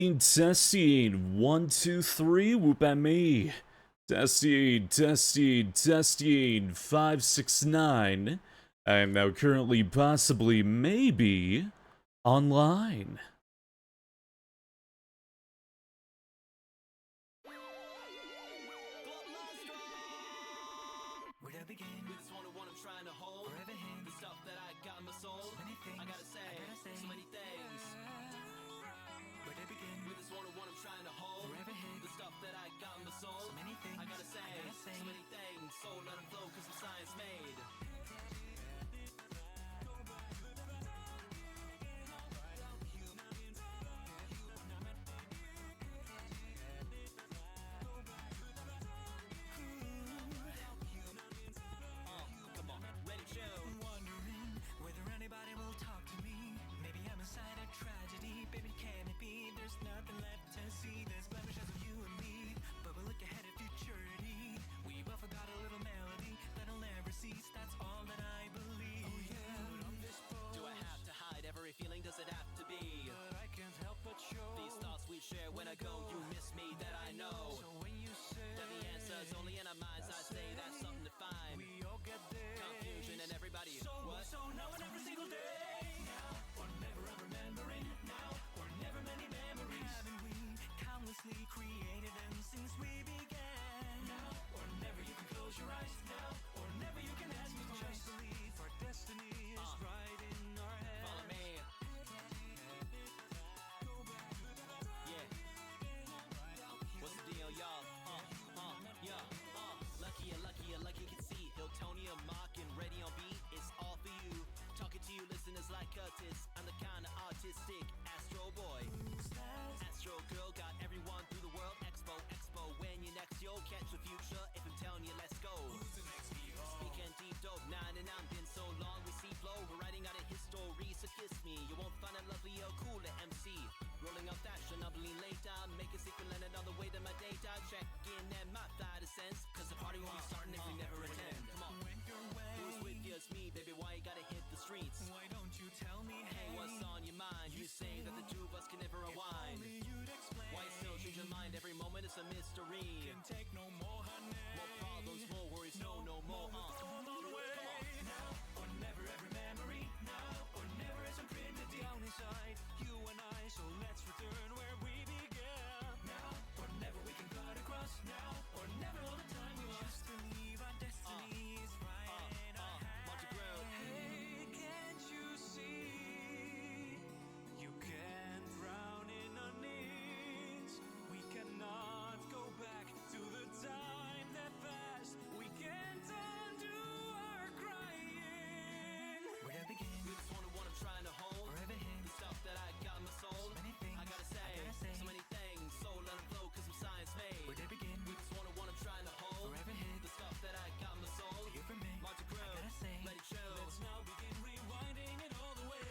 Testing 1, 2, 3, whoop at me. Testing 5, 6, 9. I am now currently, possibly, maybe online. Where'd I begin? With this one I'm trying to hold. Forever hang the stuff that I got in my soul. So many things I gotta say so many things. Where'd I begin? With this one I'm trying to hold. Forever hang the stuff that I got in my soul. So many things I gotta say so many things. So let them flow cause I'm science made. Feeling does it have to be? But I can't help but show these thoughts we share when I go. You miss me, that I know. So when you say that the answer's only in our minds, I say that's something to find. We all get there. Confusion and everybody. So now and every single day. Now or never ever remembering. Now or never many memories. Haven't we countlessly created them since we began? Now or never you can close your eyes. Now or never you can ask me. Just believe our destiny is right in our head. Follow me. Like you can see, Hiltonia, Mark, and ready on beat. It's all for you. Talking to you listeners like Curtis. I'm the kind of artistic Astro boy. Astro girl got everyone through the world. Expo, when you next, you'll catch the future. If I'm telling you, let's go. Speaking deep dope, 9 and 9 been so long. We see flow, we're writing out a history. So kiss me, you won't find it lovely or cool at MC. Rolling up fashion, I'm lean late down. Make a secret landed on the way to my day job. Check in at my 5 cents. Cause the party won't be starting if you never attend. Come on. Who's with you? It's me, baby. Why you gotta hit the streets? Why don't you tell me? Hey, what's on your mind? You say that the two of us can never unwind. Why still change your mind? Every moment is a mystery. Can take no more, honey. More problems, more worries, no more. All the way. Now or never every memory. Now or never as I'm creating down inside. You and I, so let's return where we began. Now or never we can cut across. Now or never all the time we lost. Just believe our destiny is right in our hands. Hey, can't you see? You can't drown in our needs. We cannot go back to the time that passed. We can't undo our crying. Where'd I begin? With this one I'm trying to hold. Forever him. The stuff that I got in my soul. So many things I gotta say so many things. So let them flow cause I'm science made. Where'd I begin? With this one I'm trying to hold. Forever him. The stuff that I got in my soul. So you're from me. Mark the groove. I gotta say. Let it show. Let's now begin rewinding it all the way.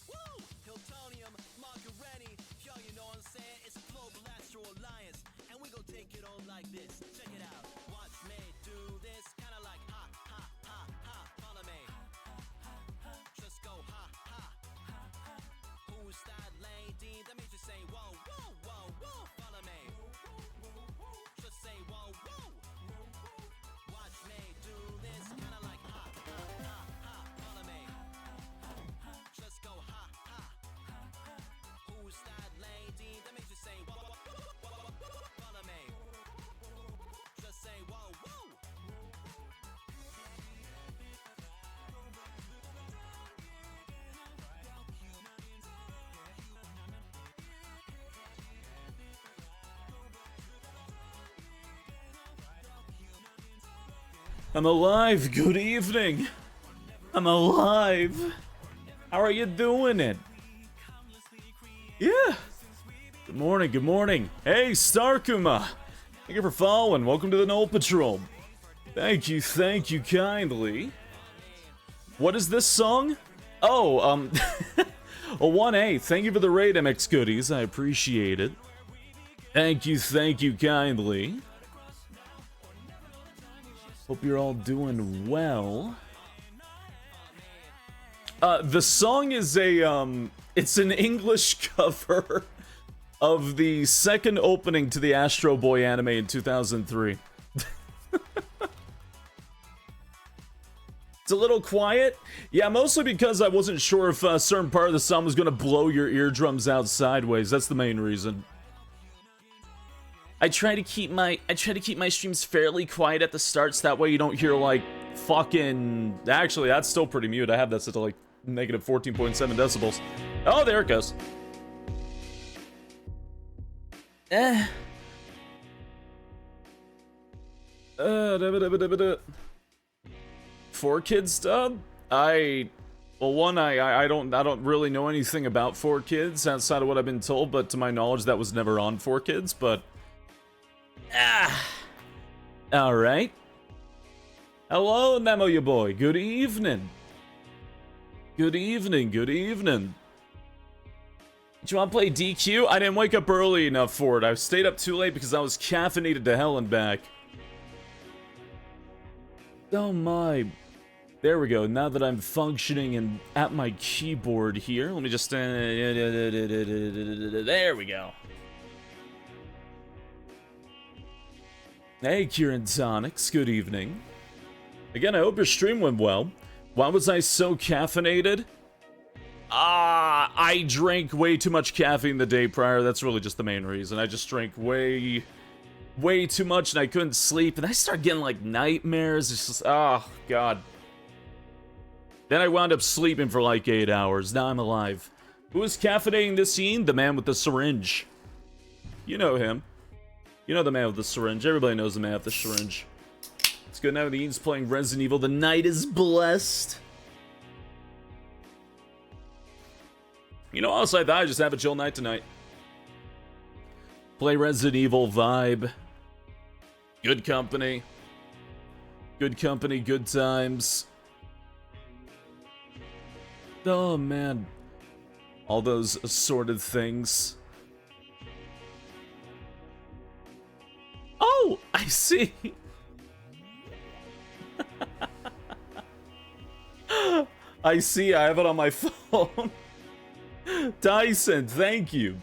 Woo! Hiltonium, Margaretti. Yo, you know what I'm saying? It's a global astro alliance. And we gon' take it on like this. Check it out. Watch me do this. Kinda like ha, ha, ha, ha. Follow me. Just go ha, ha. Who's that lady? That means you say whoa, whoa, whoa, whoa. Follow me. Just say whoa, whoa. Watch me do this. Kinda like ha, ha, ha, ha. Follow me. Just go ha, ha. Who's that lady? That means you say whoa, whoa, whoa, whoa, whoa. Follow me. Just say whoa, whoa. I'm alive. Good evening. I'm alive. How are you doing it? Yeah. Good morning. Good morning. Hey, Starkuma. Thank you for following. Welcome to the Null Patrol. Thank you kindly. What is this song? Oh, a 1A. Thank you for the raid, MX Goodies. I appreciate it. Thank you kindly. Hope you're all doing well. The song is it's an English cover of the second opening to the Astro Boy anime in 2003. It's a little quiet. Yeah, mostly because I wasn't sure if a certain part of the song was gonna blow your eardrums out sideways. That's the main reason. I try to keep my streams fairly quiet at the start, so that way you don't hear like fucking. Actually, that's still pretty mute. I have that set to like negative 14.7 decibels. Oh, there it goes. Four kids dub? I don't really know anything about Four Kids outside of what I've been told, but to my knowledge that was never on Four Kids, but alright. Hello, Nemo ya boy. Good evening. Good evening, good evening. Do you want to play DQ? I didn't wake up early enough for it. I stayed up too late because I was caffeinated to hell and back. Oh my. There we go. Now that I'm functioning and at my keyboard here, let me just... there we go. Hey, Kieran Tonics. Good evening. Again, I hope your stream went well. Why was I so caffeinated? I drank way too much caffeine the day prior. That's really just the main reason. I just drank way too much and I couldn't sleep. And I started getting like nightmares. It's just, oh, God. Then I wound up sleeping for like 8 hours. Now I'm alive. Who is caffeinating this scene? The man with the syringe. You know him. You know the man with the syringe. Everybody knows the man with the syringe. It's good now. The Ian's playing Resident Evil. The night is blessed. You know, outside that, I just have a chill night tonight. Play Resident Evil vibe. Good company. Good company, good times. Oh, man. All those assorted things. Oh, I see. I see, I have it on my phone. Tyson, thank you.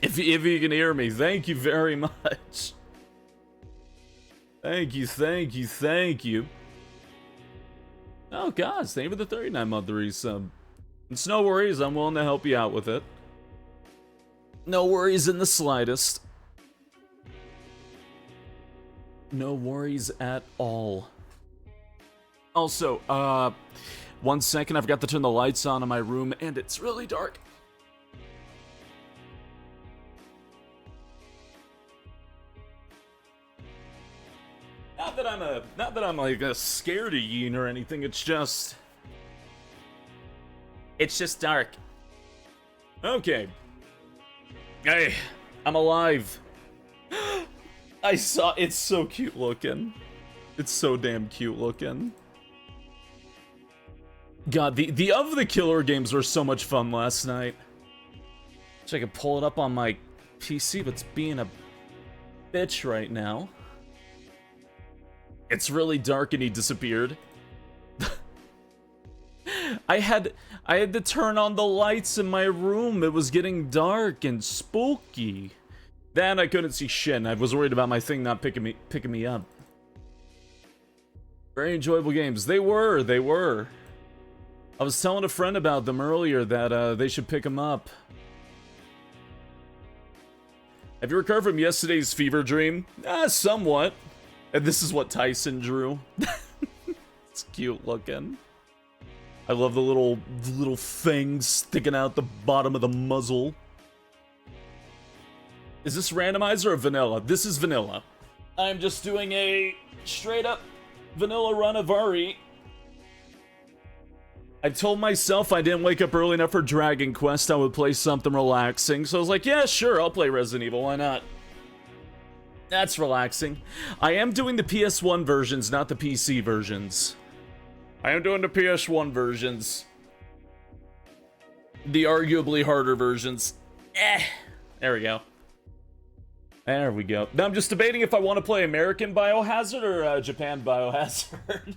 If you can hear me, thank you very much. Thank you, thank you, thank you. Oh, God, thank you for the 39-month resub. It's no worries, I'm willing to help you out with it. No worries in the slightest. No worries at all. Also, 1 second, I forgot to turn the lights on in my room, and it's really dark. Not that I'm like scared of Yeen or anything, it's just dark. Okay. Hey, I'm alive. I saw, it's so cute looking. It's so damn cute looking. God, the Of the Killer games were so much fun last night. Wish I could pull it up on my PC, but it's being a bitch right now. It's really dark and he disappeared. I had to turn on the lights in my room. It was getting dark and spooky. Then I couldn't see shit, and I was worried about my thing not picking me up. Very enjoyable games. They were. I was telling a friend about them earlier that they should pick them up. Have you recovered from yesterday's fever dream? Somewhat. And this is what Tyson drew. It's cute looking. I love the little things sticking out the bottom of the muzzle. Is this randomizer or vanilla? This is vanilla. I'm just doing a straight up vanilla run of RE. I told myself I didn't wake up early enough for Dragon Quest, I would play something relaxing. So I was like, yeah, sure, I'll play Resident Evil, why not? That's relaxing. I am doing the PS1 versions, not the PC versions. I am doing the PS1 versions. The arguably harder versions. There we go. There we go. Now I'm just debating if I want to play American Biohazard or Japan Biohazard.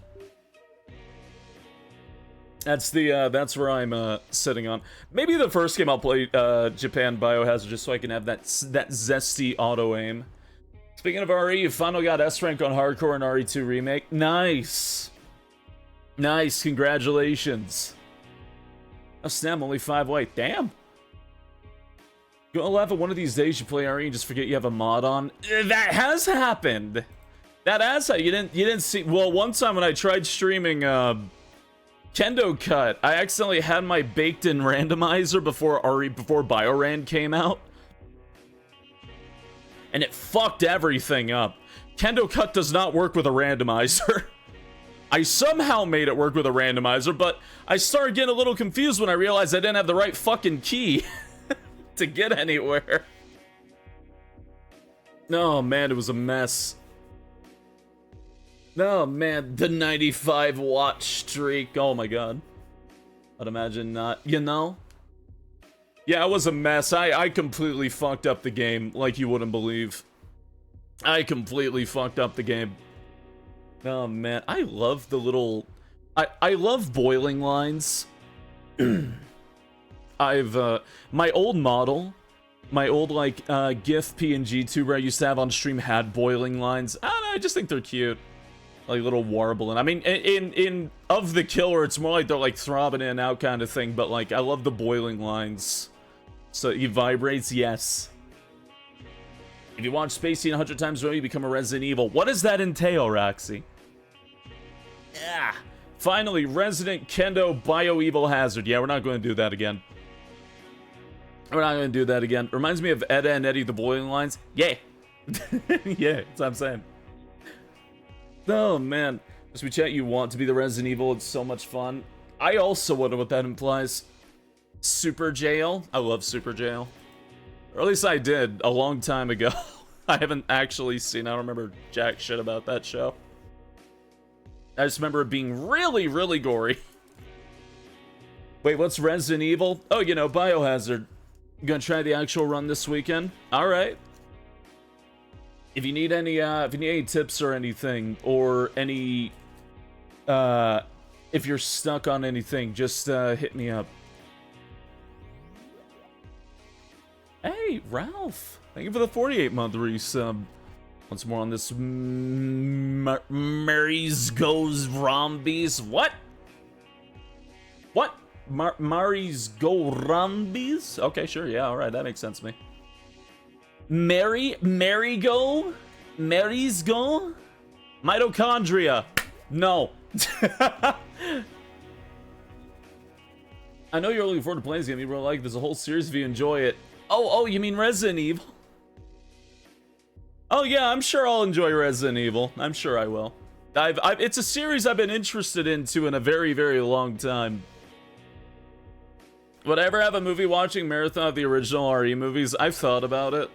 That's where I'm sitting on. Maybe the first game I'll play Japan Biohazard just so I can have that zesty auto aim. Speaking of RE, you finally got S rank on hardcore and RE2 remake. Nice. Nice, congratulations. Oh snap, only 5 white. Damn. Gonna laugh at one of these days you play RE and just forget you have a mod on. That has happened. That has happened. You didn't see. Well, one time when I tried streaming Kendo Cut, I accidentally had my baked-in randomizer before Biorand came out, and it fucked everything up. Kendo Cut does not work with a randomizer. I somehow made it work with a randomizer, but I started getting a little confused when I realized I didn't have the right fucking key to get anywhere. Oh man, it was a mess. Oh man, the 95 watch streak. Oh my god. I'd imagine not. You know? Yeah, it was a mess. I completely fucked up the game like you wouldn't believe. I completely fucked up the game. Oh man, I love the little... I love boiling lines. My old model, my old like GIF PNG tuber I used to have on stream had boiling lines. I don't know, I just think they're cute. Like little warbling. I mean, in Of the Killer, it's more like they're like throbbing in and out kind of thing, but like I love the boiling lines. So he vibrates, yes. If you watch SpaceYeen 100 times in a row, you become a Resident Evil. What does that entail, Roxy? Yeah. Finally, Resident Kendo Bio-Evil Hazard. Yeah, we're not going to do that again. We're not going to do that again. Reminds me of Edda and Eddie, the boiling lines. Yeah. Yeah, that's what I'm saying. Oh, man. As we chat, you want to be the Resident Evil. It's so much fun. I also wonder what that implies. Super Jail. I love Super Jail. Or at least I did a long time ago. I haven't actually seen. I don't remember jack shit about that show. I just remember it being really, really gory. Wait, what's Resident Evil? Oh, you know, Biohazard. You gonna try the actual run this weekend? All right. If you need any tips or anything, or any, if you're stuck on anything, just hit me up. Hey, Ralph! Thank you for the 48-month resub. Once more on this Mary's Goes Rombies. What? What? Mary's Go Rombies? Okay, sure, yeah, alright, that makes sense to me. Mary's Go? Mitochondria. No. I know you're looking forward to playing this game. You really like it. There's a whole series if you enjoy it. Oh, you mean Resident Evil? Oh yeah, I'm sure I'll enjoy Resident Evil. I'm sure I will. It's a series I've been interested into in a very, very long time. Would I ever have a movie watching marathon of the original RE movies? I've thought about it.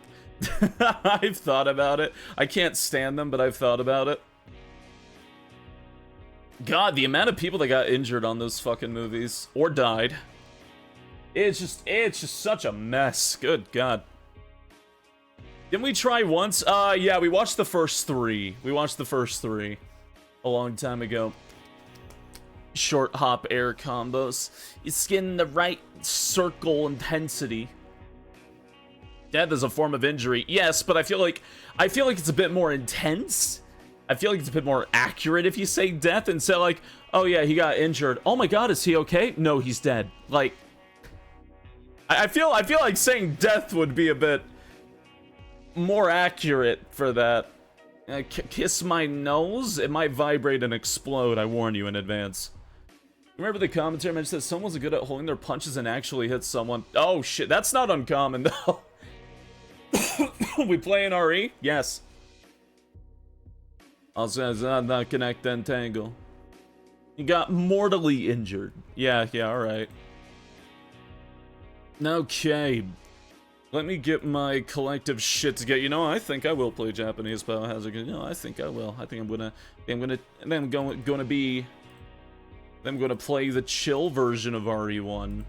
I've thought about it. I can't stand them, but I've thought about it. God, the amount of people that got injured on those fucking movies or died. It's just such a mess. Good God. Didn't we try once? Yeah, we watched the first 3. We watched the first 3 a long time ago. Short hop air combos. You skin the right circle intensity. Death is a form of injury. Yes, but I feel like it's a bit more intense. I feel like it's a bit more accurate if you say death and say like, oh yeah, he got injured. Oh my God, is he okay? No, he's dead. Like, I feel like saying death would be a bit more accurate for that. Kiss my nose? It might vibrate and explode. I warn you in advance. Remember the commentary mentioned that someone's good at holding their punches and actually hit someone. Oh shit, that's not uncommon though. We play in RE? Yes. Also, not connect and tangle. You got mortally injured. Yeah, alright. Okay. Let me get my collective shit together. You know, I think I will play Japanese Biohazard. You know, I think I will. I think I'm gonna play the chill version of RE1.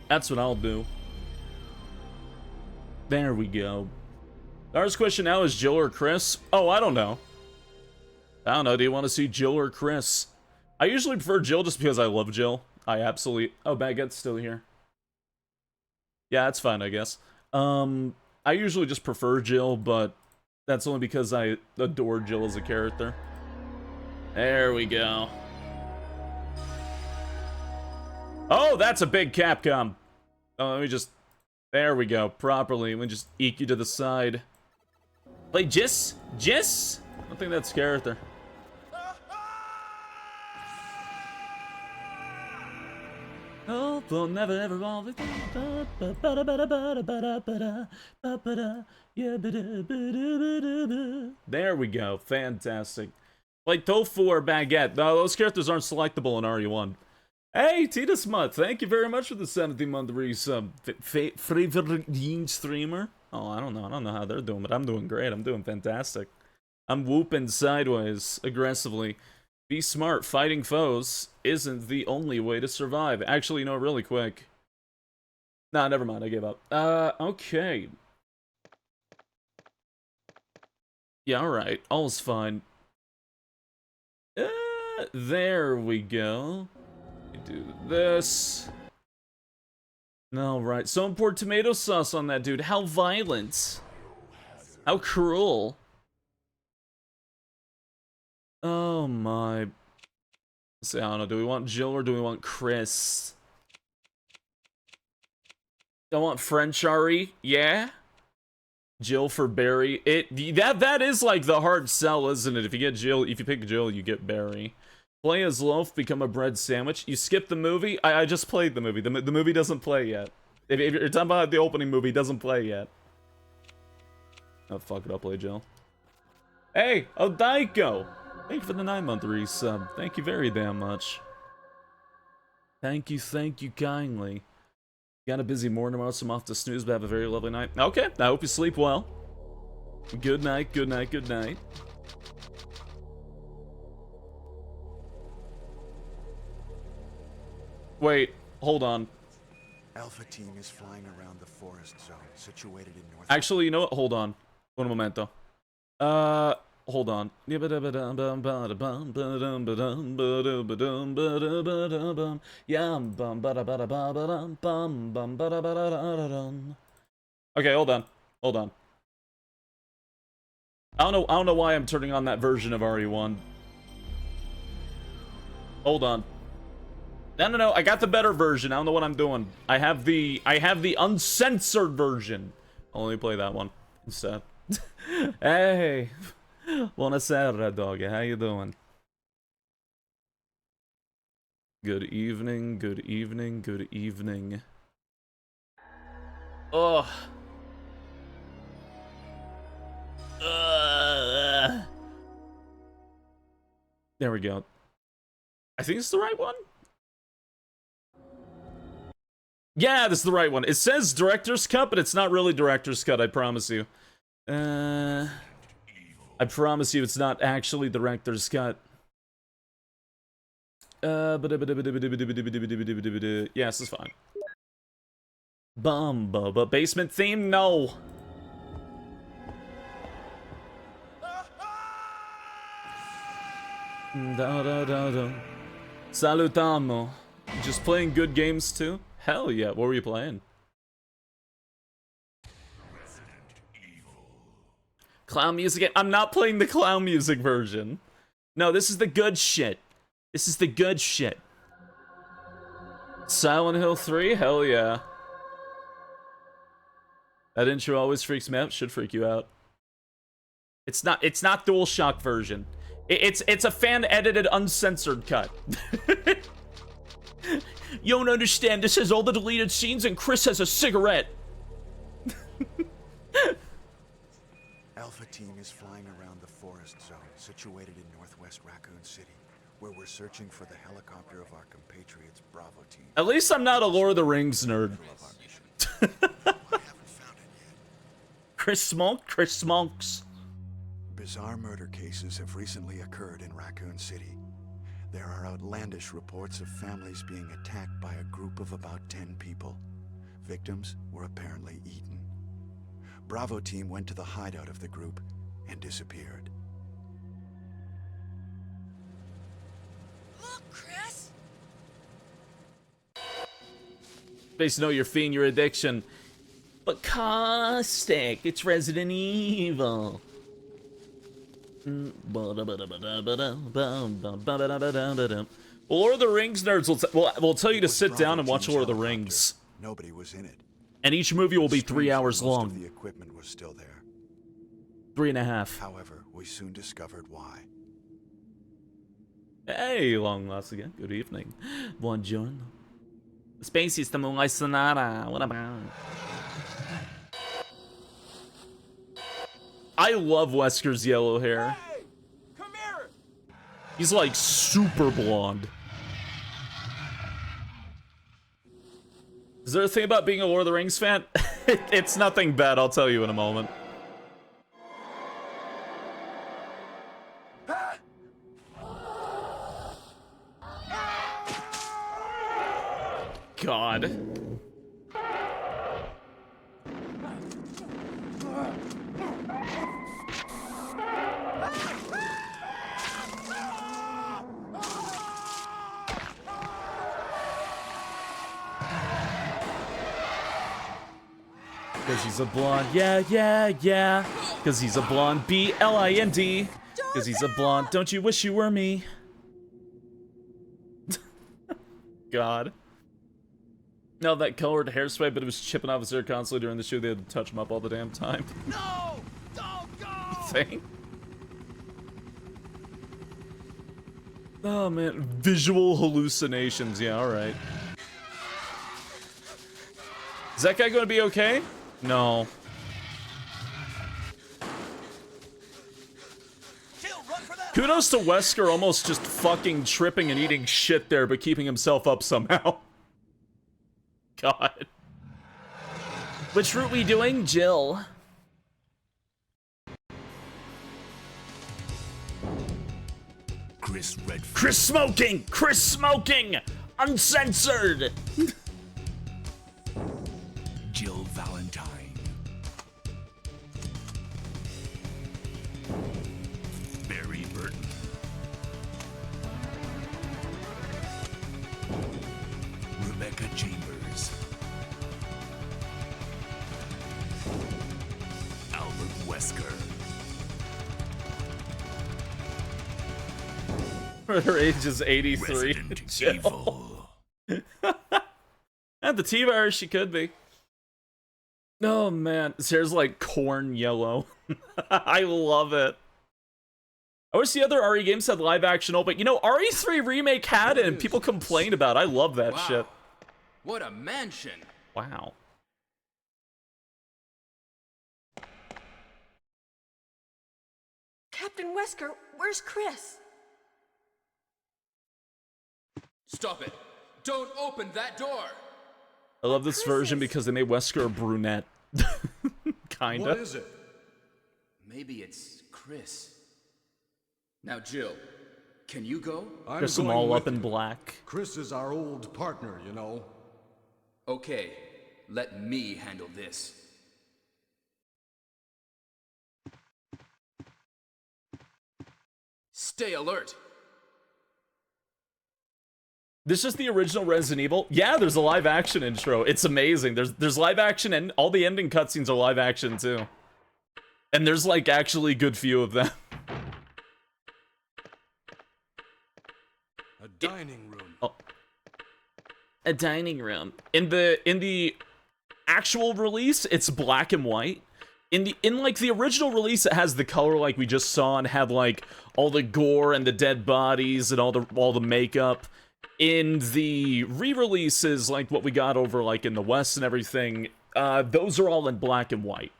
That's what I'll do. There we go. Our question now is Jill or Chris? Oh, I don't know. Do you want to see Jill or Chris? I usually prefer Jill just because I love Jill. I absolutely... Oh, Baguette's still here. Yeah, that's fine, I guess. I usually just prefer Jill, but that's only because I adore Jill as a character. There we go. Oh, that's a big Capcom. Oh, let me just... There we go, properly. Let me just eke you to the side. Play Jis? Jis? I don't think that's character. Oh, we'll never ever all with There we go, fantastic. Like Tofu or Baguette. No, those characters aren't selectable in RE1. Hey, Tita Smut, thank you very much for the 17-month resub. Favorite streamer? Oh, I don't know how they're doing, but I'm doing great. I'm doing fantastic. I'm whooping sideways, aggressively. Be smart, fighting foes isn't the only way to survive. Actually, you know, really quick. Nah, never mind, I gave up. Okay. Yeah, alright, all's fine. There we go. Do this. Alright, someone poured tomato sauce on that dude. How violent. How cruel. Oh my. Let's see, I don't know, do we want Jill or do we want Chris? I want French Ari, yeah? Jill for Barry. That is like the hard sell, isn't it? If you pick Jill, you get Barry. Play as loaf, become a bread sandwich. You skip the movie? I just played the movie. The movie doesn't play yet. If you're talking about the opening movie, it doesn't play yet. Oh, fuck it, I'll play Jill. Hey, Odaiko! Thank you for the 9-month resub. Thank you very damn much. Thank you kindly. Got a busy morning tomorrow, so I'm off to snooze, but have a very lovely night. Okay, I hope you sleep well. Good night, good night, good night. Wait, hold on. Alpha team is flying around the forest zone situated in north. Actually, you know what? Hold on. Un momento. Hold on. Okay, hold on. Hold on. I don't know why I'm turning on that version of RE1. Hold on. No, I got the better version. I don't know what I'm doing. I have the uncensored version. I'll only play that one instead. Hey. Buonasera, doggy. How you doing? Good evening, good evening, good evening. Ugh. There we go. I think it's the right one. Yeah, this is the right one. It says Director's Cut, but it's not really Director's Cut, I promise you. I promise you it's not actually Director's Cut. Yes, it's fine. But basement theme? No. Salutamo. Just playing good games too? Hell yeah, what were you playing? Clown music? I'm not playing the clown music version. No, this is the good shit. This is the good shit. Silent Hill 3? Hell yeah. That intro always freaks me out. Should freak you out. It's not DualShock version. It's a fan-edited, uncensored cut. You don't understand. This has all the deleted scenes and Chris has a cigarette. Alpha team is flying around the forest zone situated in northwest Raccoon City, where we're searching for the helicopter of our compatriots Bravo team. At least I'm not a Lord of the Rings nerd. I haven't found it yet. Chris smokes. Bizarre murder cases have recently occurred in Raccoon City. There are outlandish reports of families being attacked by a group of about 10 people. Victims were apparently eaten. Bravo team went to the hideout of the group and disappeared. Look, Space, know your fiend, your addiction. But caustic, it's Resident Evil. Lord of the Rings nerds will tell you to sit down and watch Lord of the Rings. Nobody was in it. And each movie will be 3 hours Most long. of the equipment was still there. 3.5. However, we soon discovered why. Hey, long lost again. Good evening. Buongiorno. Space System Moonlight Sonata. What about? I love Wesker's yellow hair. Hey, come here. He's like super blonde. Is there a thing about being a Lord of the Rings fan? It's nothing bad, I'll tell you in a moment. God. Because he's a blonde, yeah. Because he's a blonde, B-L-I-N-D. Because he's a blonde, don't you wish you were me? God. No, that colored hairspray, but it was chipping off his hair constantly during the show. They had to touch him up all the damn time. No, don't go. Thing. Oh man, visual hallucinations. Yeah, all right. Is that guy going to be okay? No. Kudos to Wesker almost just fucking tripping and eating shit there, but keeping himself up somehow. God. Which route we doing, Jill? Chris Redfield. Chris smoking! Chris smoking! Uncensored! Jill Valentine. Barry Burton. Rebecca Chambers. Albert Wesker. Her age is 83. Resident Evil. At the T-virus, she could be. Oh man, his hair's like corn yellow. I love it. I wish the other RE games had live action open. You know, RE3 Remake had it and people complained about it. I love that shit. What a mansion. Wow. Captain Wesker, where's Chris? Stop it. Don't open that door. I love this version because they made Wesker a brunette. Kinda. What is it? Maybe it's Chris. Now, Jill, can you go? I'm Dress them going all with up in you. black. Chris is our old partner, you know. Okay, let me handle this. Stay alert. This is the original Resident Evil. Yeah, there's a live action intro. It's amazing. There's live action and all the ending cutscenes are live action too. And there's like actually good few of them. A dining room. Oh. A dining room. In the actual release, it's black and white. In like the original release, it has the color like we just saw and had like all the gore and the dead bodies and all the makeup. In the re-releases, like what we got over like in the West and everything, those are all in black and white.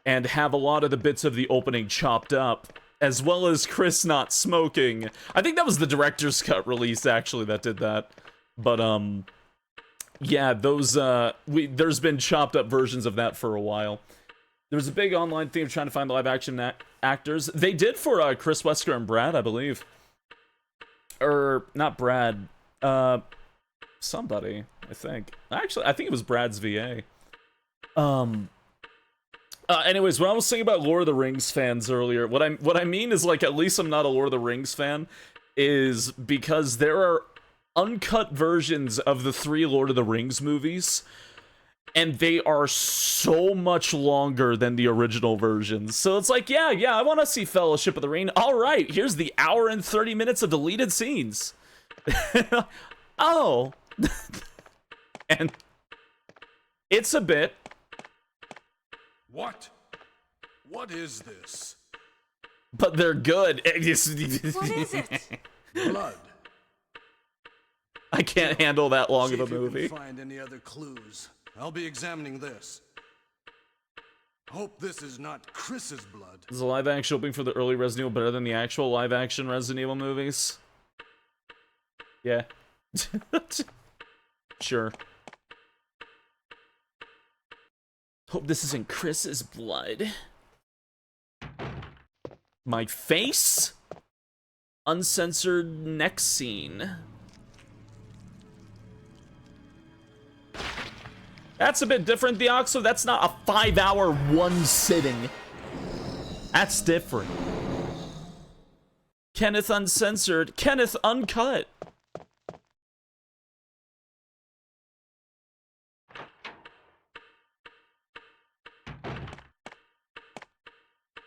And have a lot of the bits of the opening chopped up, as well as Chris not smoking. I think that was the director's cut release, actually, that did that. But, yeah, those, there's been chopped up versions of that for a while. There was a big online thing of trying to find the live-action actors. They did for, Chris Wesker and Brad, I believe. Or, not Brad. Somebody, I think. Actually, I think it was Brad's VA. Anyways, when I was saying about Lord of the Rings fans earlier, what I mean is, like, at least I'm not a Lord of the Rings fan, is because there are uncut versions of the 3 Lord of the Rings movies, and they are so much longer than the original versions. So it's like, yeah, I want to see Fellowship of the Ring. All right, here's the hour and 30 minutes of deleted scenes. Oh. And it's a bit. What? What is this? But they're good. What is it? Blood. I can't handle that long See of a if you movie. can find any other clues. I'll be examining this. Hope this is not Chris's blood. Is the live action opening for the early Resident Evil better than the actual live action Resident Evil movies? Yeah. Sure. Hope this isn't Chris's blood. My face? Uncensored next scene. That's a bit different, the Oxo. That's not a 5-hour one sitting. That's different. Kenneth Uncensored. Kenneth Uncut.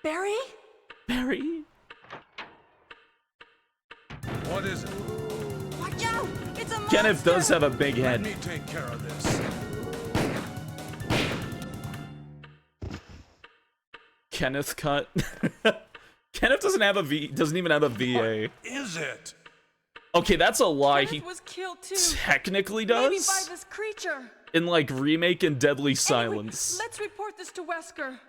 Barry? Barry? What is it? Watch out! It's a monster! Kenneth does have a big Let head. me take care of this. Kenneth cut. Kenneth doesn't have a V. Doesn't even have a VA. Is it? Okay, that's a lie. Kenneth He was killed too. technically Maybe by does this creature. in like remake and Deadly Anyway, Silence. let's report this to Wesker.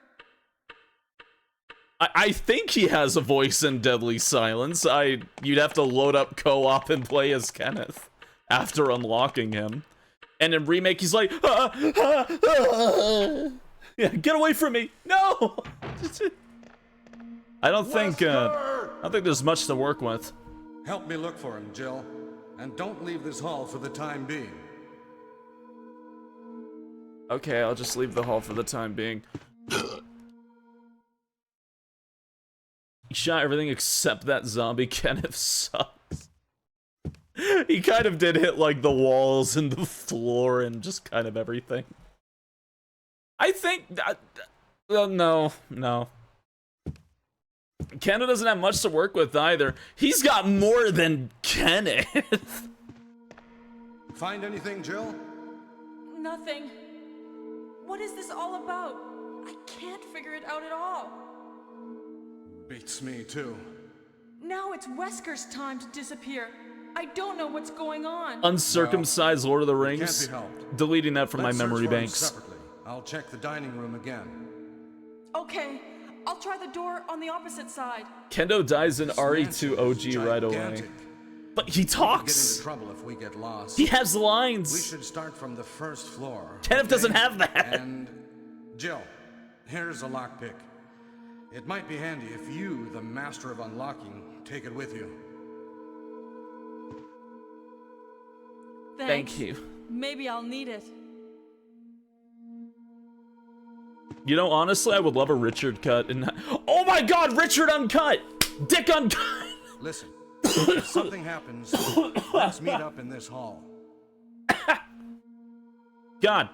I think he has a voice in Deadly Silence. You'd have to load up co-op and play as Kenneth after unlocking him. And in remake, he's like, yeah, get away from me! No! I don't think there's much to work with. Help me look for him, Jill. And don't leave this hall for the time being. Okay, I'll just leave the hall for the time being. He shot everything except that zombie. Kenneth sucks. He kind of did hit like the walls and the floor and just kind of everything. I think that no. Kenneth doesn't have much to work with either. He's got more than Kenneth. Find anything, Jill? Nothing. What is this all about? I can't figure it out at all. Beats me, too. Now it's Wesker's time to disappear. I don't know what's going on. Uncircumcised Lord of the Can't Rings. be helped. Deleting that from Let's my search memory for him banks. separately. I'll check the dining room again. Okay, I'll try the door on the opposite side. Kendo dies in This RE2 mansion is OG right away. gigantic. But he We could get talks. into trouble if we get lost. He has We lines. should start from the first floor. Kenneth okay? doesn't have that. And Jill, here's a lockpick. It might be handy if you, the master of unlocking, take it with you. Thanks. Thank you. Maybe I'll need it. You know, honestly, I would love a Richard cut. And oh my God, Richard uncut, Dick uncut. Listen, if something happens, let's meet up in this hall. God,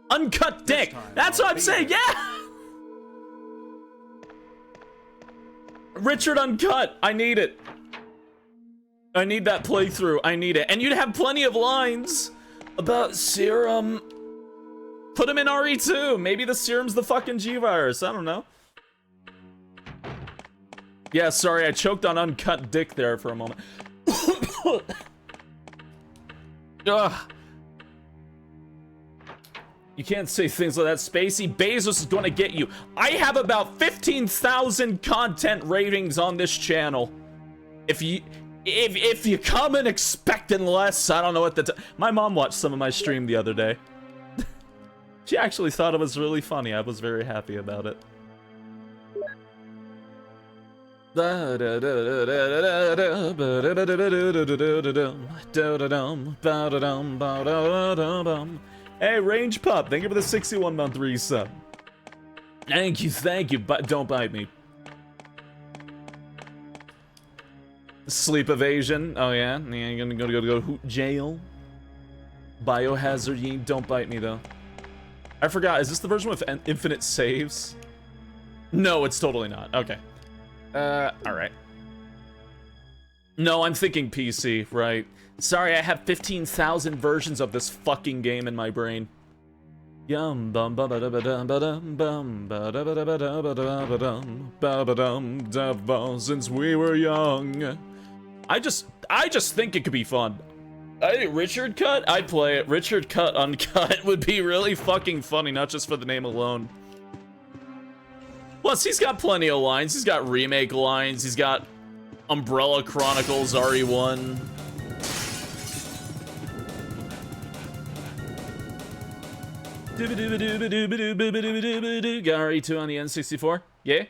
uncut Dick. time, That's I'll what I'm be saying. there. Yeah. Richard uncut. I need it. I need that playthrough. I need it. And you'd have plenty of lines about serum. Put him in RE2. Maybe the serum's the fucking G-Virus. I don't know. Yeah, sorry, I choked on uncut Dick there for a moment. Ugh. You can't say things like that, Spacey. Bezos is gonna get you. I have about 15,000 content ratings on this channel. If you come in expecting less, I don't know what my mom watched some of my stream the other day. She actually thought it was really funny. I was very happy about it. Hey, Range Pup, thank you for the 61-month resub. Thank you, but don't bite me. Sleep evasion. Oh yeah, yeah. You're gonna go to jail. Biohazard. You don't bite me though. I forgot. Is this the version with infinite saves? No, it's totally not. Okay. All right. No, I'm thinking PC. Right. Sorry, I have 15,000 versions of this fucking game in my brain. Yum bum ba ba da ba dum ba dum bum ba da ba da ba da ba da ba dum ba ba dum da since we were young. I just think it could be fun. I think Richard Cut, I'd play it. Richard Cut Uncut would be really fucking funny, not just for the name alone. Plus, he's got plenty of lines. He's got remake lines. He's got Umbrella Chronicles RE1. Got RE2 on the N64. Yeah.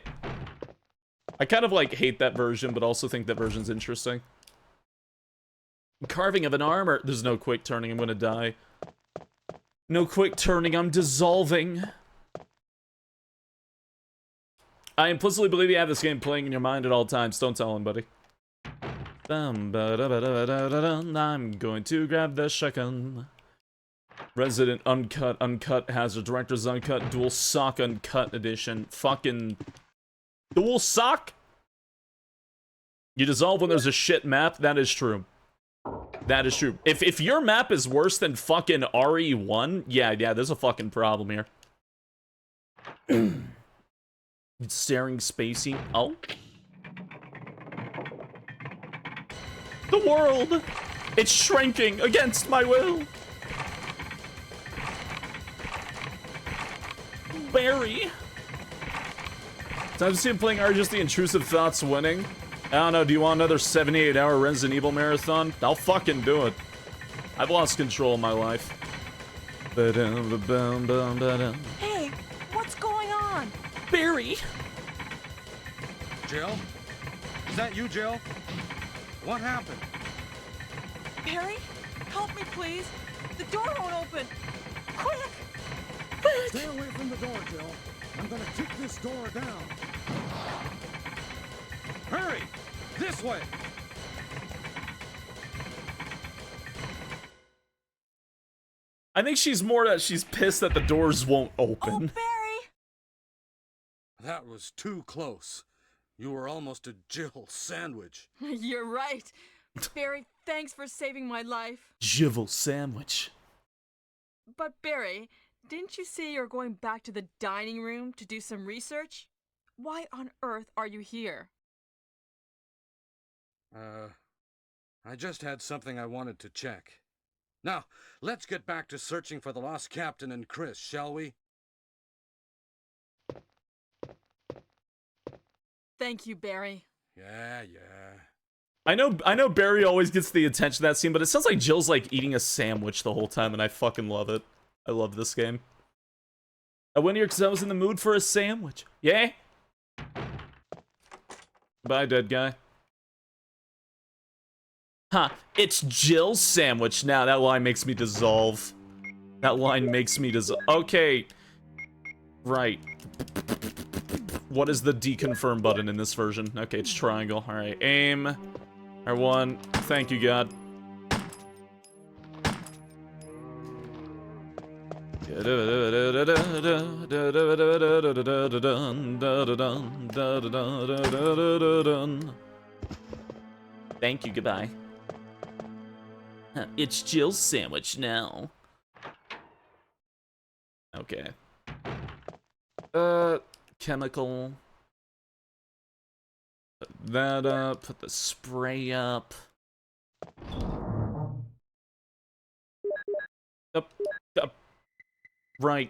I kind of like hate that version, but also think that version's interesting. Carving of an armor. There's no quick turning. I'm gonna die. No quick turning. I'm dissolving. I implicitly believe you have this game playing in your mind at all times. Don't tell anybody. I'm going to grab the shotgun. Resident Uncut, Uncut Hazard, Director's Uncut, Dual Sock Uncut Edition. Fucking Dual Sock? You dissolve when there's a shit map? That is true. That is true. If your map is worse than fucking RE1, yeah, there's a fucking problem here. Staring SpaceYeen. Oh. The world! It's shrinking against my will! Barry! Time to see him playing are just the intrusive thoughts winning. I don't know, do you want another 78-hour Resident Evil marathon? I'll fucking do it. I've lost control of my life. Hey, what's going on? Barry! Jill? Is that you, Jill? What happened? Barry, help me please. The door won't open. Quick! Stay away from the door, Jill. I'm gonna kick this door down. Hurry! This way! I think she's more that she's pissed that the doors won't Oh, open. Barry! That was too close. You were almost a Jill sandwich. You're right. Barry, thanks for saving my life. Jivel sandwich. But Barry, didn't you say you're going back to the dining room to do some research? Why on earth are you here? I just had something I wanted to check. Now, let's get back to searching for the lost captain and Chris, shall we? Thank you, Barry. Yeah. I know Barry always gets the attention in that scene, but it sounds like Jill's like eating a sandwich the whole time, and I fucking love it. I love this game. I went here because I was in the mood for a sandwich. Yeah? Bye, dead guy. Huh, it's Jill's sandwich now. That line makes me dissolve. That line makes me dissolve. Okay. Right. What is the deconfirm button in this version? Okay, it's triangle. Alright, aim. R1. Thank you, God. Thank you, goodbye. It's Jill's sandwich now. Okay. Chemical. Put that up. Put the spray up. Up. Right.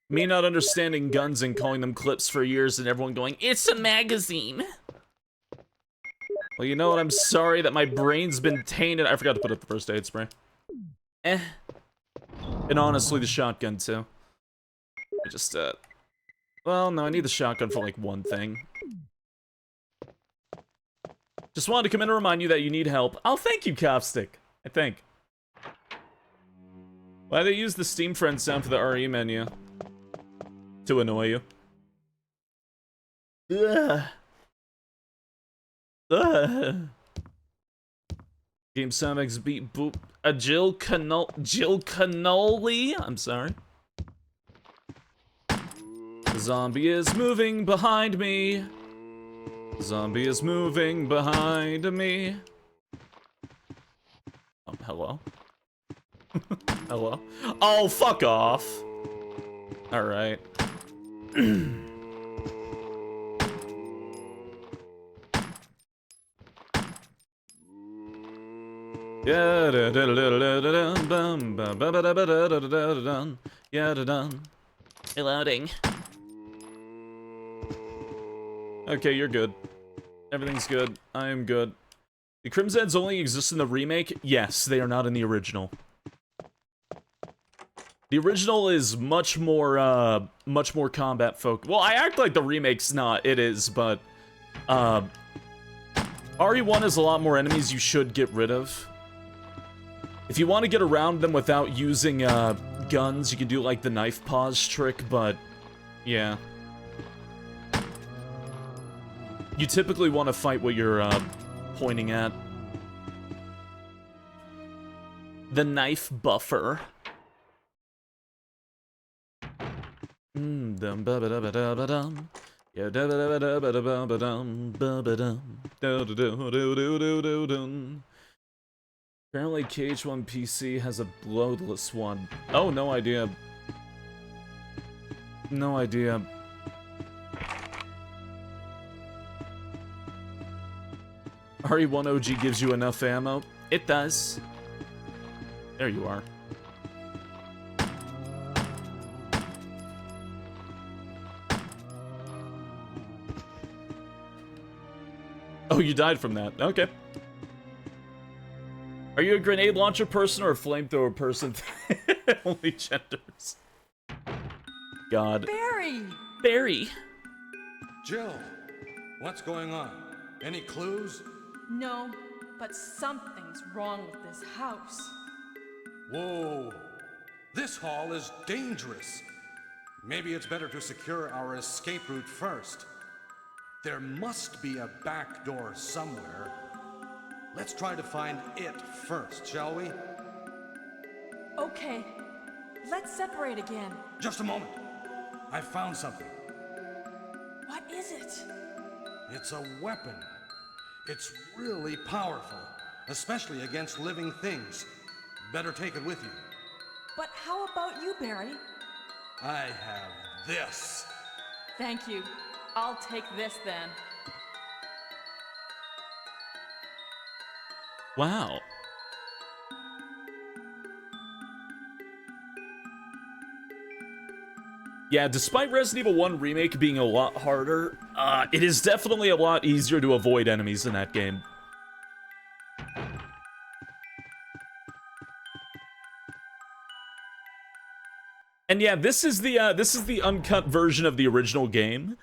Me not understanding guns and calling them clips for years and everyone going, it's a magazine. Well, you know what? I'm sorry that my brain's been tainted. I forgot to put up the first aid spray. And honestly, the shotgun, too. I just, well, no, I need the shotgun for, like, one thing. Just wanted to come in and remind you that you need help. Oh, thank you, Copstick. I think. Why they use the Steam Friend sound for the RE menu? To annoy you. Ugh. Game Soundx beat boop. Jill Cannoli. I'm sorry. The zombie is moving behind me. The zombie is moving behind me. Oh, hello. Hello. Oh, fuck off. All right. Reloading. Okay, you're good. Everything's good. I am good. The Crimsons only exist in the remake? Yes, they are not in the original. The original is much more combat focused. Well, I act like the remake's not. It is, but RE1 has a lot more enemies you should get rid of. If you want to get around them without using guns, you can do like the knife pause trick, but yeah. You typically want to fight what you're pointing at. The knife buffer. Dum ba ba da ba da ba dum. Yeah, da ba da ba da ba da ba ba dum ba ba dum. Do do do do do do do dum. Apparently KH1 PC has a bloodless one. Oh, no idea. No idea. RE1 OG gives you enough ammo. It does. There you are. Oh, you died from that. Okay. Are you a grenade launcher person or a flamethrower person? Only genders. God. Barry! Barry! Jill, what's going on? Any clues? No, but something's wrong with this house. Whoa. This hall is dangerous. Maybe it's better to secure our escape route first. There must be a back door somewhere. Let's try to find it first, shall we? Okay, let's separate again. Just a moment. I found something. What is it? It's a weapon. It's really powerful, especially against living things. Better take it with you. But how about you, Barry? I have this. Thank you. I'll take this then. Wow. Yeah, despite Resident Evil 1 Remake being a lot harder, it is definitely a lot easier to avoid enemies in that game. And yeah, this is the uncut version of the original game,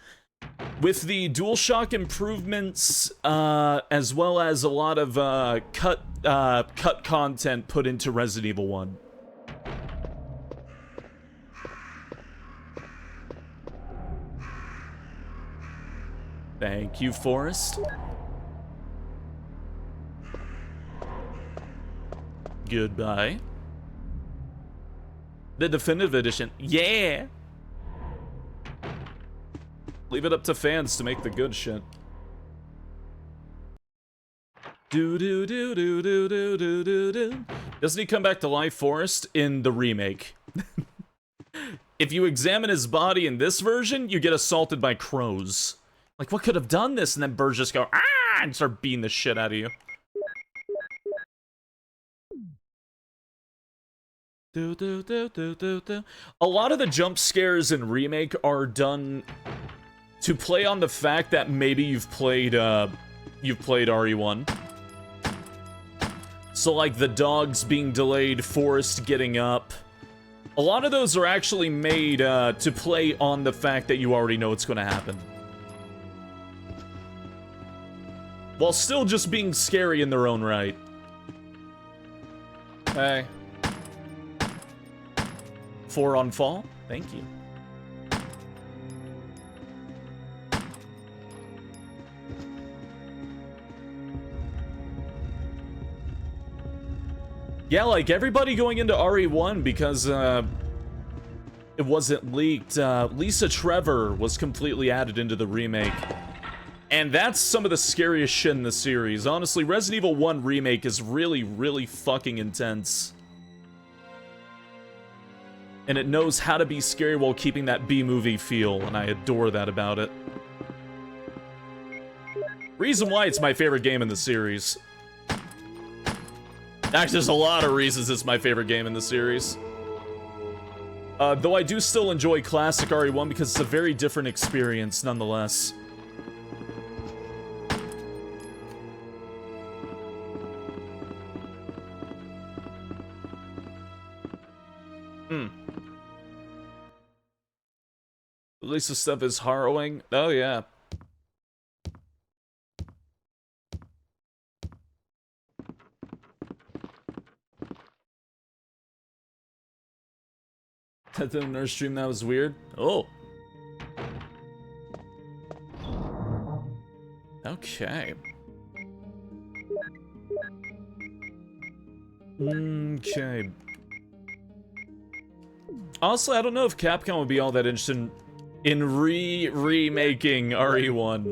with the DualShock improvements, as well as a lot of cut content put into Resident Evil 1. Thank you, Forrest. Goodbye. The definitive edition. Yeah! Leave it up to fans to make the good shit. Do do do do do do do do do. Doesn't he come back to life, Forrest, in the remake? If you examine his body in this version, you get assaulted by crows. Like, what could have done this? And then birds just go, ah, and start beating the shit out of you. Do, do, do, do, do, do. A lot of the jump scares in Remake are done to play on the fact that maybe you've played RE1. So, like, the dogs being delayed, Forrest getting up. A lot of those are actually made to play on the fact that you already know what's going to happen. While still just being scary in their own right. Hey. 4 on fall? Thank you. Yeah, like everybody going into RE1 because it wasn't leaked. Lisa Trevor was completely added into the remake. And that's some of the scariest shit in the series. Honestly, Resident Evil 1 Remake is really, really fucking intense. And it knows how to be scary while keeping that B-movie feel, and I adore that about it. Reason why it's my favorite game in the series. Actually, there's a lot of reasons it's my favorite game in the series. Though I do still enjoy classic RE1 because it's a very different experience nonetheless. At least the stuff is harrowing. Oh, yeah. That didn't nurse stream, that was weird. Oh. Okay. Okay. Honestly, I don't know if Capcom would be all that interested in remaking RE1.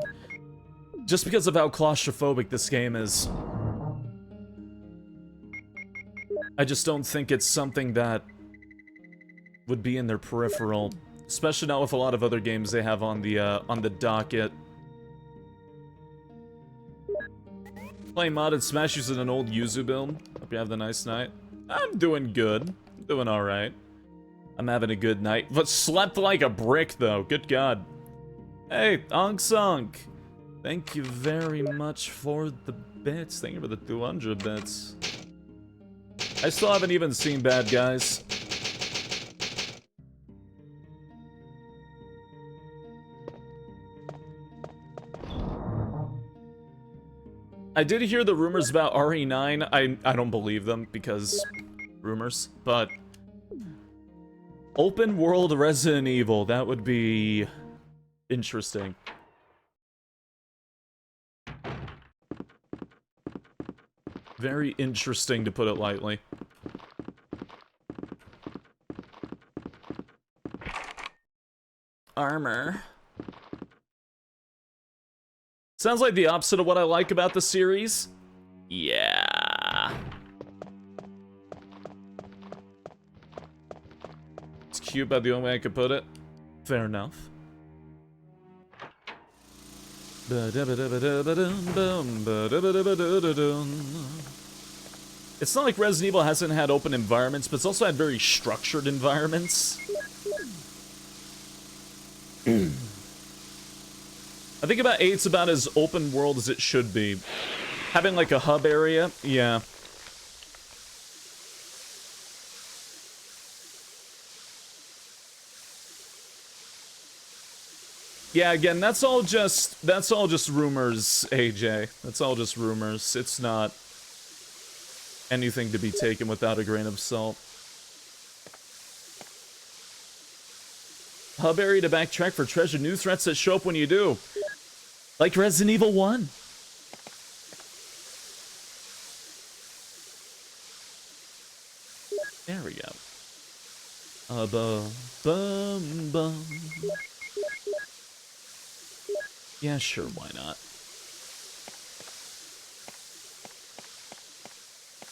Just because of how claustrophobic this game is. I just don't think it's something that would be in their peripheral. Especially not with a lot of other games they have on the docket. Playing modded Smash using an old Yuzu build. Hope you have a nice night. I'm doing good. Doing alright. I'm having a good night. But slept like a brick, though. Good God. Hey, Ong Sunk. Thank you very much for the bits. Thank you for the 200 bits. I still haven't even seen Bad Guys. I did hear the rumors about RE9. I don't believe them because rumors, but open world Resident Evil, that would be interesting. Very interesting, to put it lightly. Armor. Sounds like the opposite of what I like about the series. Yeah. It's cute, but the only way I could put it. Fair enough. It's not like Resident Evil hasn't had open environments, but it's also had very structured environments. I think about 8's about as open world as it should be. Having like a hub area, yeah. Yeah, again, that's all just rumors, AJ. That's all just rumors. It's not anything to be taken without a grain of salt. Hub area to backtrack for treasure, new threats that show up when you do. Like Resident Evil 1. There we go. Bum bum. Yeah, sure, why not?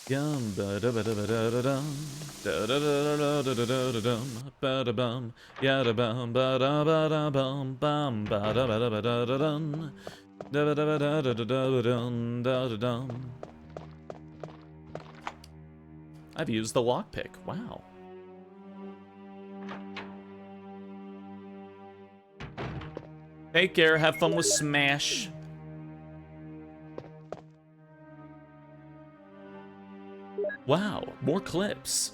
Yum ba da ba da ba da da dum da da da da da da da da dum ba da bum ya da bum ba da ba da bum bum ba da ba da ba da da dum da ba da ba da da da da dum da da dum. I've used the lockpick. Wow. Take care. Have fun with Smash. Wow, more clips.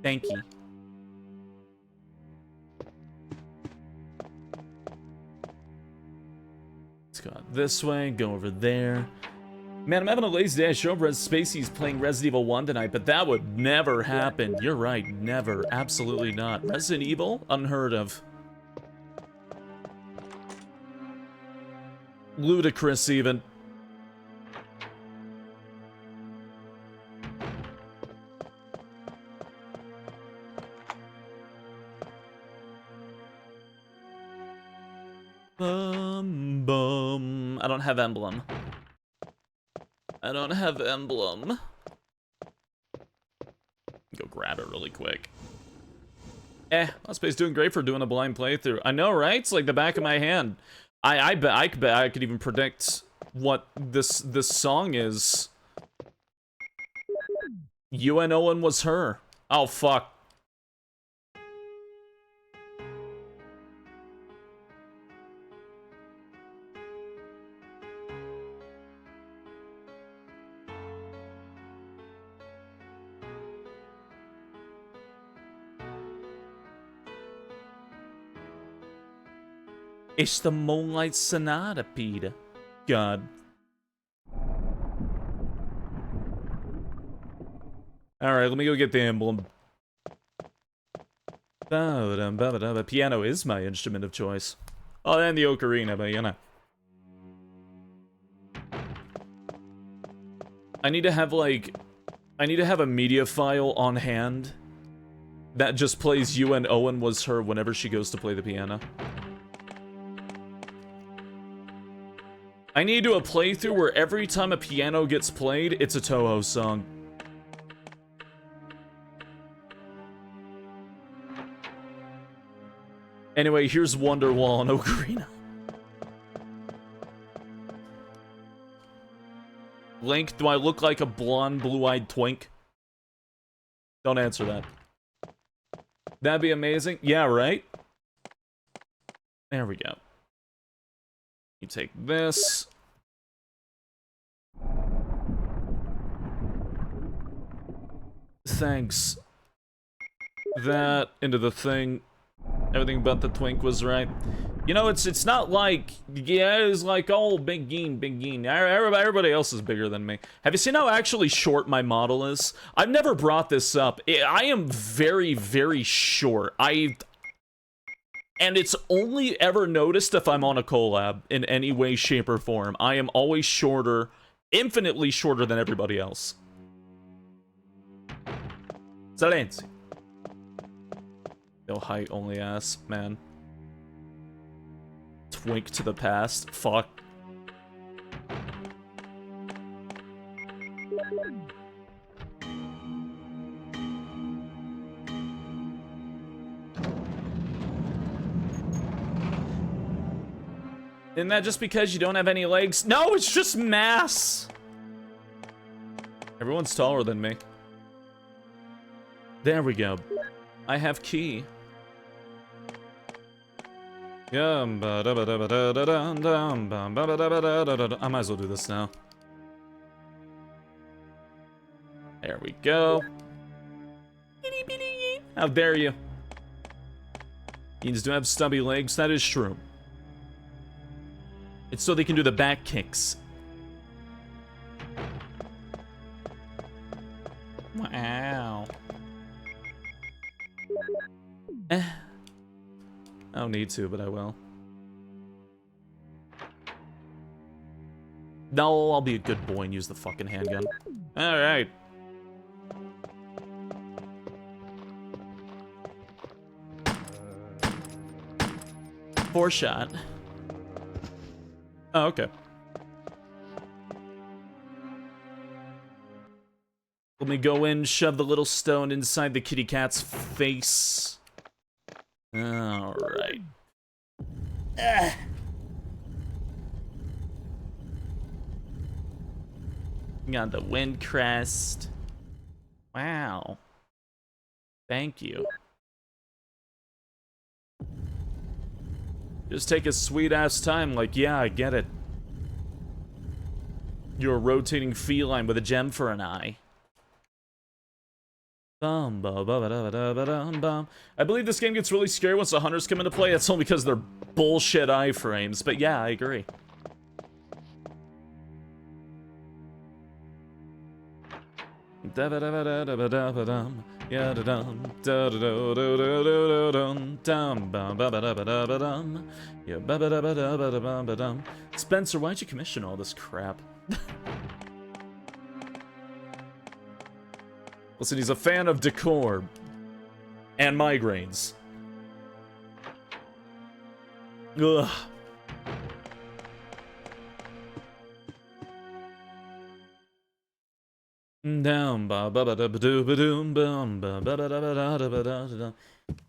Thank you. Let's go this way, go over there. Man, I'm having a lazy day. I show up SpaceYeen's playing Resident Evil 1 tonight, but that would never happen. You're right, never. Absolutely not. Resident Evil? Unheard of. Ludicrous, even. Bum. I don't have emblem. I don't have emblem. Go grab it really quick. Space doing great for doing a blind playthrough. I know, right? It's like the back of my hand. I bet I could even predict what this song is. UNON was her. Oh fuck. It's the Moonlight Sonata, Peter. God. Alright, let me go get the emblem. Piano is my instrument of choice. Oh, and the ocarina, but you know. I need to have, like... I need to have a media file on hand that just plays UNON was her whenever she goes to play the piano. I need to do a playthrough where every time a piano gets played, it's a Toho song. Anyway, here's Wonderwall and Ocarina. Link, do I look like a blonde, blue-eyed twink? Don't answer that. That'd be amazing. Yeah, right? There we go. You take this. Thanks. That into the thing. Everything but the twink was right. You know, it's not like, yeah, it's like, oh, Big Geen, Big Geen. Everybody else is bigger than me. Have you seen how actually short my model is? I've never brought this up. I am very, very short. And it's only ever noticed if I'm on a collab in any way, shape, or form. I am always shorter, infinitely shorter than everybody else. Silencio. No height, only ass, man. Twink to the past, fuck. Isn't that just because you don't have any legs? No, it's just mass! Everyone's taller than me. There we go. I have key. I might as well do this now. There we go. How dare you? Yeens do have stubby legs, that is true. It's so they can do the back kicks. Wow. I don't need to, but I will. No, I'll be a good boy and use the fucking handgun. Alright. Four shot. Oh, okay. Let me go in, shove the little stone inside the kitty cat's face. Alright. Got the wind crest. Wow. Thank you. Just take a sweet-ass time, like, yeah, I get it. You're a rotating feline with a gem for an eye. I believe this game gets really scary once the hunters come into play. That's only because they're bullshit iframes, but yeah, I agree. Da-ba-da-ba-da-ba-da-ba-dum. Ya-da-dum. Da-da-do-do-do-do-do-dum. Dum. Ba-ba-da-ba-da-ba-da-ba-dum. Yeah, ba-ba-da-ba-da-ba-da-ba-dum. Spencer, why'd you commission all this crap? Listen, he's a fan of decor and migraines. Ugh. Down ba ba ba da ba doo ba doom bum ba ba da da ba da da ba da da da.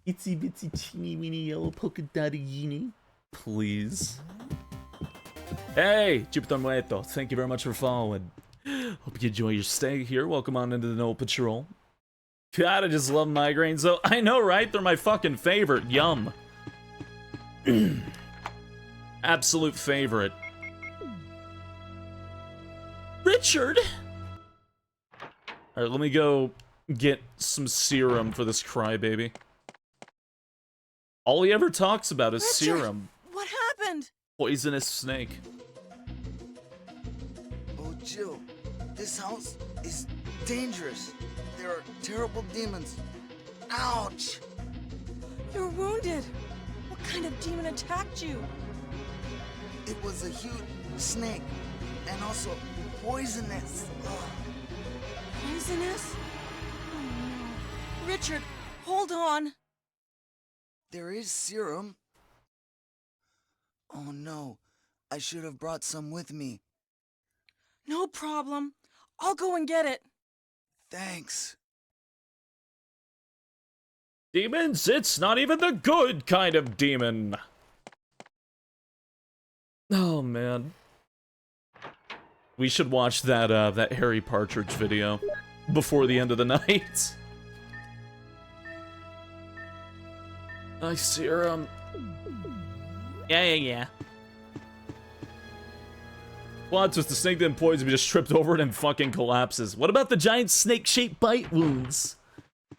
Itsy bitsy teeny weeny yellow polka dotty. Please. Hey, Jupiter Muerto, thank you very much for following. Hope you enjoy your stay here. Welcome on into the No Patrol. God, I just love migraines though. I know, right? They're my fucking favorite. Yum. Absolute favorite. Richard! Alright, let me go get some serum for this crybaby. All he ever talks about is Richard, serum. What happened? Poisonous snake. Oh, Jill, this house is dangerous. There are terrible demons. Ouch! You're wounded. What kind of demon attacked you? It was a huge snake, and also poisonous. Ugh. Poisonous? Oh no. Richard, hold on. There is serum. Oh no, I should have brought some with me. No problem. I'll go and get it. Thanks. Demons, it's not even the good kind of demon. Oh man. We should watch that that Harry Partridge video before the end of the night. Nice serum. Yeah. What? Just the snake didn't poison me, just tripped over it and fucking collapses. What about the giant snake-shaped bite wounds?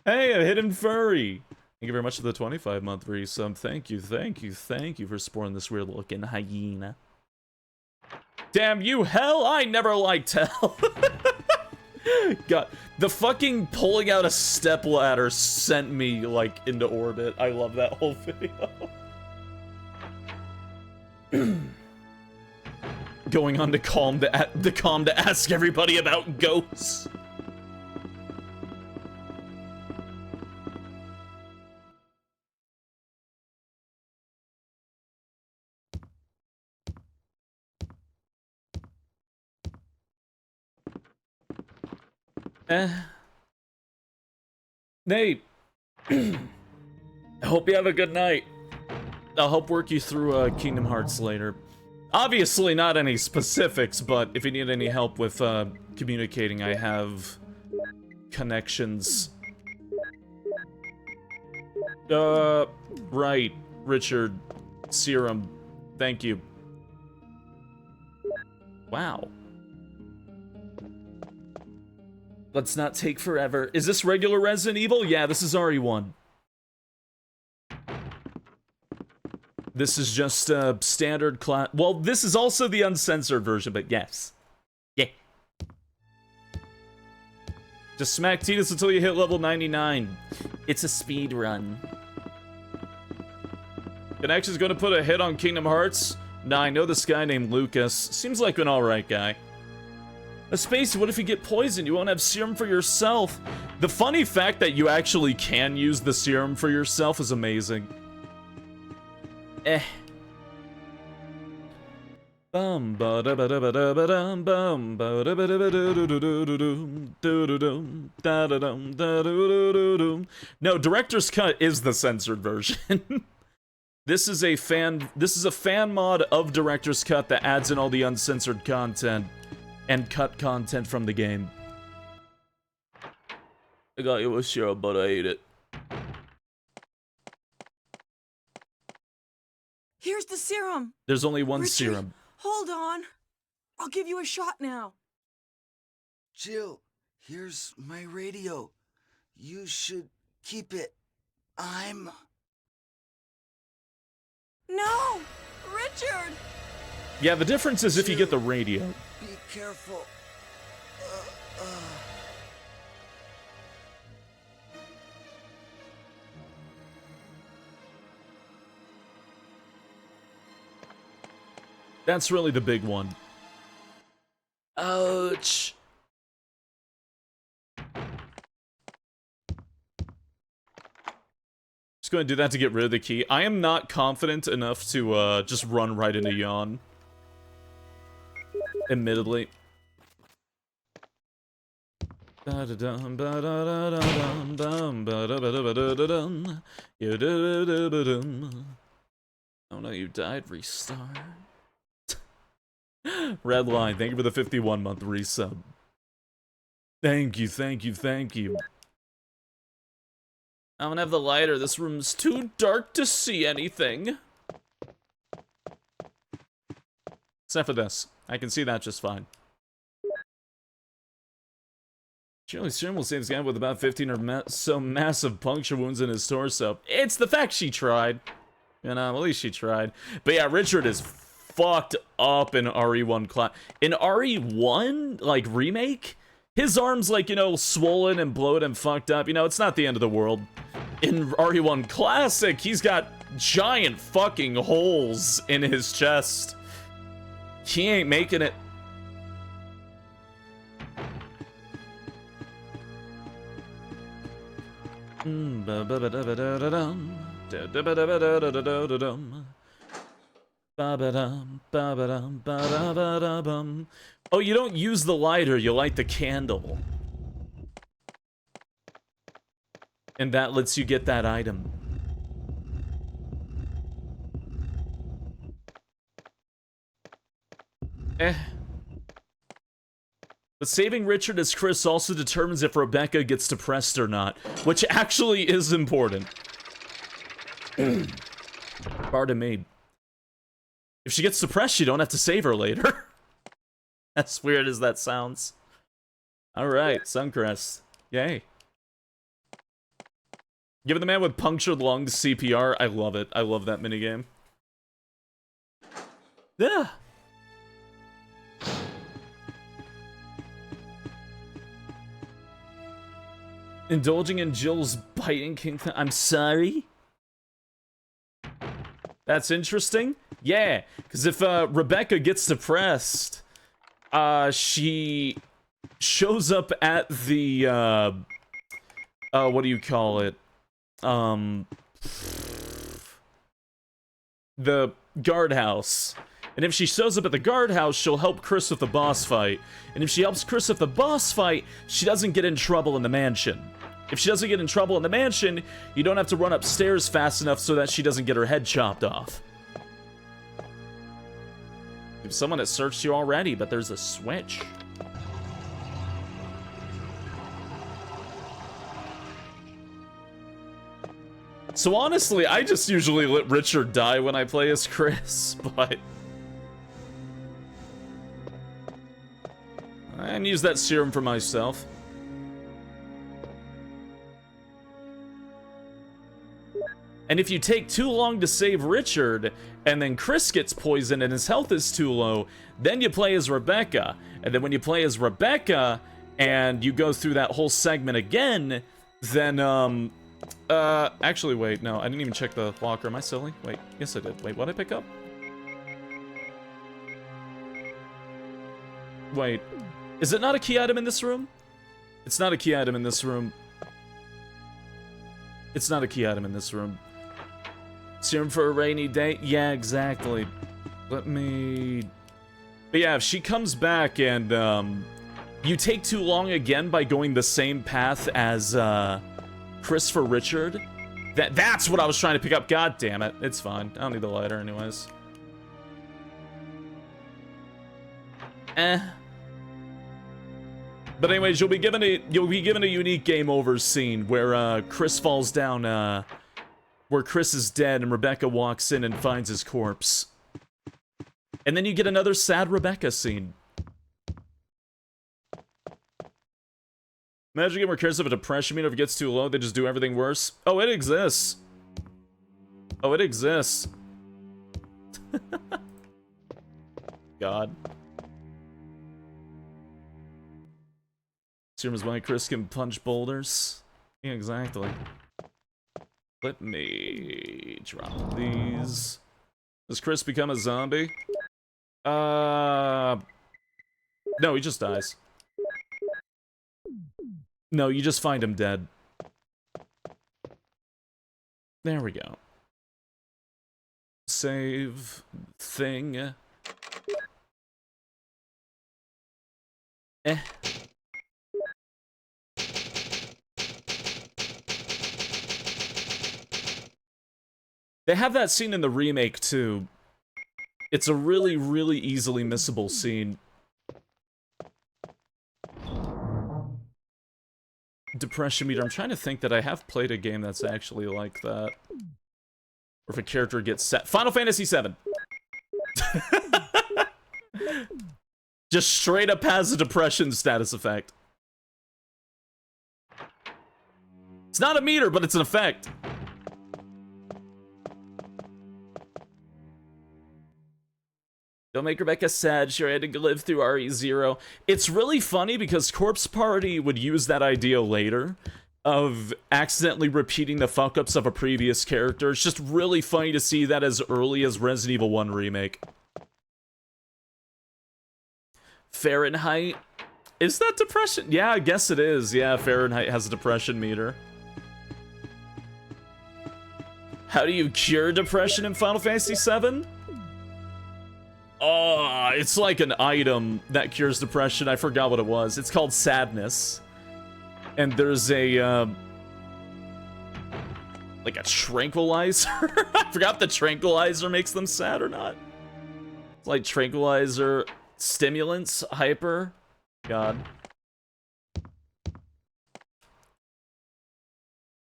Hey, a hidden furry. Thank you very much for the 25-month resub. Thank you for supporting this weird-looking hyena. Damn you, hell! I never liked hell. God, the fucking pulling out a stepladder sent me, like, into orbit. I love that whole video. Going on to calm to ask everybody about ghosts. Nate, I hope you have a good night. I'll help work you through Kingdom Hearts later. Obviously not any specifics, but if you need any help with communicating, I have connections. Right, Richard. Serum. Thank you. Wow. Let's not take forever. Is this regular Resident Evil? Yeah, this is RE1. This is just a standard class. Well, this is also the uncensored version, but yes. Yeah. Just smack Tidus until you hit level 99. It's a speed run. Connection's gonna put a hit on Kingdom Hearts? Nah, I know this guy named Lucas. Seems like an alright guy. A Spacey, what if you get poisoned? You won't have serum for yourself. The funny fact that you actually can use the serum for yourself is amazing. Bum ba da ba da ba da ba dum bum ba da ba da ba do do do do do do do do da da dum da do do do. No, director's cut is the censored version. This is a fan mod of director's cut that adds in all the uncensored content and cut content from the game. I got you with syrup, but I ate it. Here's the serum. There's only one Richard, serum. Hold on. I'll give you a shot now. Jill, here's my radio. You should keep it. No! Richard! Yeah, the difference is if you get the radio. Be careful. That's really the big one. Ouch. Just going to do that to get rid of the key. I am not confident enough to just run right into Yawn. Admittedly. Oh no, you died. Restart. Redline, thank you for the 51-month resub. Thank you, thank you, thank you. I'm gonna have the lighter. This room's too dark to see anything. Except for this. I can see that just fine. Shirley Stern will save this guy with about 15 or so massive puncture wounds in his torso. It's the fact she tried. You know, at least she tried. But yeah, Richard is fucked up in RE1 class. In RE1, like, remake, his arm's, like, you know, swollen and bloated and fucked up. You know, it's not the end of the world. In RE1 Classic, he's got giant fucking holes in his chest. He ain't making it. Oh, you don't use the lighter, you light the candle. And that lets you get that item. But saving Richard as Chris also determines if Rebecca gets depressed or not, which actually is important. Pardon me. If she gets depressed, you don't have to save her later. As weird as that sounds. Alright, Suncrest. Yay. Giving the man with punctured lungs CPR. I love it. I love that minigame. Yeah. Indulging in Jill's biting king. I'm sorry. That's interesting. Yeah, because if Rebecca gets depressed, she shows up at the what do you call it? The guardhouse. And if she shows up at the guardhouse, she'll help Chris with the boss fight. And if she helps Chris with the boss fight, she doesn't get in trouble in the mansion. If she doesn't get in trouble in the mansion, you don't have to run upstairs fast enough so that she doesn't get her head chopped off. Someone has searched you already, but there's a switch. So honestly, I just usually let Richard die when I play as Chris, but... and use that serum for myself. And if you take too long to save Richard, and then Chris gets poisoned and his health is too low, then you play as Rebecca. And then when you play as Rebecca, and you go through that whole segment again, then, actually, wait, no, I didn't even check the locker. Am I silly? Wait, yes I did. Wait, what did I pick up? Wait, is it not a key item in this room? It's not a key item in this room. It's not a key item in this room. Serum for a rainy day? Yeah, exactly. Let me... But yeah, if she comes back and, you take too long again by going the same path as, Chris for Richard. That's what I was trying to pick up. God damn it. It's fine. I don't need the lighter anyways. But anyways, you'll be given a unique game over scene where Chris falls down, where Chris is dead and Rebecca walks in and finds his corpse. And then you get another sad Rebecca scene. Imagine a game where Chris have a depression meter. If it gets too low, they just do everything worse. Oh, it exists. Oh, it exists. God. Serum is why Chris can punch boulders. Yeah, exactly. Let me drop these. Does Chris become a zombie? No, he just dies. No, you just find him dead. There we go. Save thing. Eh. They have that scene in the remake, too. It's a really, really easily missable scene. Depression meter. I'm trying to think that I have played a game that's actually like that. Or if a character gets set. Final Fantasy VII. Just straight up has a depression status effect. It's not a meter, but it's an effect. Don't make Rebecca sad. She had to live through RE0. It's really funny because Corpse Party would use that idea later of accidentally repeating the fuck-ups of a previous character. It's just really funny to see that as early as Resident Evil 1 Remake. Fahrenheit. Is that depression? Yeah, I guess it is. Yeah, Fahrenheit has a depression meter. How do you cure depression in Final Fantasy VII? Oh, it's like an item that cures depression. I forgot what it was. It's called sadness. And there's a, like a tranquilizer? I forgot if the tranquilizer makes them sad or not. It's like tranquilizer, stimulants, hyper. God.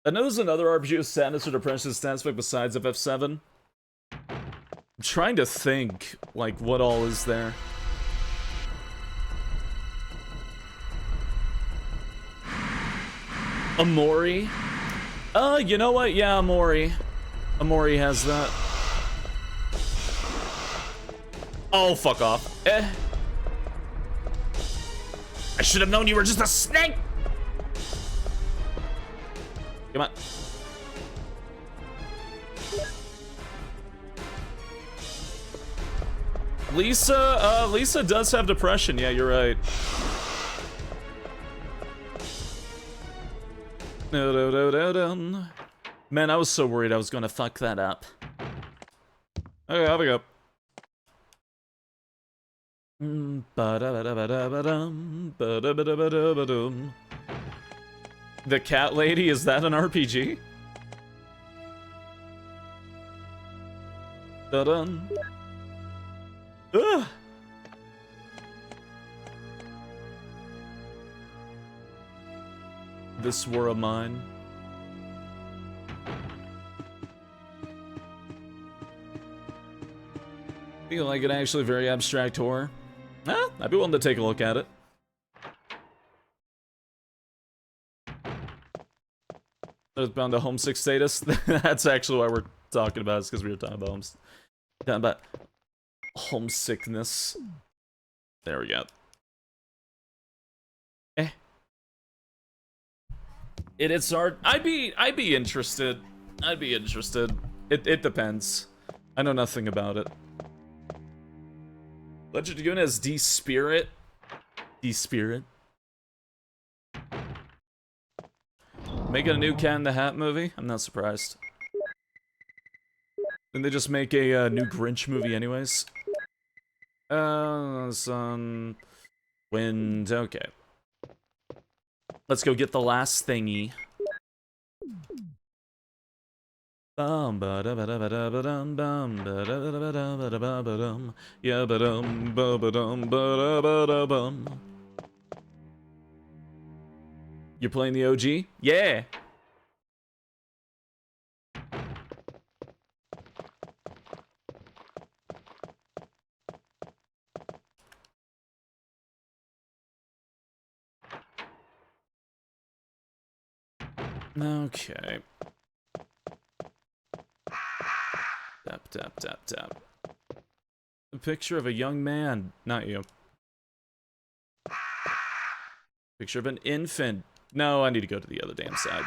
I know there's another RPG with sadness or depression stats effect besides FF7. I'm trying to think, like, what all is there. Amori? You know what? Yeah, Amori. Amori has that. Oh, fuck off. I should have known you were just a snake! Come on. Lisa does have depression. Yeah, you're right. Man, I was so worried I was gonna fuck that up. Okay, have we go. The cat lady, is that an RPG? Da-dun. Ugh. This were a mine. Feel like an actually very abstract horror. I'd be willing to take a look at it. There's bound to homesick status. That's actually why we're talking about it, because we were talking about homesickness. There we go. It's hard. I'd be interested. I'd be interested. It depends. I know nothing about it. Legend of Goon has D-Spirit. D-Spirit. Making a new Cat in the Hat movie? I'm not surprised. Didn't they just make a new Grinch movie anyways? Sun... Wind... Okay. Let's go get the last thingy. Bum ba da ba da ba da ba dum bum ba da ba da ba da ba da ba ba dum ya ba dum ba ba dum ba da ba da bum. You're playing the OG? Yeah. Okay. Tap, tap, tap, tap. A picture of a young man. Not you. Picture of an infant. No, I need to go to the other damn side.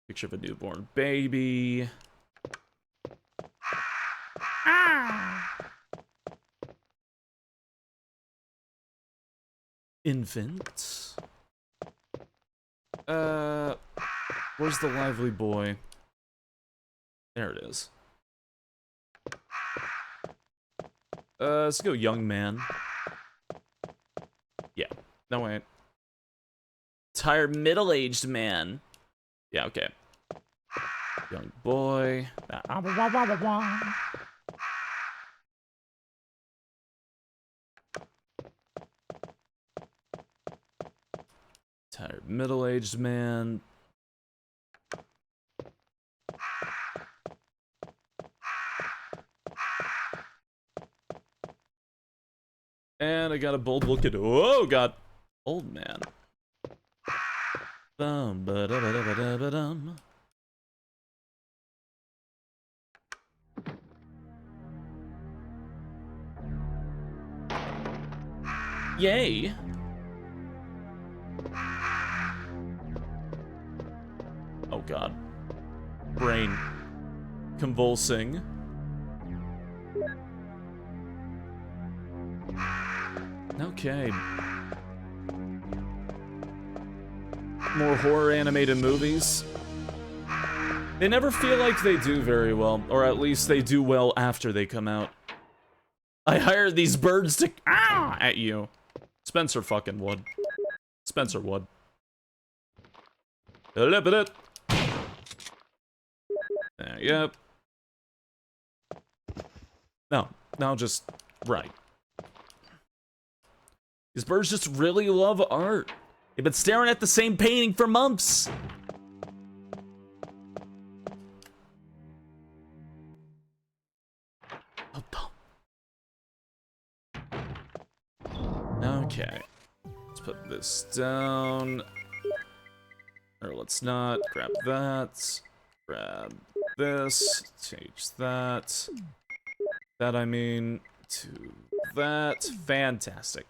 Picture of a newborn baby. Infant. Where's the lively boy? There it is. Let's go young man. Yeah. No, wait. Tired middle-aged man. Yeah, okay. Young boy. Tired middle-aged man. And I got a bold look at, oh god, old man. Bum ba da ba da ba da ba dum. Yay. Oh god. Brain convulsing. Okay. More horror animated movies. They never feel like they do very well, or at least they do well after they come out. I hired these birds to at you. Spencer fucking would. Spencer would. There, yep. No, just right. These birds just really love art. They've been staring at the same painting for months. Okay. Let's put this down. Or let's not. Grab that. Grab this. Change that. That I mean to that. Fantastic.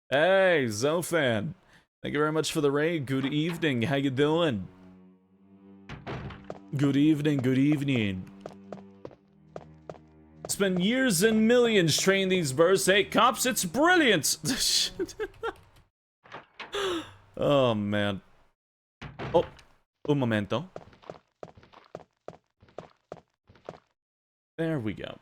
Hey, Zofan. Thank you very much for the raid. Good evening. How you doing? Good evening, good evening. Spend years and millions training these birds. Hey, cops, it's brilliant! Oh, man. Oh, un momento. There we go.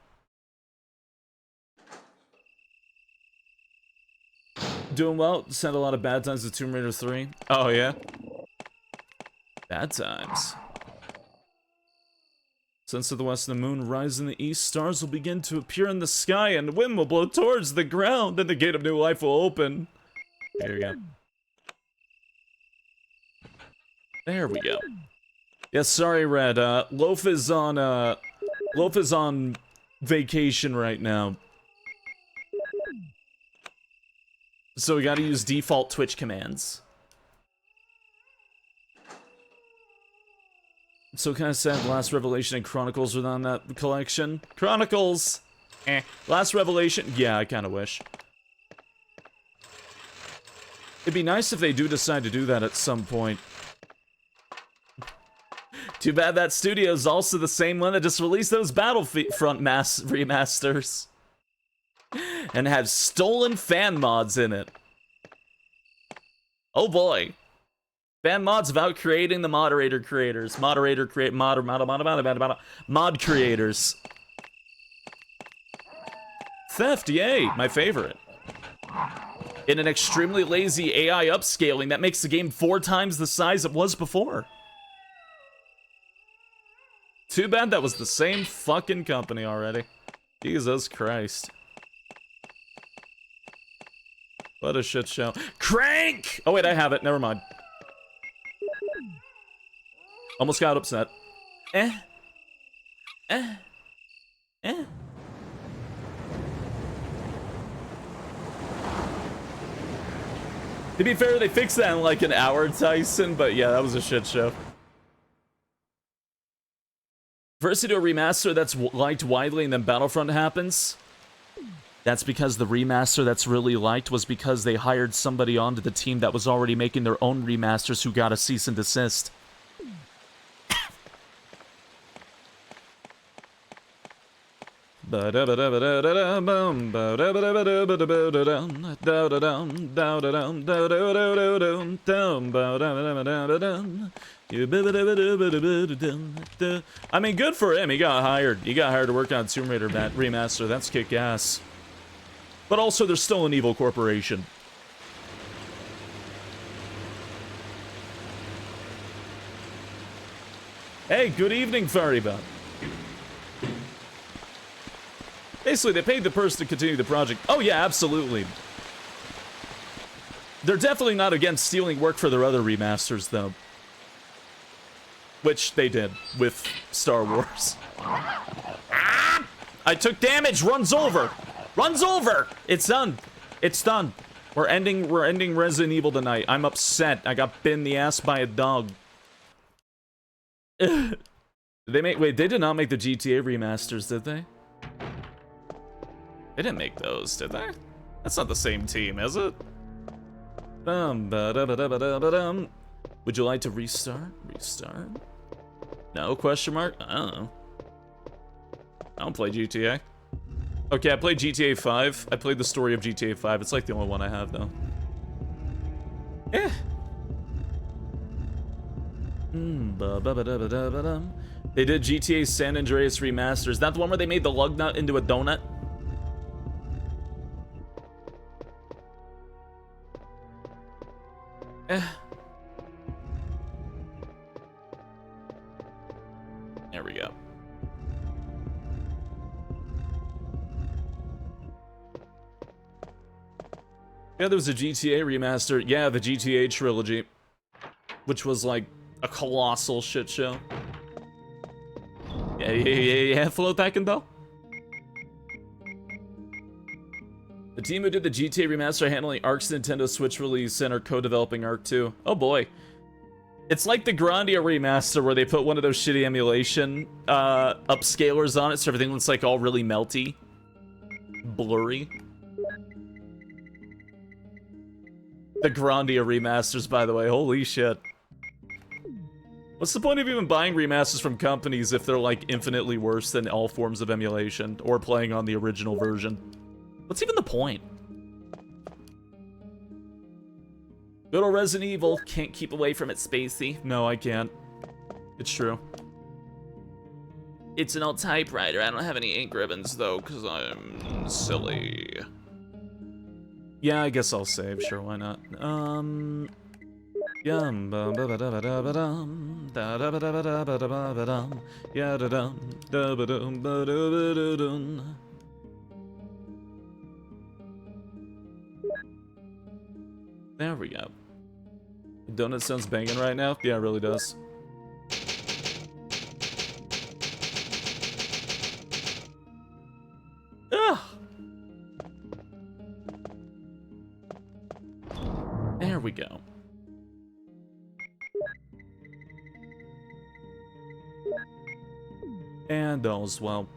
Doing well. Sent a lot of bad times to Tomb Raider 3. Oh, yeah? Bad times. Since to the west, the moon rises in the east, stars will begin to appear in the sky, and the wind will blow towards the ground, and the gate of new life will open. There we go. There we go. Yes, sorry, Red. Loaf is on vacation right now. So we gotta use default Twitch commands. So kind of sad Last Revelation and Chronicles were on that collection. Chronicles! Last Revelation? Yeah, I kind of wish. It'd be nice if they do decide to do that at some point. Too bad that studio is also the same one that just released those Battlefront remasters. And have stolen fan mods in it. Oh boy. Fan mods about creating the moderator creators. Mod creators. Theft, yay, my favorite. In an extremely lazy AI upscaling that makes the game 4 times the size it was before. Too bad that was the same fucking company already. Jesus Christ. What a shit show. Crank! Oh wait, I have it, never mind. Almost got upset. To be fair, they fixed that in like an hour, Tyson, but yeah, that was a shit show. First you do a remaster that's liked widely and then Battlefront happens. That's because the remaster that's really liked was because they hired somebody onto the team that was already making their own remasters who got a cease and desist. I mean, good for him. He got hired. He got hired to work on Tomb Raider remaster. That's kick ass. But also, there's still an evil corporation. Hey, good evening, Furrybot. Basically, they paid the person to continue the project. Oh yeah, absolutely. They're definitely not against stealing work for their other remasters, though. Which they did with Star Wars. I took damage. Runs over. Runs over. It's done. It's done. We're ending Resident Evil tonight. I'm upset. I got bit in the ass by a dog. Wait, they did not make the GTA remasters, did they? They didn't make those, did they? That's not the same team, is it? Would you like to restart? Restart? No, question mark? I don't know. I don't play GTA. Okay, I played GTA 5. I played the story of GTA 5. It's like the only one I have, though. Eh. They did GTA San Andreas Remastered. Is that the one where they made the lug nut into a donut? Eh. There we go. Yeah, there was a GTA remaster. Yeah, the GTA trilogy. Which was like a colossal shit show. Yeah, float that can though. The team who did the GTA remaster are handling Ark's Nintendo Switch release and are co-developing Ark 2. Oh boy. It's like the Grandia remaster where they put one of those shitty emulation upscalers on it so everything looks like all really melty. Blurry. The Grandia remasters, by the way. Holy shit. What's the point of even buying remasters from companies if they're like infinitely worse than all forms of emulation or playing on the original version? What's even the point? Good old Resident Evil. Can't keep away from it, Spacey. No, I can't. It's true. It's an old typewriter. I don't have any ink ribbons, though, because I'm silly. Yeah, I guess I'll save. Sure, why not? There we go. Donut sounds banging right now? Yeah, it really does. Ugh. There we go. And all's well.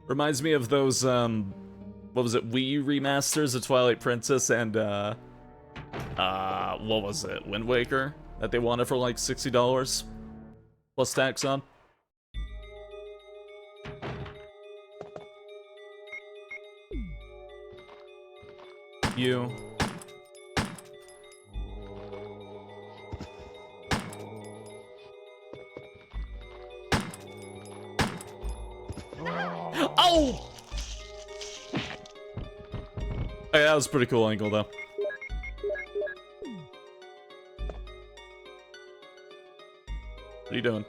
Reminds me of those, what was it, Wii U remasters of Twilight Princess and, what was it, Wind Waker? That they wanted for like $60 plus tax on. You. Oh! Hey, that was a pretty cool angle, though. What are you doing?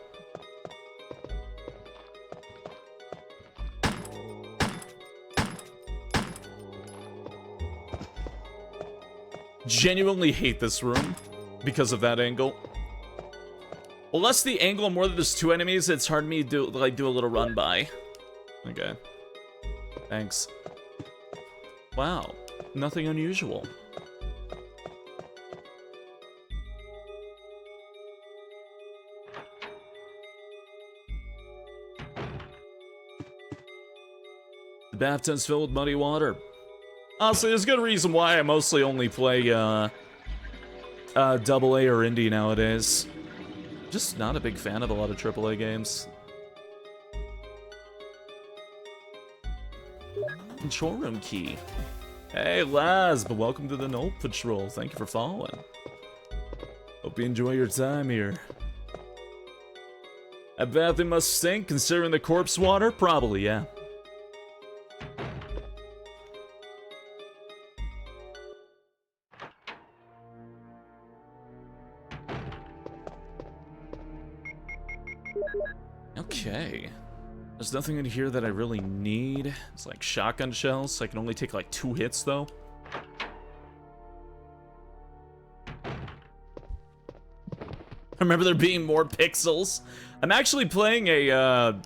Genuinely hate this room because of that angle. Well, less the angle, more that there's two enemies, it's hard for me to do a little run by. Okay. Thanks. Wow. Nothing unusual. The bathtub's filled with muddy water. Honestly, there's a good reason why I mostly only play, AA or indie nowadays. Just not a big fan of a lot of AAA games. control room key. Hey, Laz, but welcome to the Null Patrol. Thank you for following. Hope you enjoy your time here. I bet they must stink, considering the corpse water? Probably, yeah. Okay. There's nothing in here that I really need. It's like shotgun shells. I can only take like 2 hits, though. I remember there being more pixels. I'm actually playing a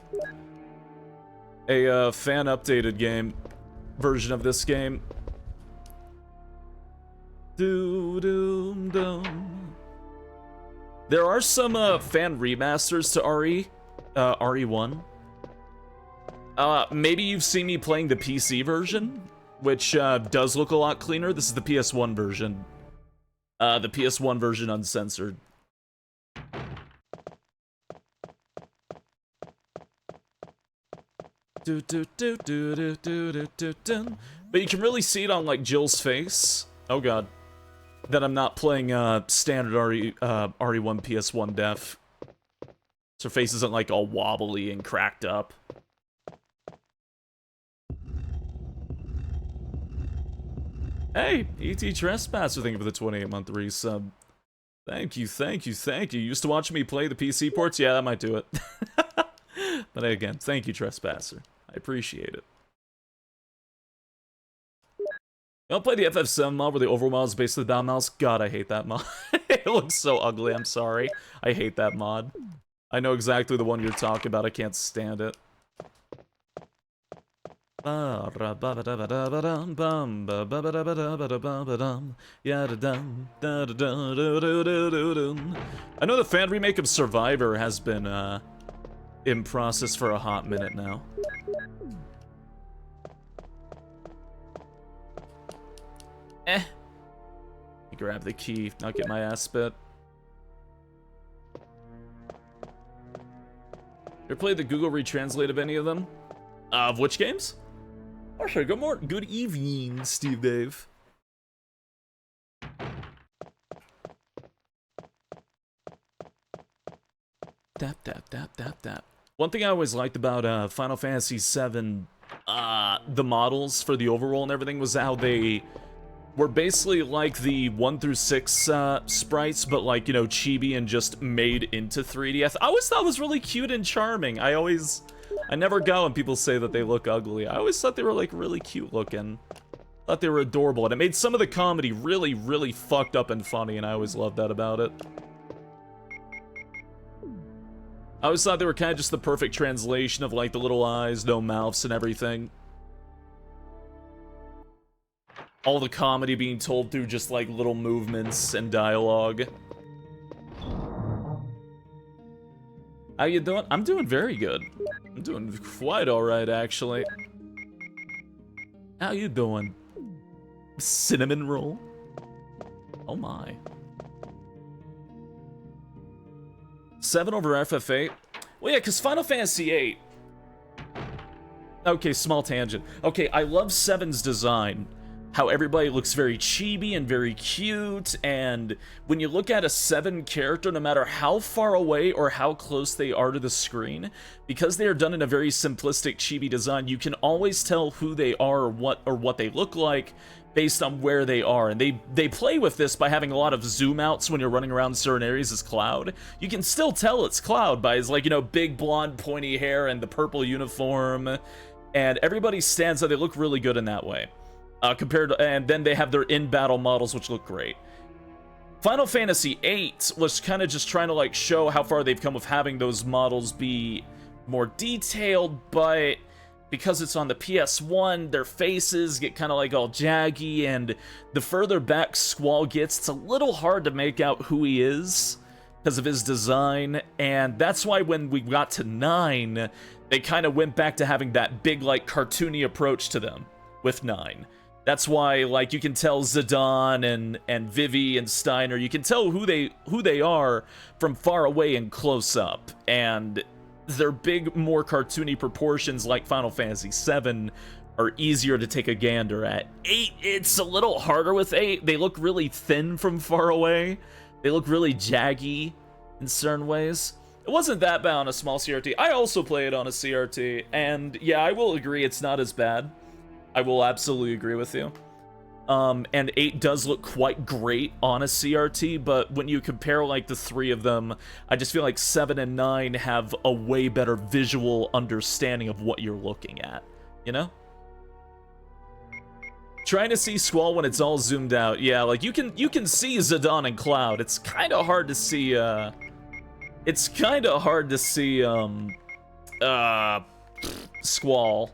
fan updated game version of this game. Doo-doo-dum. There are some fan remasters to RE1. Maybe you've seen me playing the PC version, which does look a lot cleaner. This is the PS1 version. The PS1 version uncensored. But you can really see it on like Jill's face. Oh god. That I'm not playing standard RE1 PS1 def. So her face isn't like all wobbly and cracked up. Hey, E.T. Trespasser, thank you for the 28-month resub. Thank you, thank you, thank you. You used to watch me play the PC ports? Yeah, that might do it. But again, thank you, Trespasser. I appreciate it. Y'all play the FF7 mod where the overall mod is basically the down mouse? God, I hate that mod. It looks so ugly, I'm sorry. I hate that mod. I know exactly the one you're talking about, I can't stand it. I know the fan remake of Survivor has been in process for a hot minute now. Grab the key, not get my ass bit. Ever played the Google retranslate of any of them? Of which games? Oh, sure. Good evening, Steve Dave. Tap, tap, tap, tap, tap. One thing I always liked about Final Fantasy VII, the models for the overall and everything, was how they were basically like the 1 through 6 sprites, but like, you know, chibi and just made into 3D. I always thought it was really cute and charming. I never go when people say that they look ugly. I always thought they were like really cute looking. Thought they were adorable, and it made some of the comedy really, really fucked up and funny, and I always loved that about it. I always thought they were kind of just the perfect translation of like the little eyes, no mouths, and everything. All the comedy being told through just like little movements and dialogue. How you doing? I'm doing very good. I'm doing quite alright, actually. How you doing? Cinnamon roll? Oh my. 7 over FF8? Well, yeah, because Final Fantasy VIII... Okay, small tangent. Okay, I love 7's design. How everybody looks very chibi and very cute, and when you look at a 7 character, no matter how far away or how close they are to the screen, because they are done in a very simplistic chibi design, you can always tell who they are or what they look like based on where they are. And they play with this by having a lot of zoom outs when you're running around certain areas as Cloud. You can still tell it's Cloud by his, like, you know, big blonde pointy hair and the purple uniform, and everybody stands out. They look really good in that way. Compared to, and then they have their in-battle models, which look great. Final Fantasy VIII was kind of just trying to like show how far they've come with having those models be more detailed, but because it's on the PS1, their faces get kind of like all jaggy, and the further back Squall gets, it's a little hard to make out who he is because of his design, and that's why when we got to 9, they kind of went back to having that big like cartoony approach to them with 9. That's why, like, you can tell Zidane and Vivi and Steiner, you can tell who they are from far away and close up. And their big, more cartoony proportions, like Final Fantasy VII, are easier to take a gander at. 8, it's a little harder with 8. They look really thin from far away. They look really jaggy in certain ways. It wasn't that bad on a small CRT. I also play it on a CRT, and yeah, I will agree it's not as bad. I will absolutely agree with you. And 8 does look quite great on a CRT, but when you compare like the 3 of them, I just feel like 7 and 9 have a way better visual understanding of what you're looking at, you know? Trying to see Squall when it's all zoomed out. Yeah, like you can see Zidane and Cloud. It's kind of hard to see Squall.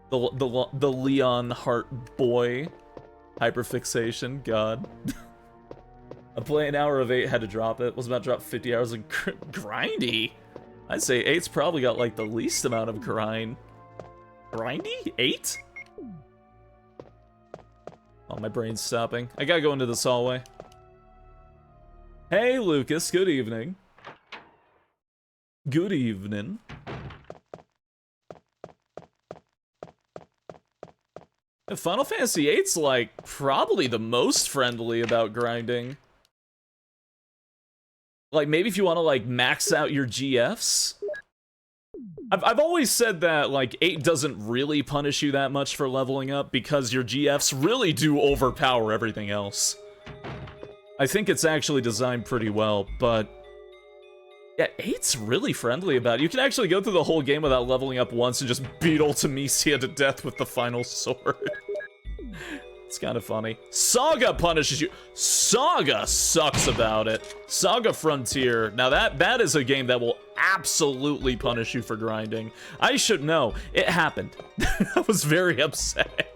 The Leon Heart boy. Hyperfixation, god. I'm playing an hour of 8, had to drop it. Was about to drop 50 hours of grindy. I'd say 8's probably got like the least amount of grind. Grindy? 8? Oh, my brain's stopping. I gotta go into this hallway. Hey, Lucas. Good evening. Good evening. Final Fantasy VIII's like probably the most friendly about grinding. Like maybe if you want to like max out your GFs. I've always said that like 8 doesn't really punish you that much for leveling up because your GFs really do overpower everything else. I think it's actually designed pretty well, but yeah, 8's really friendly about it. You can actually go through the whole game without leveling up once and just beat Ultimisia to death with the final sword. It's kind of funny. Saga punishes you. Saga sucks about it. Saga Frontier. Now that is a game that will absolutely punish you for grinding. I should know. It happened. I was very upset.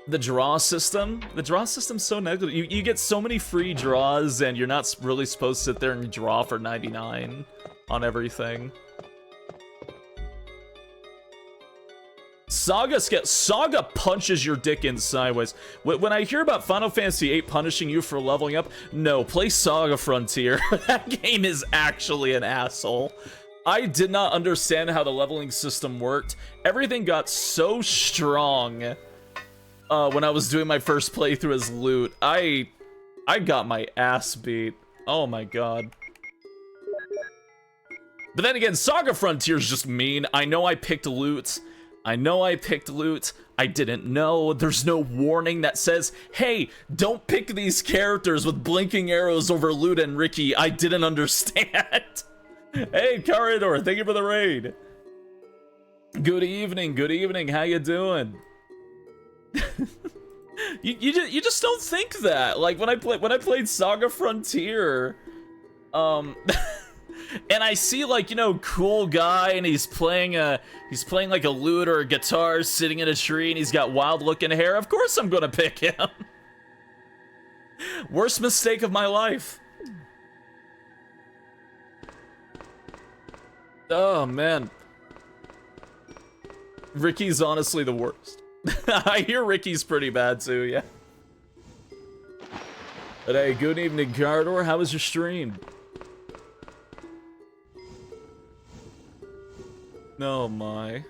The draw system? The draw system's so negative. You get so many free draws and you're not really supposed to sit there and draw for 99 on everything. Saga punches your dick in sideways. When I hear about Final Fantasy VIII punishing you for leveling up, no, play Saga Frontier. That game is actually an asshole. I did not understand how the leveling system worked. Everything got so strong when I was doing my first playthrough as loot. I got my ass beat. Oh my god. But then again, Saga Frontier's just mean. I know I picked loot. I didn't know. There's no warning that says, hey, don't pick these characters with blinking arrows over Lute and Ricky. I didn't understand. Hey, Carador, thank you for the raid. Good evening. How you doing? you just don't think that. Like when I played Saga Frontier, and I see like, you know, cool guy and he's playing like a lute or a guitar sitting in a tree and he's got wild looking hair. Of course I'm gonna pick him. Worst mistake of my life. Oh man. Ricky's honestly the worst. I hear Ricky's pretty bad too, yeah. But hey, good evening, Cardor. How was your stream? Oh my.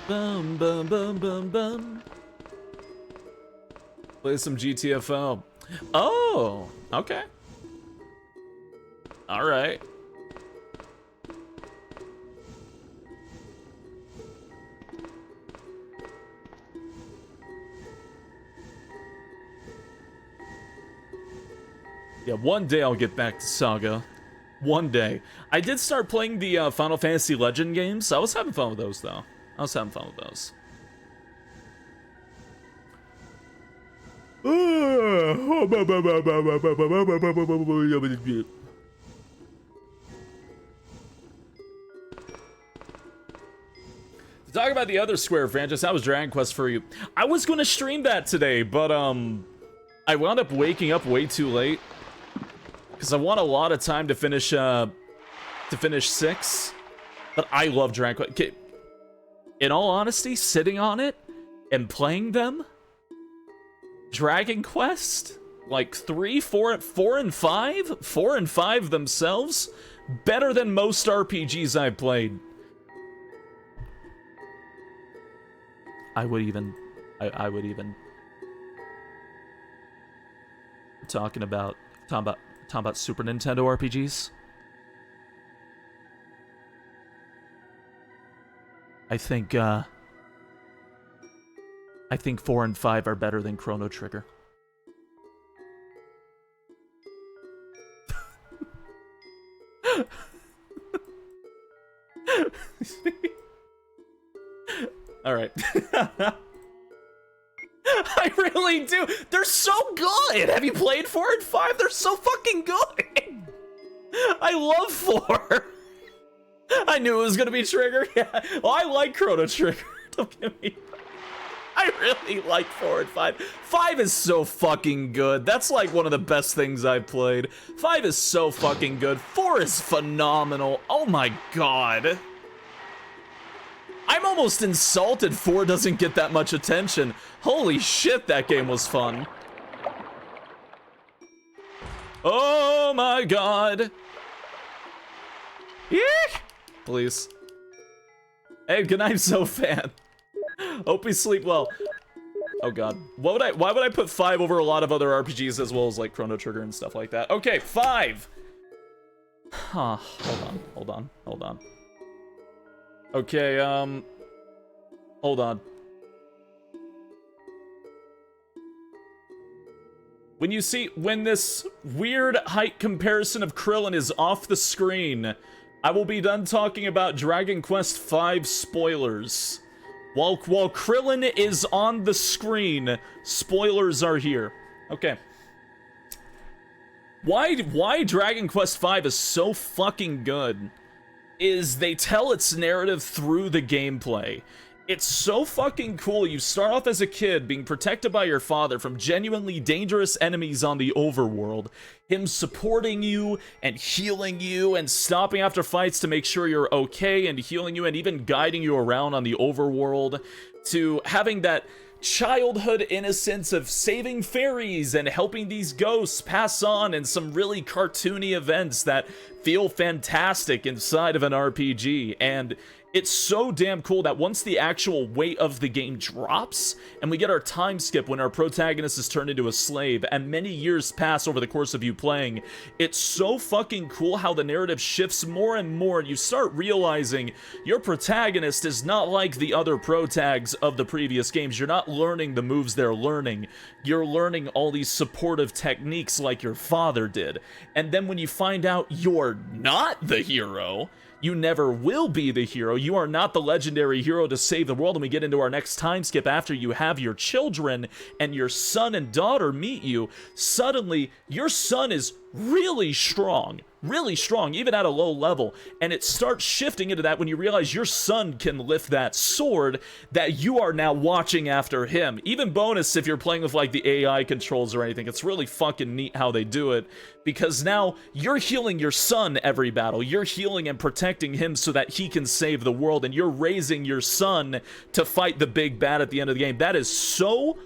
Bum bum bum bum bum. Play some GTFO. Oh, okay. All right. Yeah, one day I'll get back to Saga. One day. I did start playing the Final Fantasy Legend games. I was having fun with those, though. To talk about the other Square franchise, how was Dragon Quest for you? I was going to stream that today, but I wound up waking up way too late. Because I want a lot of time to finish 6. But I love Dragon Quest. Okay. In all honesty, sitting on it and playing them, Dragon Quest, like 3, 4, 4, and 5? 4 and 5 themselves? Better than most RPGs I've played. I would even talking about Super Nintendo RPGs. I think 4 and 5 are better than Chrono Trigger. All right. I really do. They're so good. Have you played 4 and 5? They're so fucking good. I love 4. I knew it was gonna be Trigger. Yeah. Well, I like Chrono Trigger. Don't get me. I really like 4 and 5. 5 is so fucking good. That's like one of the best things I've played. 5 is so fucking good. 4 is phenomenal. Oh my god. I'm almost insulted 4 doesn't get that much attention. Holy shit, that game was fun. Oh my god. Eek! Please. Hey, good night, Fan. Hope you sleep well. Oh god. Why would I put 5 over a lot of other RPGs as well as like Chrono Trigger and stuff like that? Okay, 5. Huh. Hold on. Okay, hold on. When this weird height comparison of Krillin is off the screen, I will be done talking about Dragon Quest V spoilers. While Krillin is on the screen, spoilers are here. Okay. Why Dragon Quest V is so fucking good is they tell its narrative through the gameplay. It's so fucking cool. You start off as a kid being protected by your father from genuinely dangerous enemies on the overworld. Him supporting you and healing you and stopping after fights to make sure you're okay and healing you and even guiding you around on the overworld, to having that childhood innocence of saving fairies and helping these ghosts pass on and some really cartoony events that feel fantastic inside of an RPG. And it's so damn cool that once the actual weight of the game drops and we get our time skip when our protagonist is turned into a slave and many years pass over the course of you playing, it's so fucking cool how the narrative shifts more and more and you start realizing your protagonist is not like the other protags of the previous games. You're not learning the moves they're learning. You're learning all these supportive techniques like your father did. And then when you find out you're not the hero, you never will be the hero. You are not the legendary hero to save the world. And we get into our next time skip after you have your children and your son and daughter meet you. Suddenly, your son is really strong, even at a low level. And it starts shifting into that when you realize your son can lift that sword that you are now watching after him. Even bonus if you're playing with like the AI controls or anything. It's really fucking neat how they do it, because now you're healing your son every battle. You're healing and protecting him so that he can save the world, and you're raising your son to fight the big bad at the end of the game. That is so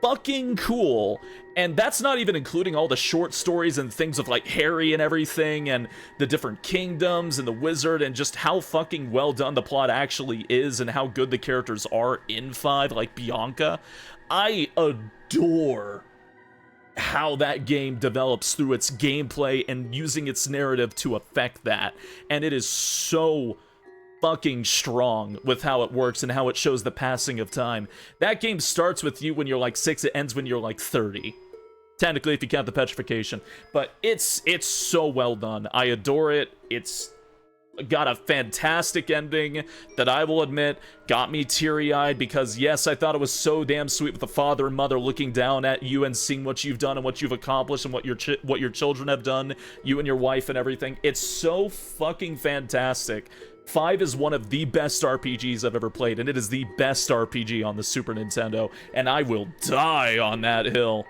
fucking cool. And that's not even including all the short stories and things of like Harry and everything and the different kingdoms and the wizard and just how fucking well done the plot actually is and how good the characters are in 5, like Bianca. I adore how that game develops through its gameplay and using its narrative to affect that. And it is so fucking strong with how it works and how it shows the passing of time. That game starts with you when you're like 6, it ends when you're like 30. Technically, if you count the petrification. But it's so well done. I adore it. It's got a fantastic ending that I will admit got me teary-eyed, because yes, I thought it was so damn sweet with the father and mother looking down at you and seeing what you've done and what you've accomplished and what your children have done, you and your wife and everything. It's so fucking fantastic. 5 is one of the best RPGs I've ever played, and it is the best RPG on the Super Nintendo, and I will die on that hill.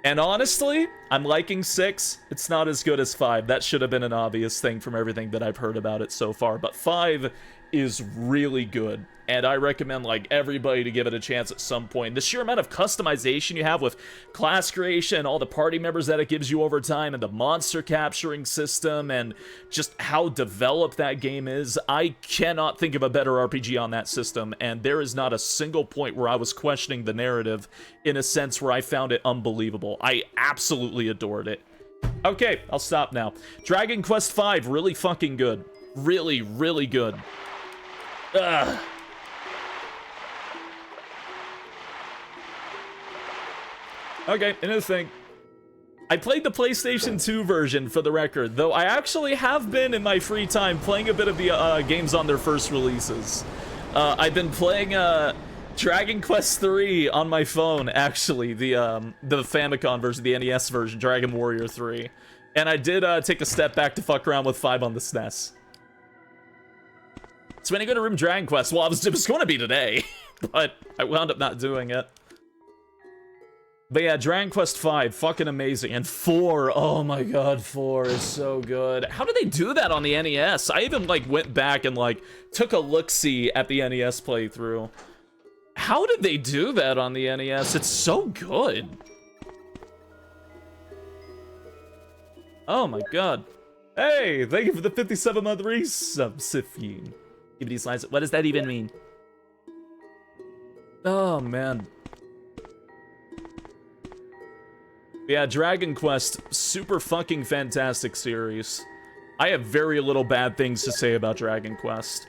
And honestly, I'm liking 6. It's not as good as 5. That should have been an obvious thing from everything that I've heard about it so far. But 5 is really good. And I recommend, like, everybody to give it a chance at some point. The sheer amount of customization you have with class creation, all the party members that it gives you over time, and the monster capturing system, and just how developed that game is. I cannot think of a better RPG on that system, and there is not a single point where I was questioning the narrative in a sense where I found it unbelievable. I absolutely adored it. Okay, I'll stop now. Dragon Quest V, really fucking good. Really, really good. Ugh. Okay, another thing. I played the PlayStation 2 version, for the record, though I actually have been, in my free time, playing a bit of the games on their first releases. I've been playing Dragon Quest 3 on my phone, actually, the Famicom version, the NES version, Dragon Warrior 3. And I did take a step back to fuck around with 5 on the SNES. So when I go to Room Dragon Quest, well, it was going to be today, but I wound up not doing it. But yeah, Dragon Quest V, fucking amazing. And 4, oh my god, 4 is so good. How did they do that on the NES? I even, like, went back and, like, took a look-see at the NES playthrough. How did they do that on the NES? It's so good. Oh my god. Hey, thank you for the 57-month resub, SpaceYeen. What does that even mean? Oh, man. Yeah, Dragon Quest, super fucking fantastic series. I have very little bad things to say about Dragon Quest.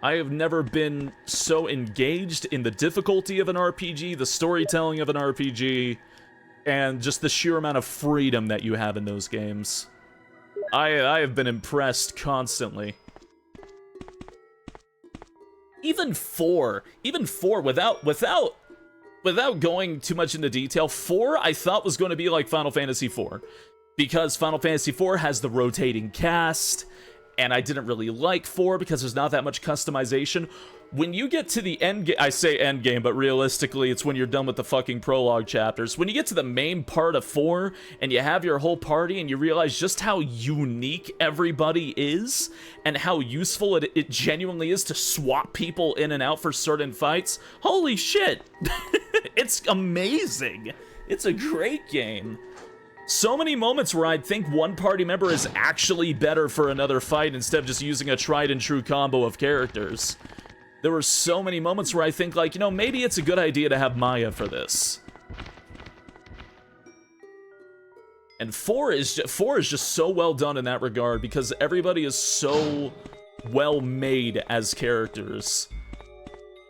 I have never been so engaged in the difficulty of an RPG, the storytelling of an RPG, and just the sheer amount of freedom that you have in those games. I have been impressed constantly. Even 4, without going too much into detail, 4 I thought was going to be like Final Fantasy IV. Because Final Fantasy IV has the rotating cast, and I didn't really like 4 because there's not that much customization. When you get to the end game, I say end game, but realistically it's when you're done with the fucking prologue chapters. When you get to the main part of 4, and you have your whole party, and you realize just how unique everybody is, and how useful it genuinely is to swap people in and out for certain fights, holy shit! It's amazing! It's a great game. So many moments where I'd think one party member is actually better for another fight instead of just using a tried and true combo of characters. There were so many moments where I think, like, you know, maybe it's a good idea to have Maya for this. And 4 is just so well done in that regard because everybody is so well made as characters.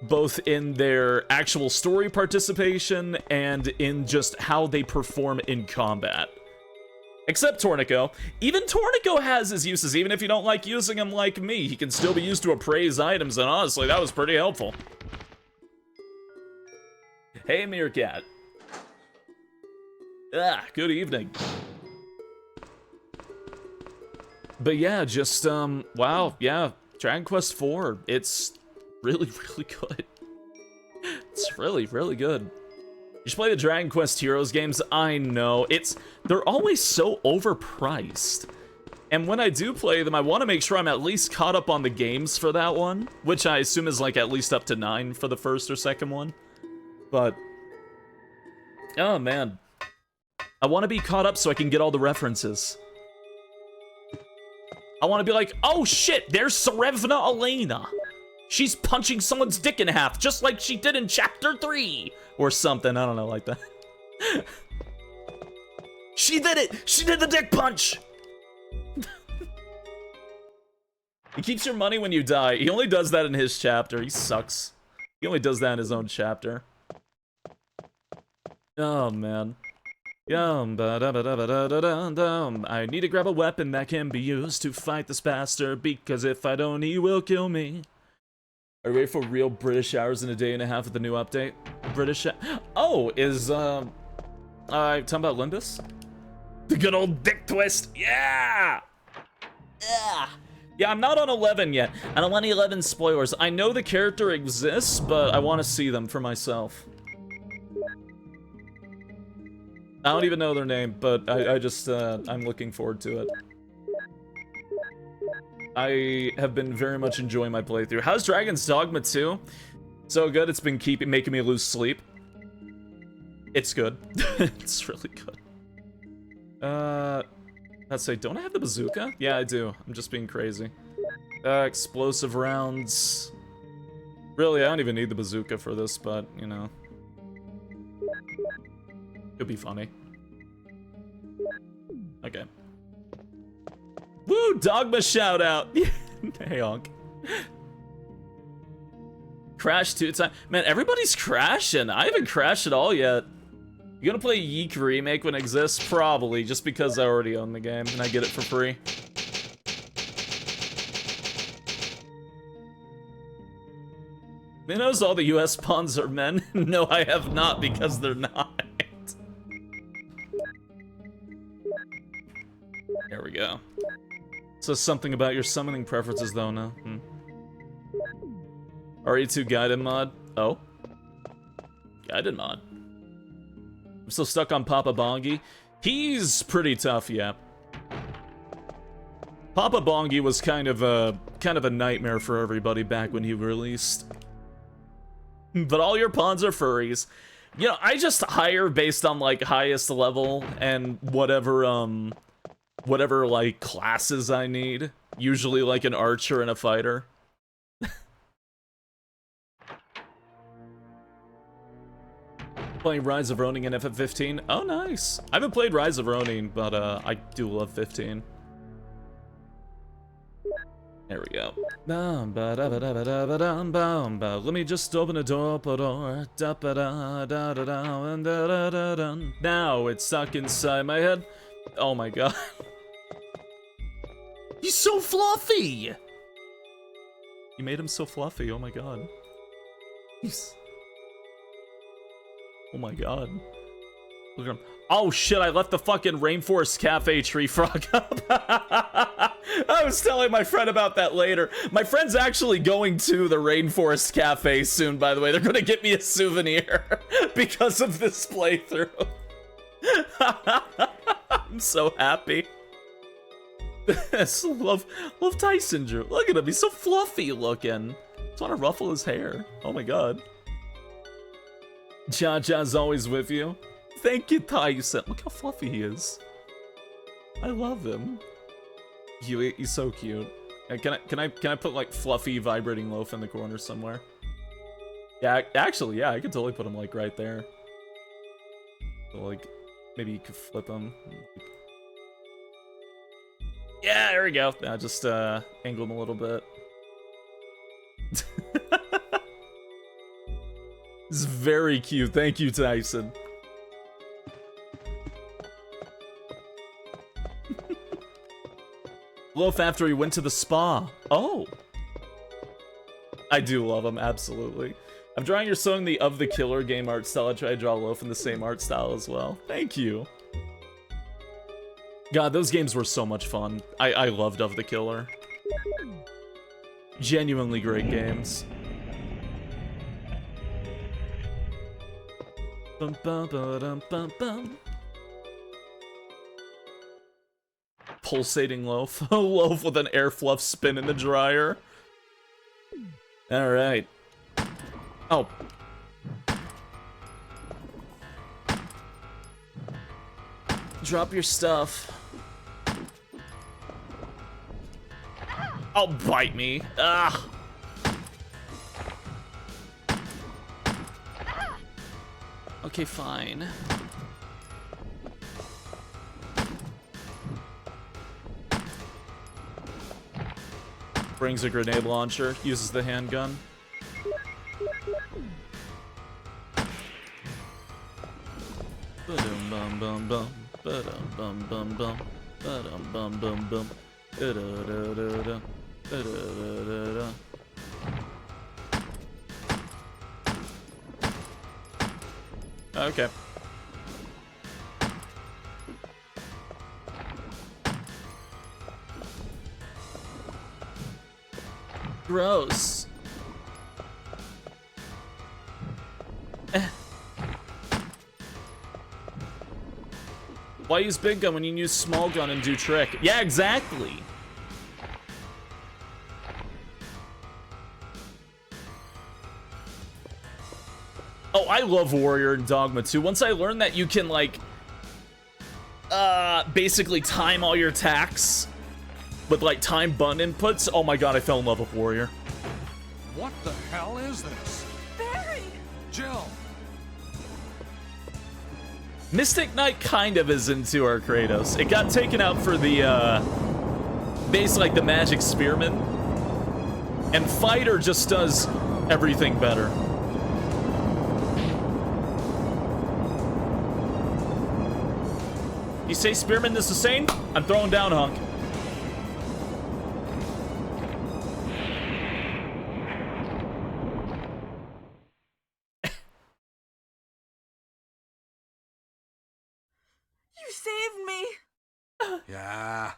Both in their actual story participation and in just how they perform in combat. Except Tornico. Even Tornico has his uses, even if you don't like using him like me. He can still be used to appraise items, and honestly, that was pretty helpful. Hey, Meerkat. Good evening. But yeah, just, wow, yeah, Dragon Quest IV, it's really, really good. It's really, really good. You should play the Dragon Quest Heroes games. I know, they're always so overpriced. And when I do play them, I want to make sure I'm at least caught up on the games for that one, which I assume is like at least up to 9 for the first or second one. But, oh man. I want to be caught up so I can get all the references. I want to be like, oh shit, there's Serevna Elena. She's punching someone's dick in half, just like she did in Chapter 3! Or something, I don't know, like that. She did it! She did the dick punch! He keeps your money when you die. He only does that in his chapter. He sucks. He only does that in his own chapter. Oh, man. I need to grab a weapon that can be used to fight this bastard, because if I don't, he will kill me. Are you ready for real British hours in a day and a half with the new update? British. Oh, is talking about Limbus? The good old dick twist. Yeah. Yeah, I'm not on 11 yet. I don't want any 11 spoilers. I know the character exists, but I want to see them for myself. I don't even know their name, but I just, I'm looking forward to it. I have been very much enjoying my playthrough. How's Dragon's Dogma 2? So good, it's been making me lose sleep. It's good. It's really good. Let's say, don't I have the bazooka? Yeah, I do. I'm just being crazy. Explosive rounds. Really, I don't even need the bazooka for this, but, you know. It'd be funny. Okay. Woo! Dogma shout out! Hey, honk. Crash 2 time. Man, everybody's crashing. I haven't crashed at all yet. You gonna play Yeek Remake when it exists? Probably, just because I already own the game and I get it for free. They knows all the US pawns are men? No, I have not, because they're not. There we go. So something about your summoning preferences, though, no? RE2 guided mod? Oh? Guided mod. I'm still stuck on Papa Bongi. He's pretty tough, yeah. Papa Bongi was kind of a nightmare for everybody back when he released. But all your pawns are furries. You know, I just hire based on, like, highest level and whatever, like, classes I need. Usually, like, an archer and a fighter. Playing Rise of Ronin in FF15. Oh, nice. I haven't played Rise of Ronin, but, I do love 15. There we go. Let me just open the door. Now it's stuck inside my head. Oh my god. He's so fluffy! You made him so fluffy, oh my god. He's... Oh my god. Look at him. Oh shit, I left the fucking Rainforest Cafe tree frog up. I was telling my friend about that later. My friend's actually going to the Rainforest Cafe soon, by the way. They're gonna get me a souvenir because of this playthrough. I'm so happy. love Tyson Drew. Look at him, he's so fluffy looking. Just want to ruffle his hair. Oh my god. Ja's always with you. Thank you, Tyson. Look how fluffy he is. I love him. He's so cute. Can I put like fluffy vibrating loaf in the corner somewhere? Yeah, actually, yeah, I could totally put him like right there. So, like, maybe you could flip him. Yeah, there we go. Now just angle him a little bit. This is very cute. Thank you, Tyson. Loaf after he went to the spa. Oh. I do love him, absolutely. I'm drawing your song the Of the Killer game art style. I try to draw Loaf in the same art style as well. Thank you. God, those games were so much fun. I loved Of the Killer. Genuinely great games. Bum, bum, ba-dum, bum, bum. Pulsating loaf. A loaf with an air fluff spin in the dryer. Alright. Oh. Drop your stuff. Oh, bite me. Ah. Okay, fine. Brings a grenade launcher, uses the handgun. Ba-dum bum bum bum, ba-dum bum bum bum, ba-dum bum bum bum, da-da-da-da-da, da-da-da-da-da. Okay. Gross. Why use big gun when you can use small gun and do trick? Yeah, exactly. Oh, I love Warrior and Dogma too. Once I learned that you can, like, basically time all your attacks with, like, time button inputs, oh my god, I fell in love with Warrior. What the hell is this? Barry! Jill! Mystic Knight kind of is into our Kratos. It got taken out for the, basically, like, the Magic Spearman. And Fighter just does everything better. You say Spearman is the same? I'm throwing down, Hunk. You saved me! Yeah,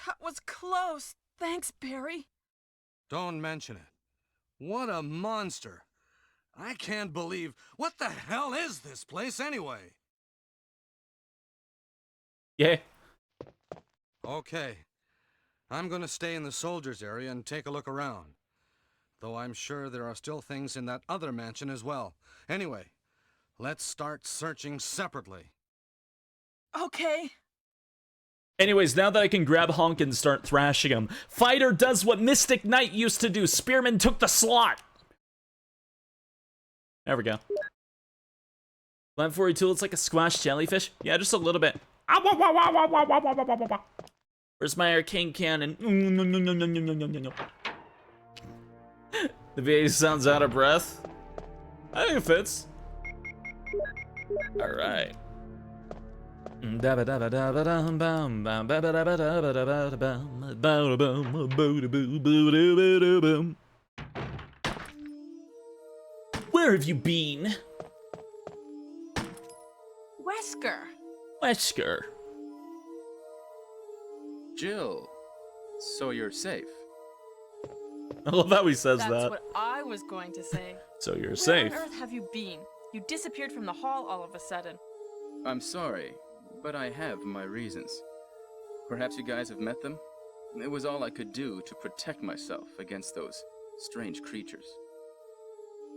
That was close. Thanks, Barry. don't mention it. What a monster. I can't believe... What the hell is this place anyway? Yeah. Okay. I'm gonna stay in the soldiers area and take a look around. Though I'm sure there are still things in that other mansion as well. Anyway, let's start searching separately. Okay. Anyways, now that I can grab Hunk and start thrashing him, Fighter does what Mystic Knight used to do. Spearman took the slot. There we go. Land 42, it's like a squash jellyfish. Yeah, just a little bit. Where's my arcane cannon? The VA sounds out of breath. I think it fits. All right. Where have you been? Wesker. Wesker. Jill, so you're safe. I love how he says That's that. what I was going to say. So you're Where safe. on earth have you been? You disappeared from the hall all of a sudden. I'm sorry, but I have my reasons. Perhaps you guys have met them? It was all I could do to protect myself against those strange creatures.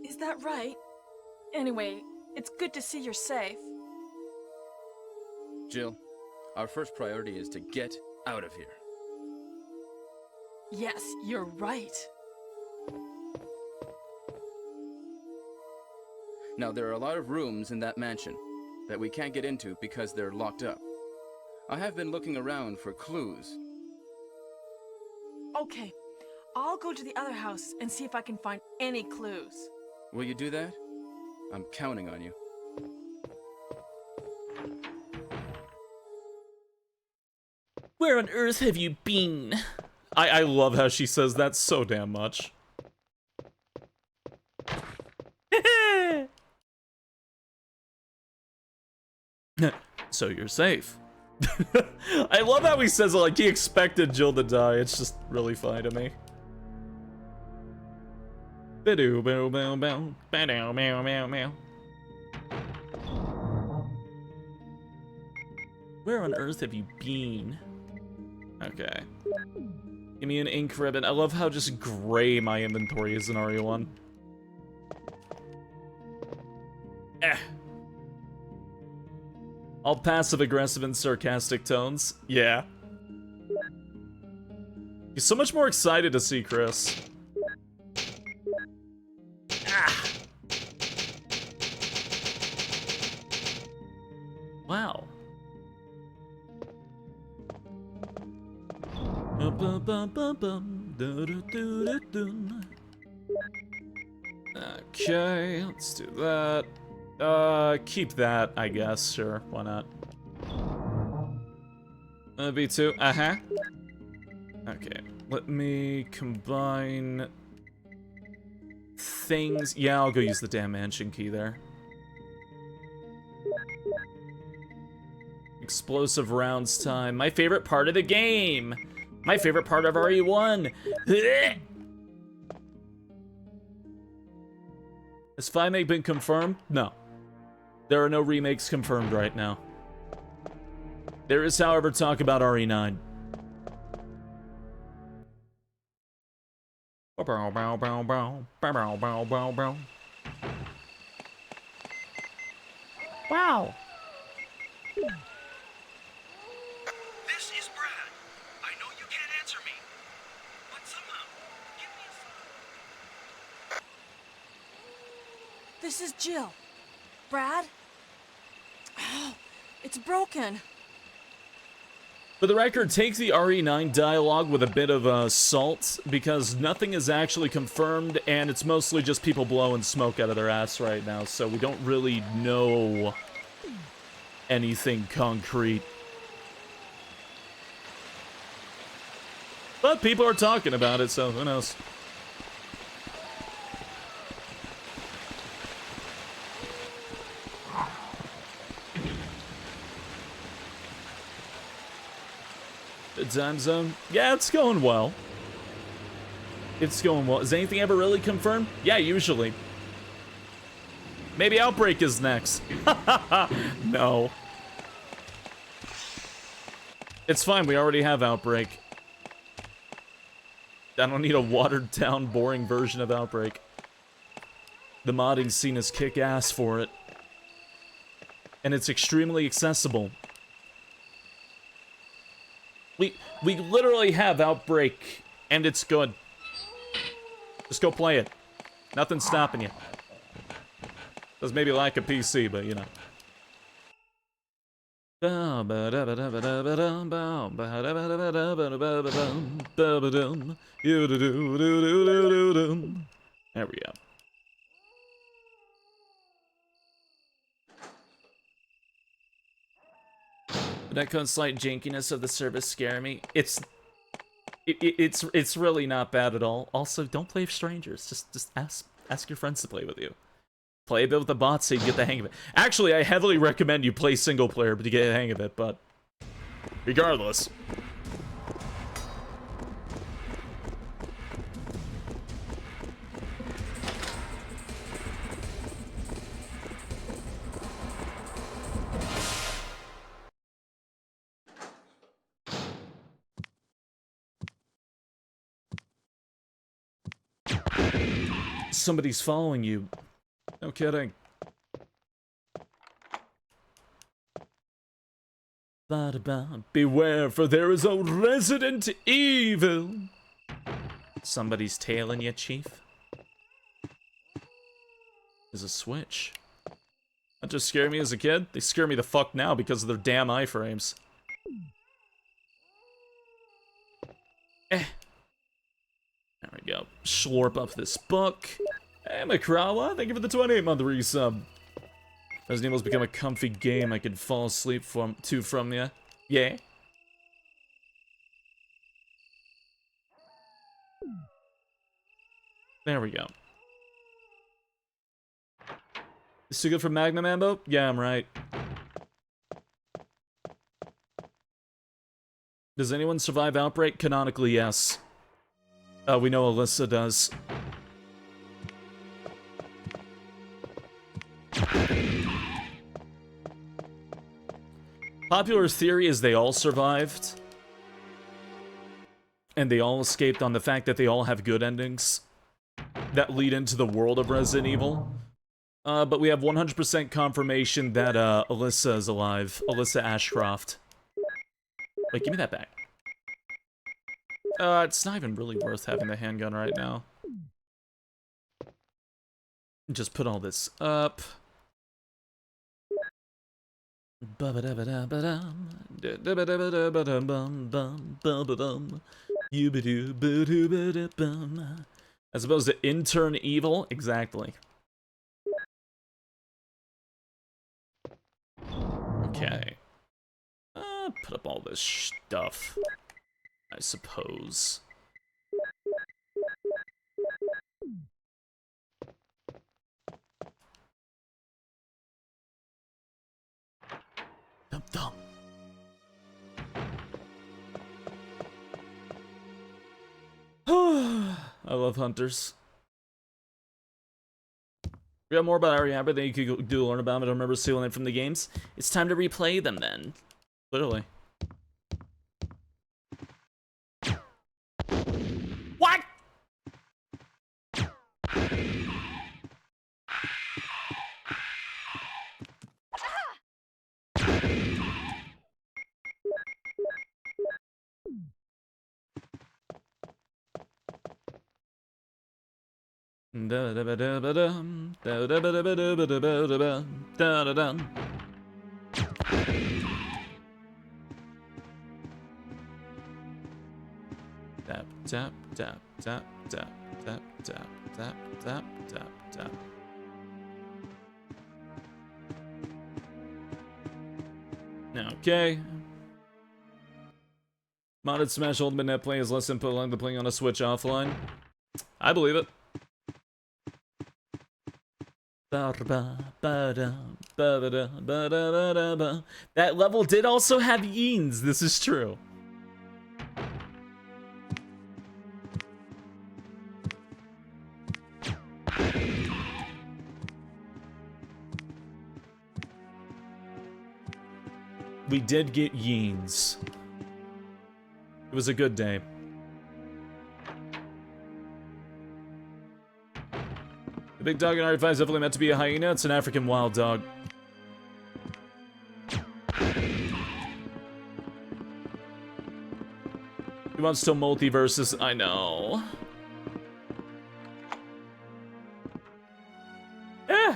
Is that right? Anyway, it's good to see you're safe. Jill, our first priority is to get out of here. Yes, you're right. Now, there are a lot of rooms in that mansion that we can't get into because they're locked up. I have been looking around for clues. Okay, I'll go to the other house and see if I can find any clues. Will you do that? I'm counting on you. Where on earth have you been? I love how she says that so damn much. So you're safe. I love how he says it like he expected Jill to die. It's just really funny to me. Where on earth have you been? Okay. Give me an ink ribbon. I love how just gray my inventory is in RE1. Eh. All passive-aggressive and sarcastic tones. Yeah. He's so much more excited to see Chris. Ah. Wow. Okay, let's do that. Keep that, I guess. Sure, why not? B2, uh-huh. Okay, let me combine things. Yeah, I'll go use the damn mansion key there. Explosive rounds time. My favorite part of the game. My favorite part of RE1. Has 5 been confirmed? No. There are no remakes confirmed right now. There is, however, talk about RE9. Wow. This is Brad. I know you can't answer me, but somehow, give me a sign. This is Jill. Brad? Oh, it's broken. For the record, take the RE9 dialogue with a bit of salt, because nothing is actually confirmed, and it's mostly just people blowing smoke out of their ass right now, so we don't really know anything concrete. But people are talking about it, so who knows? The time zone? Yeah, it's going well. It's going well. Is anything ever really confirmed? Yeah, usually. Maybe Outbreak is next. No. It's fine, we already have Outbreak. I don't need a watered-down, boring version of Outbreak. The modding scene is kick-ass for it. And it's extremely accessible. We literally have Outbreak, and it's good. Just go play it. Nothing's stopping you. Does maybe lack a PC, but you know. There we go. That kind of slight jankiness of the service scare me. It's really not bad at all. Also, don't play with strangers. Just ask your friends to play with you. Play a bit with the bots so you get the hang of it. Actually, I heavily recommend you play single player to get the hang of it, but regardless. Somebody's following you. No kidding. Beware, for there is a Resident Evil. Somebody's tailing you, Chief. There's a switch. That just scared me as a kid. They scare me the fuck now because of their damn iframes. There we go. Slurp up this book. Hey, Makrawa, thank you for the 28-month resub. Resident Evil's become a comfy game I could fall asleep from ya. Yeah. There we go. Is too good for Magnum ammo? Yeah, I'm right. Does anyone survive Outbreak? Canonically, yes. We know Alyssa does. Popular theory is they all survived. And they all escaped on the fact that they all have good endings that lead into the world of Resident Evil. But we have 100% confirmation that Alyssa is alive. Alyssa Ashcroft. Wait, give me that back. It's not even really worth having the handgun right now. Just put all this up. As opposed to Intern Evil? Exactly. Okay. Put up all this stuff, I suppose. Dum dum. I love hunters. We got more about Ariamba than you could do learn about. I don't remember stealing it from the games. It's time to replay them then. Clearly. What? Tap, tap, tap, tap, tap, tap, tap, tap, tap, tap, tap. Okay. Modded Smash Ultimate Net Play is less input along the playing on a Switch offline. I believe it. That level did also have yeens, this is true. We did get yeens. It was a good day. The big dog in R5 is definitely meant to be a hyena. It's an African wild dog. He wants to multiverses. I know. Eh.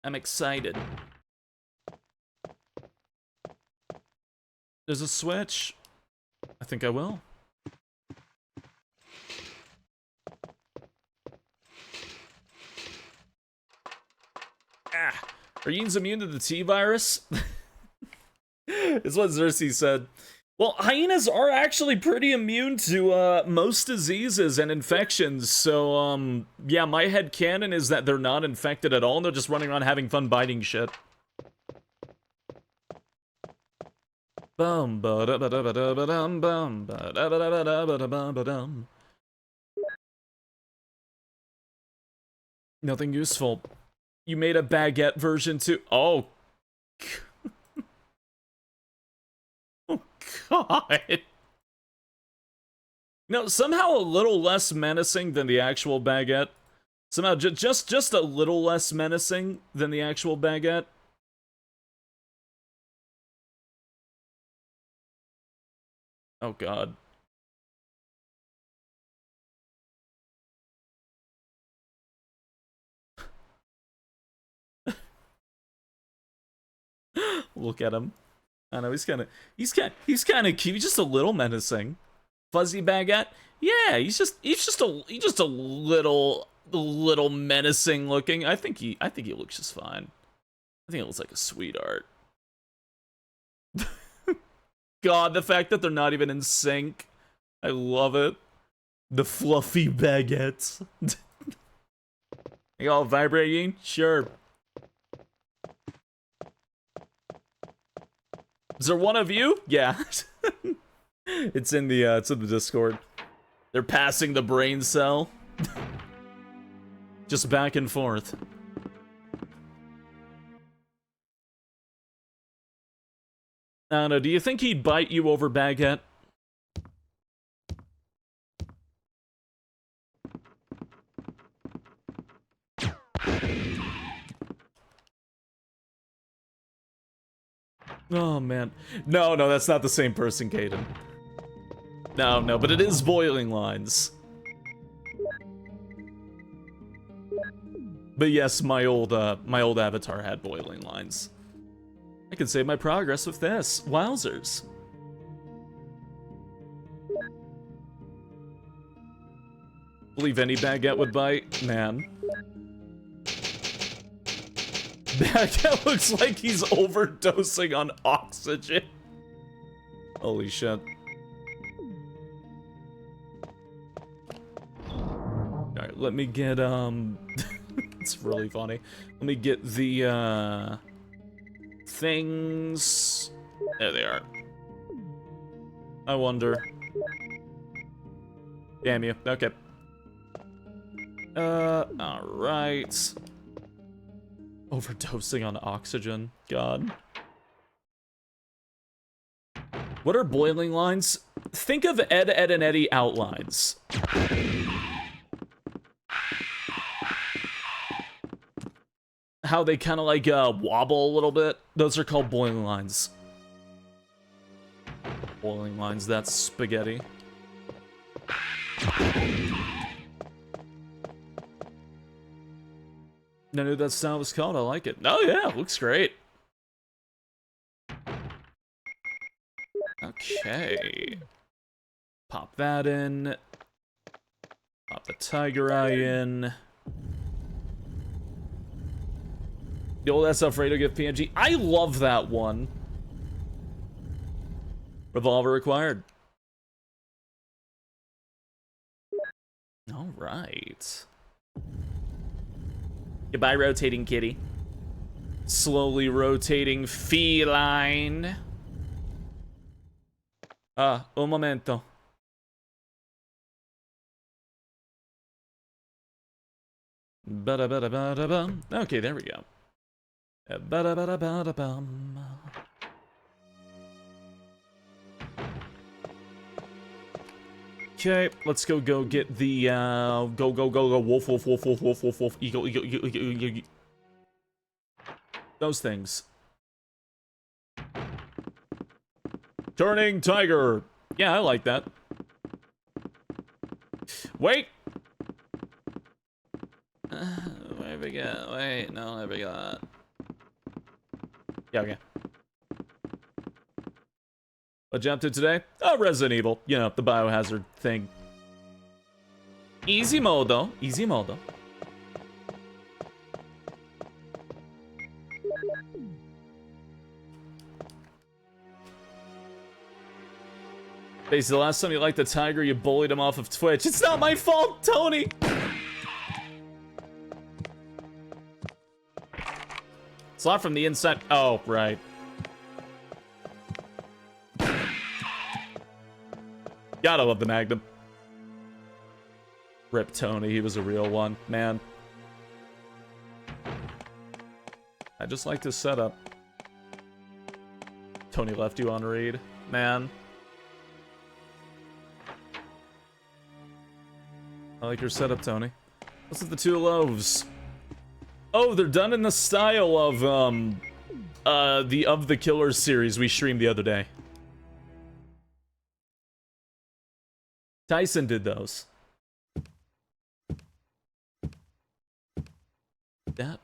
I'm excited. There's a switch. I think I will. Ah, are yeens immune to the T-virus? Is what Xerxes said. Well, hyenas are actually pretty immune to most diseases and infections, so yeah, my headcanon is that they're not infected at all, and they're just running around having fun biting shit. Bum ba da ba da ba da ba dum bum ba da ba da ba da ba da ba ba dum. Nothing useful. You made a baguette version too. Oh. Oh god. No, somehow a little less menacing than the actual baguette. Somehow just a little less menacing than the actual baguette. Oh god. Look at him. I know he's kind of cute. He's just a little menacing. Fuzzy baguette. Yeah, he's just a little menacing looking. I think he looks just fine. I think it looks like a sweetheart. God, the fact that they're not even in sync. I love it. The fluffy baguettes. You all vibrating? Sure. Is there one of you? Yeah. it's in the Discord. They're passing the brain cell. Just back and forth. I don't know, do you think he'd bite you over baguette? Oh, man. No, that's not the same person, Caden. No, but it is boiling lines. But yes, my old avatar had boiling lines. I can save my progress with this. Wowzers. Believe any baguette would bite? Man. Baguette looks like he's overdosing on oxygen. Holy shit. Alright, let me get, it's really funny. Let me get the, things. There they are. I wonder. Damn you. Okay. Alright. Overdosing on oxygen. God. What are boiling lines? Think of Ed, Ed, and Eddie outlines. How they kind of like wobble a little bit. Those are called boiling lines. Boiling lines, that's spaghetti. I knew that style was called. I like it. Oh yeah, looks great. Okay. Pop that in. Pop the tiger eye in. The old SF Radio Gift PNG. I love that one. Revolver required. All right. Goodbye, rotating kitty. Slowly rotating feline. Ah, un momento. Ba-da-ba-da-ba-da-bum. Okay, there we go. Ba-da-ba-da-ba-da-bum. Okay, let's go get the go wolf eagle. Those things. Turning tiger. Yeah, I like that. Wait. Where we go? Wait, no, there we go. Yeah, okay. What you up to today? Oh, Resident Evil. You know, the biohazard thing. Easy mode, though. Easy mode, though. Basically, the last time you liked the tiger, you bullied him off of Twitch. It's not my fault, Tony! It's not from the inside. Oh, right. Gotta love the Magnum. Rip Tony, he was a real one. Man. I just like this setup. Tony left you on read. Man. I like your setup, Tony. What's with the two loaves? Oh, they're done in the style of, the Of the Killers series we streamed the other day. Tyson did those. Dap,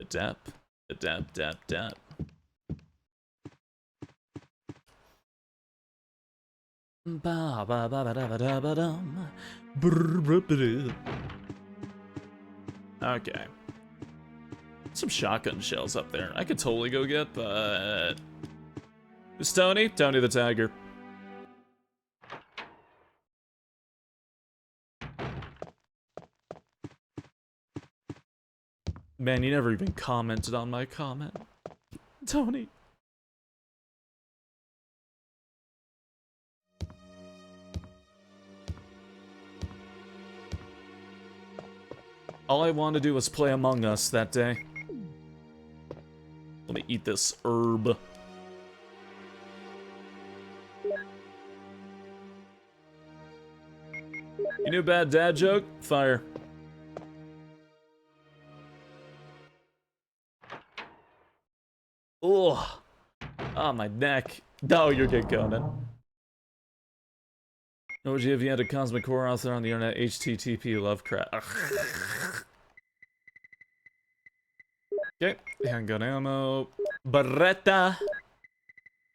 dap, dap, dap, dap. Ba ba ba ba da ba da ba dum. Okay. Some shotgun shells up there. I could totally go get, but who's Tony? Tony the Tiger. Man, you never even commented on my comment. Tony. All I wanted to do was play Among Us that day. Let me eat this herb. You knew bad dad joke? Fire. Ugh. Ah, my neck. No, you're good, Conan. What would you have you had a cosmic horror author on the internet? HTTP Lovecraft. Okay, handgun ammo. Beretta.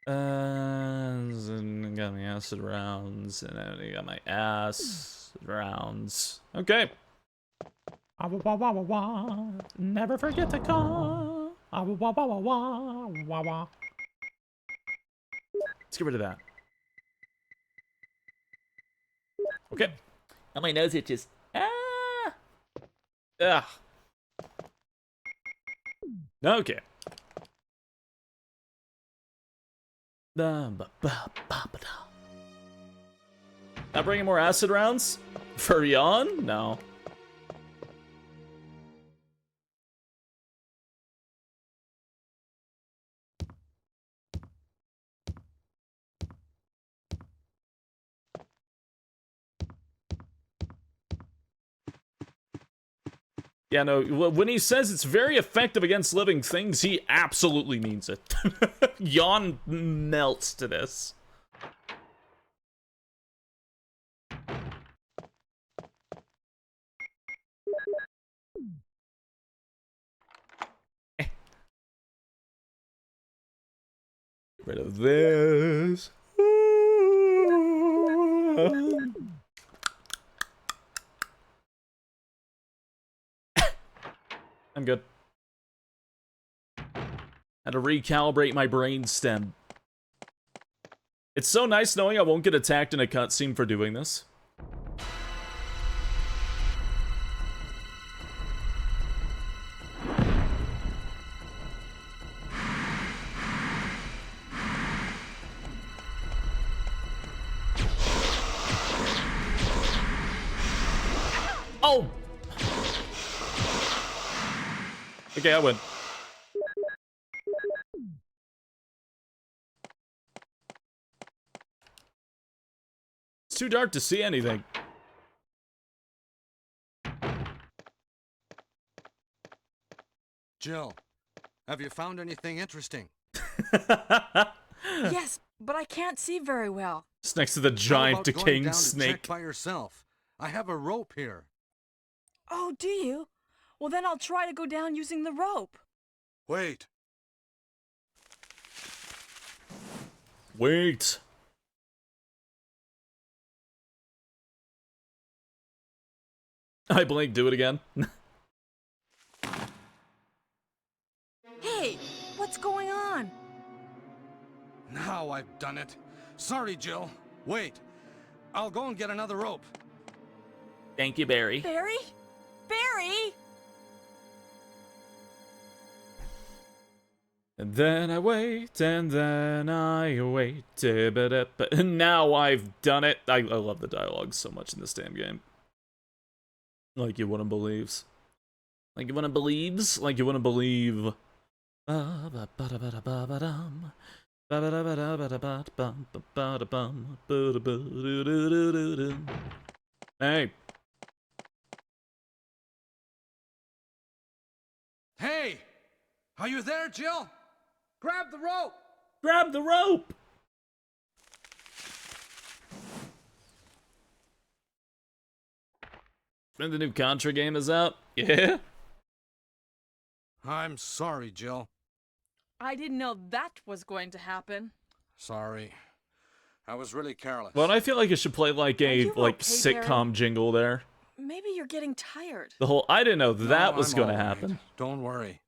Got my acid rounds, and I got my ass rounds. Okay. Never forget to call. Let's get rid of that. Okay. Oh, my nose itches. Ah! Ugh. Okay. Not bringing more acid rounds? For Yawn? No. Yeah, no, when he says it's very effective against living things, he absolutely means it. Yawn melts to this. Get rid of this. I'm good. Had to recalibrate my brain stem. It's so nice knowing I won't get attacked in a cutscene for doing this. Oh! Okay, I win. It's too dark to see anything. Jill, have you found anything interesting? Yes, but I can't see very well. It's next to the How giant about going decaying down to snake. check by yourself? I have a rope here. Oh, do you? Well, then I'll try to go down using the rope. Wait. Wait. I blink, do it again. Hey, what's going on? Now I've done it. Sorry, Jill. Wait. I'll go and get another rope. Thank you, Barry. Barry? Barry? And then I wait, and then I wait. And now I've done it. I love the dialogue so much in this damn game. Like you wouldn't believe. Like you wouldn't believes. Like you wouldn't believe. Hey. Hey! Are you there, Jill? Grab the rope! Grab the rope! And the new Contra game is out? Yeah? I'm sorry, Jill. I didn't know that was going to happen. Sorry. I was really careless. Well, I feel like it should play like Are a you okay, sitcom jingle there. Maybe you're getting tired. The whole I didn't know that No, was I'm gonna all right. happen. Don't worry.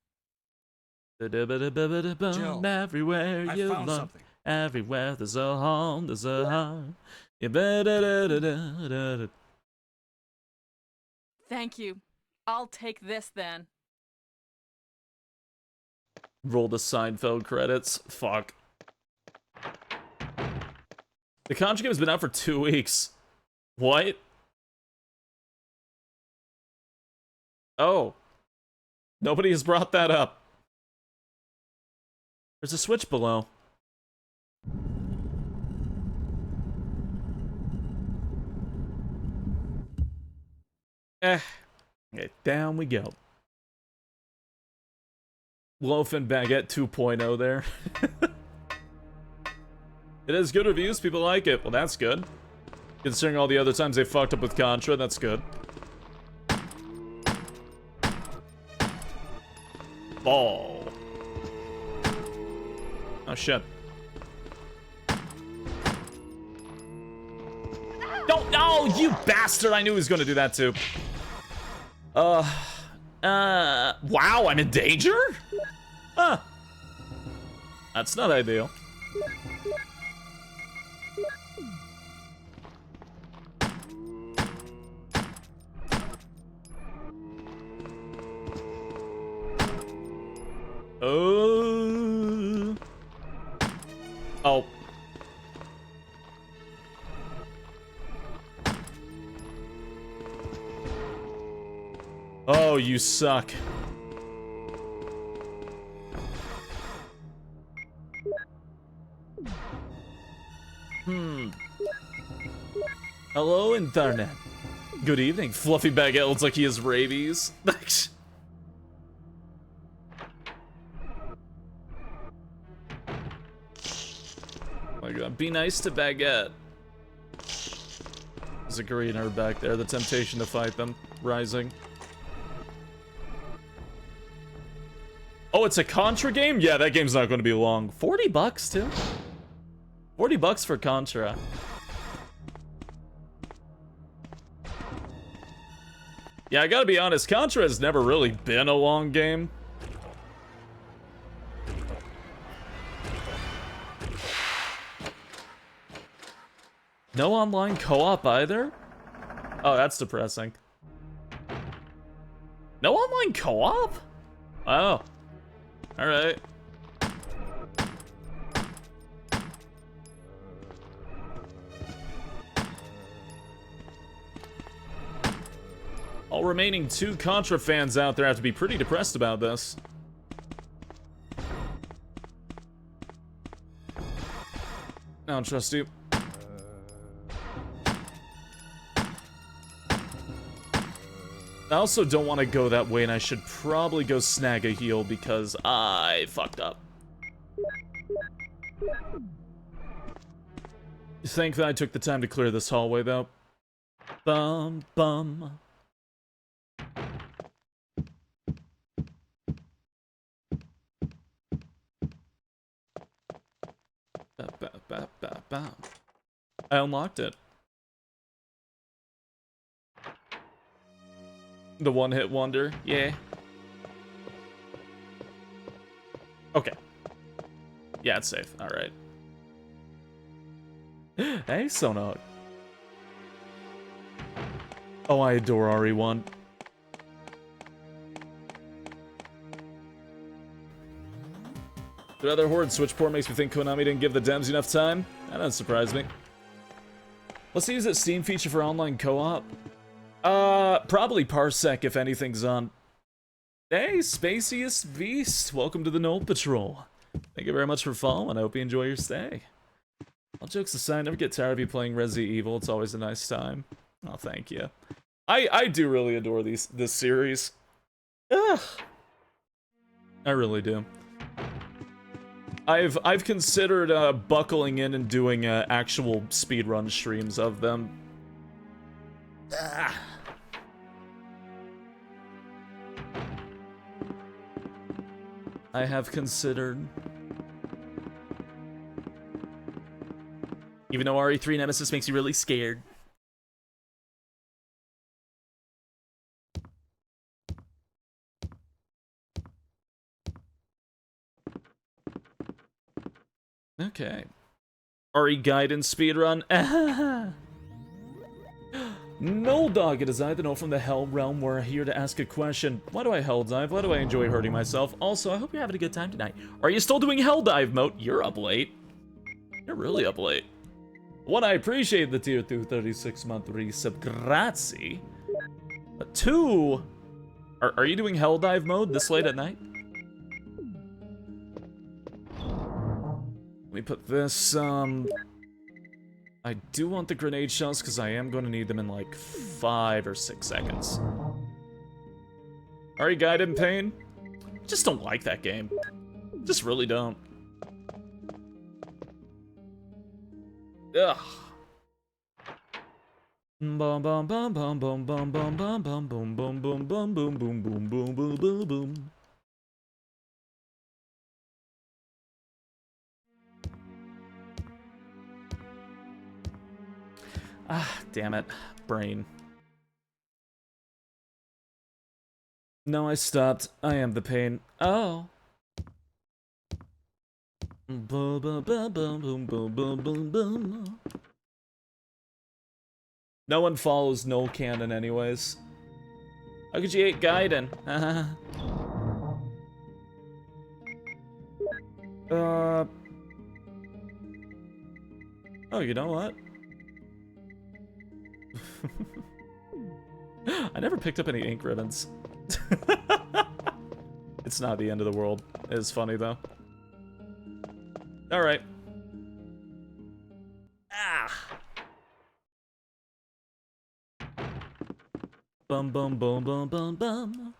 Jill, everywhere I you found look, something. everywhere there's a home, there's a heart. Thank you. I'll take this then. Roll the Seinfeld credits. Fuck. The Contra game has been out for 2 weeks. What? Oh. Nobody has brought that up. There's a switch below. Okay, down we go. Loaf and Baguette 2.0 there. It has good reviews, people like it. Well, that's good. Considering all the other times they fucked up with Contra, that's good. Ball. Oh, shit. Don't, no, you bastard! I knew he was gonna do that too. Wow, I'm in danger? Huh. That's not ideal. Oh. Oh, you suck. Hello, Internet. Good evening. Fluffy Baguette looks like he has rabies. going. Be nice to Baguette. There's a green herb back there. The temptation to fight them. Rising. Oh, it's a Contra game? Yeah, that game's not going to be long. 40 bucks, too? 40 bucks for Contra. Yeah, I gotta be honest, Contra has never really been a long game. No online co-op either? Oh, that's depressing. No online co-op? Oh. Alright. All remaining 2 Contra fans out there have to be pretty depressed about this. I don't trust you. I also don't want to go that way, and I should probably go snag a heal because I fucked up. Thank that I took the time to clear this hallway, though. Bum, bum. I unlocked it. The one-hit wonder, yeah. Okay. Yeah, it's safe. All right. Hey, Sonok. Oh, I adore RE1. The other Horde Switch port makes me think Konami didn't give the devs enough time. That doesn't surprise me. Let's use that Steam feature for online co-op. Probably Parsec if anything's on. Hey, Spaciest Beast, welcome to the Null Patrol. Thank you very much for following. I hope you enjoy your stay. All jokes aside, I never get tired of you playing Resi Evil. It's always a nice time. Oh, thank you. I do really adore this series. Ugh. I really do. I've considered buckling in and doing actual speedrun streams of them. Ah. I have considered. Even though RE3 Nemesis makes you really scared. Okay. RE Guidance speedrun. No, dog, it is I, the Note from the Hell Realm. We're here to ask a question. Why do I hell dive? Why do I enjoy hurting myself? Also, I hope you're having a good time tonight. Are you still doing hell dive mode? You're up late. You're really up late. One, I appreciate the tier 2 36-month resub. Grazie. But 2, are you doing hell dive mode this late at night? Let me put this, I do want the grenade shells because I am going to need them in like 5 or 6 seconds. Are you guided in pain? Just don't like that game. Just really don't. Ugh. Bum bum bum bum bum bum bum bum bum bum bum bum bum boom boom boom boom boom boom boom. Ah, damn it. Brain. No, I stopped. I am the pain. Oh. Boom, boom, boom, boom, boom, boom, boom, boom, boom. No one follows Null Canon anyways. How could you hate Gaiden? Oh, you know what? I never picked up any ink ribbons. It's not the end of the world. It is funny though. Alright. Ah! Bum bum bum bum bum bum.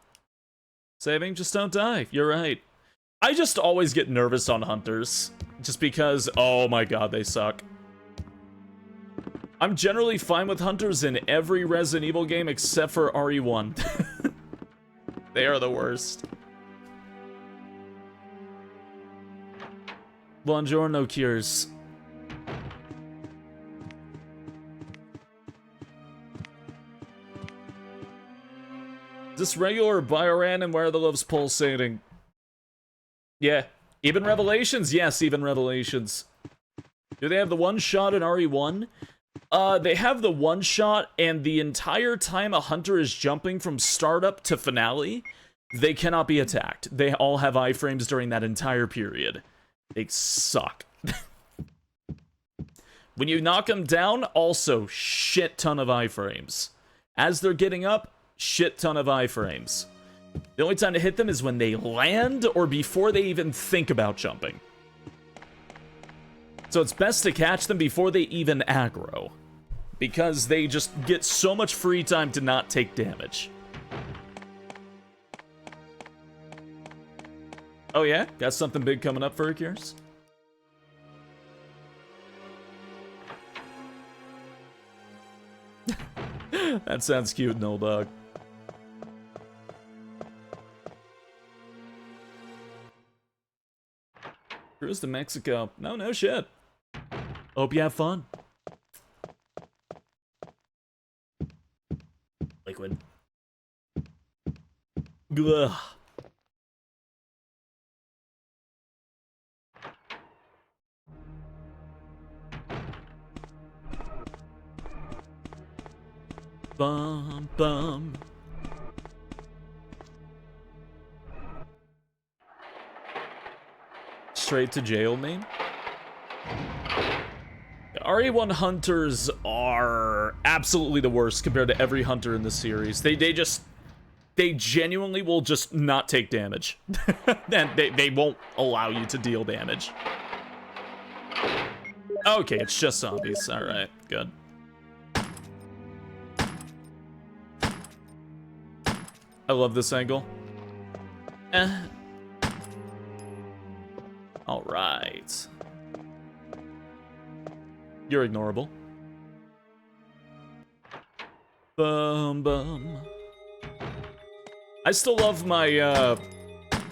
Saving, just don't die. You're right. I just always get nervous on hunters. Just because, oh my god, they suck. I'm generally fine with hunters in every Resident Evil game except for RE1. They are the worst. Buongiorno, Cures. Is this regular or Biorandom? Where are the loves pulsating? Yeah. Even Revelations? Yes, even Revelations. Do they have the one shot in RE1? They have the one shot, and the entire time a hunter is jumping from startup to finale, they cannot be attacked. They all have iframes during that entire period. They suck. When you knock them down, also shit ton of iframes. As they're getting up, shit ton of iframes. The only time to hit them is when they land or before they even think about jumping. So it's best to catch them before they even aggro, because they just get so much free time to not take damage. Oh yeah? Got something big coming up for Cures? That sounds cute, no dog. Cruise to Mexico. No shit. Hope you have fun. Liquid. Ugh. Bum bum. Straight to jail name? RE1 hunters are absolutely the worst compared to every hunter in the series. They genuinely will just not take damage. And they won't allow you to deal damage. Okay, it's just zombies. Alright, good. I love this angle. Alright. You're ignorable. Bum bum. I still love my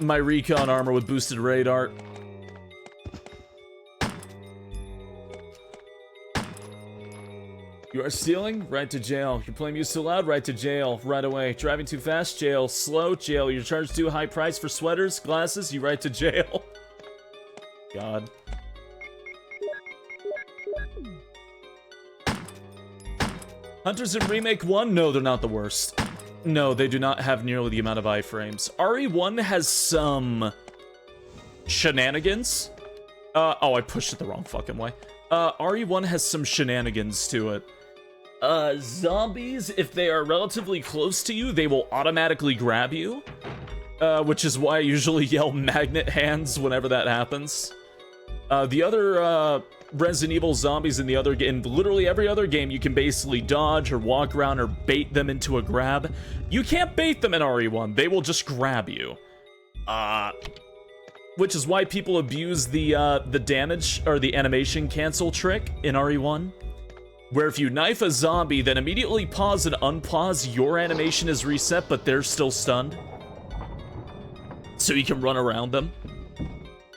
my recon armor with boosted radar. You are stealing? Right to jail. You're playing music too loud? Right to jail. Right away. Driving too fast? Jail. Slow? Jail. You're charged too high price for sweaters? Glasses? You right to jail. God. Hunters in Remake 1? No, they're not the worst. No, they do not have nearly the amount of iframes. RE1 has some shenanigans. Oh, I pushed it the wrong fucking way. RE1 has some shenanigans to it. Zombies, if they are relatively close to you, they will automatically grab you. Which is why I usually yell magnet hands whenever that happens. The other, Resident Evil zombies in the other game, literally every other game, you can basically dodge or walk around or bait them into a grab. You can't bait them in RE1, they will just grab you. Which is why people abuse the damage, or the animation cancel trick in RE1. Where if you knife a zombie, then immediately pause and unpause, your animation is reset, but they're still stunned. So you can run around them.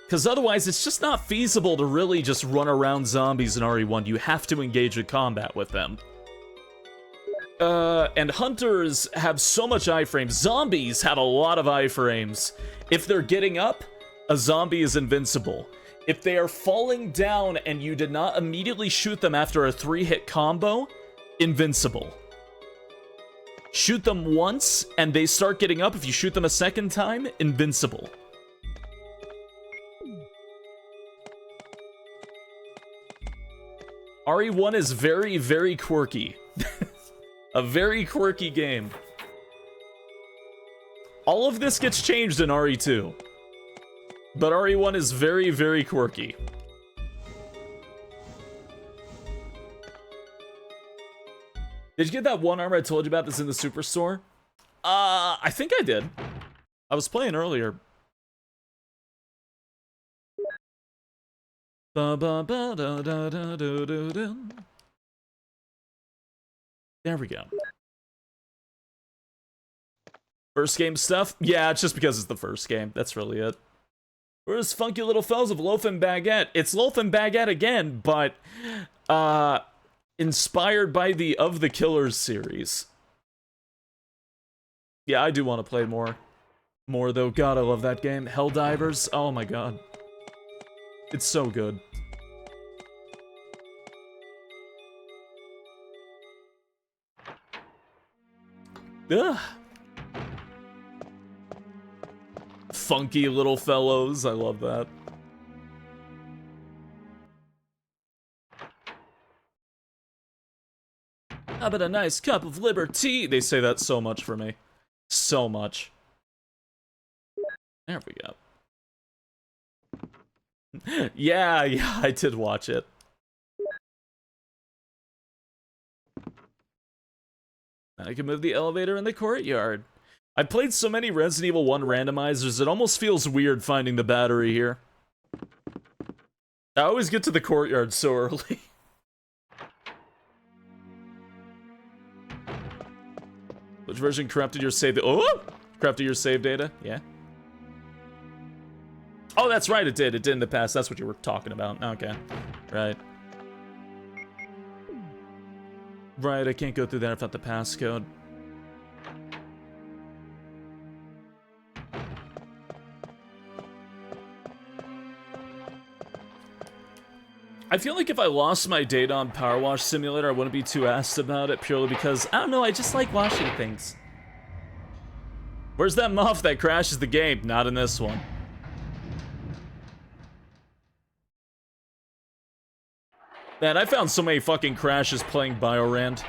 Because otherwise, it's just not feasible to really just run around zombies in RE1. You have to engage in combat with them. And hunters have so much iframes. Zombies have a lot of iframes. If they're getting up, a zombie is invincible. If they are falling down and you did not immediately shoot them after a 3-hit combo, invincible. Shoot them once and they start getting up. If you shoot them a second time, invincible. RE1 is very, very quirky. A very quirky game. All of this gets changed in RE2. But RE1 is very, very quirky. Did you get that one armor I told you about that's in the Superstore? I think I did. I was playing earlier. Ba ba ba da da da do do do. There we go. First game stuff? Yeah, it's just because it's the first game. That's really it. Where's Funky Little Fellows of Loaf and Baguette? It's Loaf and Baguette again, but inspired by the Of the Killers series. Yeah, I do want to play more though. God, I love that game. Helldivers. Oh my god. It's so good. Ugh. Funky Little Fellows. I love that. How about a nice cup of liberty? They say that so much for me. So much. There we go. Yeah, I did watch it. I can move the elevator in the courtyard. I've played so many Resident Evil 1 randomizers, it almost feels weird finding the battery here. I always get to the courtyard so early. Which version corrupted your save? Oh! Corrupted your save data? Yeah. Oh, that's right, it did. It did in the past. That's what you were talking about. Okay. Right. Right, I can't go through there without the passcode. I feel like if I lost my data on Power Wash Simulator, I wouldn't be too asked about it, purely because, I don't know, I just like washing things. Where's that muff that crashes the game? Not in this one. Man, I found so many fucking crashes playing Biorand.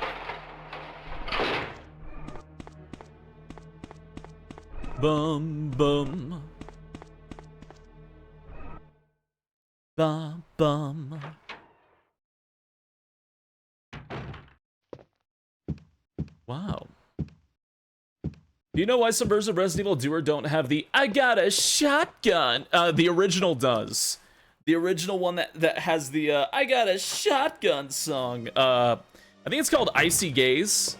Bum bum. Bum bum. Wow. Do you know why some versions of Resident Evil do or don't have the I got a shotgun? The original does. The original one that has the I got a shotgun song. I think it's called Icy Gaze.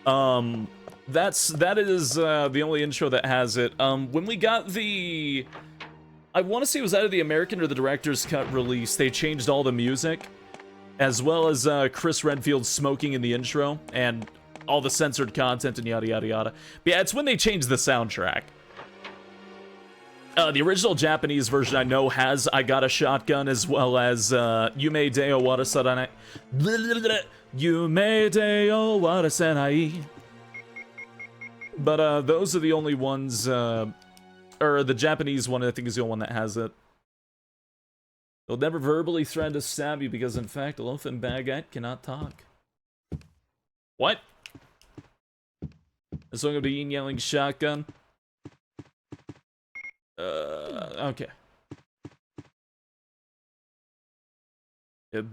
That is the only intro that has it. When we got the, I want to say it was either the American or the director's cut release, they changed all the music, as well as Chris Redfield smoking in the intro and all the censored content and yada yada yada. But yeah, it's when they changed the soundtrack. The original Japanese version I know has I Got a Shotgun, as well as Yume Deo Warasanai. Yume Deo Warasanai. But those are the only ones, or the Japanese one I think is the only one that has it. They'll never verbally threaten to stab you because in fact Loaf and Baguette cannot talk. What? A song of the Yin yelling shotgun? Okay. But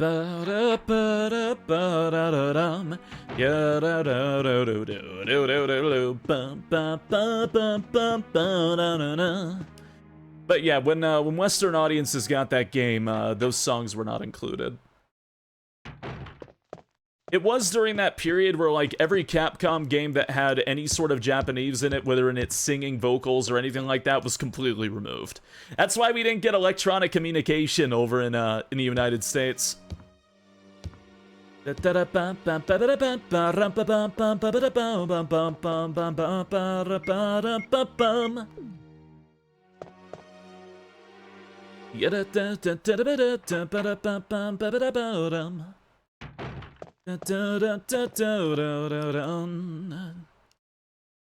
yeah, when Western audiences got that game, those songs were not included. It was during that period where, like, every Capcom game that had any sort of Japanese in it, whether in its singing, vocals, or anything like that, was completely removed. That's why we didn't get electronic communication over in the United States.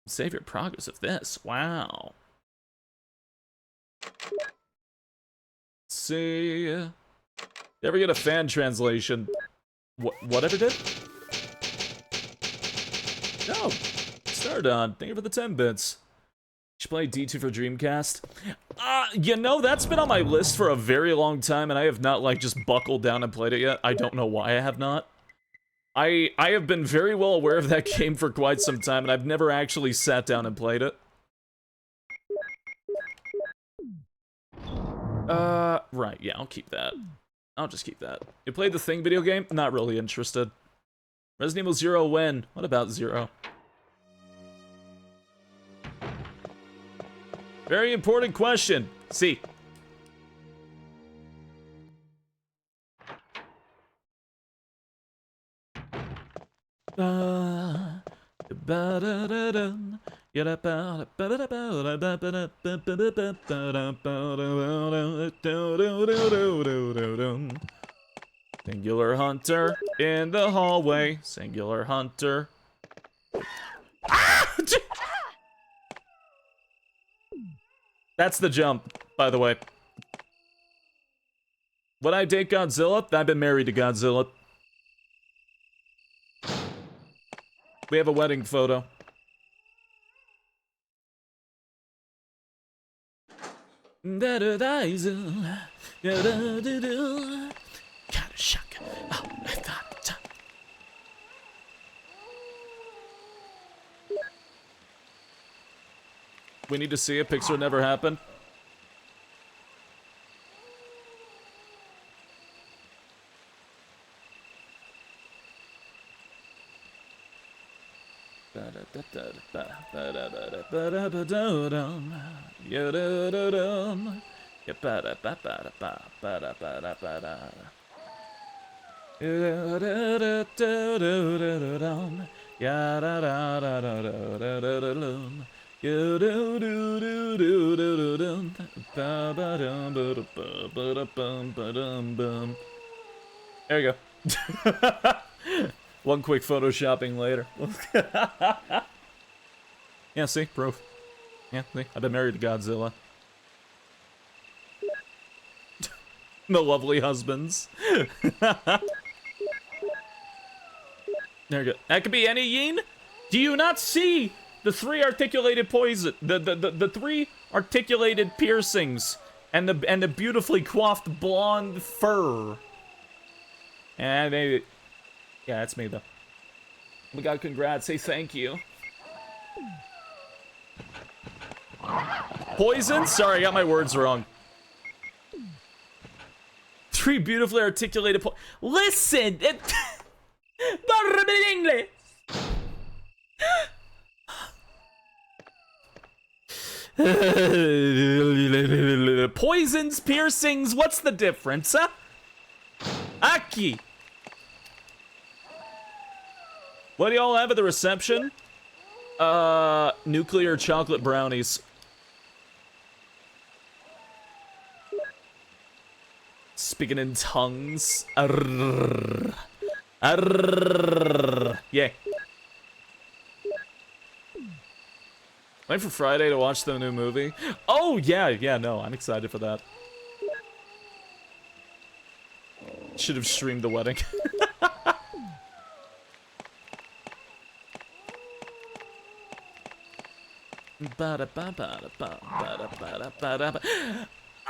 Save your progress of this. Wow. Let's see. Ever get a fan translation? Whatever did? No. Stardon, thank you for the 10 bits. Should play D2 for Dreamcast. You know, that's been on my list for a very long time, and I have not, like, just buckled down and played it yet. I don't know why I have not. I have been very well aware of that game for quite some time, and I've never actually sat down and played it. Right, yeah, I'll keep that. I'll just keep that. You played the Thing video game? Not really interested. Resident Evil 0 when? What about 0? Very important question. C. Singular hunter in the hallway. Singular hunter. Ah! That's the jump, by the way. Would I date Godzilla? I've been married to Godzilla. We have a wedding photo. We need to see it. Pixar never happened. There you go. One quick photoshopping later. Yeah, see? Proof. Yeah, see? I've been married to Godzilla. The lovely husbands. There you go. That could be any Yeen? Do you not see the 3 articulated poison, the 3 articulated piercings, and the beautifully coiffed blonde fur? And maybe, yeah, that's me though. Oh my god, congrats! Say thank you. Poison? Sorry, I got my words wrong. 3 beautifully articulated Listen! English! Poisons, piercings, what's the difference, huh? Aki! What do y'all have at the reception? Nuclear chocolate brownies. Speaking in tongues. Arrrr. Arrrr. Yeah. Wait for Friday to watch the new movie. Oh, yeah, no, I'm excited for that. Should have streamed the wedding.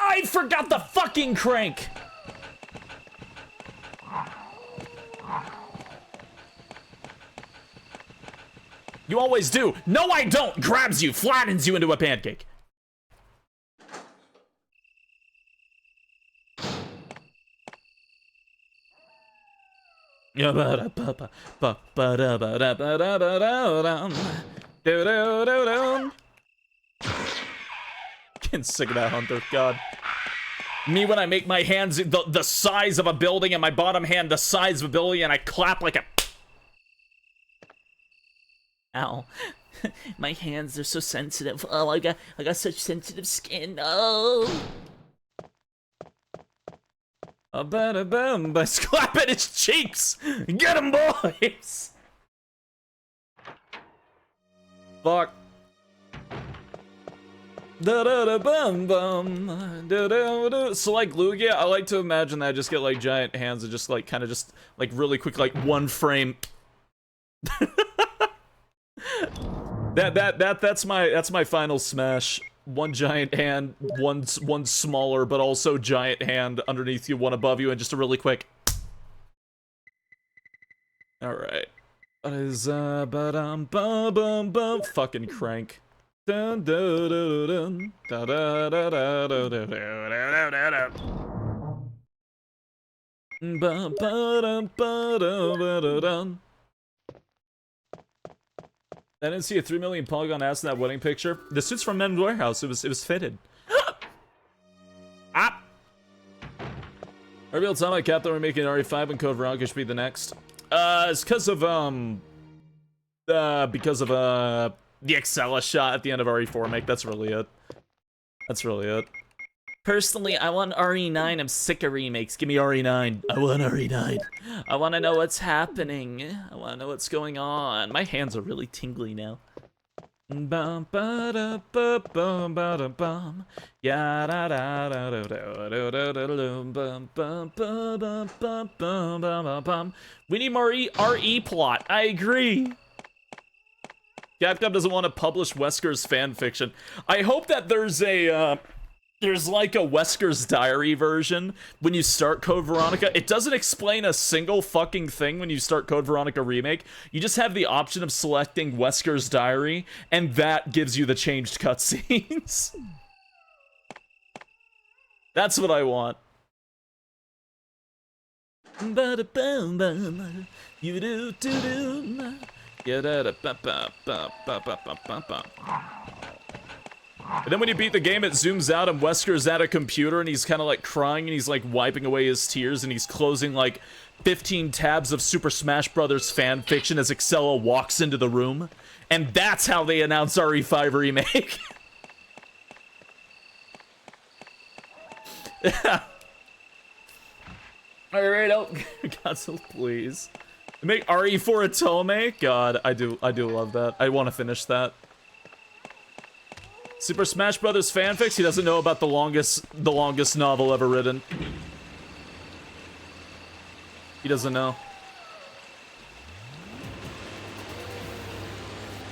I forgot the fucking crank! You always do. No, I don't! Grabs you, flattens you into a pancake. Getting sick of that, Hunter. God. Me when I make my hands the size of a building and my bottom hand the size of a building and I clap like a... Ow. My hands are so sensitive. Oh, I got such sensitive skin. Oh. By clapping his cheeks. Get him, boys. Fuck. So like Lugia, I like to imagine that I just get like giant hands and just like kind of just like really quick like one frame. That's my final smash. One giant hand, one smaller but also giant hand underneath you, one above you, and just a really quick. All right. What is fucking crank? Dun, dun, dun, dun, dun, da, da, da, da, da, da, da, da, da. Ba, ba, da, ba, da, ba, da, dun. I didn't see a 3 million polygon ass in that wedding picture. The suit's from Men's Warehouse. It was fitted. Ah! Revealed time I capped that we're making RE5 and Code Veronica should be the next. It's because of the Excella shot at the end of RE4 make. That's really it. That's really it. Personally, I want RE9. I'm sick of remakes. Give me RE9. I want RE9. I want to know what's happening. I want to know what's going on. My hands are really tingly now. Bum ba da ba bum ba da bum. Ya da da da da da da da da da bum bum bum bum bum bum bum bum. We need more RE plot. I agree. Capcom doesn't want to publish Wesker's fan fiction. I hope that there's a there's like a Wesker's Diary version when you start Code Veronica. It doesn't explain a single fucking thing when you start Code Veronica Remake. You just have the option of selecting Wesker's Diary, and that gives you the changed cutscenes. That's what I want. You do do do. And then when you beat the game, it zooms out and Wesker's at a computer and he's kind of like crying and he's like wiping away his tears and he's closing like 15 tabs of Super Smash Brothers fan fiction as Excella walks into the room. And that's how they announce RE5 Remake. Alright, oh, console, please. Make RE4 Atome? God, I do love that. I want to finish that. Super Smash Brothers fanfics? He doesn't know about the longest novel ever written. He doesn't know.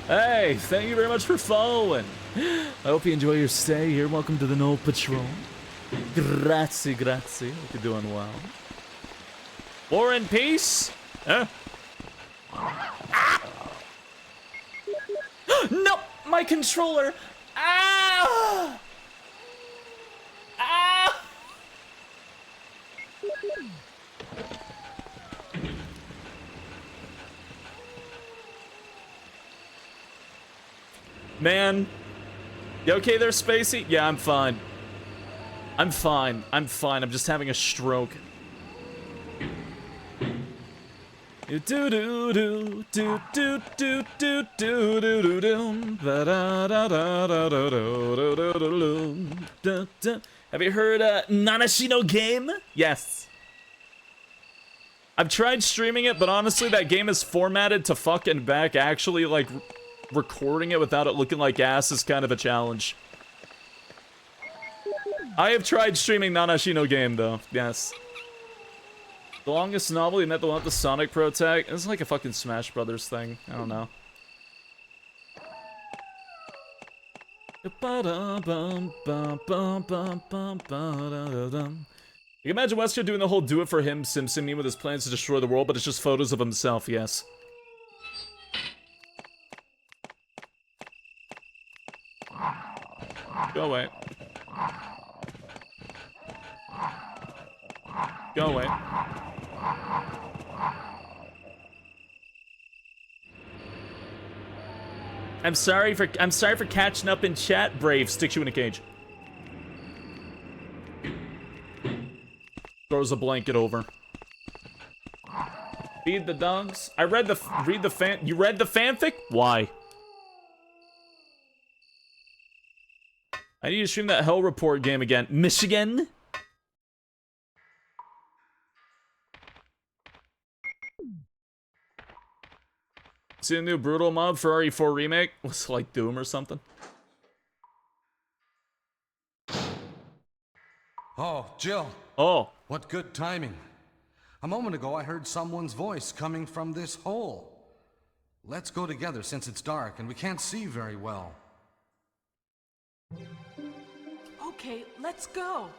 Hey, thank you very much for following. I hope you enjoy your stay here. Welcome to the Null Patrol. Grazie, grazie. Hope you're doing well. War and peace? Huh? Ah! No! My controller! Ah! Ah! Man. You okay there, Spacey? Yeah, I'm fine. I'm fine. I'm fine. I'm just having a stroke. Do do do do do do do do do do do da da da da da da da da da. Have you heard Nanashino Game? Yes. I've tried streaming it, but honestly, that game is formatted to fuck and back. Actually, like, recording it without it looking like ass is kind of a challenge. I have tried streaming Nanashino Game, though. Yes. The longest novel, you met the one with the Sonic Pro tag? It's like a fucking Smash Brothers thing. I don't know. You can imagine Wesker doing the whole do it for him Sim meme with his plans to destroy the world, but it's just photos of himself, yes. Go away. Go away. I'm sorry for catching up in chat. Brave sticks you in a cage. Throws a blanket over. Feed the dogs. You read the fanfic? Why? I need to stream that Hell Report game again. Michigan? See a new brutal mod for RE4 Remake? Was it like Doom or something? Oh, Jill. Oh. What good timing. A moment ago, I heard someone's voice coming from this hole. Let's go together since it's dark and we can't see very well. Okay, let's go.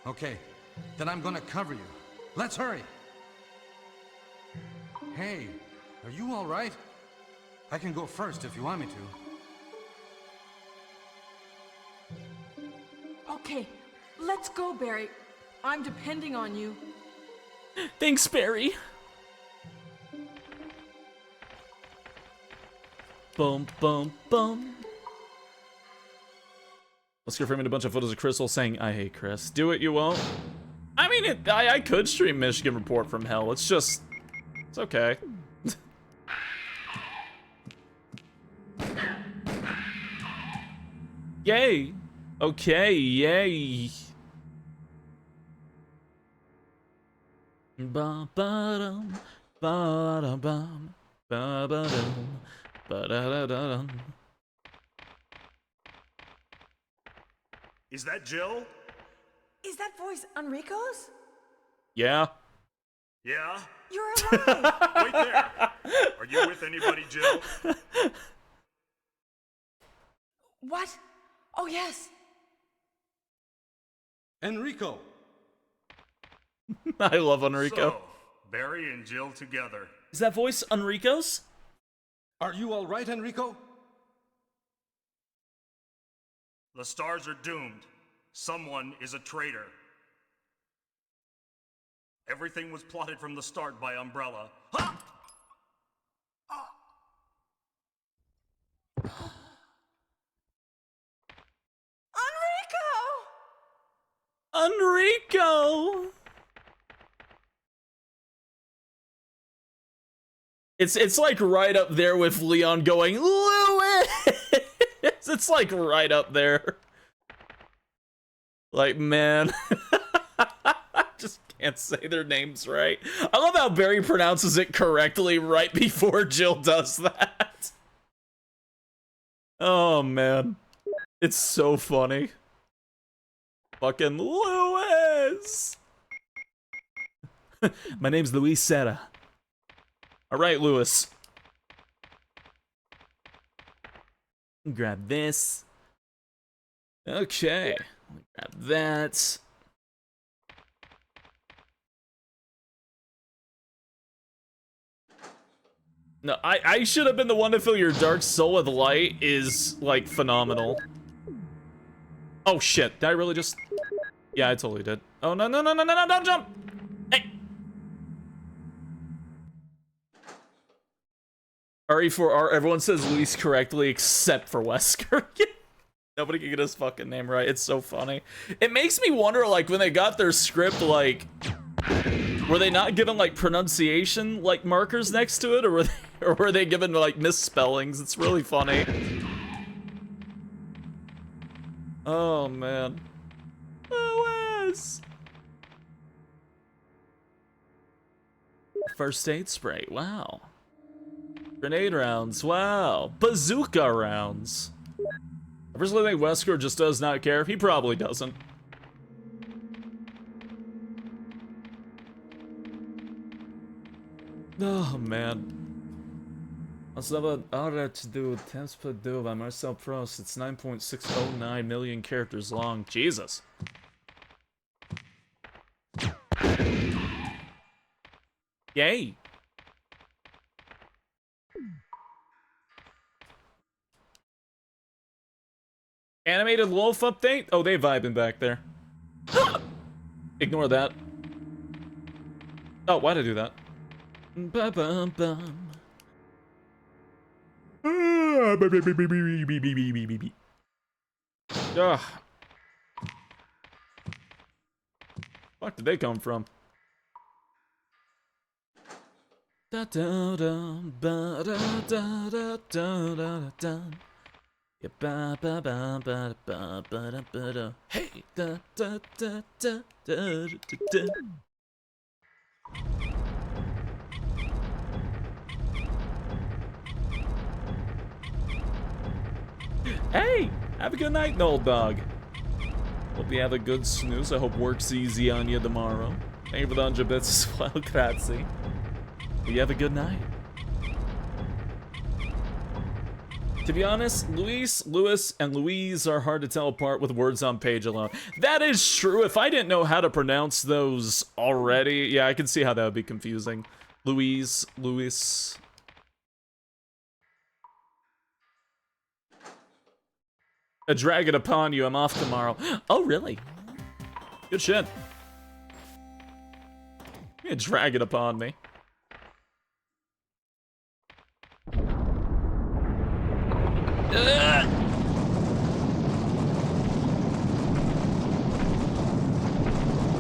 Okay, then I'm gonna cover you. Let's hurry. Hey, are you all right? I can go first if you want me to. Okay, let's go, Barry. I'm depending on you. Thanks, Barry. Boom, boom, boom. Let's get framing a bunch of photos of Crystal saying, I hate Chris. Do it, you won't? I mean, I could stream Michigan Report from Hell. It's just, it's okay. Yay. Okay, yay. Ba-ba-dum, ba-da-bum, ba-ba-dum, ba-da-da-da-dum. Is that Jill? Is that voice Enrico's? Yeah. Yeah? You're alive! Wait there. Are you with anybody, Jill? What? Oh, yes. Enrico, I love Enrico. So, Barry and Jill together. Is that voice Enrico's? are you all right, Enrico? The stars are doomed. Someone is a traitor. Everything was plotted from the start by Umbrella. Ha! Enrico! It's like right up there with Leon going, Louis! It's like right up there. Like, man. I just can't say their names right. I love how Barry pronounces it correctly right before Jill does that. Oh, man. It's so funny. Fucking Louis! My name's Luis Serra. Alright, Louis. Grab this. Okay. Grab that. No, I should have been the one to fill your dark soul with light is, like, phenomenal. Oh, shit. Did I really just... Yeah, I totally did. Oh, no, no, no, no, no, no, don't jump! Hey! RE4R, everyone says Luis correctly except for Wesker. Nobody can get his fucking name right. It's so funny. It makes me wonder, like, when they got their script, like... Were they not given, like, pronunciation, like, markers next to it? Or were they given, like, misspellings? It's really funny. Oh, man. Louis! First aid spray, wow. Grenade rounds, wow. Bazooka rounds. I personally think Wesker just does not care. He probably doesn't. Oh, man. What's about order to do temps per do by Marcel Proust? It's 9.609 million characters long. Jesus. Yay. Animated Wolf update? Oh, they vibing back there. Ignore that. Oh, why'd I do that? Ba-bum-bum. Ugh. Fuck did they come from? Da da da ba da da da da da da. Yeah, ba ba ba ba ba ba da ba da. Hey, da da da da da da da. Hey, have a good night, old dog. Hope you have a good snooze. I hope work's easy on you tomorrow. Thank you for the 100 bits as well, grazie. You have a good night. To be honest, Luis, Louis, and Louise are hard to tell apart with words on page alone. That is true. If I didn't know how to pronounce those already, yeah, I can see how that would be confusing. Louise, Louis. A drag it upon you. I'm off tomorrow. Oh, really? Good shit. Yeah, drag it upon me.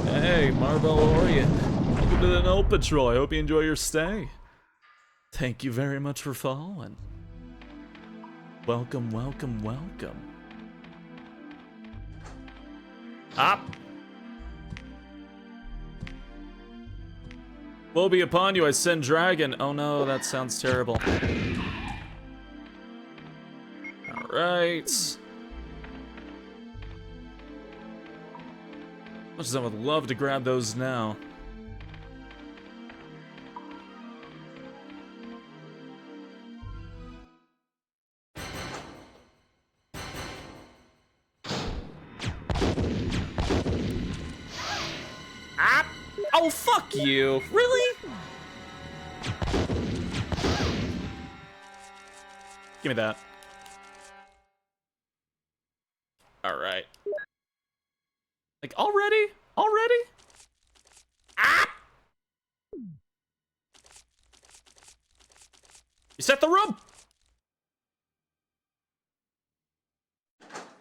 Hey, Marvel Orient. Welcome to the No Patrol. I hope you enjoy your stay. Thank you very much for following. Welcome, welcome, welcome. Up. Woe be upon you, I send dragon. Oh no, that sounds terrible. Alright. Much as I would love to grab those now. Ah! Oh, fuck you. Really? Give me that. Alright. Like, already? Already? Ah! You set the room!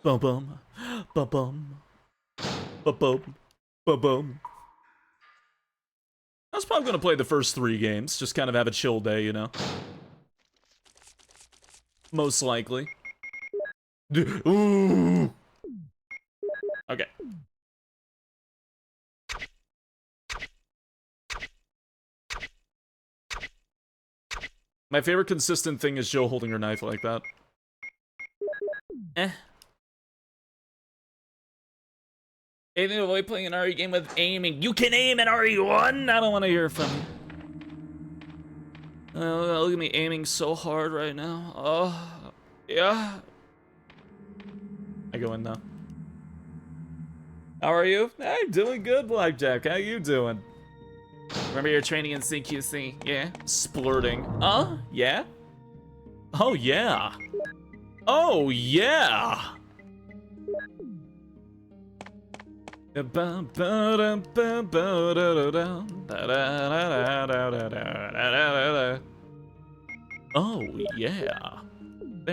Bum bum. Bum bum. Bum bum. Bum bum. I was probably gonna play the first 3 games, just kind of have a chill day, you know? Most likely. Ooh. Okay. My favorite consistent thing is Joe holding her knife like that. Eh. Anything to avoid playing an RE game with aiming. You can aim an RE1? I don't want to hear from you. Look at me aiming so hard right now. Oh, yeah. I go in now. How are you? Hey, doing good, Blackjack. How you doing? Remember your training in CQC? Yeah? Splurting. Yeah? Oh, yeah. Oh, yeah! Oh, yeah. There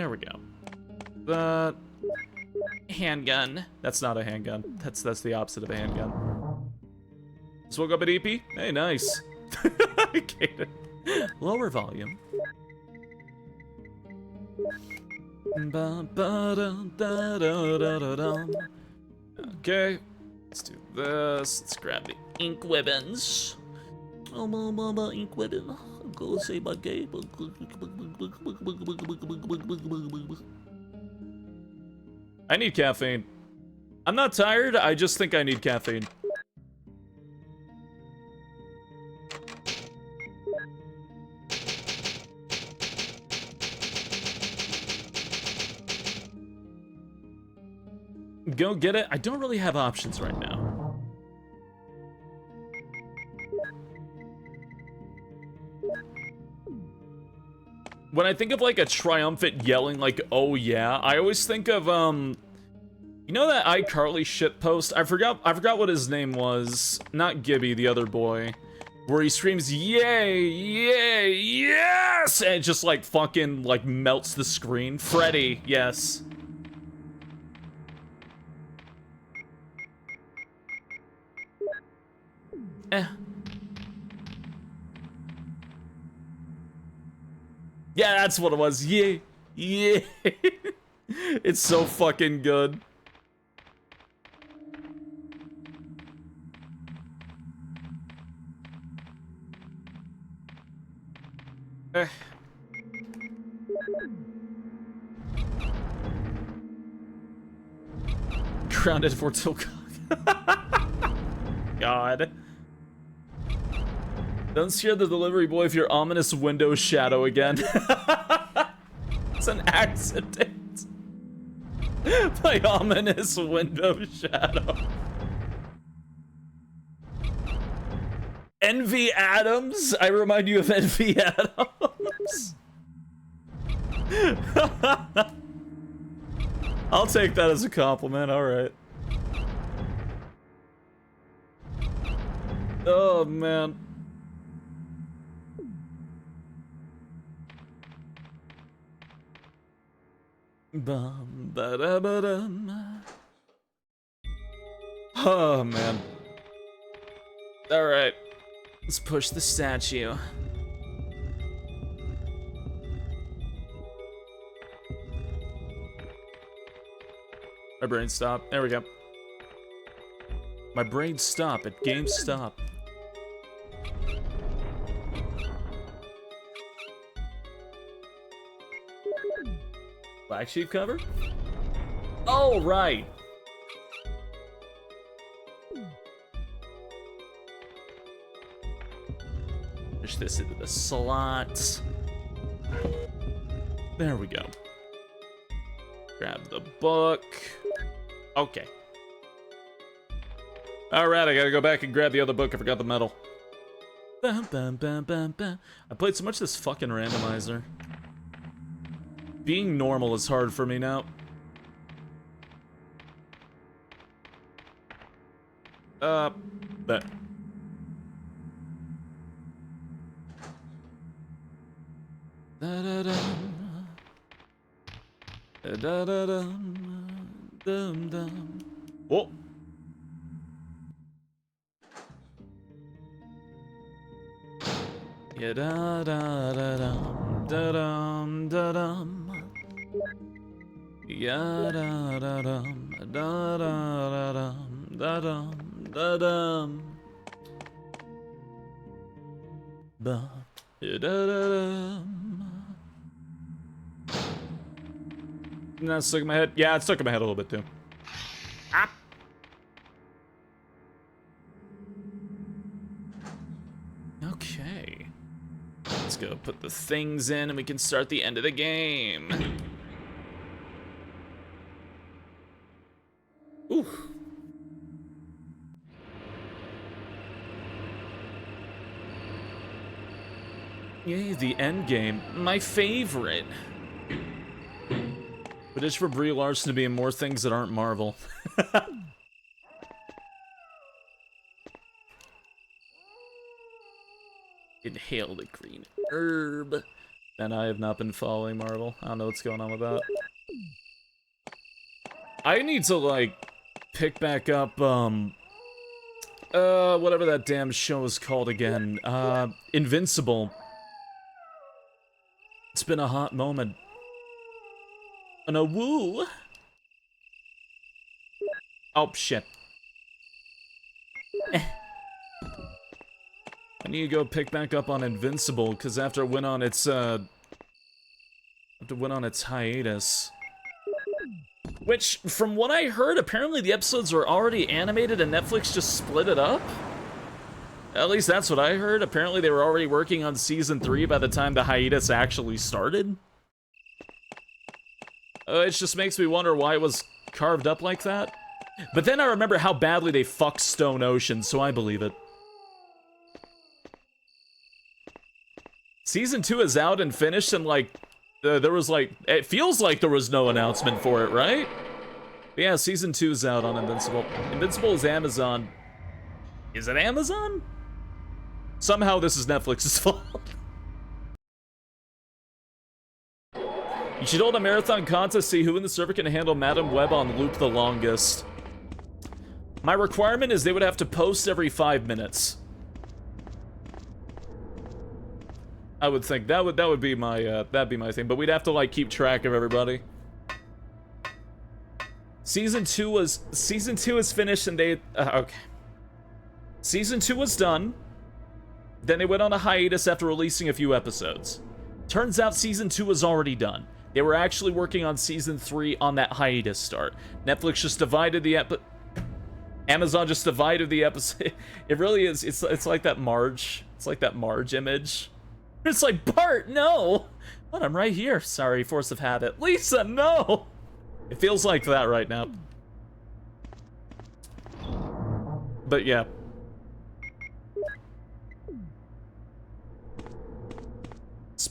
we go. The handgun. That's not a handgun. That's the opposite of a handgun. Just woke up at EP? Hey, nice. I get it. Lower volume. Okay. Let's do this. Let's grab the ink ribbons. Ink ribbon. Go say my game. I need caffeine. I'm not tired, I just think I need caffeine. Go get it. I don't really have options right now. When I think of like a triumphant yelling like, oh yeah, I always think of, you know that iCarly shitpost? I forgot what his name was. Not Gibby, the other boy. Where he screams, yay, yay, yes! And it just like fucking like melts the screen. Freddy, yes. Yeah, that's what it was. Yeah. Yeah. It's so fucking good. Grounded for Tilcock. God. Don't scare the delivery boy with your ominous window shadow again. It's an accident. My ominous window shadow. Envy Adams? I remind you of Envy Adams. I'll take that as a compliment, alright. Oh, man. Bum, ba-da-ba-dum. Oh, man. Alright. Let's push the statue. My brain stopped. There we go. My brain stopped at GameStop. Black sheep cover? Oh, right. Push this into the slot. There we go. Grab the book. Okay. Alright, I gotta go back and grab the other book. I forgot the medal. Bum, bum, bum, bum, bum. I played so much this fucking randomizer. Being normal is hard for me now. But da-da-dum. Da-da-dum. Dum-dum. Whoa. Yeah, da-da-da-dum. Da-dum, da-dum. Yeah, da-da-dum. Da-da-da-dum. Da-dum, da-dum. Ba-da-da-dum. That's stuck in my head. Yeah, it's stuck in my head a little bit too. Ah. Okay. Let's go put the things in and we can start the end of the game. Ooh. Yay, the end game. My favorite. But it's for Brie Larson to be in more things that aren't Marvel. Inhale the green herb. And I have not been following Marvel. I don't know what's going on with that. I need to, like, pick back up, whatever that damn show is called again. Invincible. It's been a hot moment. And a woo! Oh, shit. I need to go pick back up on Invincible, because after it went on its, hiatus. Which, from what I heard, apparently the episodes were already animated and Netflix just split it up? At least that's what I heard. Apparently they were already working on Season 3 by the time the hiatus actually started. It just makes me wonder why it was carved up like that. But then I remember how badly they fucked Stone Ocean, so I believe it. Season 2 is out and finished, and, like, there was, like, it feels like there was no announcement for it, right? But yeah, Season 2 is out on Invincible. Invincible is Amazon. Is it Amazon? Somehow this is Netflix's fault. You should hold a marathon contest, see who in the server can handle Madam Web on loop the longest. My requirement is they would have to post every 5 minutes. I would think that would be my that'd be my thing, but we'd have to like keep track of everybody. Season 2 is finished and they okay. Season 2 was done. Then they went on a hiatus after releasing a few episodes. Turns out Season 2 was already done. They were actually working on Season 3 on that hiatus start. Netflix just divided the Amazon just divided the episode. It really is. It's like that Marge. It's like that Marge image. It's like, Bart, no! But I'm right here. Sorry, force of habit. Lisa, no! It feels like that right now. But yeah.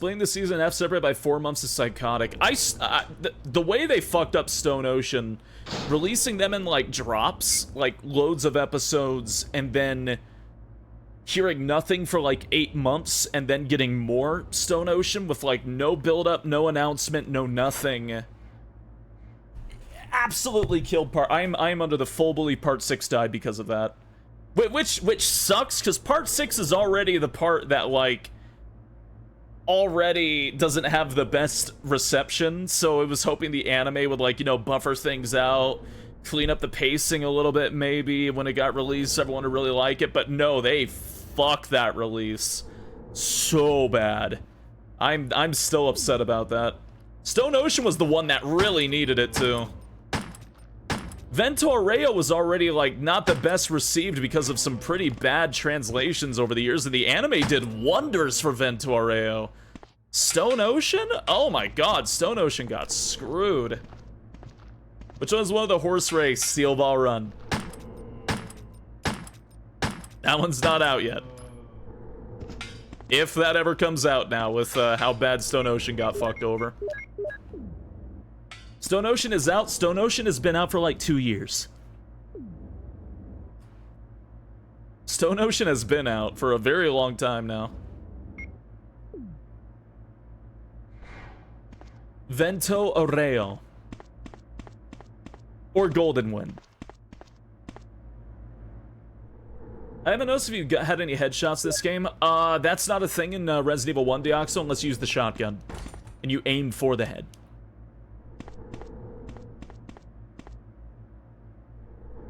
Splitting the season F separate by 4 months is psychotic. The way they fucked up Stone Ocean, releasing them in, like, drops, like, loads of episodes, and then hearing nothing for, like, 8 months, and then getting more Stone Ocean with, like, no build-up, no announcement, no nothing. Absolutely killed part. I'm under the full belief Part 6 died because of that. Which sucks, because Part 6 is already the part that, like, already doesn't have the best reception, so I was hoping the anime would, like, you know, buffer things out, clean up the pacing a little bit, maybe, when it got released, everyone would really like it, but no, they fucked that release so bad. I'm still upset about that. Stone Ocean was the one that really needed it, too. Ventoreo was already, like, not the best received because of some pretty bad translations over the years, and the anime did wonders for Ventoreo. Stone Ocean? Oh my god, Stone Ocean got screwed. Which one's one of the horse race, Steel Ball Run? That one's not out yet. If that ever comes out now, with how bad Stone Ocean got fucked over. Stone Ocean is out. Stone Ocean has been out for like 2 years. Stone Ocean has been out for a very long time now. Vento Oreo. Or Golden Wind. I haven't noticed if you had any headshots this game. That's not a thing in Resident Evil 1 Deoxo unless you use the shotgun. And you aim for the head.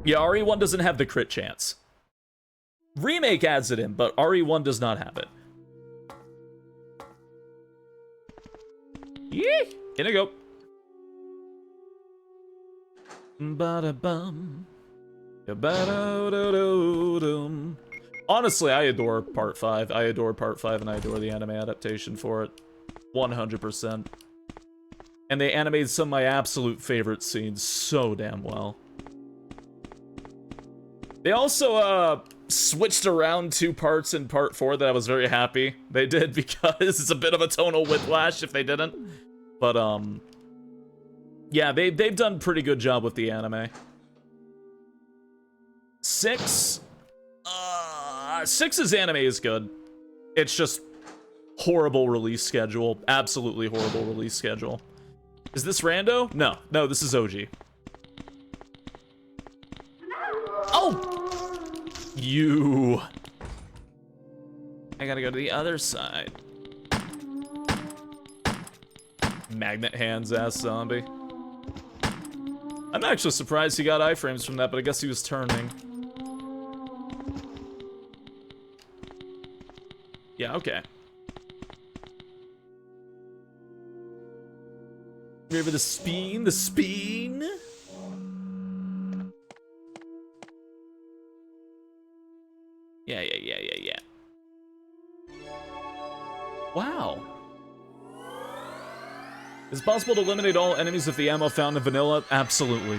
Yeah, RE1 doesn't have the crit chance. Remake adds it in, but RE1 does not have it. Yee! In I go. Ba-da-bum. Ba-da-do-do-dum. Honestly, I adore Part 5. I adore Part 5, and I adore the anime adaptation for it. 100%. And they animated some of my absolute favorite scenes so damn well. They also, switched around 2 parts in Part 4 that I was very happy they did, because it's a bit of a tonal whiplash if they didn't. But, yeah, they've done a pretty good job with the anime. 6? 6's anime is good. It's just horrible release schedule. Absolutely horrible release schedule. Is this rando? No. No, this is OG. Oh! You. I gotta go to the other side. Magnet hands ass zombie. I'm actually surprised he got iframes from that, but I guess he was turning. Yeah, okay. Remember the speen? The speen? Yeah. Wow. Is it possible to eliminate all enemies with the ammo found in vanilla? Absolutely.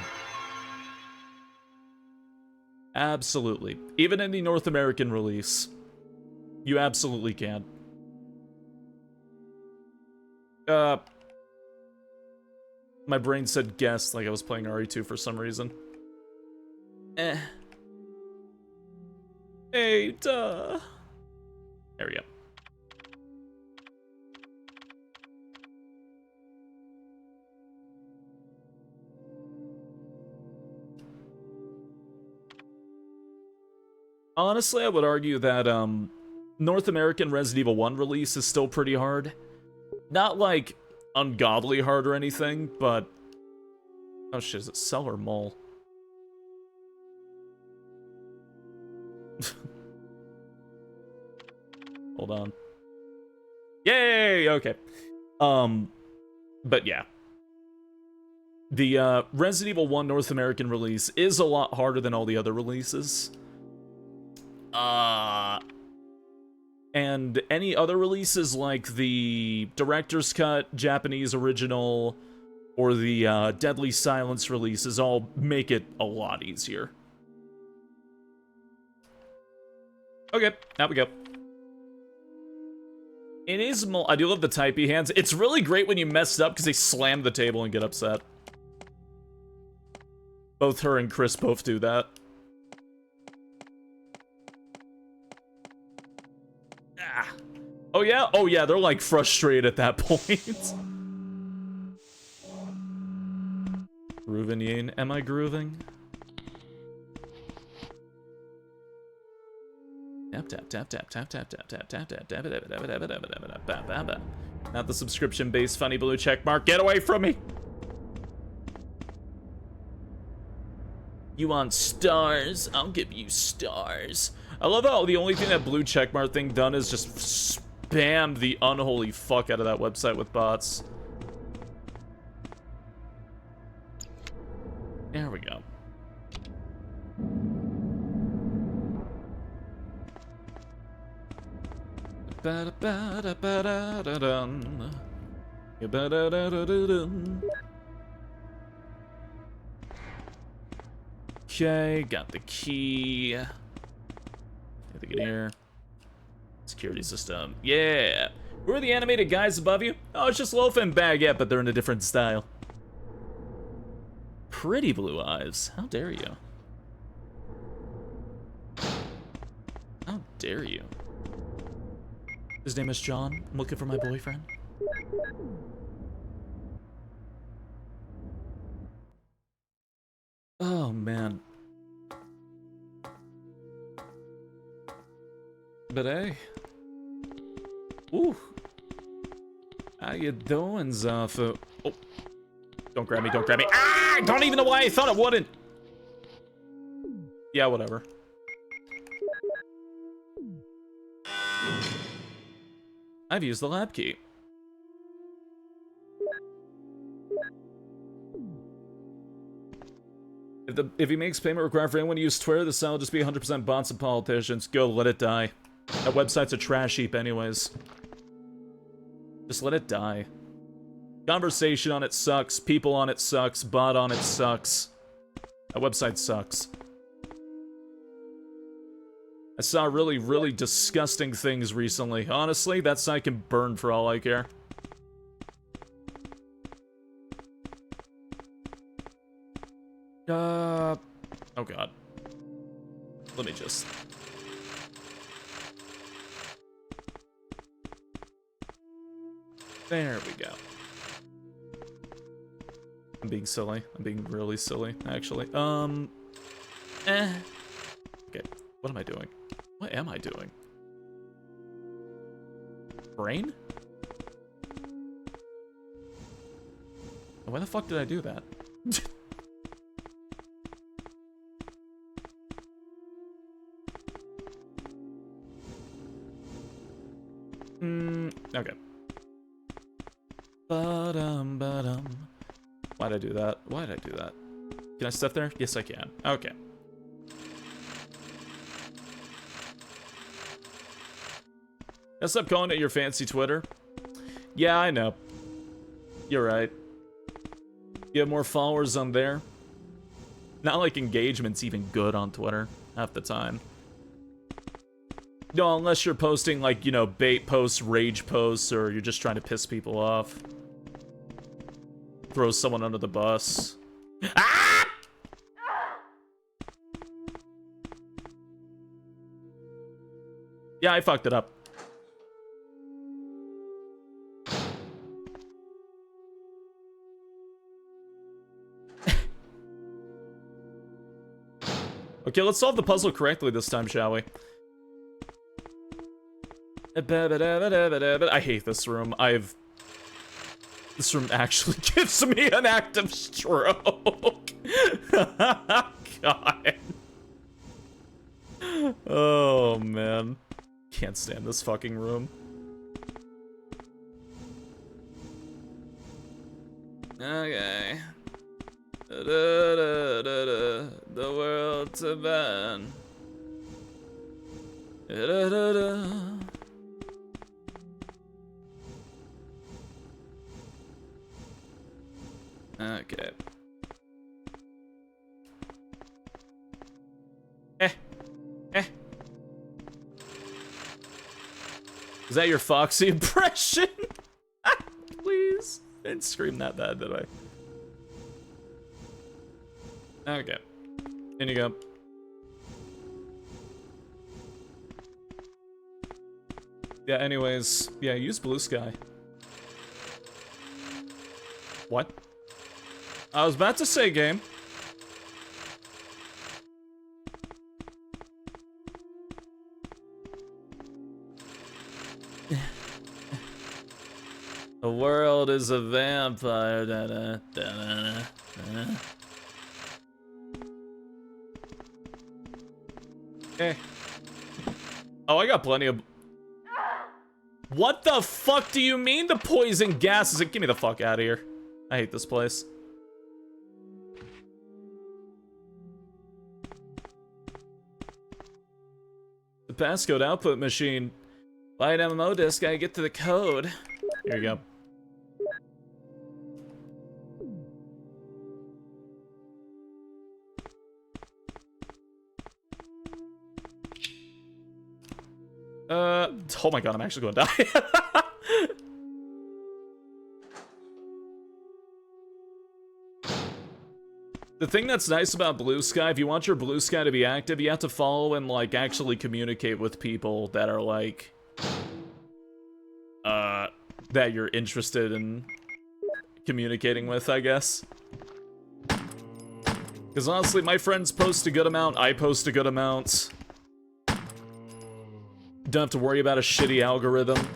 Absolutely. Even in the North American release. You absolutely can. My brain said guess, like I was playing RE2 for some reason. Hey, duh. There we go. Honestly, I would argue that, North American Resident Evil 1 release is still pretty hard. Not, like, ungodly hard or anything, but... Oh shit, is it Cell or Mole? Hold on. Yay! Okay. But yeah. The, Resident Evil 1 North American release is a lot harder than all the other releases. And any other releases like the Director's Cut, Japanese Original, or the Deadly Silence releases all make it a lot easier. Okay, now we go. It is, I do love the typey hands. It's really great when you mess up because they slam the table and get upset. Both her and Chris both do that. Ah. Oh yeah? Oh yeah, they're like frustrated at that point. Groovin' Yeen. Am I grooving? Tap tap tap tap tap tap tap tap tap tap tap tap tap. Not the subscription-based funny blue check mark. Get away from me! You want stars? I'll give you stars. I love how the only thing that blue checkmark thing done is just spam the unholy fuck out of that website with bots. There we go. Okay, got the key. Anything in here? Security system. Yeah. Who are the animated guys above you? Oh, it's just Loaf and Baguette, but they're in a different style. Pretty blue eyes. How dare you? How dare you? His name is John. I'm looking for my boyfriend. Oh, man. But hey. Ooh. How you doing, Zafu? Oh. Don't grab me, don't grab me. Ah! I don't even know why I thought it wouldn't. Yeah, whatever. I've used the lab key. If he makes payment required for anyone to use Twitter, the site will just be 100% bots and politicians. Go, let it die. That website's a trash heap anyways. Just let it die. Conversation on it sucks. People on it sucks. Bot on it sucks. That website sucks. I saw really, really disgusting things recently. Honestly, that site can burn for all I care. Oh god. Let me just... There we go. I'm being silly. I'm being really silly, actually. Okay, what am I doing? What am I doing? Brain? Why the fuck did I do that? Okay. Why'd I do that? Why'd I do that? Can I step there? Yes, I can. Okay. Gotta stop calling it your fancy Twitter. Yeah, I know. You're right. You have more followers on there. Not like engagement's even good on Twitter half the time. No, unless you're posting, like, you know, bait posts, rage posts, or you're just trying to piss people off. Throw someone under the bus. Ah! Yeah, I fucked it up. Okay, let's solve the puzzle correctly this time, shall we? I hate this room. This room actually gives me an active stroke. God. Oh, man. Can't stand this fucking room. Okay. The world to ban. Okay. Is that your Foxy impression? Please. I didn't scream that bad, did I? Okay. In you go. Yeah, anyways. Yeah, use Blue Sky. What? I was about to say game. The world is a vampire. Da, da, da, da, da. Okay. Oh, I got plenty of... What the fuck do you mean the poison gas is... Get me the fuck out of here. I hate this place. The passcode output machine. Buy an MMO disc, gotta get to the code. Here you go. Oh my god, I'm actually gonna die. The thing that's nice about Blue Sky, if you want your Blue Sky to be active, you have to follow and, like, actually communicate with people that are, like... that you're interested in communicating with, I guess. Because honestly, my friends post a good amount, I post a good amount. Don't have to worry about a shitty algorithm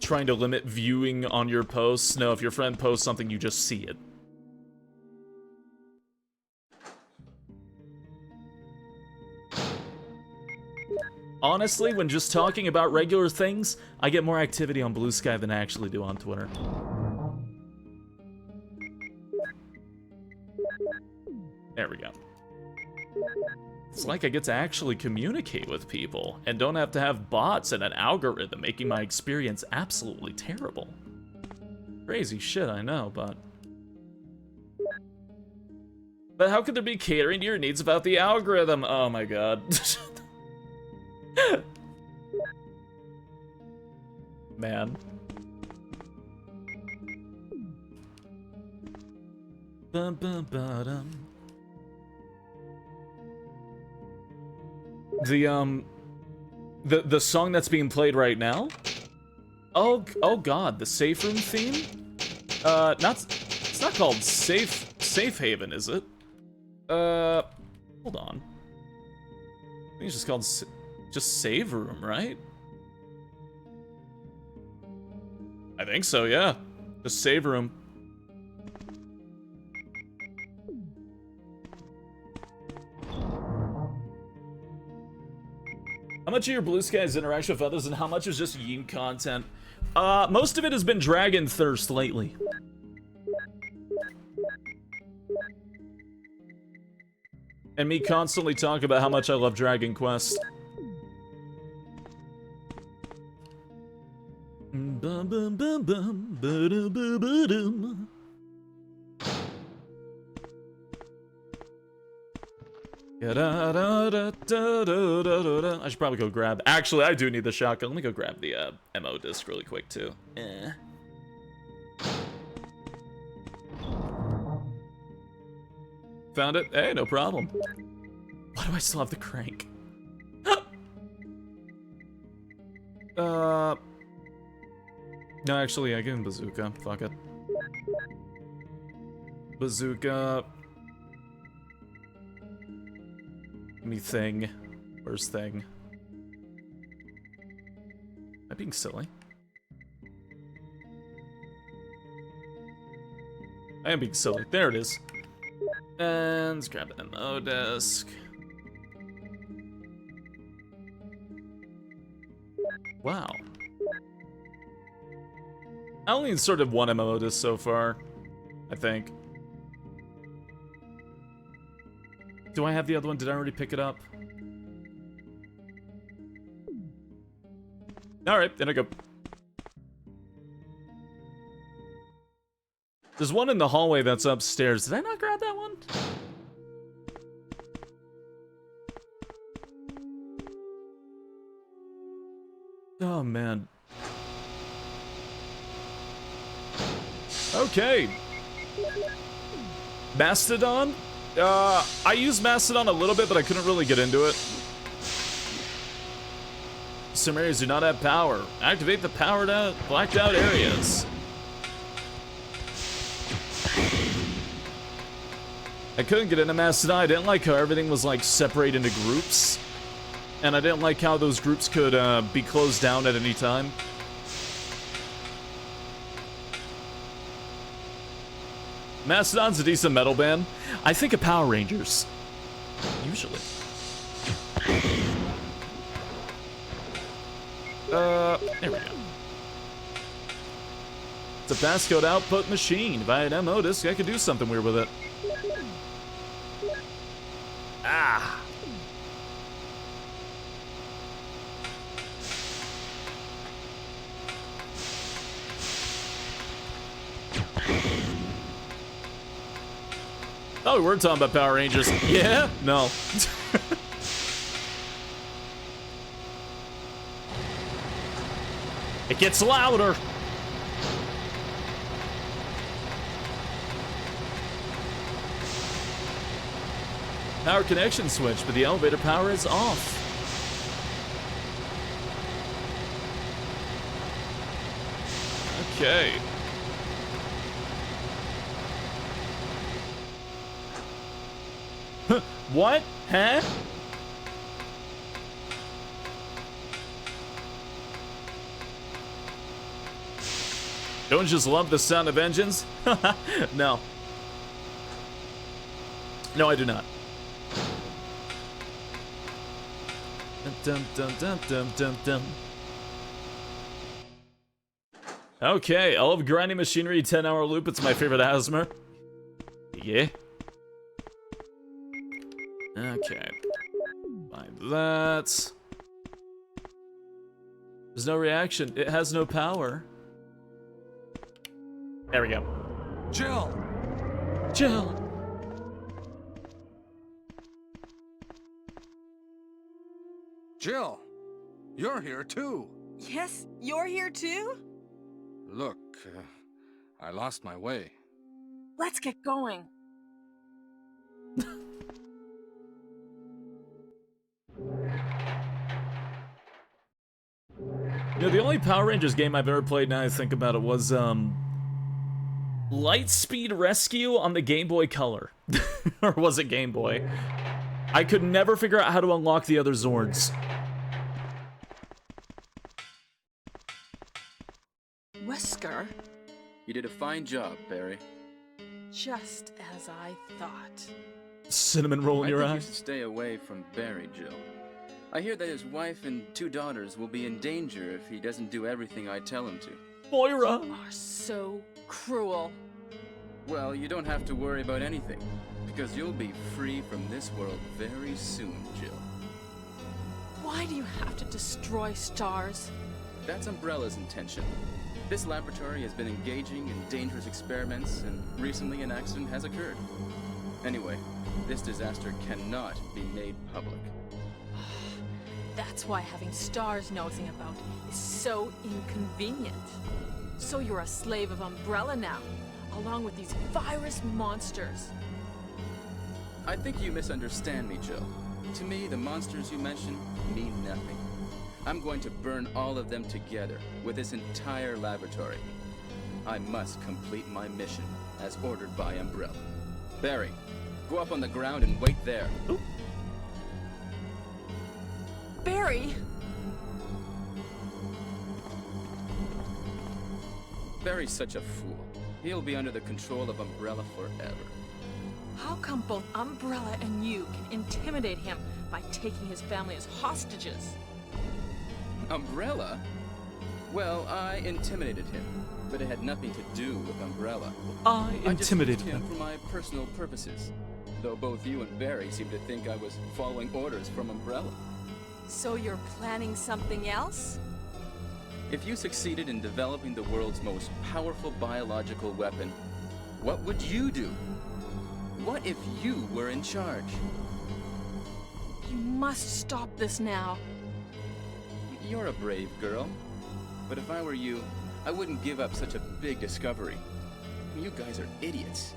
trying to limit viewing on your posts. No, if your friend posts something, you just see it. Honestly, when just talking about regular things, I get more activity on Blue Sky than I actually do on Twitter. There we go. It's like I get to actually communicate with people, and don't have to have bots and an algorithm making my experience absolutely terrible. Crazy shit, I know, but... But how could there be catering to your needs about the algorithm? Oh my god. Man. Bum, bum, ba-dum. The song that's being played right now? Oh god, the safe room theme? It's not called Safe Haven, is it? Hold on. I think it's just called just Save Room, right? I think so, yeah. Just Save Room. How much of your Blue Sky's interaction with others and how much is just Yeen content? Most of it has been Dragon Thirst lately. And me constantly talk about how much I love Dragon Quest. Bum bum bum bum ba-dum ba ba-dum. I should probably go grab... Actually, I do need the shotgun. Let me go grab the MO disc really quick, too. Found it? Hey, no problem. Why do I still have the crank? No, actually, I give him bazooka. Fuck it. Bazooka... Me thing. Where's thing? Am I being silly? I am being silly. There it is. And let's grab an MO disc. Wow. I only inserted one MMO disc so far, I think. Do I have the other one? Did I already pick it up? Alright, then I go. There's one in the hallway that's upstairs. Did I not grab that one? Oh man. Okay. Mastodon? I used Mastodon a little bit, but I couldn't really get into it. Some areas do not have power. Activate the powered out, blacked out areas. I couldn't get into Mastodon. I didn't like how everything was like separated into groups. And I didn't like how those groups could be closed down at any time. Mastodon's a decent metal band. I think of Power Rangers. Usually. There we go. It's a passcode output machine. If I had an MO disk, I could do something weird with it. Ah. Oh, we were talking about Power Rangers. Yeah? No. It gets louder. Power connection switch, but the elevator power is off. Okay. What? Huh? Don't just love the sound of engines? No. No, I do not. Dum, dum, dum, dum, dum, dum. Okay, I love grinding machinery, 10-hour loop. It's my favorite Asmer. Yeah. Okay. Buy that. There's no reaction. It has no power. There we go. Jill! Jill! Jill! You're here too! Yes, you're here too? Look, I lost my way. Let's get going. You know, the only Power Rangers game I've ever played, now I think about it, was, Lightspeed Rescue on the Game Boy Color. Or was it Game Boy? I could never figure out how to unlock the other Zords. Wesker? You did a fine job, Barry. Just as I thought. Cinnamon roll in I your think eye. you should stay away from Barry, Jill. I hear that his wife and 2 daughters will be in danger if he doesn't do everything I tell him to. Moira! You are so cruel. Well, you don't have to worry about anything, because you'll be free from this world very soon, Jill. Why do you have to destroy stars? That's Umbrella's intention. This laboratory has been engaging in dangerous experiments, and recently an accident has occurred. Anyway, this disaster cannot be made public. That's why having stars nosing about is so inconvenient. So you're a slave of Umbrella now, along with these virus monsters. I think you misunderstand me, Jill. To me, the monsters you mention mean nothing. I'm going to burn all of them together with this entire laboratory. I must complete my mission as ordered by Umbrella. Barry, go up on the ground and wait there. Ooh. Barry! Barry's such a fool. He'll be under the control of Umbrella forever. How come both Umbrella and you can intimidate him by taking his family as hostages? Umbrella? Well, I intimidated him, but it had nothing to do with Umbrella. I intimidated I just used him. for my personal purposes, though both you and Barry seem to think I was following orders from Umbrella. So you're planning something else? If you succeeded in developing the world's most powerful biological weapon, what would you do? What if you were in charge? You must stop this now. You're a brave girl. But if I were you, I wouldn't give up such a big discovery. You guys are idiots.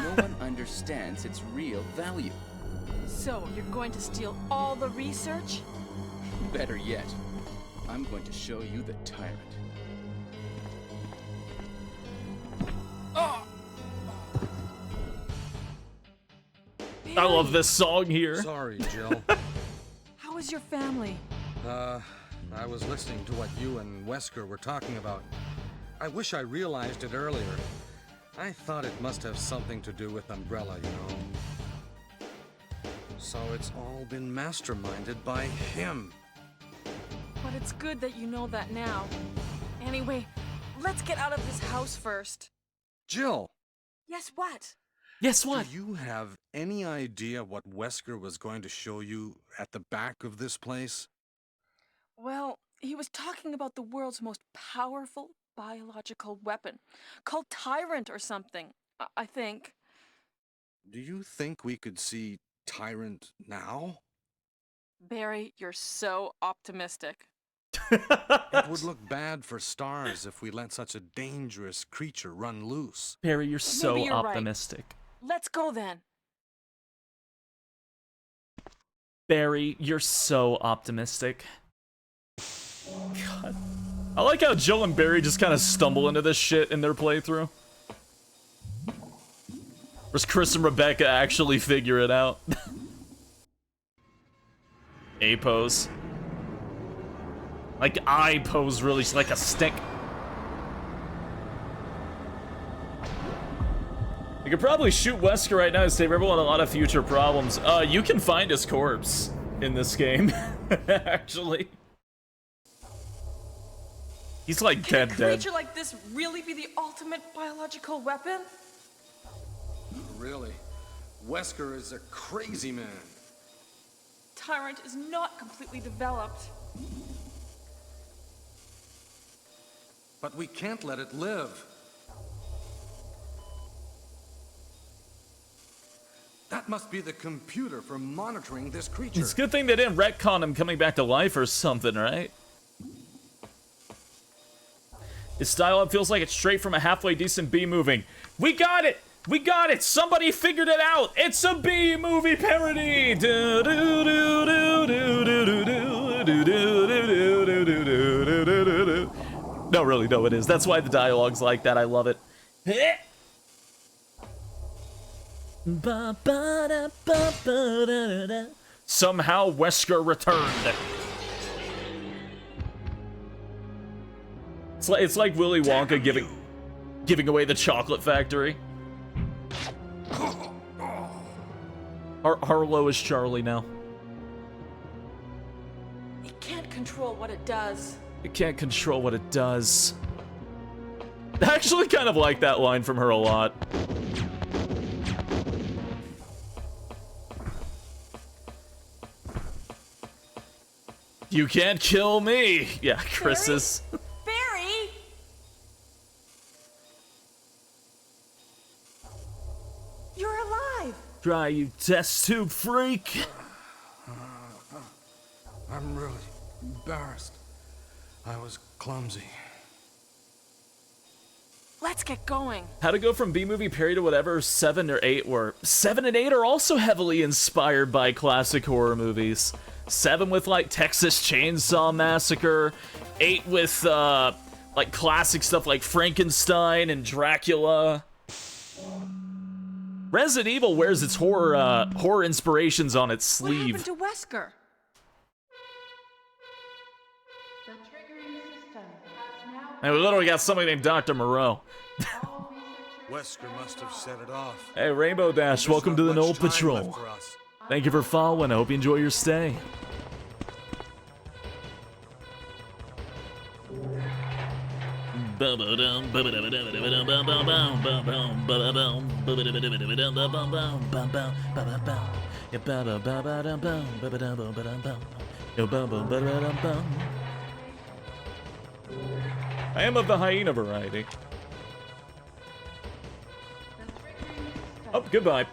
No one understands its real value. So, you're going to steal all the research? Better yet, I'm going to show you the tyrant. I love this song here. Sorry, Jill. How is your family? I was listening to what you and Wesker were talking about. I wish I realized it earlier. I thought it must have something to do with Umbrella, you know. So it's all been masterminded by him. But it's good that you know that now. Anyway, let's get out of this house first. Jill! Yes, what? Yes, what? Do you have any idea what Wesker was going to show you at the back of this place? Well, he was talking about the world's most powerful biological weapon, called Tyrant or something, I think. Do you think we could see Tyrant now? Barry, you're so optimistic. It would look bad for stars if we let such a dangerous creature run loose. Perry, you're so Maybe you're right. optimistic. Let's go then. Barry, you're so optimistic. God. I like how Jill and Barry just kind of stumble into this shit in their playthrough. Whereas Chris and Rebecca actually figure it out. A pose. Like I pose really like a stick. You could probably shoot Wesker right now to save everyone a lot of future problems. You can find his corpse in this game, actually. He's like Can a dead. creature like this really be the ultimate biological weapon? Really? Wesker is a crazy man. Tyrant is not completely developed. But we can't let it live. That must be the computer for monitoring this creature. It's a good thing they didn't retcon him coming back to life or something, right? His style feels like it's straight from a halfway decent B-movie. We got it! We got it! Somebody figured it out! It's a B-movie parody! No, really, no, it is. That's why the dialogue's like that. I love it. Somehow Wesker returned. It's like Willy Wonka giving away the chocolate factory. Harlow is Charlie now. It can't control what it does. It can't control what it does. I actually kind of like that line from her a lot. You can't kill me. Yeah, Chris is. Barry! You're alive! Try, you test tube freak. I'm really embarrassed. I was clumsy. Let's get going. How to go from B-movie parody to whatever 7 or 8 were. 7 and 8 are also heavily inspired by classic horror movies. 7 with like Texas Chainsaw Massacre. 8 with like classic stuff like Frankenstein and Dracula. Resident Evil wears its horror inspirations on its sleeve. What happened to Wesker? And we literally got somebody named Dr. Moreau. Wesker must have set it off. Hey, Rainbow Dash, welcome to the Knoll Patrol. Thank you for following. I hope you enjoy your stay. I am of the hyena variety. Oh, goodbye.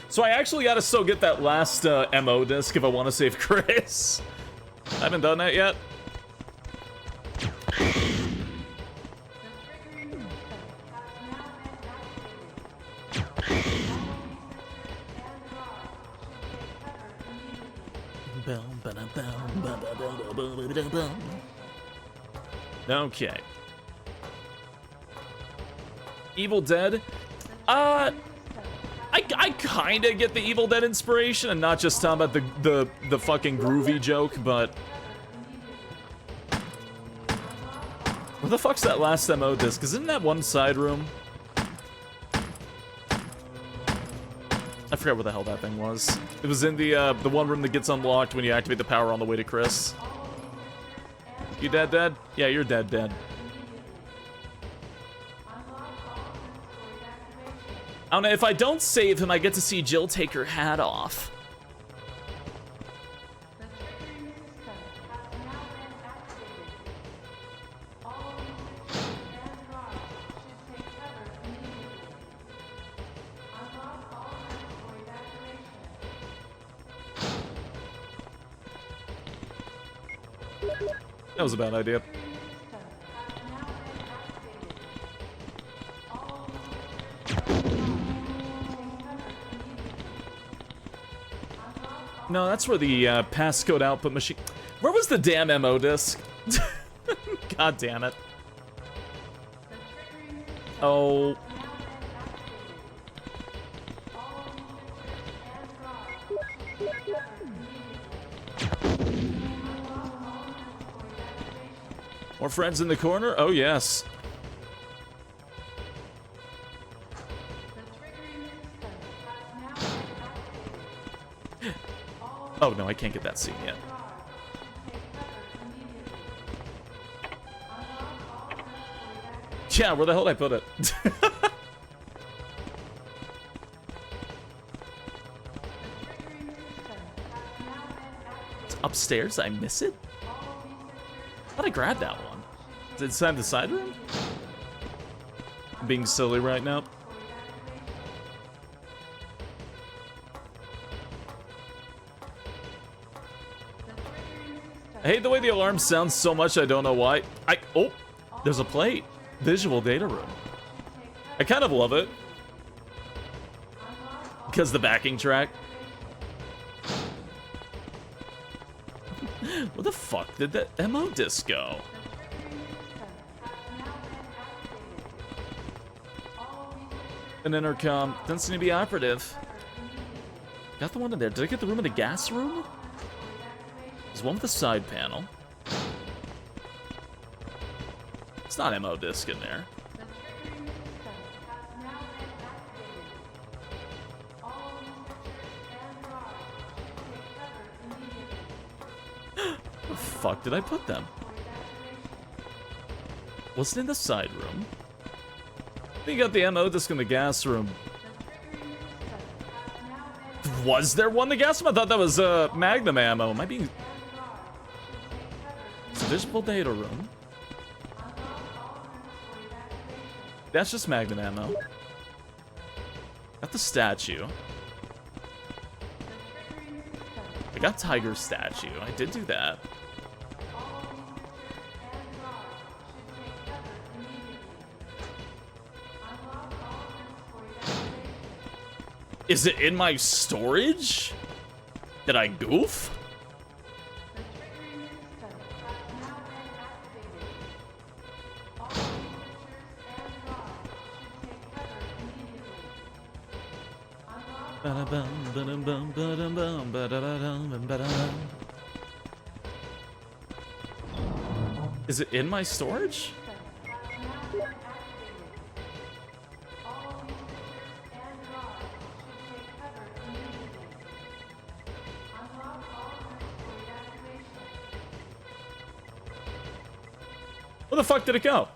So I actually gotta still get that last MO disc if I want to save Chris. I haven't done that yet. Okay. Evil Dead. I kind of get the Evil Dead inspiration, and not just talking about the fucking groovy joke, but where the fuck's that last MO disc? Cause isn't that one side room? I forgot where the hell that thing was. It was in the one room that gets unlocked when you activate the power on the way to Chris. You dead? Yeah, you're dead. I don't know, if I don't save him, I get to see Jill take her hat off. That was a bad idea. No, that's where the passcode output machine... Where was the damn MO disc? God damn it. Oh. More friends in the corner? Oh, yes. Oh, no, I can't get that scene yet. Yeah, where the hell did I put it? It's upstairs? Did I miss it? I thought I grabbed that one. Is it inside the side room? I'm being silly right now. I hate the way the alarm sounds so much, I don't know why. Oh, there's a plate. Visual data room. I kind of love it. Because the backing track. Where the fuck did that MO disc go? An intercom. Doesn't seem to be operative. Got the one in there. Did I get the room in the gas room? There's one with a side panel. It's not MO disc in there. Where the fuck did I put them? Was it in the side room? I think you got the MO disc in the gas room. Was there one in the gas room? I thought that was Magnum ammo. Am I being... It's a visible data room. That's just Magnum ammo. Got the statue. I got Tiger's statue. I did do that. Is it in my storage? Did I goof? Is it in my storage? Where the fuck did it go?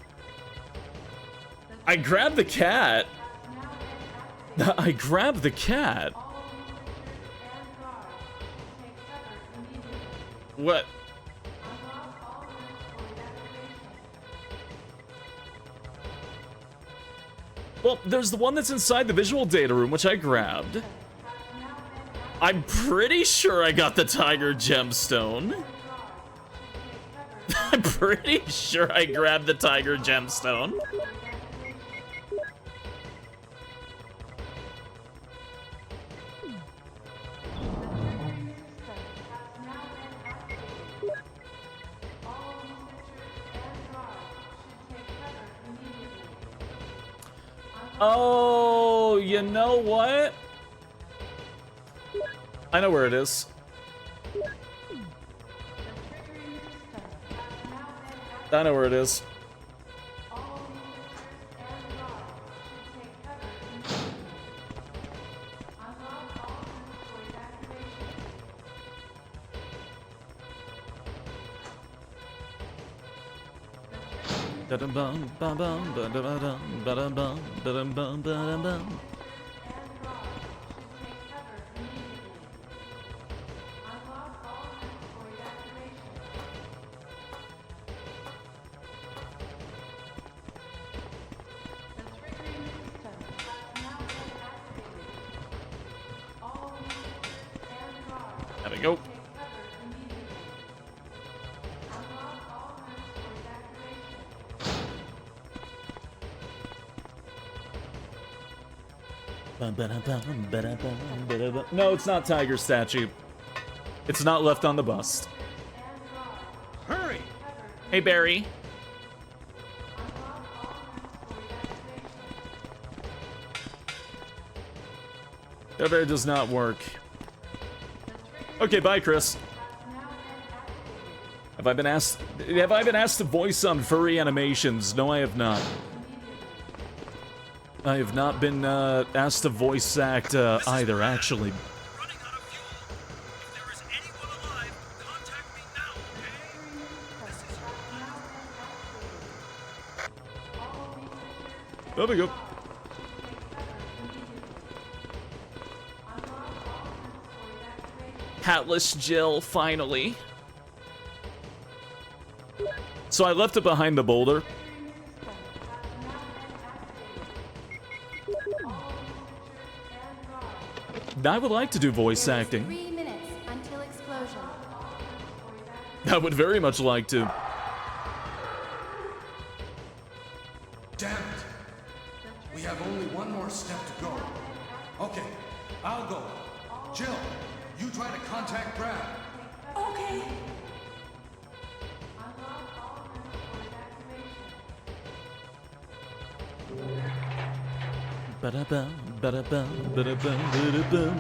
I grabbed the cat. I grabbed the cat. What? Well, there's the one that's inside the visual data room, which I grabbed. I'm pretty sure I got the tiger gemstone. I'm pretty sure I grabbed the tiger gemstone. Oh, you know what? I know where it is. I know where it is. There we go. No, it's not Tiger statue. It's not left on the bust. Hurry! Hey, Barry. That does not work. Okay, bye, Chris. Have I been asked to voice on furry animations? No, I have not. I have not been asked to voice act either, actually. Running out of fuel. If there is anyone alive, contact me now, okay? There we go. Hatless Jill, finally. So I left it behind the boulder. I would like to do voice acting. 3 minutes until explosion. I would very much like to. Damn it! We have only one more step to go. Okay, I'll go. Jill, you try to contact Brad. Okay. Ba-da-bum, ba-da-bum, ba-da-bum, ba-da-bum.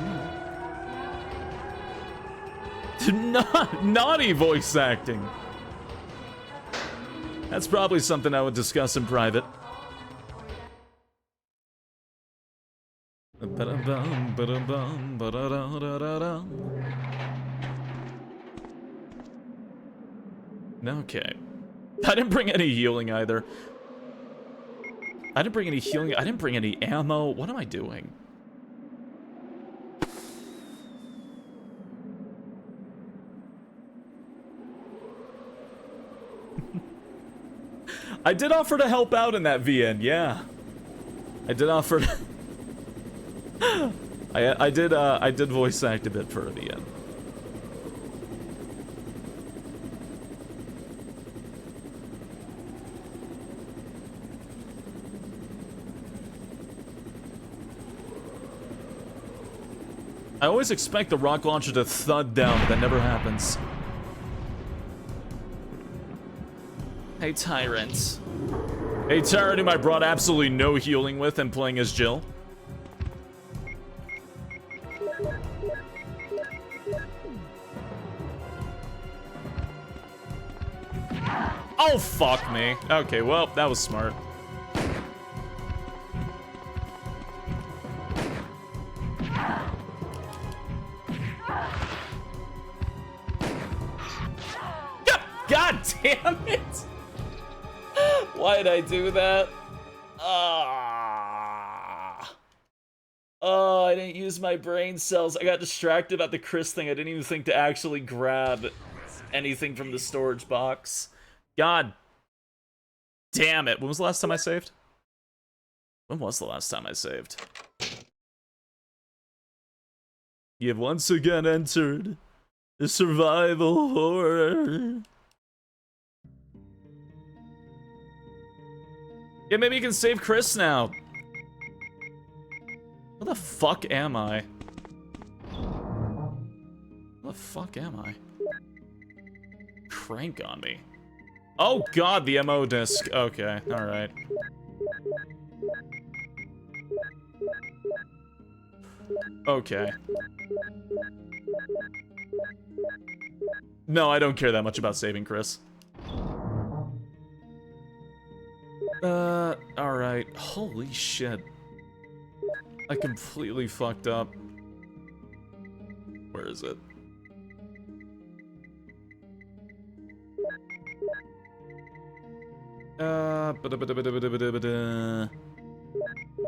Naughty voice acting. That's probably something I would discuss in private. Ba-da-bum, ba-da-bum, ba-da-da-da-da-dum. Okay. I didn't bring any healing either. I didn't bring any healing. I didn't bring any ammo. What am I doing? I did offer to help out in that VN, yeah. I did offer to... I did voice act a bit for a VN. I always expect the rocket launcher to thud down, but that never happens. Hey, Tyrant. Hey, Tyrant, whom I brought absolutely no healing with and playing as Jill. Oh, fuck me. Okay, well, that was smart. God damn it! Why did I do that? Oh, I didn't use my brain cells. I got distracted at the Chris thing. I didn't even think to actually grab anything from the storage box. God damn it. When was the last time I saved? When was the last time I saved? You've once again entered the survival horror. Yeah, maybe you can save Chris now. What the fuck am I? What the fuck am I? Crank on me. Oh god, the MO disc. Okay, alright. Okay. No, I don't care that much about saving Chris. Alright. Holy shit. I completely fucked up. Where is it?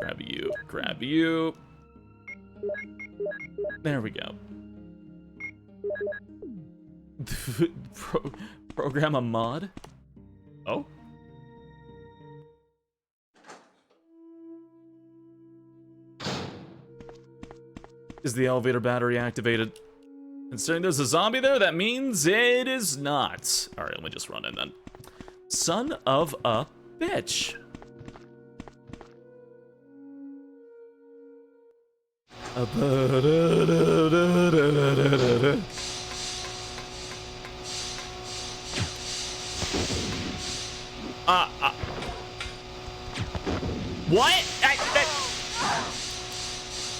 Grab you. Grab you. There we go. Program a mod? Oh? Is the elevator battery activated? Considering there's a zombie there, that means it is not. Alright, let me just run in then. Son of a bitch. What?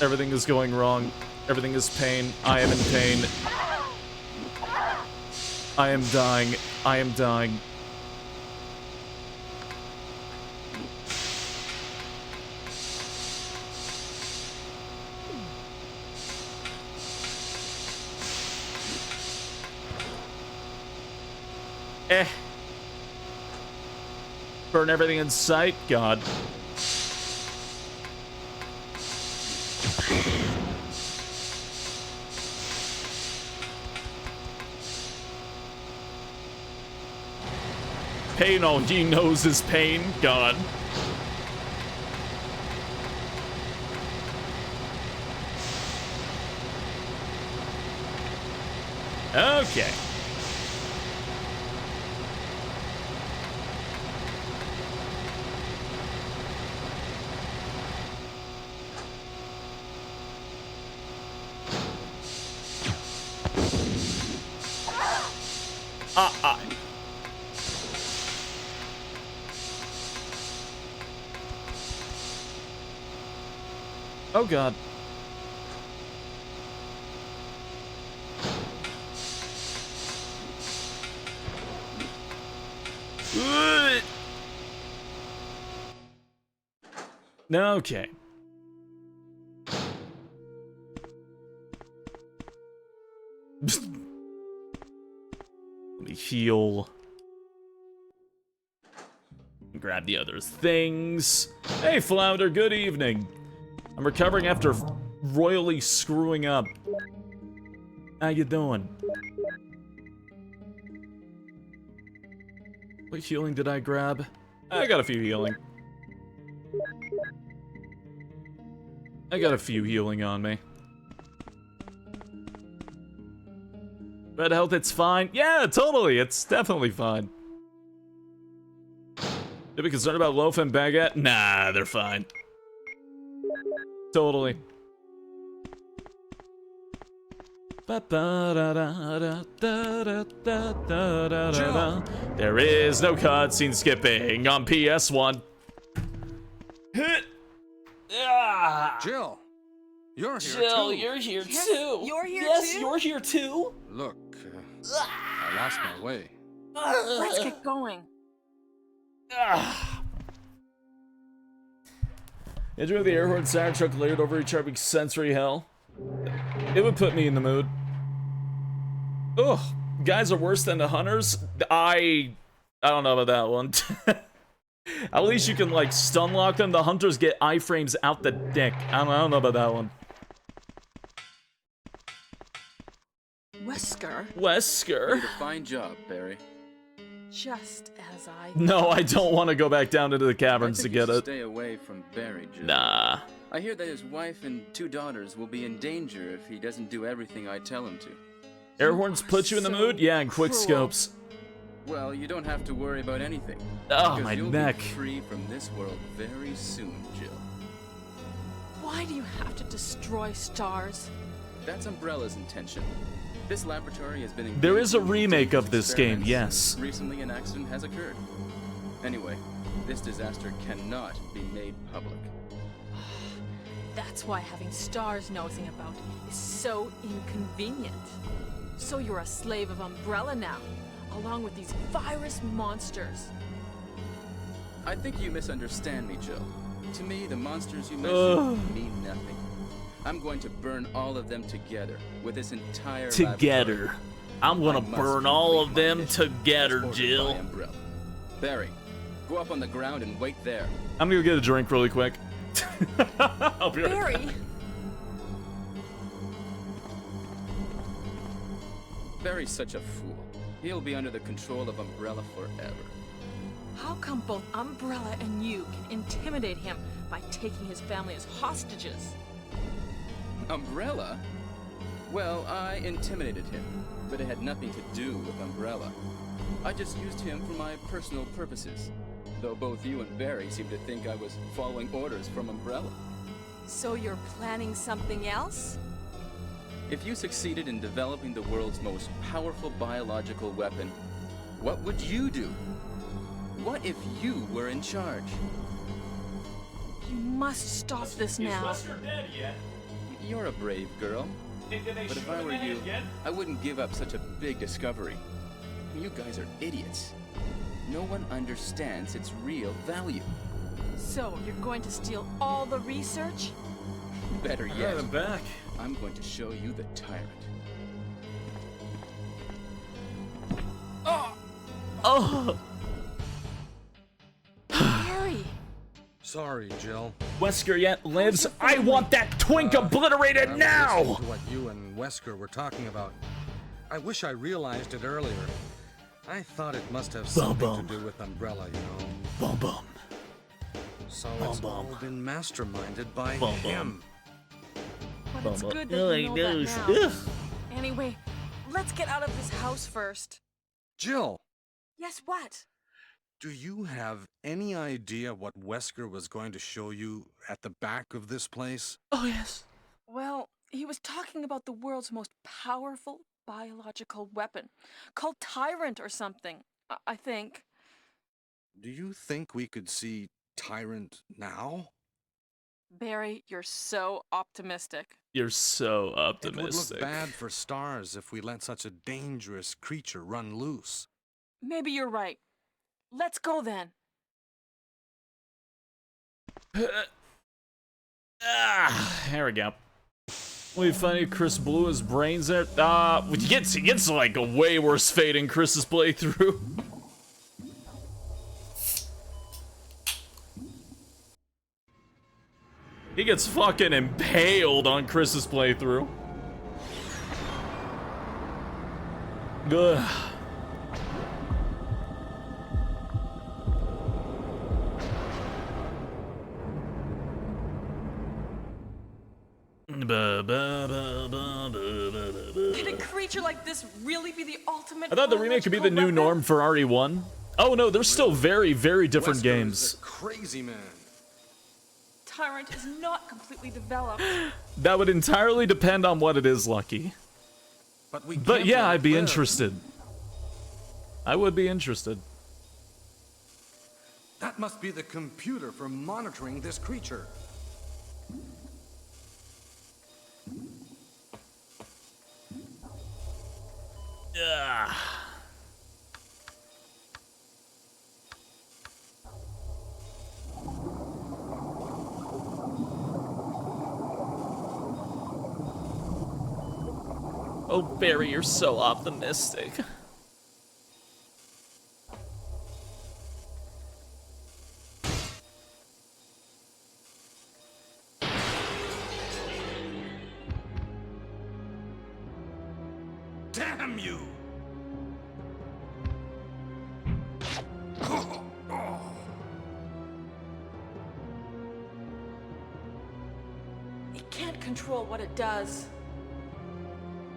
Everything is going wrong. Everything is pain. I am in pain. I am dying. I am dying. Burn everything in sight? God. Pain, all he knows is pain. God. Okay. Oh god. Okay. Let me heal. Grab the other things. Hey, Flounder, good evening. I'm recovering after royally screwing up. How you doing? What healing did I grab? I got a few healing. I got a few healing on me. Red health, it's fine. Yeah, totally. It's definitely fine. Should be concerned about loaf and baguette? Nah, they're fine. Totally. There is no cutscene skipping on PS1. Jill, you're here Jill, too. you're here Yes, too. you're here yes, too? you're here too. Look, I lost my way. Let's get going. Enjoy the air horn siren truck layered over each other sensory hell. It would put me in the mood. Ugh, guys are worse than the hunters. I don't know about that one. At least you can like stun lock them. The hunters get iframes out the dick. I don't know about that one. Wesker? You Wesker. did a fine job, Barry. Just as I No, I don't want to go back down into the caverns I to think you get should it. Stay away from Barry, Jill. Nah. I hear that his wife and 2 daughters will be in danger if he doesn't do everything I tell him to. Air horns put you in the mood? Yeah, and quick scopes. Well, you don't have to worry about anything. Oh, because my you'll neck. Be free from this world very soon, Jill. Why do you have to destroy stars? That's Umbrella's intention. This laboratory has been There is a engaged in remake of dangerous this game, experiments. yes. Recently, an accident has occurred. Anyway, this disaster cannot be made public. That's why having stars nosing about is so inconvenient. So you're a slave of Umbrella now, along with these virus monsters. I think you misunderstand me, Jill. To me, the monsters you mentioned mean nothing. I'm going to burn all of them together with this entire Together. laboratory. I'm gonna I must burn all of complete my them mission together, as ordered Jill. by Umbrella. Barry, go up on the ground and wait there. I'm gonna get a drink really quick. I'll be right back. Barry! Barry's such a fool. He'll be under the control of Umbrella forever. How come both Umbrella and you can intimidate him by taking his family as hostages? Umbrella? Well, I intimidated him, but it had nothing to do with Umbrella. I just used him for my personal purposes, though both you and Barry seem to think I was following orders from Umbrella. So you're planning something else? If you succeeded in developing the world's most powerful biological weapon, what would you do? What if you were in charge? You must stop this now. dead yet? You're a brave girl. But if I were you, I wouldn't give up such a big discovery. You guys are idiots. No one understands its real value. So you're going to steal all the research? Better yet, I'm back. I'm going to show you the tyrant. Oh! Harry! Sorry, Jill. Wesker yet lives. I want that twink obliterated I was now! listening to what you and Wesker were talking about. I wish I realized it earlier. I thought it must have something to do with Umbrella, you know. Bum bum. So it's all been masterminded by Bum, him. But it's Bum, good bum. that you Oh, know my that nose. now. Ugh. Anyway, let's get out of this house first. Jill, Yes, what? do you have any idea what Wesker was going to show you at the back of this place? Oh, yes. Well, he was talking about the world's most powerful biological weapon, called Tyrant or something, I think. Do you think we could see Tyrant now? Barry, you're so optimistic. You're so It would optimistic. look bad for stars if we let such a dangerous creature run loose. Maybe you're right. Let's go then. There we go. We finally Chris blew his brains there. He gets like a way worse fate in Chris's playthrough. He gets fucking impaled on Chris's playthrough. Good. Can a creature like this really be the ultimate? I thought the remake could be the new biological norm for RE1. Oh no, they're still very, very different Wesker games. is a crazy man. Tyrant is not completely developed. That would entirely depend on what it is, Lucky. But But yeah, I'd be live. interested. I would be interested. That must be the computer for monitoring this creature. Yeah. Oh, Barry, you're so optimistic. Damn you! control what it does.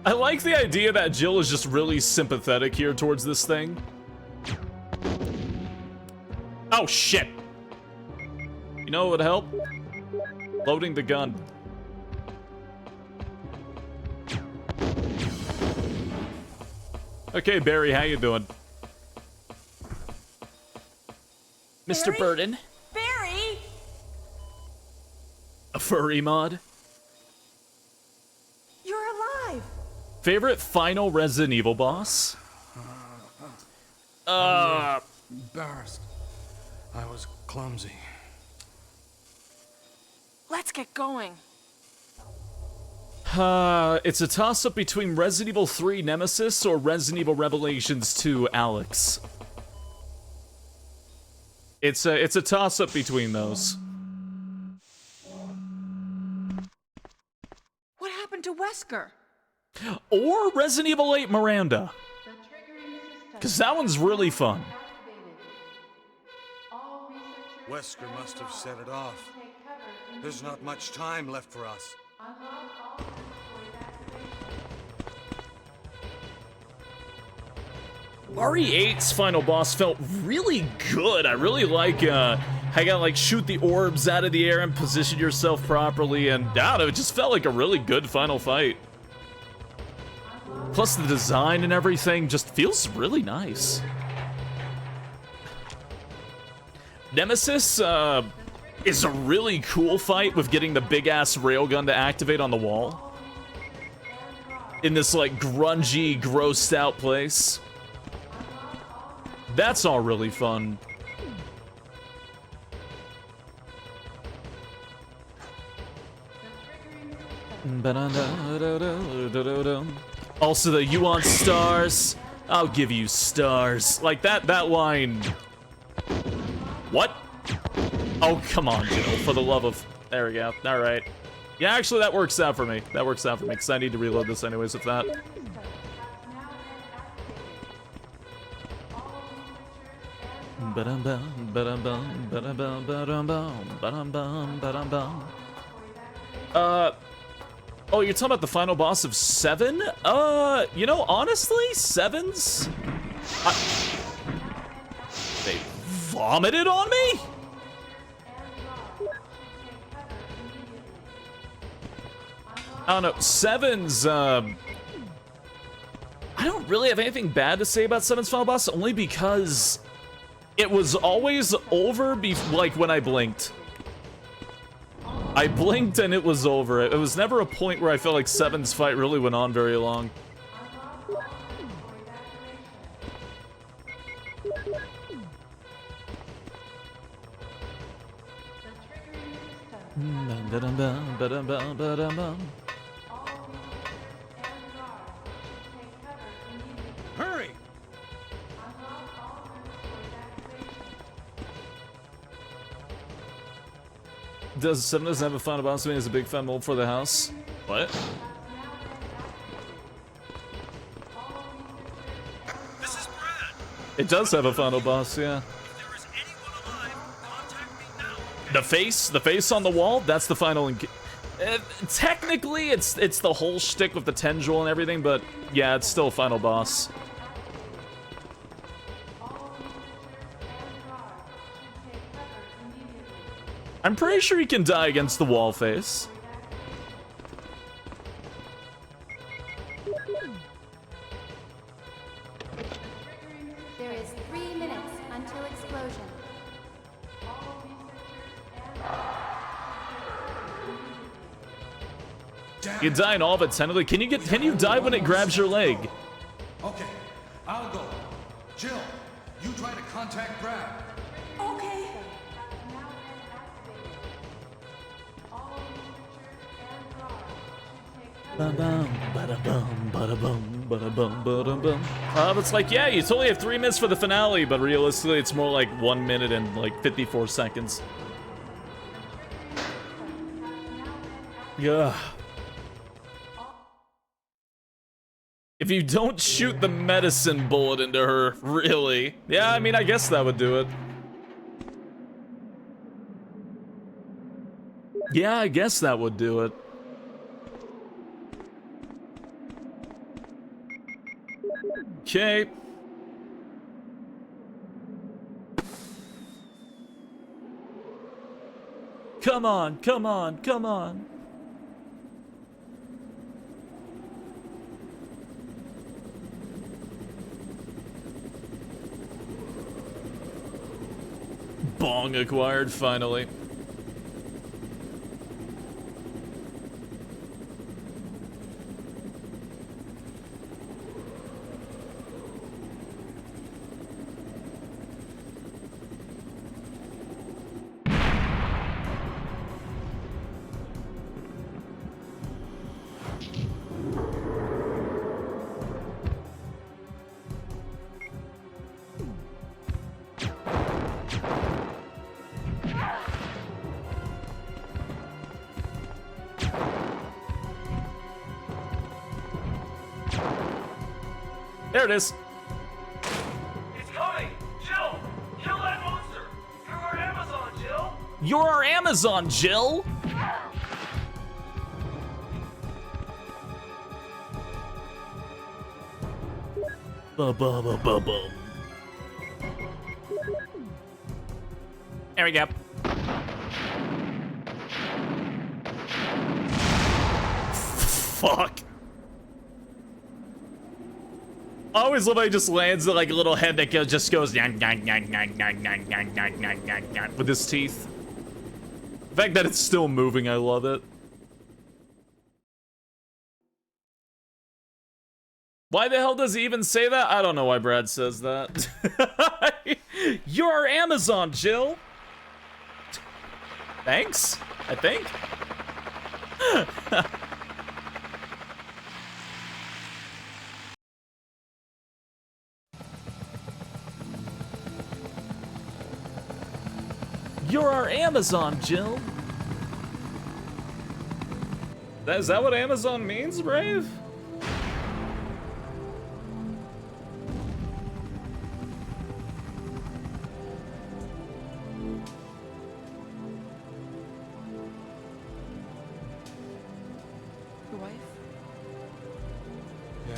I like the idea that Jill is just really sympathetic here towards this thing. Oh, shit. You know what would help? Loading the gun. Okay, Barry, how you doing? Mr. Barry? Burden. Barry! A furry mod. You're alive! Favorite final Resident Evil boss? Embarrassed. I was clumsy. Let's get going. It's a toss-up between Resident Evil 3 Nemesis or Resident Evil Revelations 2 Alex. It's a toss-up between those. What happened to Wesker? Or Resident Evil 8 Miranda. Because that one's really fun. Wesker must have set it off. There's not much time left for us. RE8's final boss felt really good. I really like how you gotta like shoot the orbs out of the air and position yourself properly, and I don't know, it just felt like a really good final fight. Plus the design and everything just feels really nice. Nemesis is a really cool fight with getting the big-ass railgun to activate on the wall. In this, like, grungy, grossed-out place. That's all really fun. Also, the "you want stars? I'll give you stars." Like, that line... What? Oh, come on, Jill, for the love of... There we go. Alright. Yeah, actually, that works out for me. That works out for me, because I need to reload this anyways with that. Oh, you're talking about the final boss of 7? You know, honestly, 7's... They vomited on me? I don't know, 7's, I don't really have anything bad to say about 7's final boss, only because it was always over, like, when I blinked. I blinked and it was over. It was never a point where I felt like 7's fight really went on very long. Hurry! Does 7 doesn't have a final boss mean it's a big fat mold for the house? What? This is Brad. It does have a final boss, yeah. If there is anyone alive, contact me now. The face on the wall, that's the final. Technically, it's the whole shtick with the tendril and everything, but yeah, it's still a final boss. I'm pretty sure he can die against the wall face. There is 3 minutes until explosion. You can die in all of it technically. Can you die when it grabs your leg? Okay, I'll go. Jill, you try to contact Brad. Okay. It's like, yeah, you totally have 3 minutes for the finale, but realistically, it's more like 1 minute and like 54 seconds. Yeah. If you don't shoot the medicine bullet into her, really? Yeah, I mean, I guess that would do it. Yeah, I guess that would do it. Okay. Come on, come on, come on. Bong acquired, finally. There it is. It's coming! Jill! Kill that monster! You're our Amazon, Jill! You're our Amazon, Jill! Ba-ba-ba-ba-bum. There we go. Fuck. I always love how he just lands like a little head that just goes with his teeth. The fact that it's still moving, I love it. Why the hell does he even say that? I don't know why Brad says that. You're our Amazon, Jill. Thanks, I think. You're our Amazon, Jill. Is that what Amazon means, Brave? Your wife? Yeah,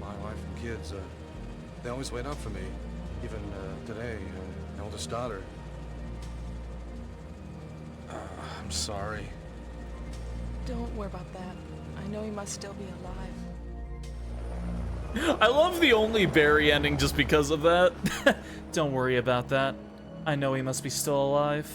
my wife and kids, they always wait up for me. Even today, eldest daughter. I'm sorry. Don't worry about that. I know he must still be alive. I love the only Barry ending just because of that. Don't worry about that. I know he must be still alive.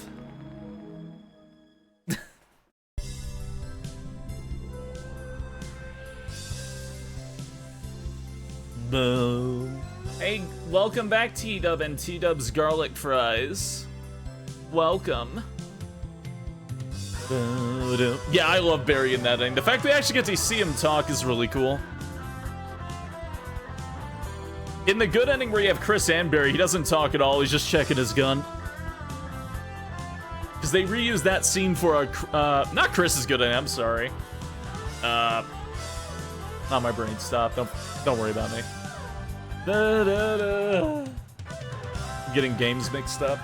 Boom. Hey, welcome back, T-Dub and T-Dub's garlic fries. Welcome. Yeah, I love Barry in that ending. The fact we actually get to see him talk is really cool. In the good ending where you have Chris and Barry, he doesn't talk at all, he's just checking his gun. Because they reused that scene for a, not Chris's good ending, I'm sorry. Oh, my brain stopped, don't worry about me. I'm getting games mixed up.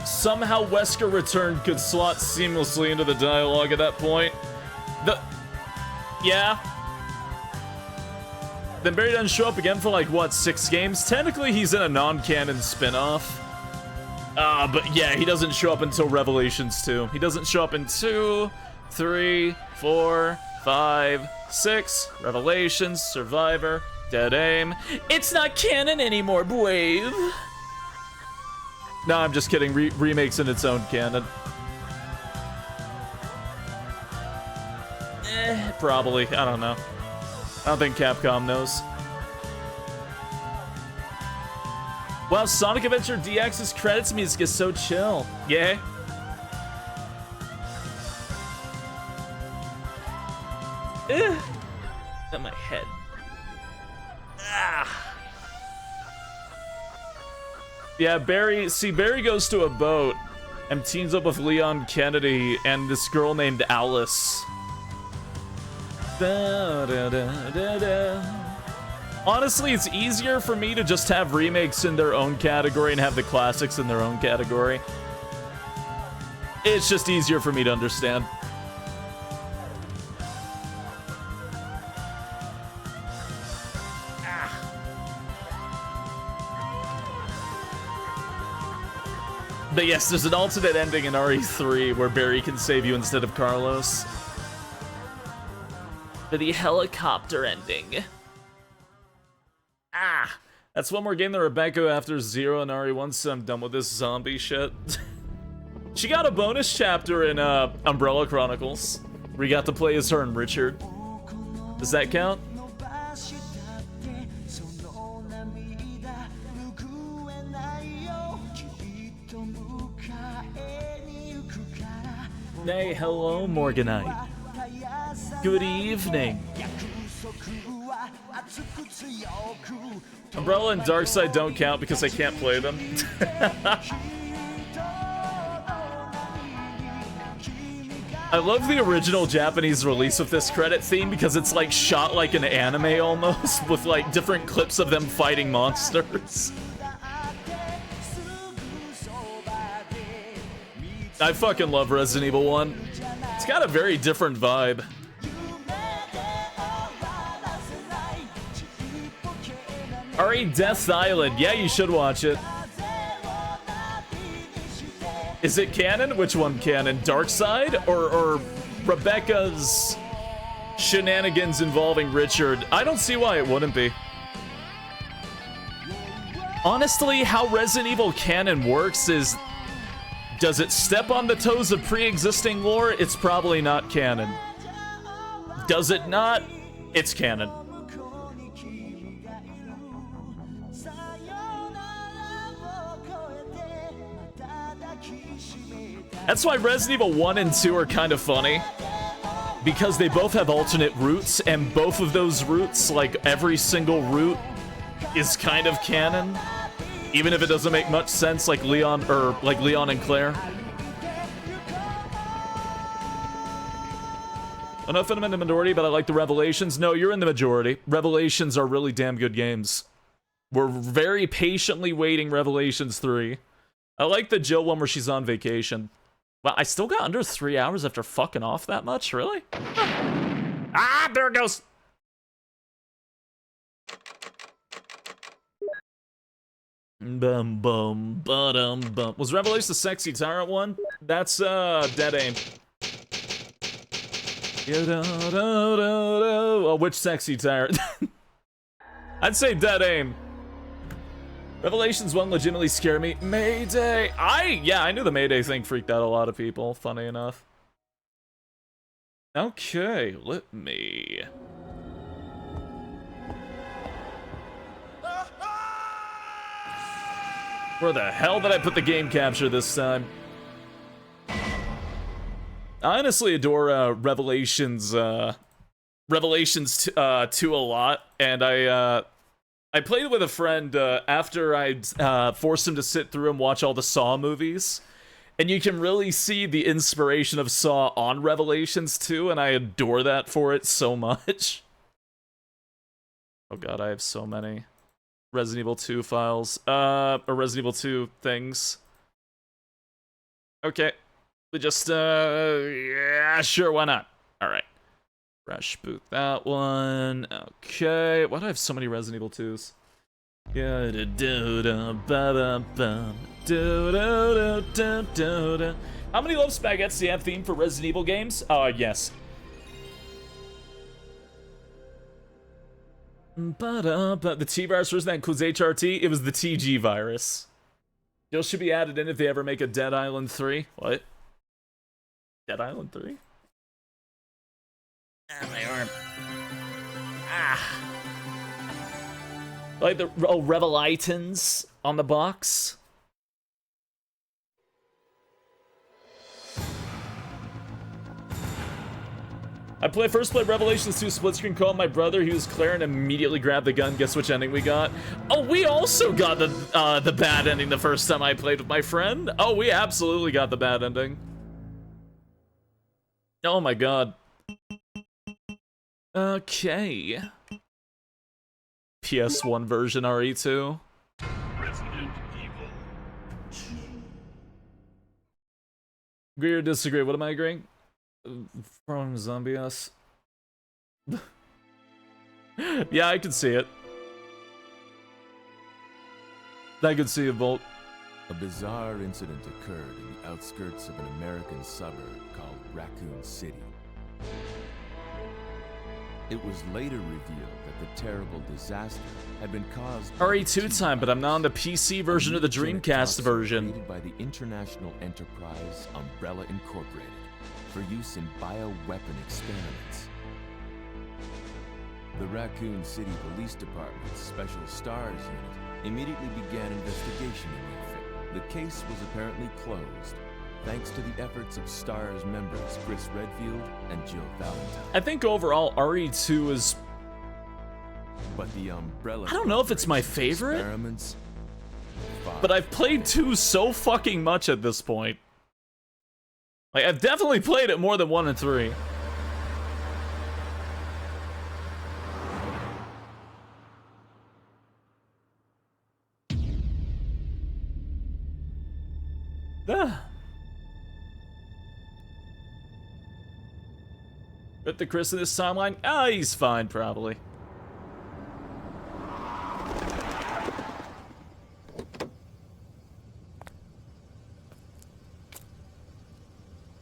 Somehow Wesker Return could slot seamlessly into the dialogue at that point. Yeah. Then Barry doesn't show up again for like, what, 6 games? Technically, he's in a non-canon spin-off. But yeah, he doesn't show up until Revelations 2. He doesn't show up in 2, 3, 4, 5, 6, Revelations, Survivor, Dead Aim. It's not canon anymore, Brave. No, I'm just kidding. Remakes in its own canon. Probably. I don't know. I don't think Capcom knows. Wow, Sonic Adventure DX's credits music is so chill. Yeah. At my head. Ah. Yeah, Barry goes to a boat and teams up with Leon Kennedy and this girl named Alice. Da, da, da, da, da. Honestly, it's easier for me to just have remakes in their own category and have the classics in their own category. It's just easier for me to understand. But yes, there's an alternate ending in RE3 where Barry can save you instead of Carlos. For the helicopter ending. Ah! That's one more game than Rebecca after 0 and RE1, so I'm done with this zombie shit. She got a bonus chapter in Umbrella Chronicles. We got to play as her and Richard. Does that count? Hey, hello, Morganite. Good evening. Umbrella and Darkseid don't count because I can't play them. I love the original Japanese release of this credit theme because it's like shot like an anime almost, with like different clips of them fighting monsters. I fucking love Resident Evil 1. It's got a very different vibe. RE Death Island. Yeah, you should watch it. Is it canon? Which one canon? Darkseid or Rebecca's shenanigans involving Richard? I don't see why it wouldn't be. Honestly, how Resident Evil canon works is, does it step on the toes of pre-existing lore? It's probably not canon. Does it not? It's canon. That's why Resident Evil 1 and 2 are kind of funny. Because they both have alternate routes, and both of those routes, like every single route, is kind of canon. Even if it doesn't make much sense, like Leon and Claire. I don't know if I'm in the minority, but I like the Revelations. No, you're in the majority. Revelations are really damn good games. We're very patiently waiting Revelations 3. I like the Jill one where she's on vacation. Well, I still got under 3 hours after fucking off that much? Really? Ah, there it goes! Bum bum ba-dum bum. Was Revelation the sexy tyrant one? That's Dead Aim. Oh, which sexy tyrant? I'd say Dead Aim. Revelations 1 legitimately scared me. Mayday! I knew the Mayday thing freaked out a lot of people, funny enough. Okay, let me... Where the hell did I put the game capture this time? I honestly adore Revelations 2 a lot, and I played it with a friend after I'd forced him to sit through and watch all the Saw movies. And you can really see the inspiration of Saw on Revelations 2, and I adore that for it so much. Oh god, I have so many Resident Evil 2 files. Or Resident Evil 2 things. Okay. We just, yeah, sure, why not? Alright. Fresh boot that one. Okay. Why do I have so many Resident Evil 2s? How many Love Spaghettis do you have themed for Resident Evil games? Yes. The T virus version that includes HRT? It was the TG virus. Those should be added in if they ever make a Dead Island 3. What? Dead Island 3? Ah, my arm. Ah. Like the Revelitons on the box. I first played Revelations 2 split screen co-op with my brother. He was Claire and immediately grabbed the gun. Guess which ending we got? Oh, we also got the bad ending the first time I played with my friend. Oh, we absolutely got the bad ending. Oh my god. Okay. PS1 version RE2. Resident Evil 2. Agree or disagree? What am I agreeing? From Zombie Us. Yeah, I can see it. I can see it, Bolt. A bizarre incident occurred in the outskirts of an American suburb called Raccoon City. It was later revealed that the terrible disaster had been caused by RE2 time, but I'm not on the PC version or the nutrient Dreamcast toxin version. created by the international enterprise Umbrella Incorporated for use in bioweapon experiments. The Raccoon City Police Department's Special Stars Unit immediately began investigation in the affair. The case was apparently closed, thanks to the efforts of STARS members Chris Redfield and Jill Valentine. I think overall RE2 is... But the Umbrella... I don't know if it's my favorite, experiments, but I've played 2 so fucking much at this point. Like, I've definitely played it more than 1 and 3. But the Chris in this timeline? Ah, he's fine, probably.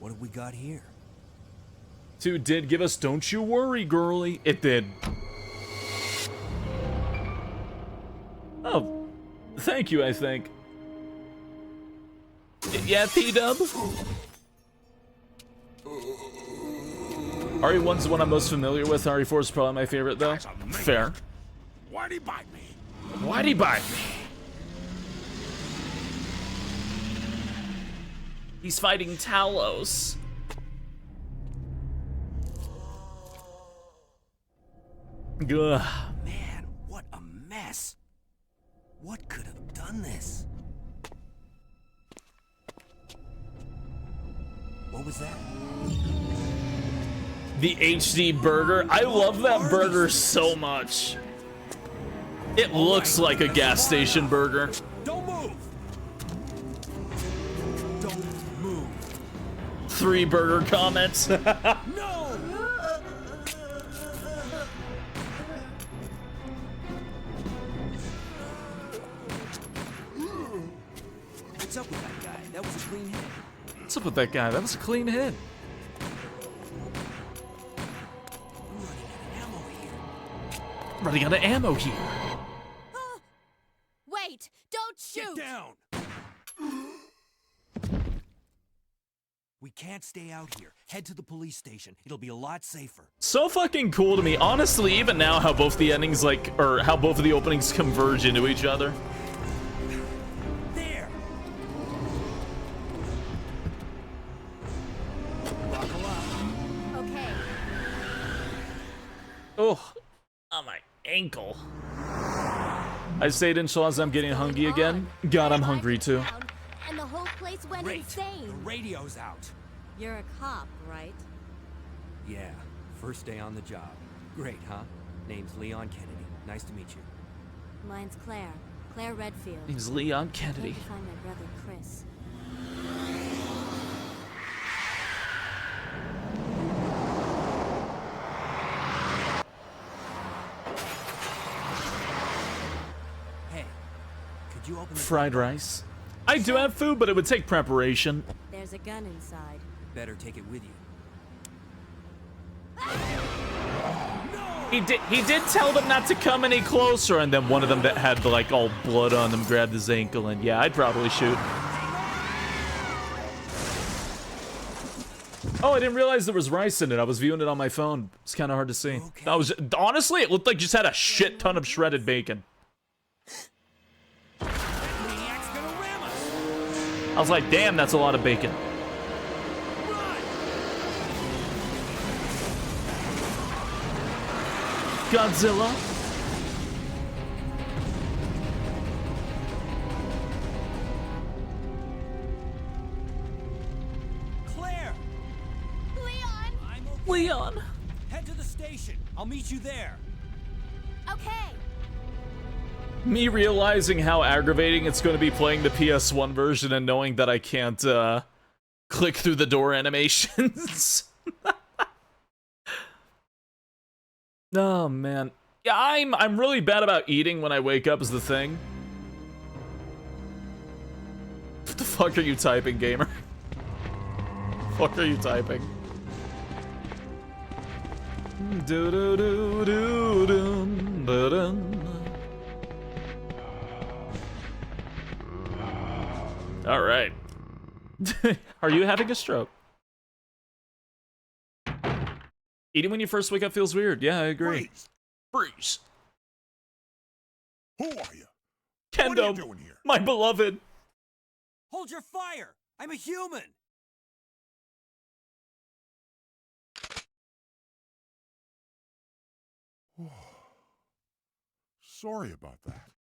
What have we got here? 2 did give us Don't You Worry, Girlie. It did. Oh, thank you, I think. Yeah, P-Dub? RE1's the one I'm most familiar with. RE4 is probably my favorite, though. Fair. Why'd he bite me? Why'd he bite me? He's fighting Talos. Ugh. Man, what a mess. What could have done this? What was that? The HD burger. I love that burger so much. It looks like a gas station burger. Don't move! Don't move. 3 burger comments. No! What's up with that guy? That was a clean hit. What's up with that guy? That was a clean hit. Running out of ammo here. Wait! Don't shoot! Get down! We can't stay out here. Head to the police station. It'll be a lot safer. So fucking cool to me. Honestly, even now, how both the endings, like, or how both of the openings converge into each other. There! Okay. Oh, on my ankle. I stayed in as I'm getting hungry again. God, I'm hungry too. And the whole place went Great. insane. The radio's out. You're a cop, right? Yeah, first day on the job. Great, huh? Name's Leon Kennedy. Nice to meet you. Mine's Claire. Claire Redfield. He's Leon Need Kennedy. to find my brother Chris. Hey, could you open the Fried rice. I do have food, but it would take preparation. There's a gun inside. Better take it with you. He did tell them not to come any closer, and then one of them that had like all blood on them grabbed his ankle, and yeah, I'd probably shoot. Oh, I didn't realize there was rice in it. I was viewing it on my phone. It's kind of hard to see. That was honestly, it looked like just had a shit ton of shredded bacon. I was like, damn, that's a lot of bacon. Godzilla. Claire! Leon! I'm okay. Leon. Head to the station. I'll meet you there. Okay. Me realizing how aggravating it's going to be playing the PS1 version and knowing that I can't click through the door animations. Oh man. Yeah, I'm really bad about eating when I wake up is the thing. the fuck are you typing, gamer? Fuck are you typing? Do do do do do do do. All right. Are you having a stroke? Eating when you first wake up feels weird. Yeah, I agree. Freeze. Who are you? Kendo, what are you doing here? my beloved. Hold your fire! I'm a human! Sorry about that.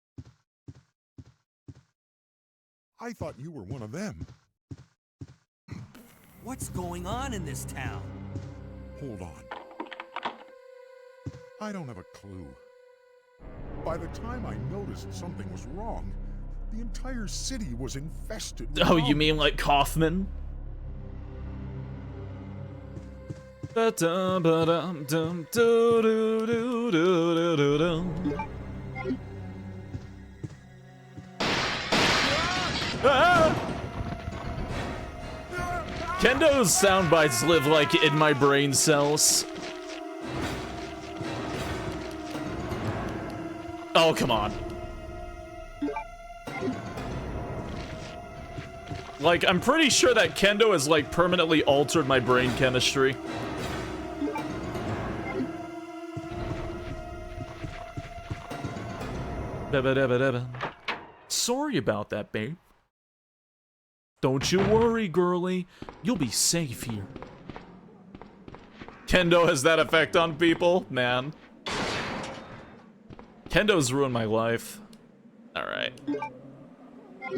I thought you were one of them. What's going on in this town? Hold on. I don't have a clue. By the time I noticed something was wrong, the entire city was infested with Oh, you zombies. mean like Kaufman? Kendo's sound bites live like in my brain cells. Oh, come on. Like, I'm pretty sure that Kendo has, like, permanently altered my brain chemistry. Sorry about that, babe. Don't you worry, girlie. You'll be safe here. Kendo has that effect on people? Man. Kendo's ruined my life. Alright.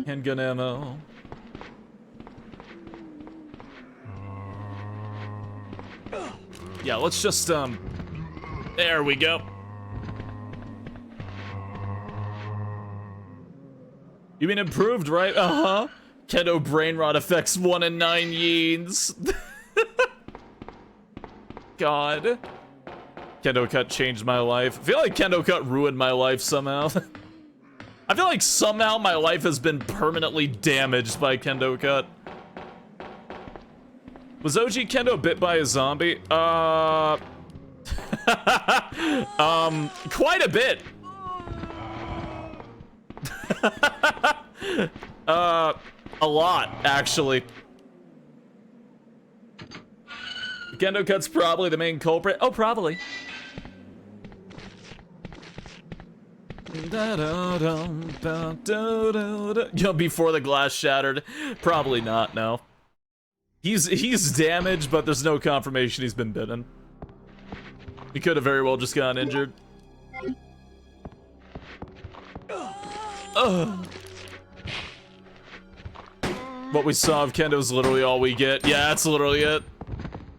Handgun ammo. Yeah, let's just, there we go. You mean improved, right? Uh-huh. Kendo brain rot affects 1 in 9 yeens. God. Kendo Cut changed my life. I feel like Kendo Cut ruined my life somehow. I feel like somehow my life has been permanently damaged by Kendo Cut. Was OG Kendo bit by a zombie? Quite a bit. A lot, actually. Kendo Cut's probably the main culprit. Oh, probably. Before the glass shattered. Probably not, no. He's damaged, but there's no confirmation he's been bitten. He could have very well just gotten injured. Ugh. What we saw of Kendo is literally all we get. Yeah, that's literally it.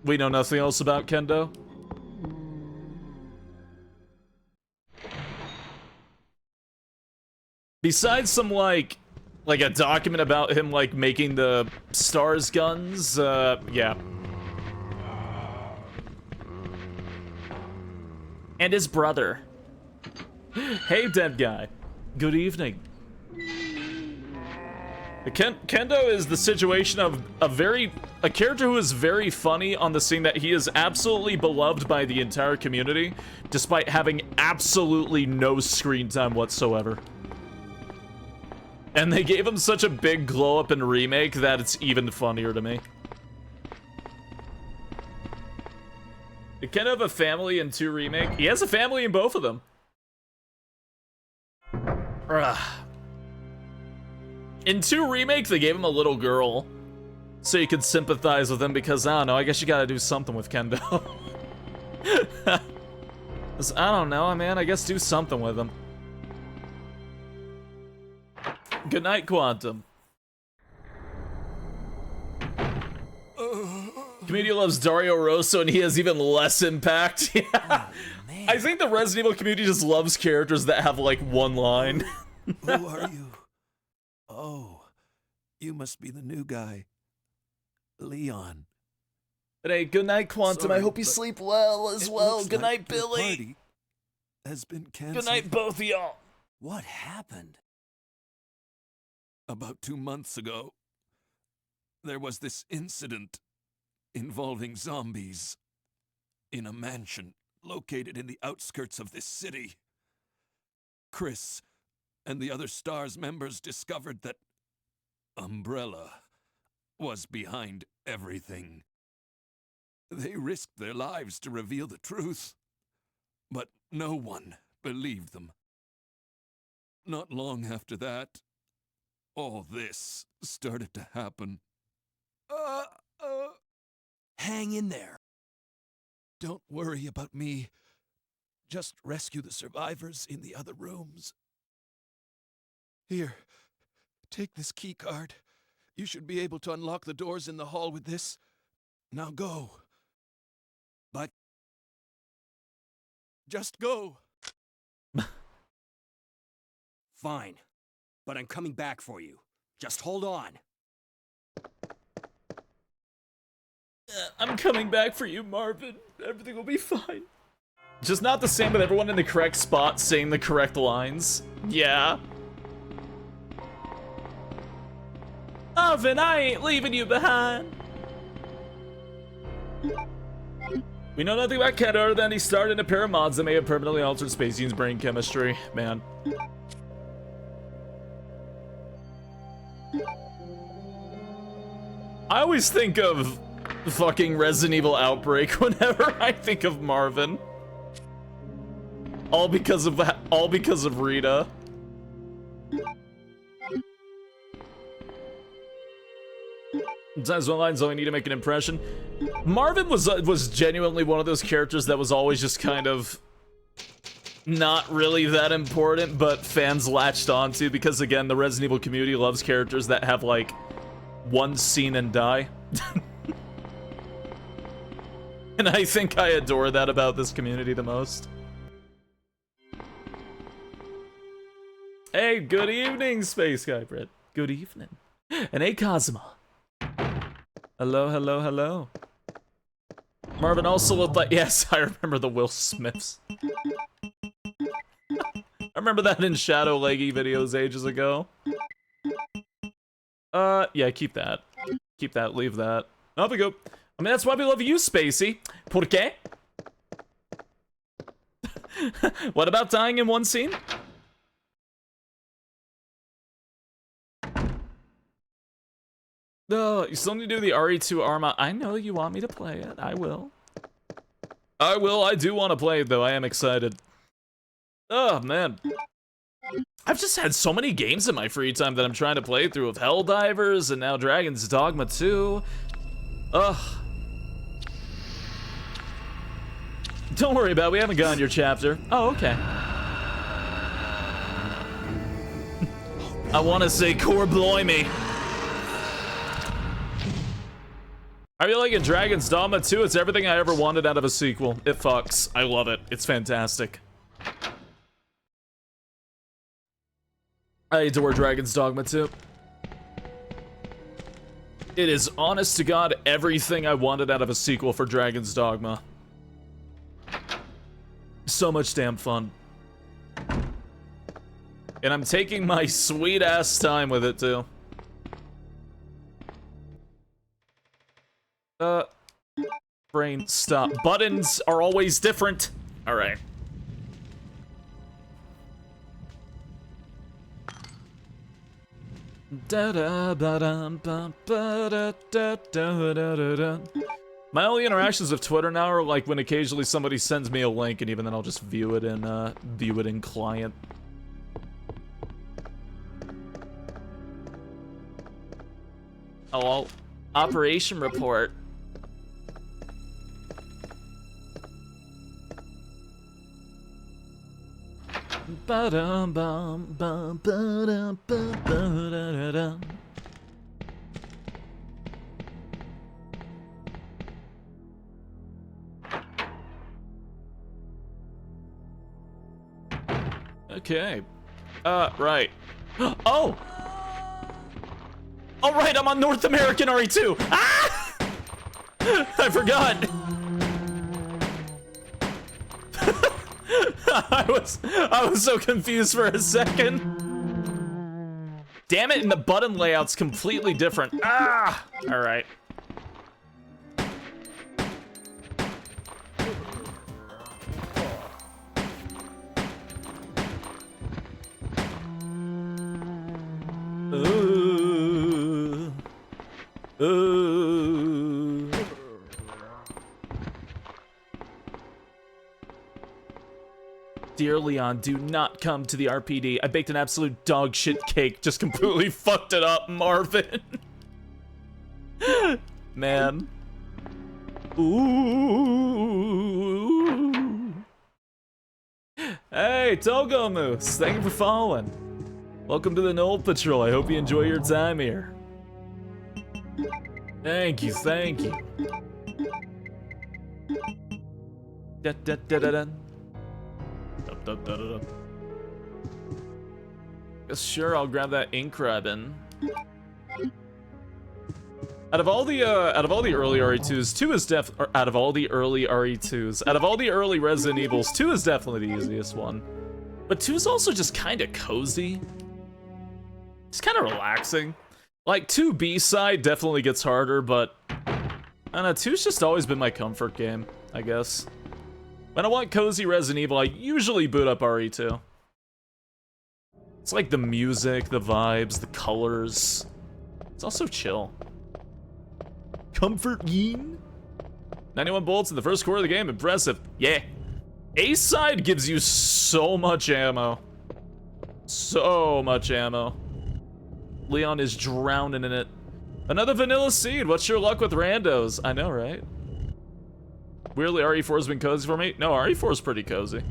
We know nothing else about Kendo. Besides some, like a document about him, like, making the STARS guns, yeah. And his brother. Hey, dead guy. Good evening. Kendo is the situation of a character who is very funny on the scene that he is absolutely beloved by the entire community, despite having absolutely no screen time whatsoever. And they gave him such a big glow up in remake that it's even funnier to me. Did Kendo have a family in 2 remake? He has a family in both of them. Ugh. In 2 remake, they gave him a little girl, so you could sympathize with him because, I don't know, I guess you gotta do something with Kendo. I don't know, man, I guess do something with him. Good night, Quantum. Community loves Dario Rosso, and he has even less impact. Yeah. Oh, I think the Resident Evil community just loves characters that have, like, one line. Who are you? Oh, you must be the new guy, Leon. But hey, good night, Quantum. Sorry, I hope you sleep well as well. Good night, Billy. Party has been canceled. Good night, both of y'all. What happened? About 2 months ago, there was this incident involving zombies in a mansion located in the outskirts of this city. Chris and the other STARS members discovered that Umbrella was behind everything. They risked their lives to reveal the truth, but no one believed them. Not long after that, all this started to happen. Hang in there. Don't worry about me. Just rescue the survivors in the other rooms. Here, take this key card. You should be able to unlock the doors in the hall with this. Now go. But... just go. Fine. But I'm coming back for you. Just hold on. I'm coming back for you, Marvin. Everything will be fine. Just not the same with everyone in the correct spot saying the correct lines. Yeah. Marvin, I ain't leaving you behind. We know nothing about Ken other than he started a pair of mods that may have permanently altered SpaceYeen's brain chemistry. Man. I always think of fucking Resident Evil Outbreak whenever I think of Marvin. All because of Rita. Sometimes one lines only need to make an impression. Marvin was genuinely one of those characters that was always just kind of not really that important, but fans latched onto because, again, the Resident Evil community loves characters that have like one scene and die. And I think I adore that about this community the most. Hey, good evening, Space Guy Brit. Good evening. And hey, Cosmo. Hello, hello, hello. Marvin also looked like... Yes, I remember the Will Smiths. I remember that in Shadow Leggy videos ages ago. Yeah, keep that. Keep that, leave that. Off we go. I mean, that's why we love you, Spacey. ¿Por qué? What about dying in one scene? No, you still need to do the RE2 Arma. I know you want me to play it. I will. I will. I do want to play it, though. I am excited. Oh, man. I've just had so many games in my free time that I'm trying to play through of Helldivers and now Dragon's Dogma 2. Ugh. Don't worry about it. We haven't gotten your chapter. Oh, okay. I want to say core blimey. I feel like in Dragon's Dogma 2, it's everything I ever wanted out of a sequel. It fucks. I love it. It's fantastic. I adore Dragon's Dogma 2. It is, honest to God, everything I wanted out of a sequel for Dragon's Dogma. So much damn fun. And I'm taking my sweet-ass time with it, too. Brain, stop. Buttons are always different. Alright. My only interactions with Twitter now are like when occasionally somebody sends me a link, and even then I'll just view it in client. Oh, operation report. Okay. Right. Oh! Oh, right, I'm on North American RE2! Ah! I forgot! I was so confused for a second. Damn it, and the button layout's completely different. Ah! Alright. Ooh. Ooh. Dear Leon, do not come to the RPD. I baked an absolute dog shit cake, just completely fucked it up, Marvin. Man. Ooh. Hey, Togo Moose, thank you for following. Welcome to the Knoll Patrol. I hope you enjoy your time here. Thank you, thank you. Da, da, da, da, da. Da, da, da, da, da. Sure, I'll grab that ink ribbon. Out of all the early RE2s, 2 is out of all the early RE2s, out of all the early Resident Evils, 2 is definitely the easiest one. But 2 is also just kind of cozy. It's kind of relaxing. Like, 2 B-side definitely gets harder, but I don't know, 2's just always been my comfort game, I guess. When I want cozy Resident Evil, I usually boot up RE2. It's like the music, the vibes, the colors. It's also chill. SpaceYeen? 91 bolts in the first quarter of the game, impressive. Yeah. A-side gives you so much ammo. So much ammo. Leon is drowning in it. Another vanilla seed, what's your luck with randos? I know, right? Weirdly, RE4's been cozy for me. No, RE4's pretty cozy.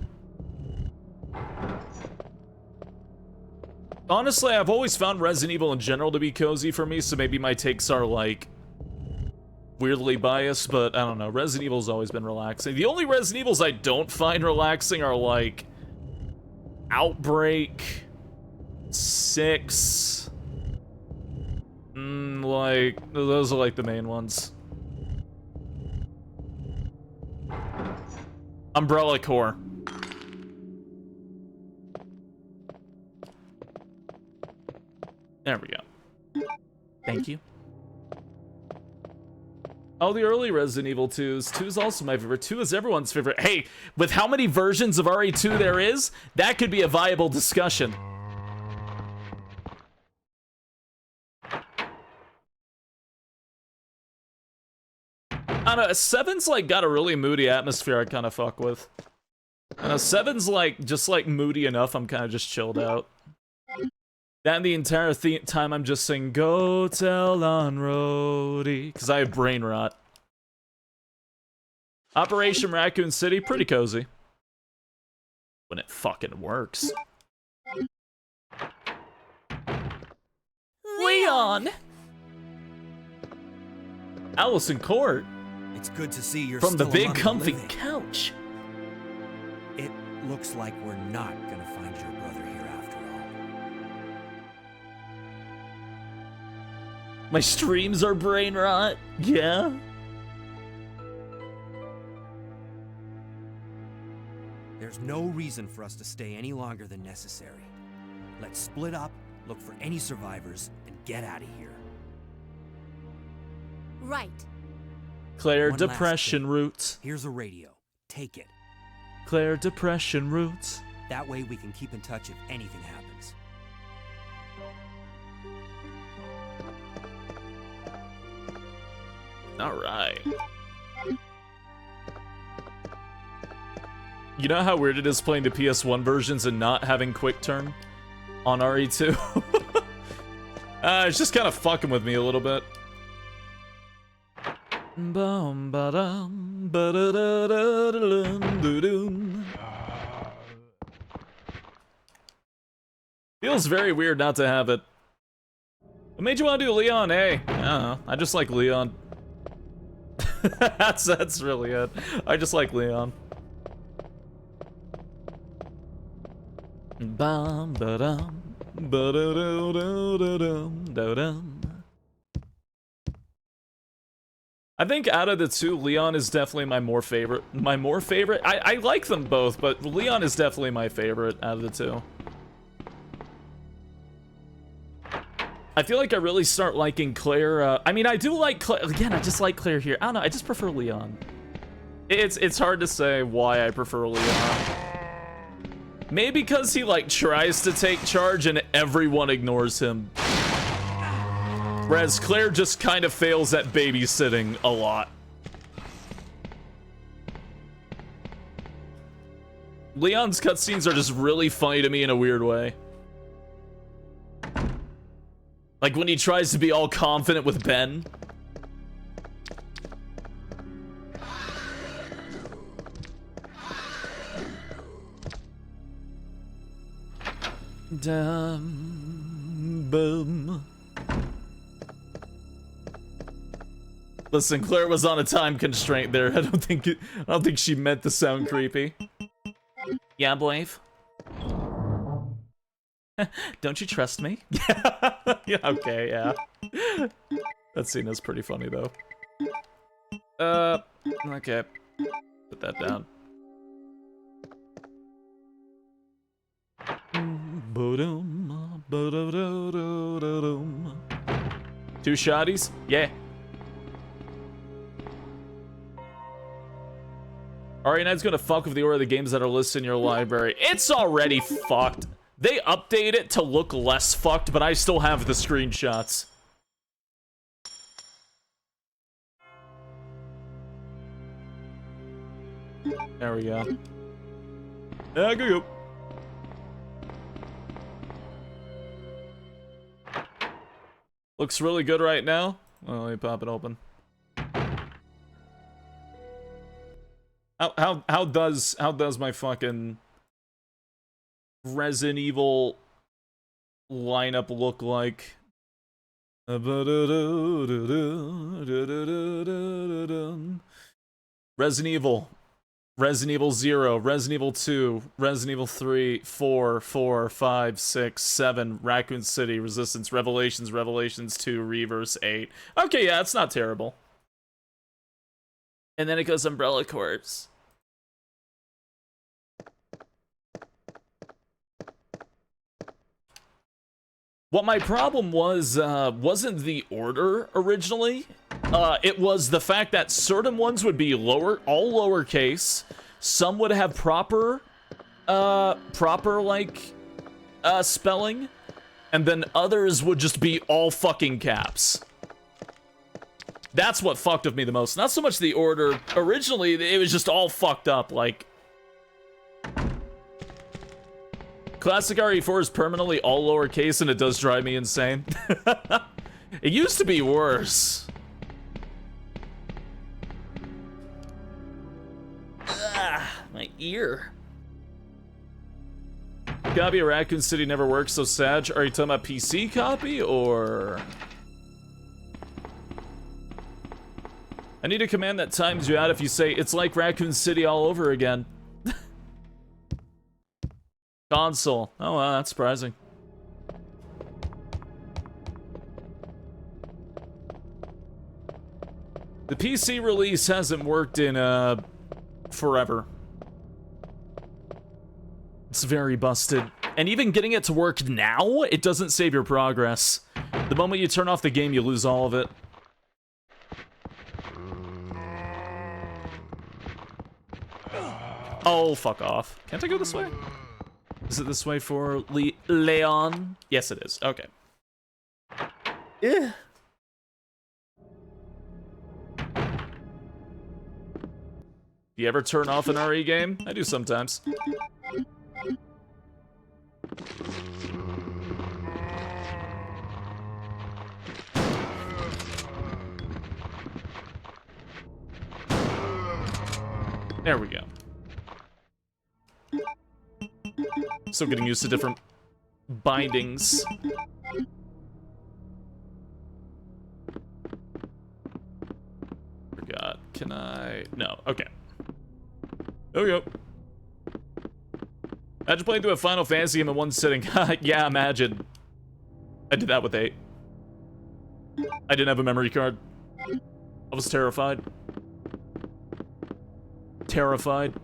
Honestly, I've always found Resident Evil in general to be cozy for me, so maybe my takes are, like, weirdly biased, but I don't know. Resident Evil's always been relaxing. The only Resident Evils I don't find relaxing are, like, Outbreak, 6... like, those are, like, the main ones. Umbrella Corps. There we go. Thank you. All the early Resident Evil 2s. 2 is also my favorite. 2 is everyone's favorite. Hey, with how many versions of RE2 there is, that could be a viable discussion. I don't know, 7's like got a really moody atmosphere I kind of fuck with. I know 7's like just like moody enough I'm kind of just chilled out. That and the entire time I'm just saying go tell on Rhodey because I have brain rot. Operation Raccoon City, pretty cozy. When it fucking works. Leon! Allison Court. It's good to see you're from the still big among the comfy living. couch. It looks like we're not gonna find your brother here after all. My streams are brain rot. Yeah. There's no reason for us to stay any longer than necessary. Let's split up, look for any survivors, and get out of here. Right. Claire One last Depression thing. Roots. Here's a radio. Take it. Claire Depression Roots. That way we can keep in touch if anything happens. Alright. You know how weird it is playing the PS1 versions and not having quick turn on RE2? It's just kind of fucking with me a little bit. Bum ba dum ba da da da dum doo doom. Feels very weird not to have it. What made you want to do Leon? Hey, I don't know. I just like Leon. that's really it. I just like Leon. Bum ba dum ba da do do do dum do dum. I think out of the two, Leon is definitely my more favorite. I like them both, but Leon is definitely my favorite out of the two. I feel like I really start liking Claire. I mean, I do like Claire. Again, I just like Claire here. I don't know. I just prefer Leon. It's hard to say why I prefer Leon. Maybe because he, like, tries to take charge and everyone ignores him. Whereas Claire just kind of fails at babysitting a lot. Leon's cutscenes are just really funny to me in a weird way. Like when he tries to be all confident with Ben. Boom. Listen, Claire was on a time constraint there. I don't think she meant to sound creepy. Yeah, Blave. Don't you trust me? Yeah, okay, yeah. That scene is pretty funny though. Okay. Put that down. Two shotties? Yeah. Arianet's gonna fuck with the order of the games that are listed in your library. It's already fucked. They update it to look less fucked, but I still have the screenshots. There we go. Yeah, go. Looks really good right now. Well, let me pop it open. How does my fucking Resident Evil lineup look like? Resident Evil. Resident Evil 0, Resident Evil 2, Resident Evil 3, 4, 5, 6, 7, Raccoon City, Resistance, Revelations, Revelations 2, Reverse 8. Okay, yeah, it's not terrible. And then it goes Umbrella Corps. What my problem was, wasn't the order originally. It was the fact that certain ones would be all lowercase. Some would have proper spelling. And then others would just be all fucking caps. That's what fucked with me the most. Not so much the order. Originally, it was just all fucked up, like... Classic RE4 is permanently all lowercase and it does drive me insane. It used to be worse. My ear. Copy of Raccoon City never works, so Sag, are you talking about PC copy, or...? I need a command that times you out if you say, it's like Raccoon City all over again. Console. Oh, wow, that's surprising. The PC release hasn't worked in, forever. It's very busted. And even getting it to work now, it doesn't save your progress. The moment you turn off the game, you lose all of it. Oh, fuck off. Can't I go this way? Is it this way for Leon? Yes, it is. Okay. Yeah. You ever turn off an RE game? I do sometimes. There we go. Still getting used to different bindings. Forgot. Can I? No. Okay. There we go. Imagine playing through a Final Fantasy game in one sitting. Yeah, imagine. I did that with 8. I didn't have a memory card. I was terrified. Terrified.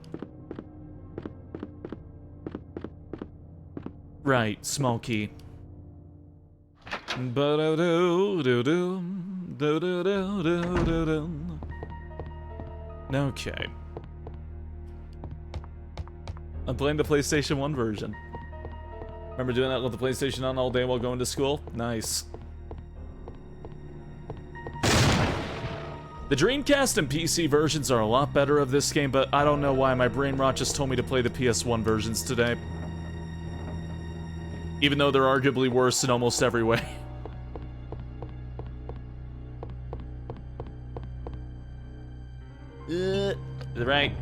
Right, small key. Ba-do-do-do-do. Do-do-do-do-do-do. Okay. I'm playing the PlayStation 1 version. Remember doing that with the PlayStation on all day while going to school? Nice. The Dreamcast and PC versions are a lot better of this game, but I don't know why my brain rot just told me to play the PS1 versions today. Even though they're arguably worse in almost every way. To the right.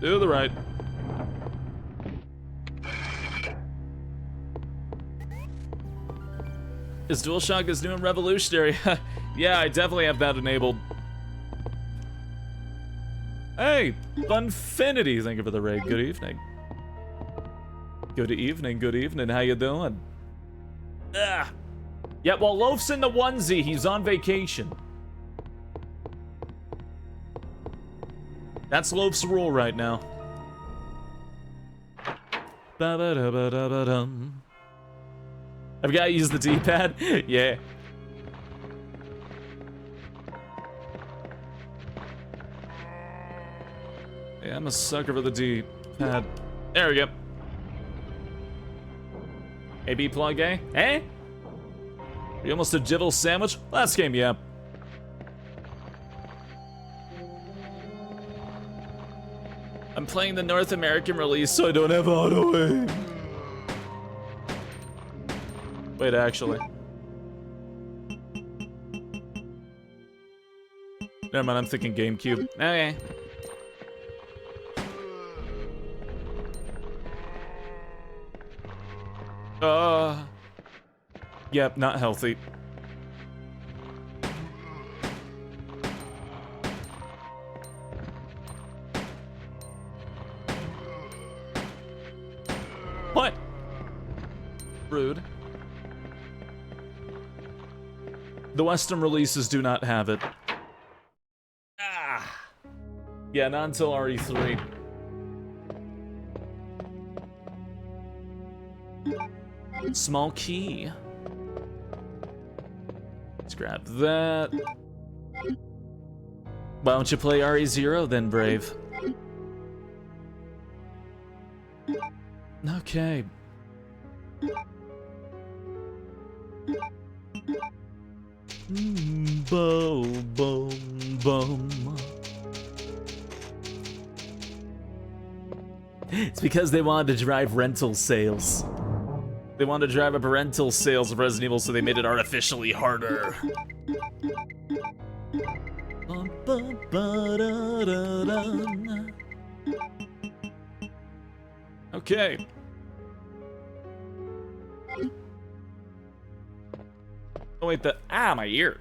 To the right. Is DualShock is new and revolutionary? Yeah, I definitely have that enabled. Hey, Funfinity, thank you for the raid. Good evening. Good evening, good evening. How you doing? Ah. Yeah, well, Loaf's in the onesie. He's on vacation. That's Loaf's rule right now. Ba-ba-da-ba-da-ba-dum. I've got to use the D-pad? Yeah. Yeah, I'm a sucker for the D-pad. There we go. AB plug A? Eh? You almost a jibble sandwich? Last game, yeah. I'm playing the North American release, so I don't have auto aim. Wait, actually. Never mind, I'm thinking GameCube. Okay. Yep, not healthy. What? Rude. The Western releases do not have it. Ah. Yeah, not until RE3. Small key. Let's grab that. Why don't you play RE0 then, Brave? Okay. Boom, boom, boom. It's because they wanted to drive rental sales. They wanted to drive up rental sales of Resident Evil, so they made it artificially harder. Okay. Oh wait, my ear.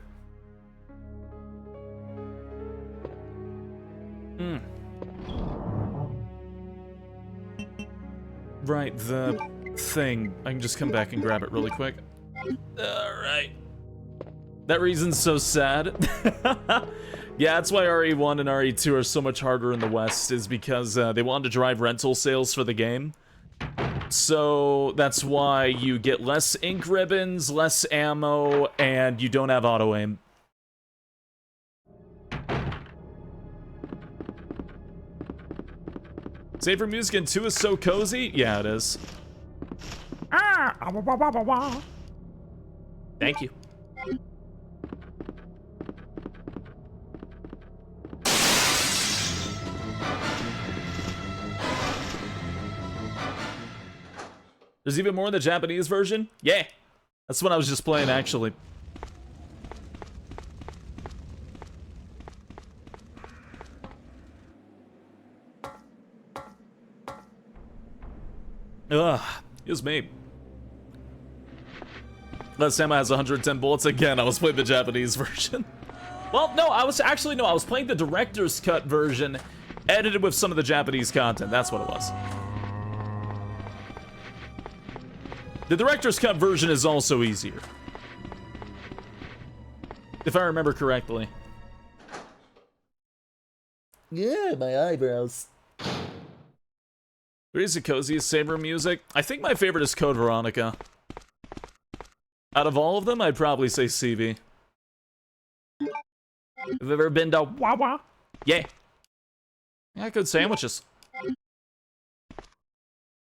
Right, the thing. I can just come back and grab it really quick. Alright. That reason's so sad. Yeah, that's why RE1 and RE2 are so much harder in the West, is because they wanted to drive rental sales for the game. So that's why you get less ink ribbons, less ammo, and you don't have auto-aim. Safer music in 2 is so cozy? Yeah, it is. Thank you. There's even more in the Japanese version? Yeah. That's what I was just playing, actually. Ugh, it was me. Last time I has 110 bullets again. I was playing the Japanese version. Well, no, I was playing the director's cut version, edited with some of the Japanese content. That's what it was. The director's cut version is also easier, if I remember correctly. Yeah, my eyebrows. What is the coziest Saber music? I think my favorite is Code Veronica. Out of all of them, I'd probably say CV. Have you ever been to Wawa? Yeah. Yeah, good sandwiches.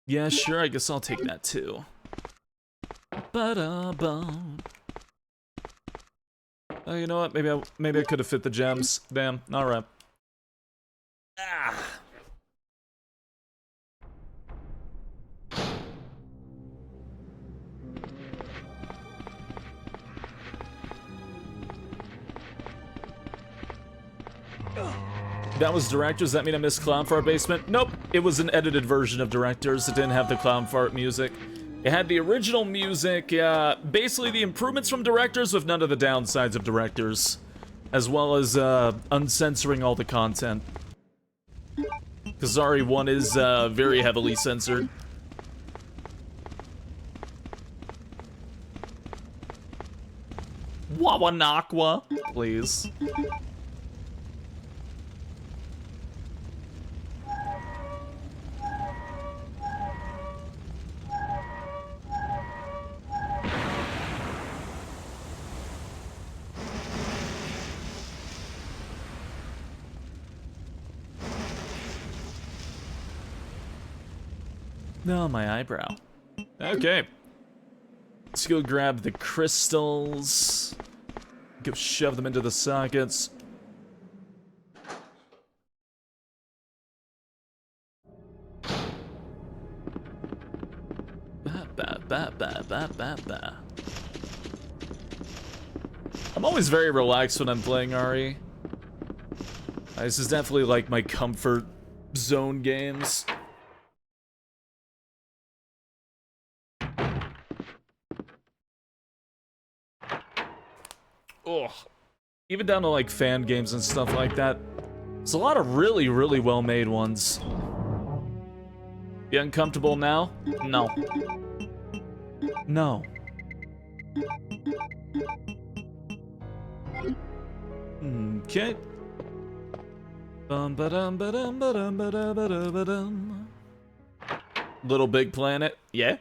Yeah, sure, I guess I'll take that too. Ba-da-bum. Oh, you know what? Maybe I could have fit the gems. Damn. All right. Ah. That was Directors. Does that mean I missed Clown Fart Basement? Nope. It was an edited version of Directors. It didn't have the Clown Fart music. It had the original music, basically the improvements from Directors with none of the downsides of Directors. As well as, uncensoring all the content. Because RE1 is, very heavily censored. Wawanakwa, please. No, my eyebrow. Okay. Let's go grab the crystals. Go shove them into the sockets. I'm always very relaxed when I'm playing RE. This is definitely like my comfort zone games. Ugh. Even down to like fan games and stuff like that. There's a lot of really, really well-made ones. You uncomfortable now? No. No. Okay. Little Big Planet, yeah.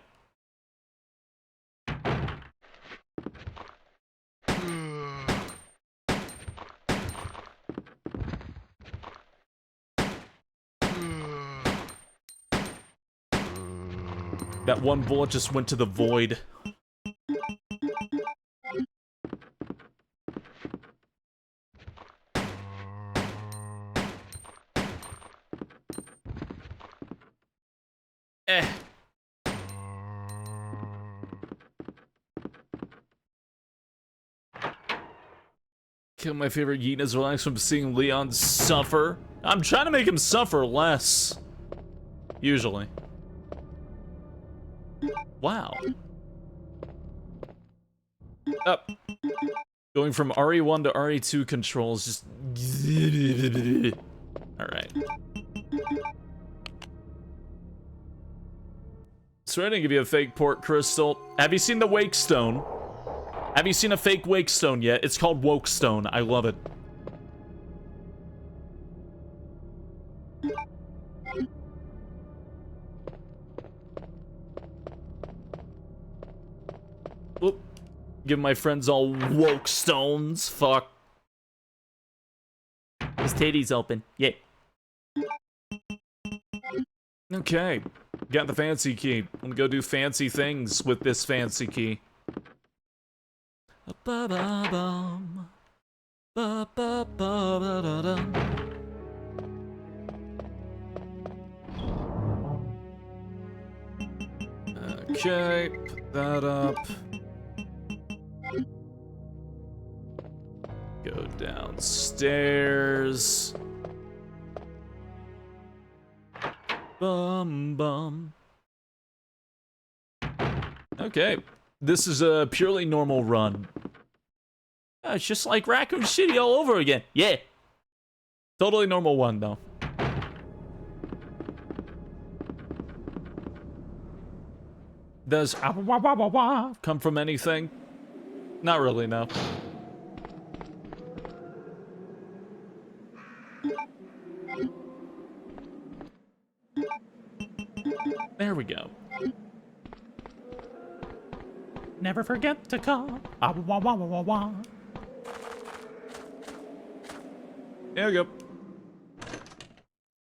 That one bullet just went to the void. Eh. Kill my favorite Yeet is relaxed from seeing Leon suffer. I'm trying to make him suffer less. Usually. Wow. Up. Going from RE1 to RE2 controls just... Alright. So I didn't give you a fake port crystal. Have you seen the Wake Stone? Have you seen a fake Wake Stone yet? It's called Woke Stone. I love it. Whoop. Give my friends all woke stones. Fuck. His titty's open. Yeah. Okay. Got the fancy key. I'm gonna go do fancy things with this fancy key. Ba-ba-bum. Ba-ba-ba-ba-da-dum. Okay, put that up. Go downstairs. Bum bum. Okay, this is a purely normal run. It's just like Raccoon City all over again. Yeah. Totally normal one, though. Does come from anything? Not really, no. There we go. Never forget to call. Ah, wah, wah, wah, wah, wah. There we go.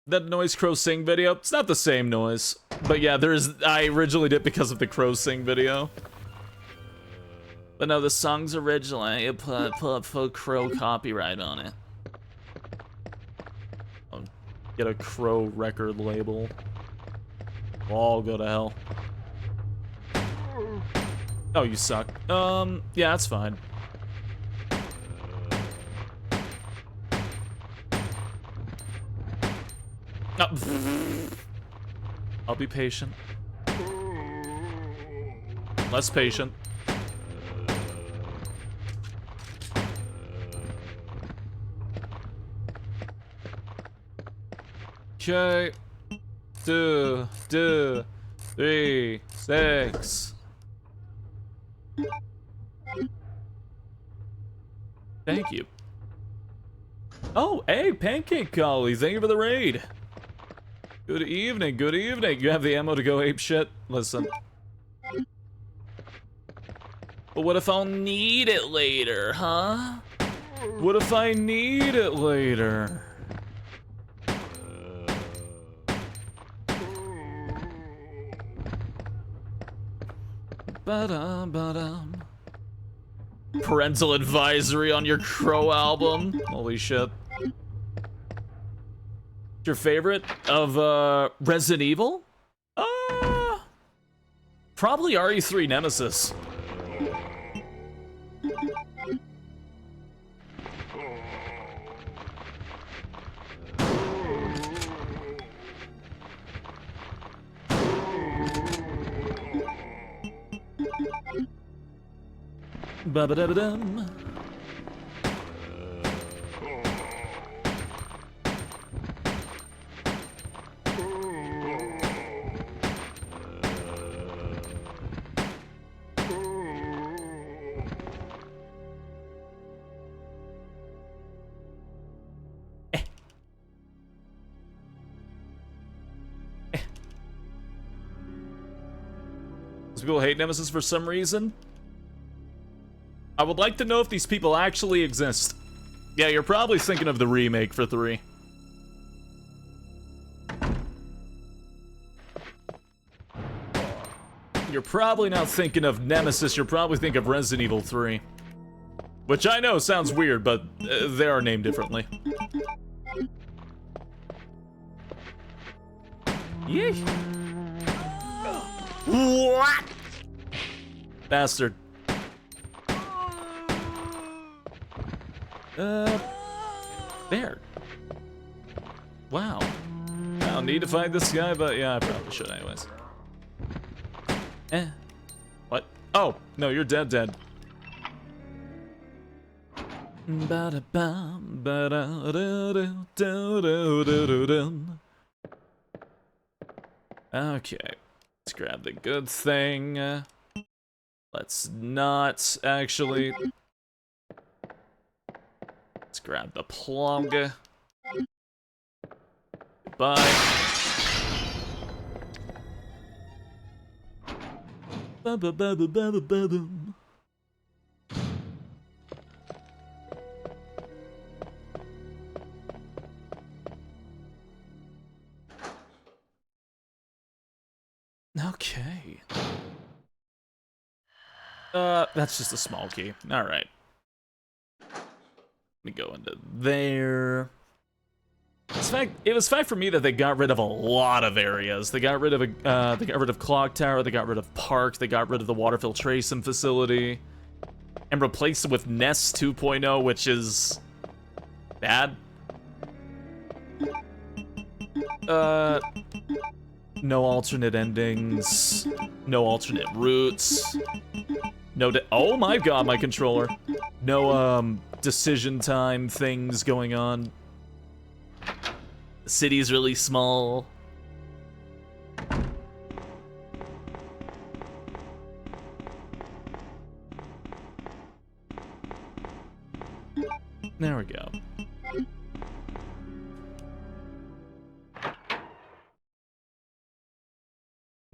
That noise crow sing video, it's not the same noise. But yeah, I originally did it because of the crow sing video. But no, the song's original. I put crow copyright on it. I'll get a crow record label. We'll all go to hell. Oh, you suck. Yeah, that's fine. I'll be patient. Less patient. Okay. 2, 3, 6. Thank you. Oh, hey, Pancake Collie, thank you for the raid. Good evening, good evening. You have the ammo to go ape shit? Listen. But what if I'll need it later, huh? What if I need it later? Ba-dum. Parental advisory on your Crow album. Holy shit. Your favorite of Resident Evil? Probably RE3 Nemesis. Ba-ba-da-ba-dum. People hate Nemesis for some reason. I would like to know if these people actually exist. Yeah, you're probably thinking of the remake for 3. You're probably not thinking of Nemesis, you're probably thinking of Resident Evil 3. Which I know sounds weird, but they are named differently. Yeesh. What? Bastard. There. Wow. I don't need to fight this guy, but yeah, I probably should anyways. What? Oh, no, you're dead. Ba-da-bum, ba-da-do-do-do-do-do-dum. Okay. Let's grab the good thing. Let's not actually. Let's grab the plug. Goodbye. Ba-ba-ba-ba-ba-ba-boom. Okay. That's just a small key. Alright. Let me go into there. It was fine for me that they got rid of a lot of areas. They got rid of Clock Tower, they got rid of Park, they got rid of the water filtration facility, and replaced it with Nest 2.0, which is bad. No alternate endings, no alternate routes, oh my god, my controller. No, decision time things going on. The city's really small. There we go.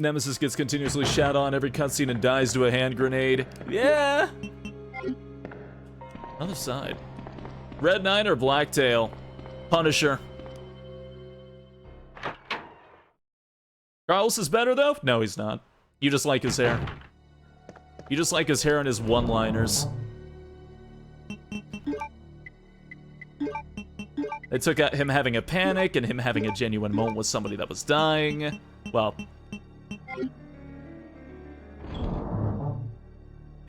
Nemesis gets continuously shat on every cutscene and dies to a hand grenade. Yeah! Other side. Red Knight or Blacktail? Punisher. Carlos is better though? No, he's not. You just like his hair. You just like his hair and his one-liners. They took out him having a panic and him having a genuine moment with somebody that was dying. Well,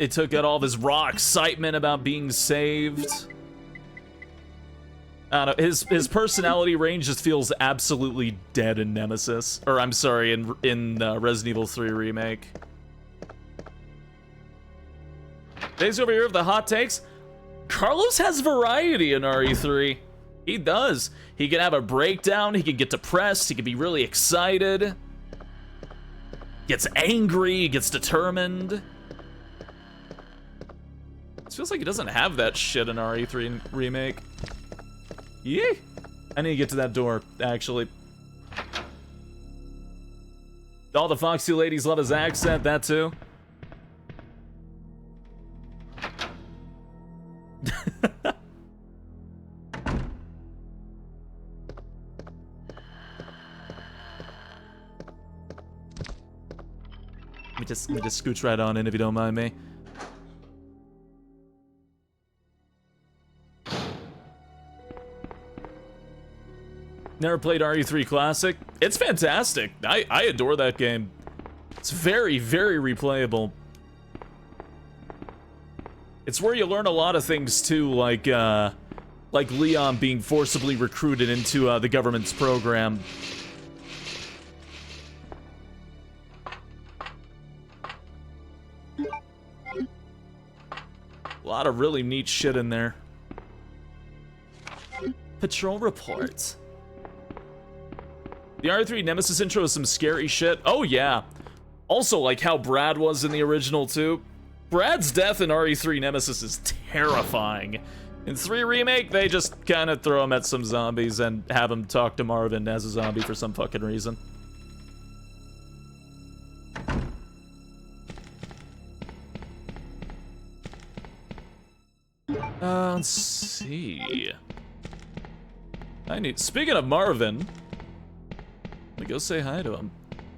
it took out all of his raw excitement about being saved. I don't know, his personality range just feels absolutely dead in Nemesis. Or, I'm sorry, in Resident Evil 3 Remake. Days over here of the hot takes. Carlos has variety in RE3. He does. He can have a breakdown, he can get depressed, he can be really excited. Gets angry, gets determined. It feels like he doesn't have that shit in RE3 Remake. Yee! I need to get to that door, actually. All the Foxy ladies love his accent, that too. Let me just scooch right on in if you don't mind me. Never played RE3 Classic. It's fantastic. I adore that game. It's very, very replayable. It's where you learn a lot of things too, like Leon being forcibly recruited into the government's program. A lot of really neat shit in there. Patrol reports. The RE3 Nemesis intro is some scary shit. Oh yeah. Also, like how Brad was in the original too. Brad's death in RE3 Nemesis is terrifying. In 3 Remake, they just kind of throw him at some zombies and have him talk to Marvin as a zombie for some fucking reason. Let's see. Speaking of Marvin, let me go say hi to him.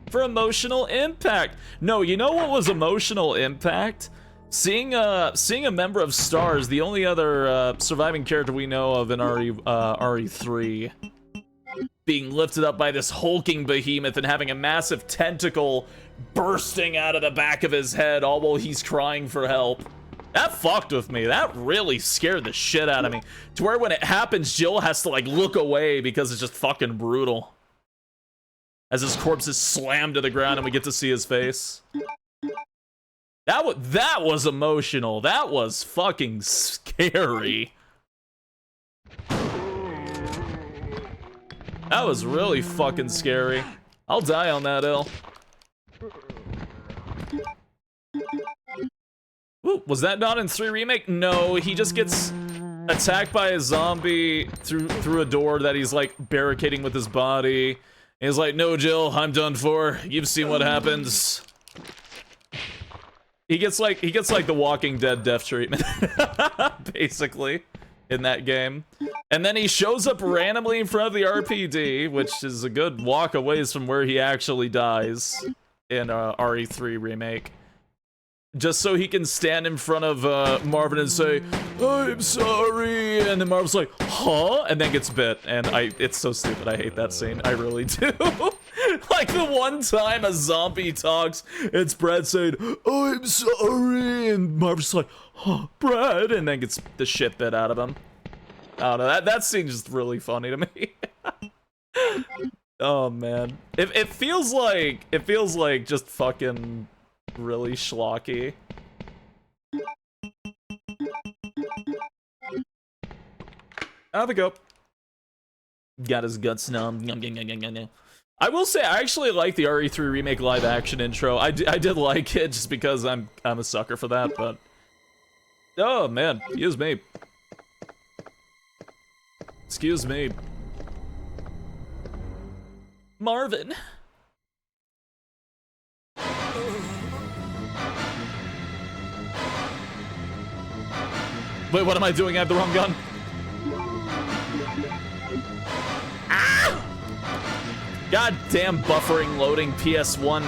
For emotional impact. No, you know what was emotional impact? Seeing a member of STARS, the only other surviving character we know of in RE3, being lifted up by this hulking behemoth and having a massive tentacle bursting out of the back of his head all while he's crying for help. That fucked with me. That really scared the shit out of me. To where when it happens, Jill has to like look away because it's just fucking brutal. As his corpse is slammed to the ground and we get to see his face. That was emotional. That was fucking scary. That was really fucking scary. I'll die on that hill. Ooh, was that not in 3 Remake? No, he just gets attacked by a zombie through a door that he's like barricading with his body. And he's like, no, Jill, I'm done for. You've seen what happens. He gets like the Walking Dead death treatment, basically, in that game. And then he shows up randomly in front of the RPD, which is a good walk a ways from where he actually dies in RE3 Remake. Just so he can stand in front of Marvin and say, I'm sorry, and then Marvin's like, huh? And then gets bit, and it's so stupid, I hate that scene, I really do. Like the one time a zombie talks, it's Brad saying, I'm sorry, and Marvin's like, huh, Brad, and then gets the shit bit out of him. I don't know, that scene's just really funny to me. Oh man. It feels like just fucking really schlocky. Have a go. Got his guts numb. I will say I actually like the RE3 Remake live action intro. I did like it just because I'm a sucker for that, but oh man, excuse me. Excuse me. Marvin. Wait, what am I doing? I have the wrong gun. Ah! Goddamn buffering loading PS1.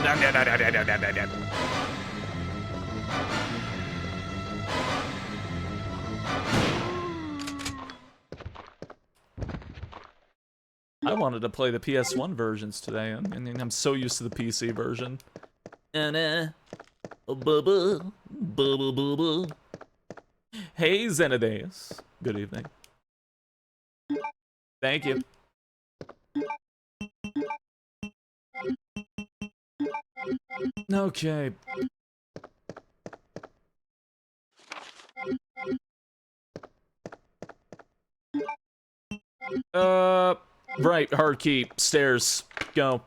I wanted to play the PS1 versions today, and I'm so used to the PC version. Hey, Zenades. Good evening. Thank you. Okay. Right, hard key, stairs, go.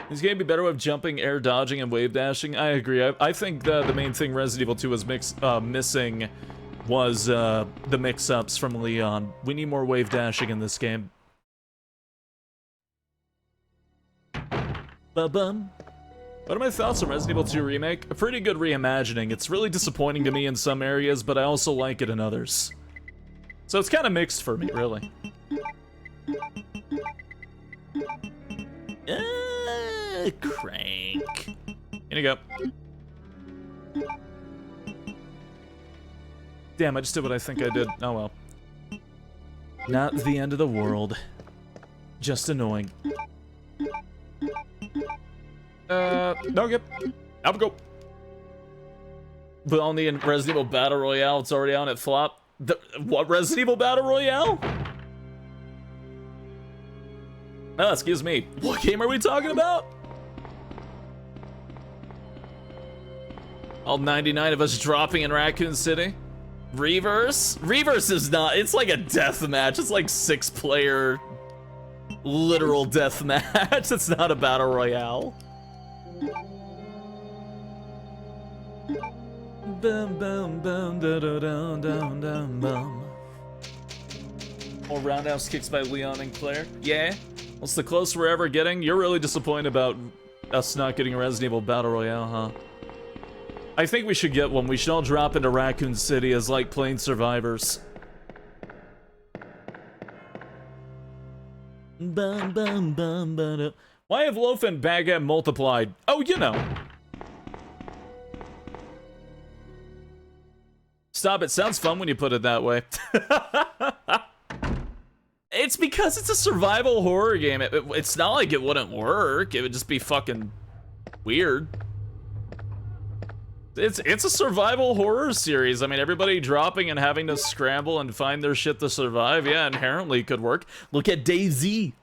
This game be better with jumping, air dodging, and wave dashing. I agree. I think the main thing Resident Evil 2 was missing was the mix-ups from Leon. We need more wave dashing in this game. Ba-bum. What are my thoughts on Resident Evil 2 Remake? A pretty good reimagining. It's really disappointing to me in some areas, but I also like it in others. So it's kind of mixed for me, really. Crank. In you go. Damn, I just did what I think I did. Oh well. Not the end of the world. Just annoying. Okay. Have a go. But only in Resident Evil Battle Royale, it's already on at flop. What Resident Evil Battle Royale? Oh, excuse me. What game are we talking about? All 99 of us dropping in Raccoon City? Reverse? Reverse is not, it's like a death match. It's like 6-player literal death match. It's not a battle royale. Boom, boom, boom, da da da da da bum. More roundhouse kicks by Leon and Claire. Yeah. What's the closest we're ever getting? You're really disappointed about us not getting a Resident Evil Battle Royale, huh? I think we should get one. We should all drop into Raccoon City as like plain survivors. Bum, bum, bum, ba-da. Why have Loaf and Baguette multiplied? Oh, you know. Stop, it sounds fun when you put it that way. It's because it's a survival horror game. It's not like it wouldn't work. It would just be fucking weird. It's a survival horror series. I mean, everybody dropping and having to scramble and find their shit to survive. Yeah, inherently could work. Look at DayZ.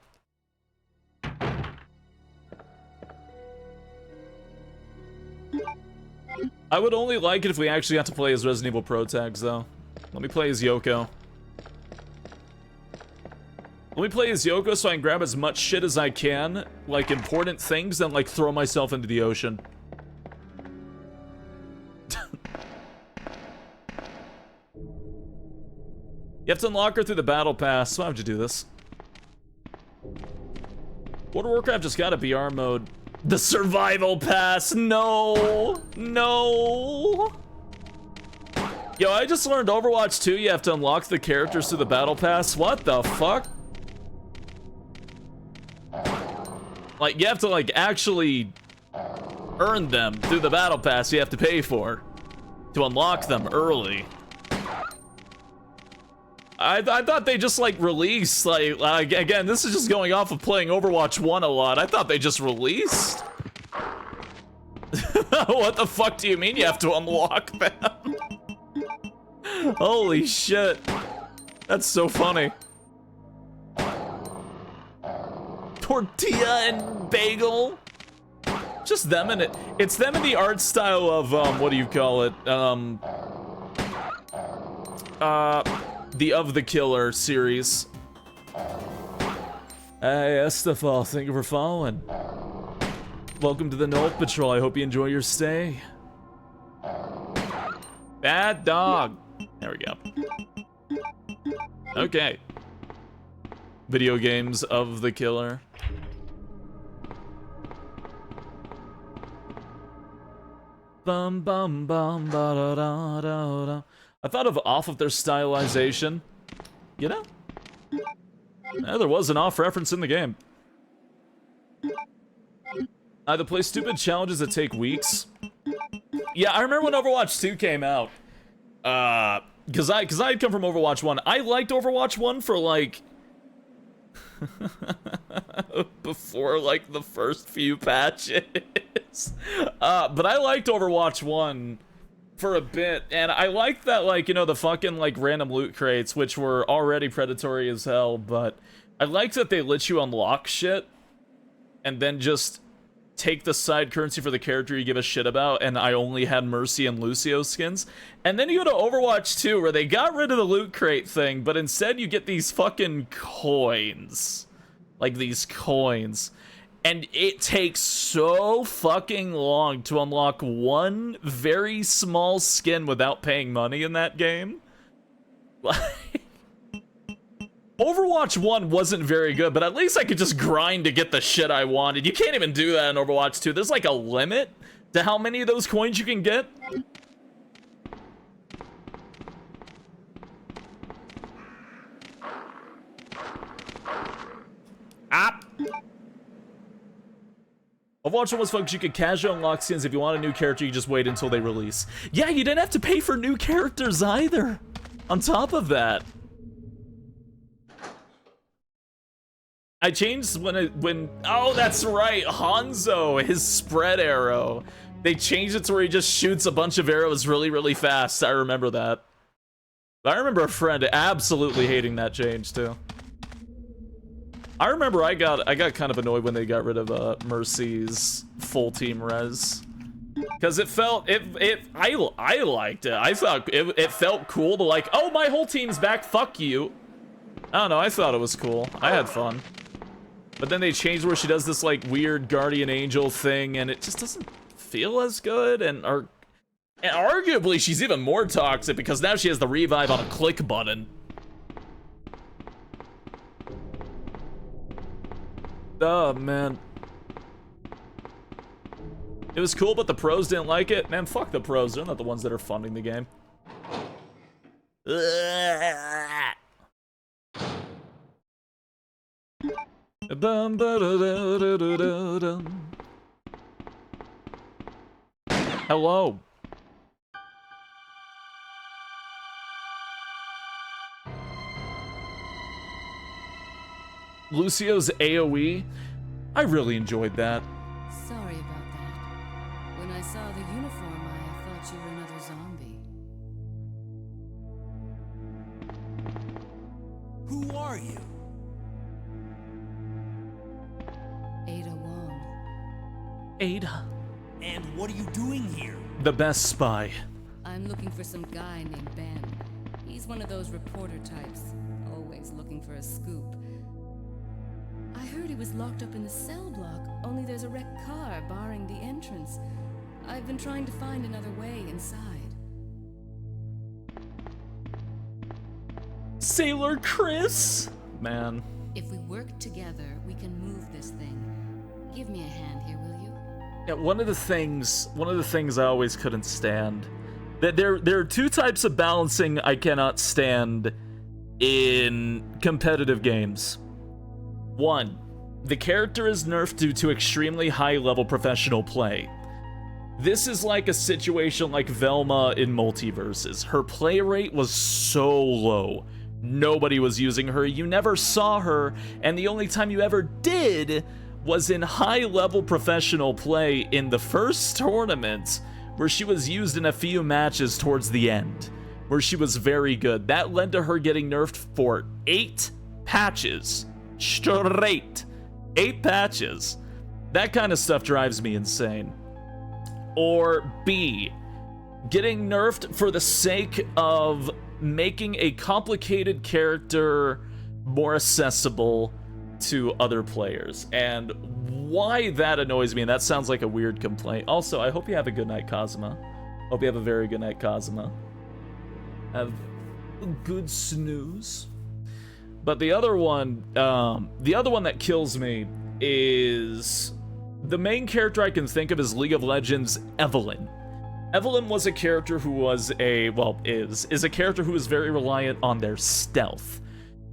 I would only like it if we actually got to play as Resident Evil Pro Tags, though. Let me play as Yoko. Let me play as Yoko so I can grab as much shit as I can, like important things, then like throw myself into the ocean. You have to unlock her through the battle pass. Why would you do this? World of Warcraft just got a BR mode. The survival pass. No. No. Yo, I just learned Overwatch 2, you have to unlock the characters through the battle pass. What the fuck? Like, you have to, like, actually earn them through the battle pass you have to pay for to unlock them early. I thought they just, like, released, like, again, this is just going off of playing Overwatch 1 a lot. I thought they just released. What the fuck do you mean you have to unlock them? Holy shit. That's so funny. Tortilla and bagel. Just them in it. It's them in the art style of, what do you call it? The Of the Killer series. Hey, Estefan, thank you for following. Welcome to the Note Patrol. I hope you enjoy your stay. Bad dog. There we go. Okay. Video games of the Killer. Bum bum bum ba da da da da. I thought of off of their stylization. You know? Yeah, there was an off reference in the game. Either play stupid challenges that take weeks. Yeah, I remember when Overwatch 2 came out. Cause I had come from Overwatch 1. I liked Overwatch 1 for like before like the first few patches. But I liked Overwatch 1 for a bit, and I liked that, like, you know, the fucking like random loot crates, which were already predatory as hell, but I liked that they let you unlock shit and then just take the side currency for the character you give a shit about, and I only had Mercy and Lucio skins. And then you go to Overwatch 2, where they got rid of the loot crate thing, but instead you get these fucking coins. Like, these coins. And it takes so fucking long to unlock one very small skin without paying money in that game. Like, Overwatch 1 wasn't very good, but at least I could just grind to get the shit I wanted. You can't even do that in Overwatch 2. There's like a limit to how many of those coins you can get. Overwatch 1 was fun because you could casual unlock skins. If you want a new character, you just wait until they release. Yeah, you didn't have to pay for new characters either. On top of that. I changed when oh, that's right, Hanzo, his spread arrow. They changed it to where he just shoots a bunch of arrows really, really fast. I remember that. I remember a friend absolutely hating that change too. I remember I got kind of annoyed when they got rid of Mercy's full team res. Cause I liked it. I thought it felt cool to like, oh, my whole team's back, fuck you. I don't know, I thought it was cool. I had fun. But then they changed where she does this like weird guardian angel thing, and it just doesn't feel as good. And arguably she's even more toxic because now she has the revive on a click button. Oh man. It was cool, but the pros didn't like it. Man, fuck the pros. They're not the ones that are funding the game. Hello. Lucio's AoE, I really enjoyed that. Sorry about that. When I saw the uniform, I thought you were another zombie. Who are you? Ada Wong. Ada. And what are you doing here? The best spy. I'm looking for some guy named Ben. He's one of those reporter types, always looking for a scoop. I heard he was locked up in the cell block, only there's a wrecked car barring the entrance. I've been trying to find another way inside. Sailor Chris? Man. If we work together, we can move this thing. Give me a hand here, will you? Yeah, one of the things I always couldn't stand. That there are two types of balancing I cannot stand in competitive games. One, the character is nerfed due to extremely high-level professional play. This is like a situation like Velma in Multiverses. Her play rate was so low. Nobody was using her, you never saw her, and the only time you ever did was in high-level professional play in the first tournament, where she was used in a few matches towards the end, where she was very good. That led to her getting nerfed for 8 patches. Straight. 8 patches. That kind of stuff drives me insane. Or B, getting nerfed for the sake of making a complicated character more accessible to other players. And why that annoys me, and that sounds like a weird complaint. Also, I hope you have a good night, Kazuma. Hope you have a very good night, Kazuma. Have a good snooze. But the other one that kills me is the main character I can think of is League of Legends Evelynn. Evelyn was a character who was is a character who is very reliant on their stealth.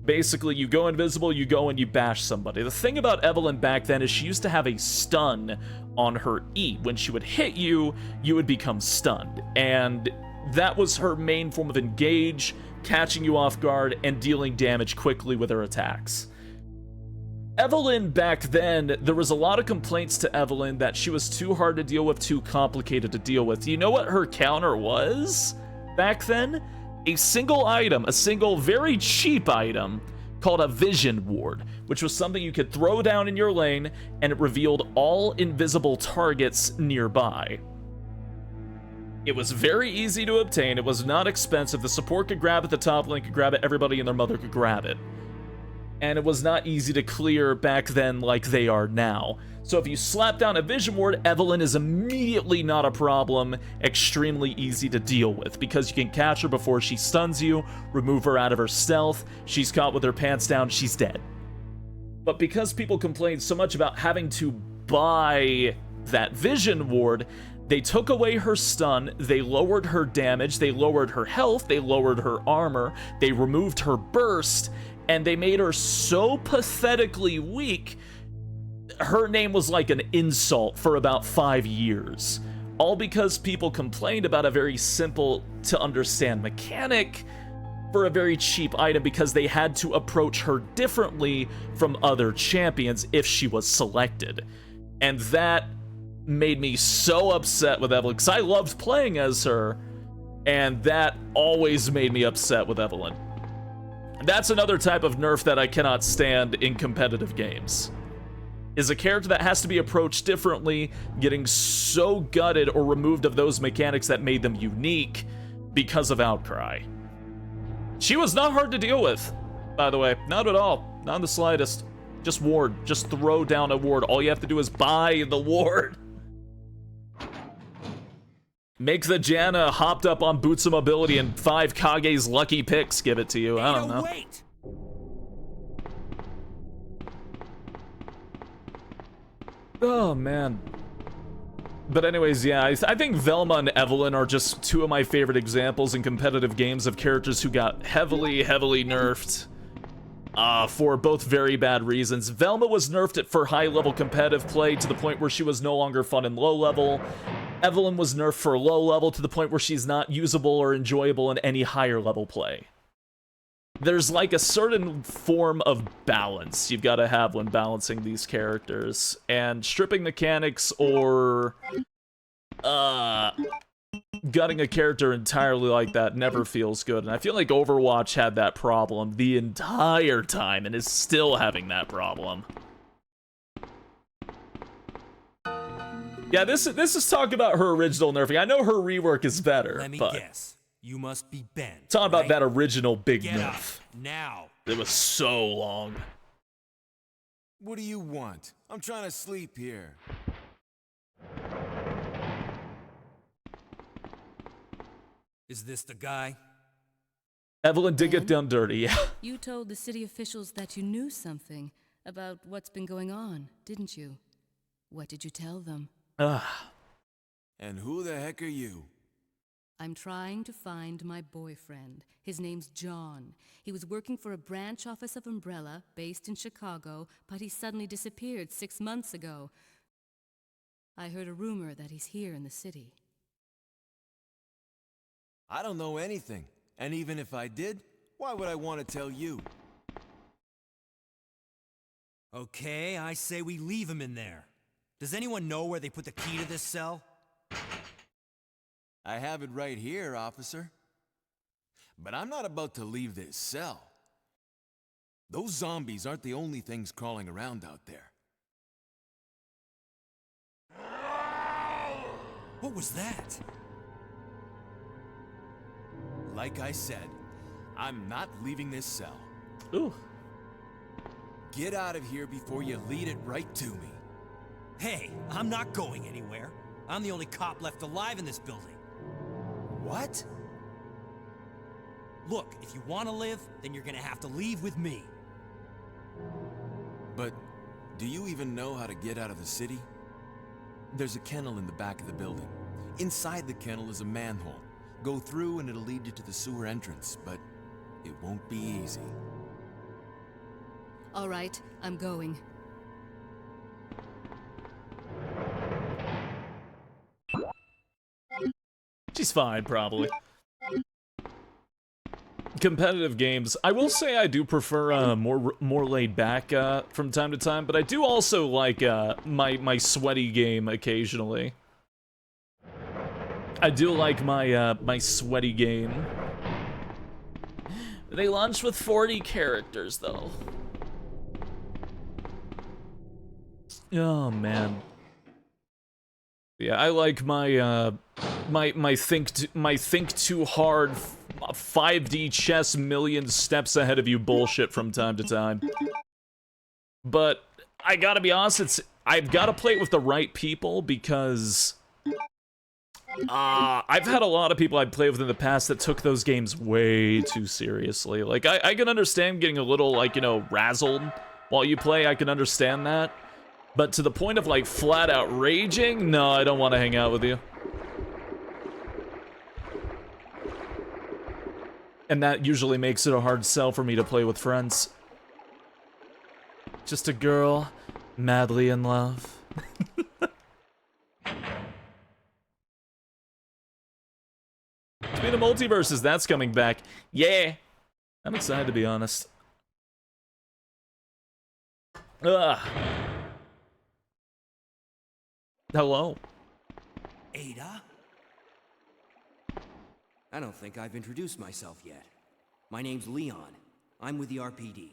Basically, you go invisible, you go and you bash somebody. The thing about Evelyn back then is she used to have a stun on her E. When she would hit you, you would become stunned. And that was her main form of engage, catching you off guard, and dealing damage quickly with her attacks. Evelyn back then, there was a lot of complaints to Evelyn that she was too hard to deal with, too complicated to deal with. You know what her counter was back then? A single item, a single very cheap item called a vision ward, which was something you could throw down in your lane and it revealed all invisible targets nearby. It was very easy to obtain, it was not expensive, the support could grab it, the top lane could grab it, everybody and their mother could grab it. And it was not easy to clear back then like they are now. So if you slap down a vision ward, Evelyn is immediately not a problem, extremely easy to deal with, because you can catch her before she stuns you, remove her out of her stealth, she's caught with her pants down, she's dead. But because people complained so much about having to buy that vision ward, they took away her stun, they lowered her damage, they lowered her health, they lowered her armor, they removed her burst, and they made her so pathetically weak, her name was like an insult for about 5 years. All because people complained about a very simple to understand mechanic for a very cheap item because they had to approach her differently from other champions if she was selected. And that made me so upset with Evelyn, because I loved playing as her, and that always made me upset with Evelyn. That's another type of nerf that I cannot stand in competitive games. Is a character that has to be approached differently, getting so gutted or removed of those mechanics that made them unique because of outcry. She was not hard to deal with, by the way. Not at all. Not in the slightest. Just ward. Just throw down a ward. All you have to do is buy the ward. Make the Janna hopped up on Boots of Mobility and 5 Kage's lucky picks give it to you. I don't know. Wait. Oh, man. But anyways, yeah, I think Velma and Evelyn are just two of my favorite examples in competitive games of characters who got heavily nerfed. For both very bad reasons. Velma was nerfed for high-level competitive play to the point where she was no longer fun in low-level. Evelyn was nerfed for low-level to the point where she's not usable or enjoyable in any higher-level play. There's like a certain form of balance you've got to have when balancing these characters, and stripping mechanics or gutting a character entirely like that never feels good, and I feel like Overwatch had that problem the entire time and is still having that problem. Yeah, this is talk about her original nerfing. I know her rework is better, Let me but guess. You must be Ben. talking about that original big Get up, nerf. now. It was so long. What do you want? I'm trying to sleep here. Is this the guy? Evelyn did get done dirty, yeah. You told the city officials that you knew something about what's been going on, didn't you? What did you tell them? And who the heck are you? I'm trying to find my boyfriend. His name's John. He was working for a branch office of Umbrella, based in Chicago, but he suddenly disappeared 6 months ago. I heard a rumor that he's here in the city. I don't know anything. And even if I did, why would I want to tell you? Okay, I say we leave him in there. Does anyone know where they put the key to this cell? I have it right here, officer. But I'm not about to leave this cell. Those zombies aren't the only things crawling around out there. What was that? Like I said, I'm not leaving this cell. Ooh. Get out of here before you lead it right to me. Hey, I'm not going anywhere. I'm the only cop left alive in this building. What? Look, if you want to live, then you're gonna have to leave with me. But do you even know how to get out of the city? There's a kennel in the back of the building. Inside the kennel is a manhole. Go through and it'll lead you to the sewer entrance, but it won't be easy. All right, I'm going. She's fine, probably. Competitive games. I will say I do prefer more laid back from time to time, but I do also like my sweaty game occasionally. I do like my sweaty game. They launch with 40 characters though. Oh man. Yeah, I like my my think too hard 5D chess million steps ahead of you bullshit from time to time. But I gotta be honest, I've gotta play it with the right people because I've had a lot of people I've played with in the past that took those games way too seriously. Like, I can understand getting a little, like, you know, razzled while you play, I can understand that. But to the point of, like, flat out raging, no, I don't want to hang out with you. And that usually makes it a hard sell for me to play with friends. Just a girl, madly in love. Speaking of multiverses, that's coming back. Yeah! I'm excited, to be honest. Ugh. Hello. Ada? I don't think I've introduced myself yet. My name's Leon. I'm with the RPD.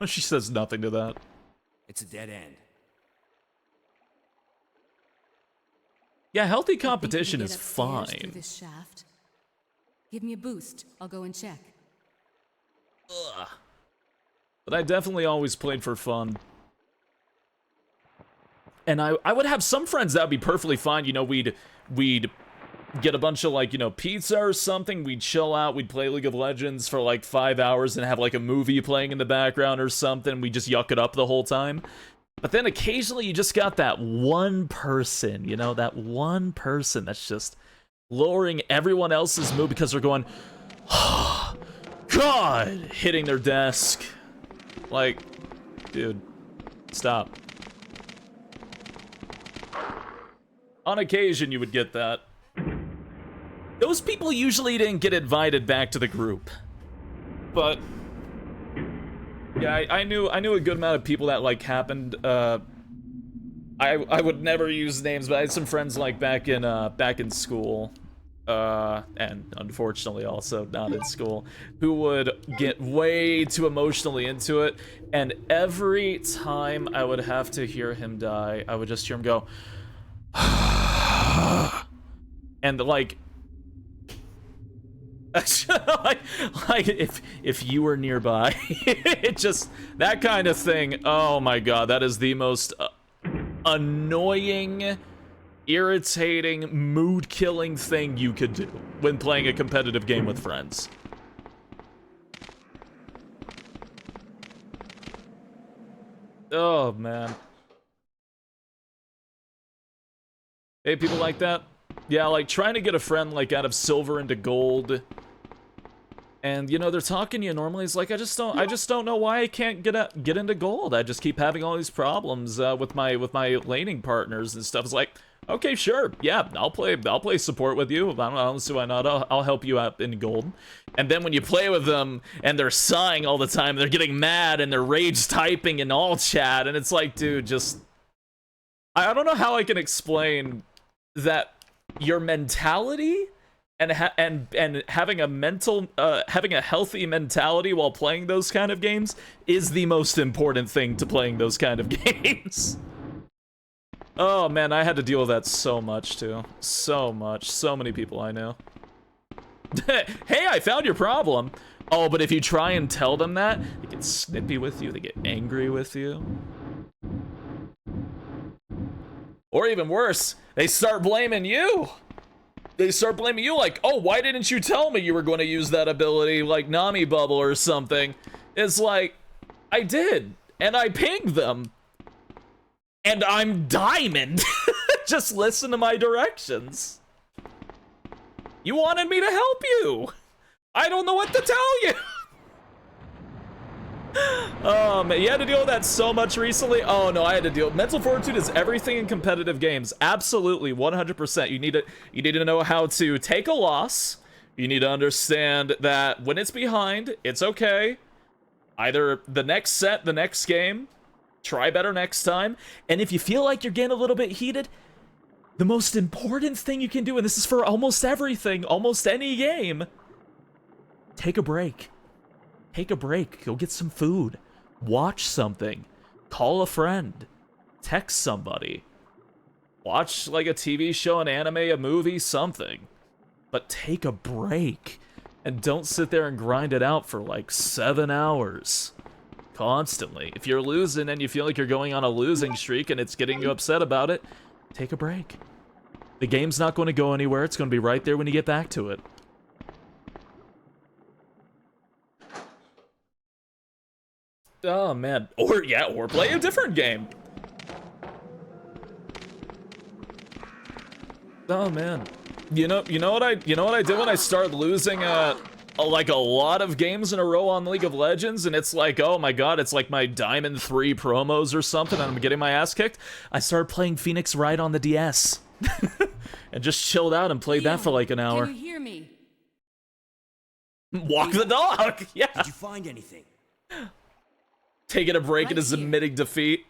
She says nothing to that. It's a dead end. Yeah, healthy You think you competition can is get upstairs fine. through this shaft? Give me a boost. I'll go and check. Ugh. But I definitely always played for fun. And I would have some friends that would be perfectly fine. You know, we'd get a bunch of, like, you know, pizza or something. We'd chill out. We'd play League of Legends for, like, 5 hours and have, like, a movie playing in the background or something. We just yuck it up the whole time. But then occasionally you just got that one person, you know, that one person that's just lowering everyone else's mood because they're going, oh, God, hitting their desk. Like, dude, stop. On occasion, you would get that. Those people usually didn't get invited back to the group. But yeah, I knew a good amount of people that, like, happened. I would never use names, but I had some friends, like, back in school, and unfortunately also not in school, who would get way too emotionally into it, and every time I would have to hear him die, I would just hear him go, and like if you were nearby, it just, that kind of thing, oh my god, that is the most annoying, irritating, mood-killing thing you could do when playing a competitive game with friends. Oh man. Hey, people like that? Yeah, like trying to get a friend like out of silver into gold, and you know they're talking to you normally. It's like I just don't know why I can't get into gold. I just keep having all these problems with my laning partners and stuff. It's like, okay, sure, yeah, I'll play support with you. I don't see why not. I'll help you out in gold. And then when you play with them and they're sighing all the time, they're getting mad and they're rage typing in all chat, and it's like, dude, just I don't know how I can explain that your mentality and having a healthy mentality while playing those kind of games is the most important thing to playing those kind of games. Oh man, I had to deal with that so much too. So much. So many people I know. Hey, I found your problem. Oh, but if you try and tell them that, they get snippy with you, they get angry with you. Or even worse, they start blaming you. They start blaming you like, oh, why didn't you tell me you were going to use that ability, like Nami Bubble or something? It's like, I did, and I pinged them. And I'm diamond. Just listen to my directions. You wanted me to help you. I don't know what to tell you. Oh man, you had to deal with that so much recently. Oh no, I had to deal. Mental fortitude is everything in competitive games. Absolutely, 100%. You need to know how to take a loss. You need to understand that when it's behind, it's okay. Either the next set, the next game, try better next time. And if you feel like you're getting a little bit heated, the most important thing you can do, and this is for almost everything, almost any game, take a break. Take a break. Go get some food. Watch something. Call a friend. Text somebody. Watch like a TV show, an anime, a movie, something. But take a break. And don't sit there and grind it out for like 7 hours. Constantly. If you're losing and you feel like you're going on a losing streak and it's getting you upset about it, take a break. The game's not going to go anywhere. It's going to be right there when you get back to it. Oh man, or play a different game. Oh man, you know what I did when I started losing like a lot of games in a row on League of Legends, and it's like, oh my god, it's like my Diamond 3 promos or something, and I'm getting my ass kicked. I started playing Phoenix Wright on the DS, and just chilled out and played that for like an hour. Can you hear me? Walk the dog. Yeah. Did you find anything? Taking a break and is admitting defeat.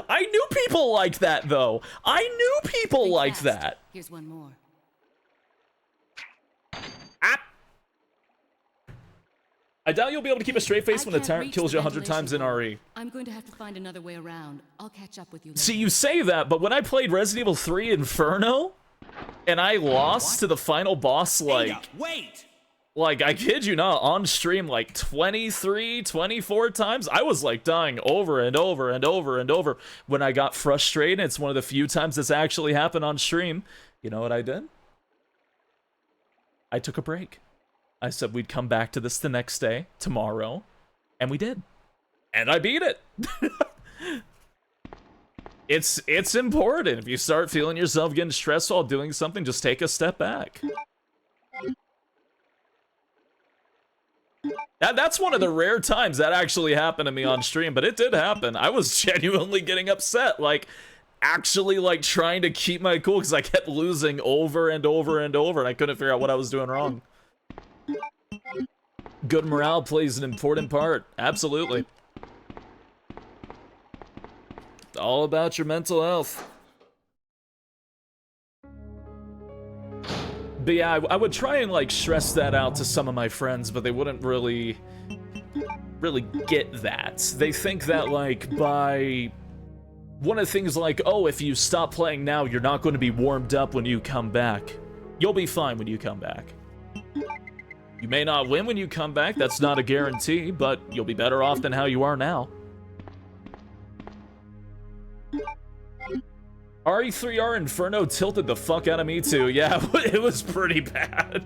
I knew people like that, though. I knew people like that. Here's one more. I doubt you'll be able to keep a straight face when the tyrant kills you 100 times in RE. I'm going to have to find another way around. I'll catch up with you later. See, you say that, but when I played Resident Evil 3 Inferno, and I lost to the final boss, like, I kid you not, on stream, like, 23, 24 times, I was, like, dying over and over and over and over. When I got frustrated, it's one of the few times this actually happened on stream. You know what I did? I took a break. I said we'd come back to this the next day, tomorrow, and we did. And I beat it. It's important. If you start feeling yourself getting stressed while doing something, just take a step back. That's one of the rare times that actually happened to me on stream, but it did happen. I was genuinely getting upset, like, actually, like, trying to keep my cool, because I kept losing over and over and over, and I couldn't figure out what I was doing wrong. Good morale plays an important part, absolutely. All about your mental health. But yeah, I would try and, like, stress that out to some of my friends, but they wouldn't really get that. They think that, like, by... One of the things like, oh, if you stop playing now, you're not going to be warmed up when you come back. You'll be fine when you come back. You may not win when you come back, that's not a guarantee, but you'll be better off than how you are now. RE3R Inferno tilted the fuck out of me too. Yeah, it was pretty bad.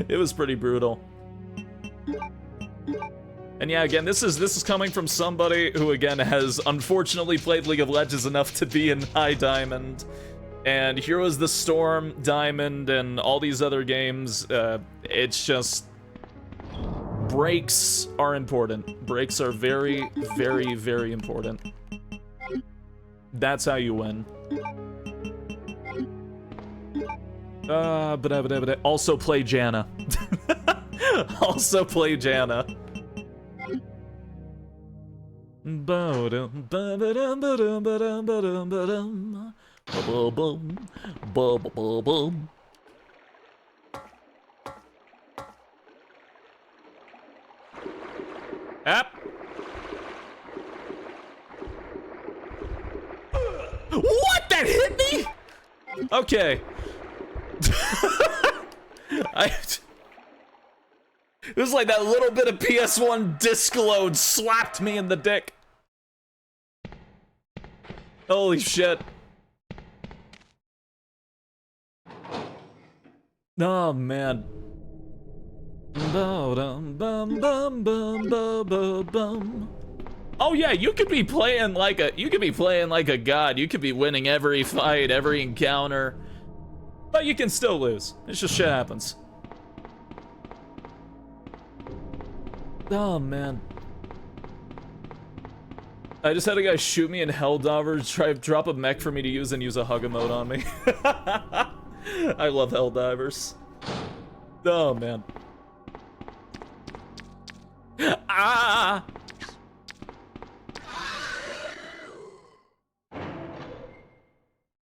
It was pretty brutal. And yeah, again, this is coming from somebody who, again, has unfortunately played League of Legends enough to be in High Diamond. And Heroes of the Storm, Diamond, and all these other games, it's just... Breaks are important. Breaks are very, very, very important. That's how you win. Also play Janna. Also play Janna. App. What? That hit me? Okay. It was like that little bit of PS1 disc load slapped me in the dick. Holy shit. Oh, man. Oh yeah, you could be playing like a god. You could be winning every fight, every encounter. But you can still lose. It's just shit happens. Oh man. I just had a guy shoot me in Helldivers, try to drop a mech for me to use and use a hug emote on me. I love Helldivers. Oh man. Ah!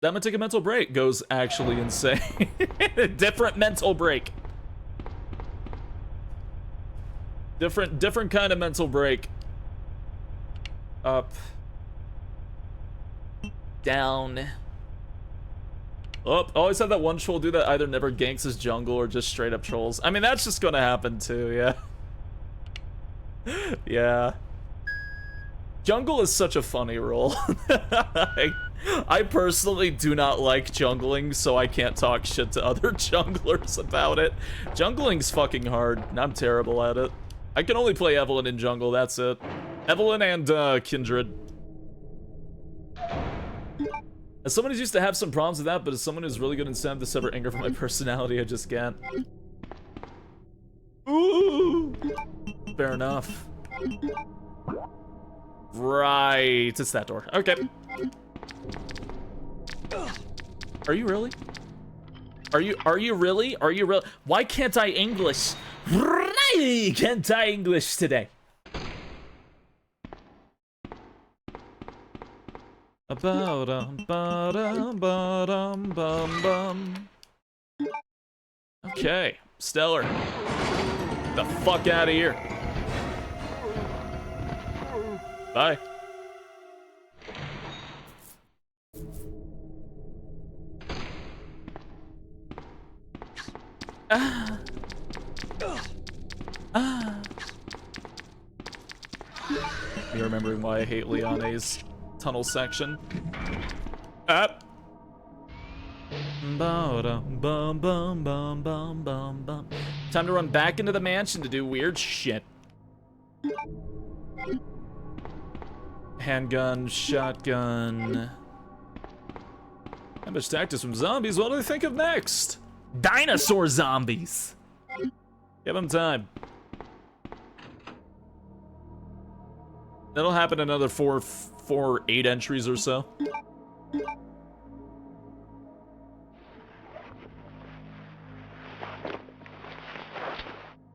That might take a mental break goes actually insane. Different mental break. Different kind of mental break. Up. Down. Oh, always have that one troll do that either never ganks his jungle or just straight up trolls. I mean, that's just gonna happen too, yeah. Yeah. Jungle is such a funny role. I personally do not like jungling, so I can't talk shit to other junglers about it. Jungling's fucking hard, and I'm terrible at it. I can only play Evelynn in jungle, that's it. Evelynn and Kindred. As someone who's used to have some problems with that, but as someone who's really good in Sam to sever anger from my personality, I just can't. Ooh! Fair enough. Right, it's that door. Okay. Are you really? Are you really? Are you real? Why can't I English? Why can't I English today? Okay, Stellar. Get the fuck out of here. Bye. Ah. Ah. Me remembering why I hate Leone's tunnel section. Up. Time to run back into the mansion to do weird shit. Handgun, shotgun. Ambush tactics from zombies. What do they think of next? Dinosaur zombies. Give them time. That'll happen in another 8 entries or so.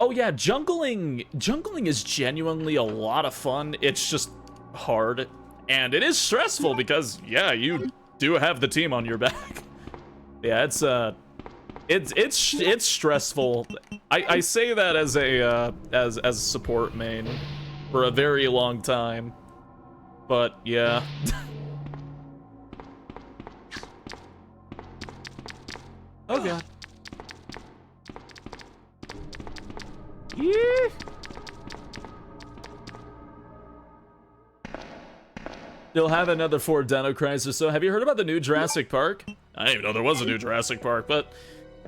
Oh yeah, jungling is genuinely a lot of fun. It's just hard, and it is stressful because yeah, you do have the team on your back. Yeah, it's stressful. I say that as a support main for a very long time, but yeah. Oh god. Yeah. They'll have another 4 Dino Crisis or so. Have you heard about the new Jurassic Park? I didn't even know there was a new Jurassic Park, but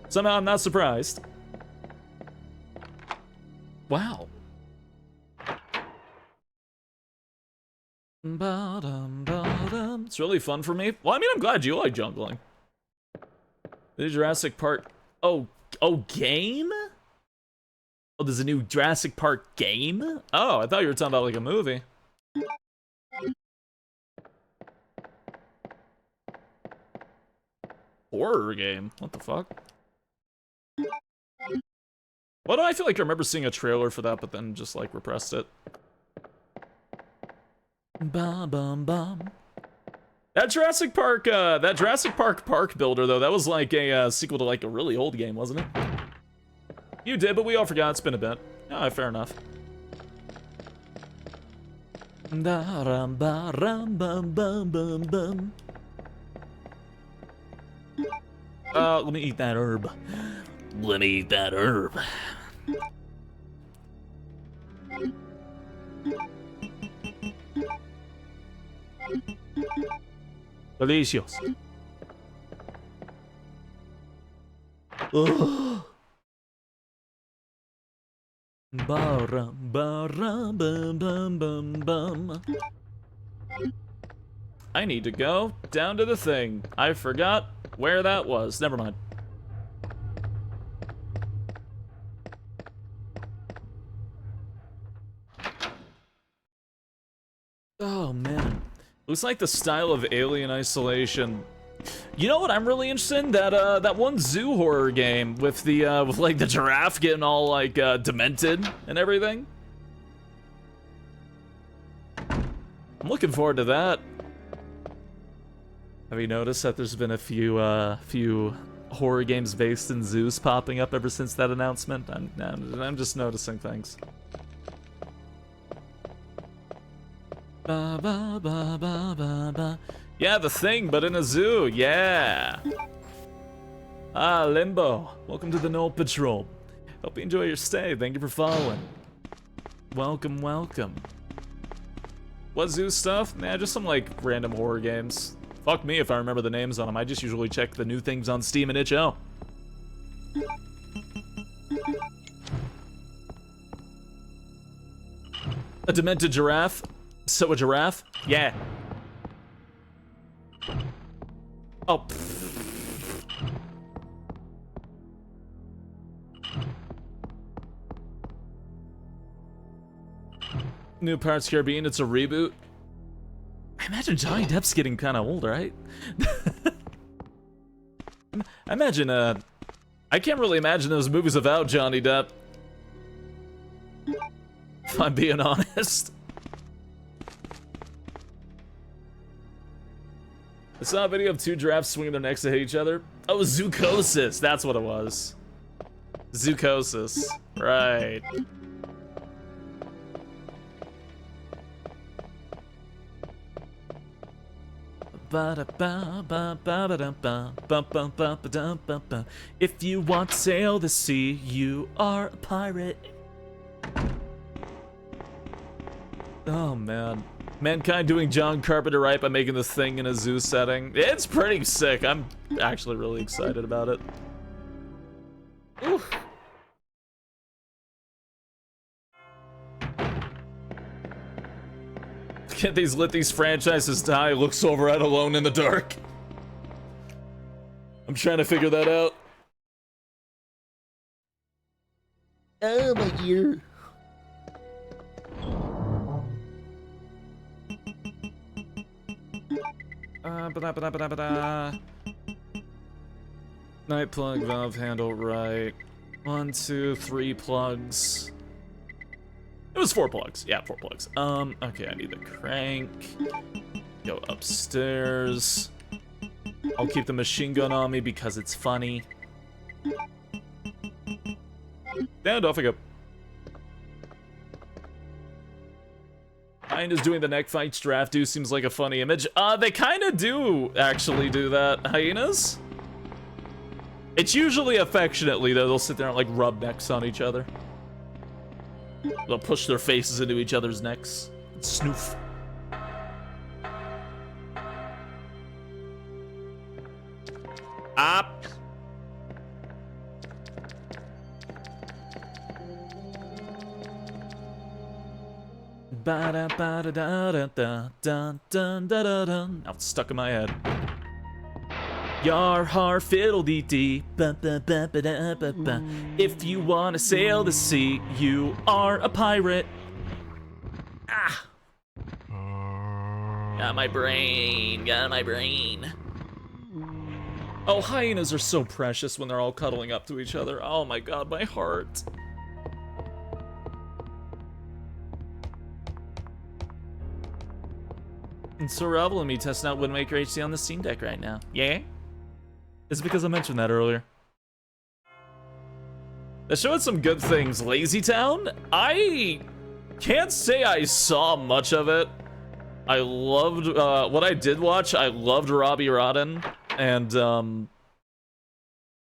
somehow I'm not surprised. Wow. It's really fun for me. Well, I mean, I'm glad you like jungling. The Jurassic Park. Oh, game? Oh, there's a new Jurassic Park game? Oh, I thought you were talking about like a movie. Horror game? What the fuck? Why do I feel like I remember seeing a trailer for that, but then just like repressed it? Bum bum bum. That Jurassic Park park builder though, that was like a sequel to like a really old game, wasn't it? You did, but we all forgot. It's been a bit. Ah, fair enough. Let me eat that herb. Let me eat that herb. Delicious. Ugh. Ba-rum, ba-rum, bum, bum, bum, bum. I need to go down to the thing. I forgot where that was. Never mind. Oh man, looks like the style of Alien Isolation. You know what I'm really interested in? That one zoo horror game with the with like the giraffe getting all like demented and everything. I'm looking forward to that. Have you noticed that there's been a few horror games based in zoos popping up ever since that announcement? I'm just noticing things. Ba, ba, ba, ba, ba, ba. Yeah, the thing, but in a zoo. Yeah. Ah, Limbo. Welcome to the Null Patrol. Hope you enjoy your stay. Thank you for following. Welcome, welcome. What zoo stuff? Man, just some like random horror games. Fuck me if I remember the names on them. I just usually check the new things on Steam and itch.io. A demented giraffe? So a giraffe? Yeah. Oh. New Pirates Caribbean, it's a reboot. I imagine Johnny Depp's getting kind of old, right? I imagine, I can't really imagine those movies without Johnny Depp. If I'm being honest. I saw a video of two giraffes swinging their necks to hit each other. Oh, zoocosis, that's what it was. Zoocosis, right. If you want to sail the sea, you are a pirate. Oh man. Mankind doing John Carpenter right by making this thing in a zoo setting. It's pretty sick. I'm actually really excited about it. Oof. Can't let these franchises die? Looks over at Alone in the Dark. I'm trying to figure that out. Oh my ear. Night plug, valve handle right. 1, 2, 3 plugs. It was 4 plugs. Yeah, 4 plugs. Okay, I need the crank. Go upstairs. I'll keep the machine gun on me because it's funny. And off I go. Hyenas doing the neck fights, giraffe do seems like a funny image. They kind of do actually do that, hyenas. It's usually affectionately though, they'll sit there and like rub necks on each other. They'll push their faces into each other's necks. Snoof. Up. Now it's stuck in my head. Yar har fiddle dee dee. If you wanna sail the sea, you are a pirate. Ah. Got my brain. Oh, hyenas are so precious when they're all cuddling up to each other. Oh my god, my heart. And so Rebel and me testing out Wind Waker HD on the Steam Deck right now. Yeah? It's because I mentioned that earlier. That showed some good things. Lazy Town? I can't say I saw much of it. I loved, what I did watch, I loved Robbie Rodden. And,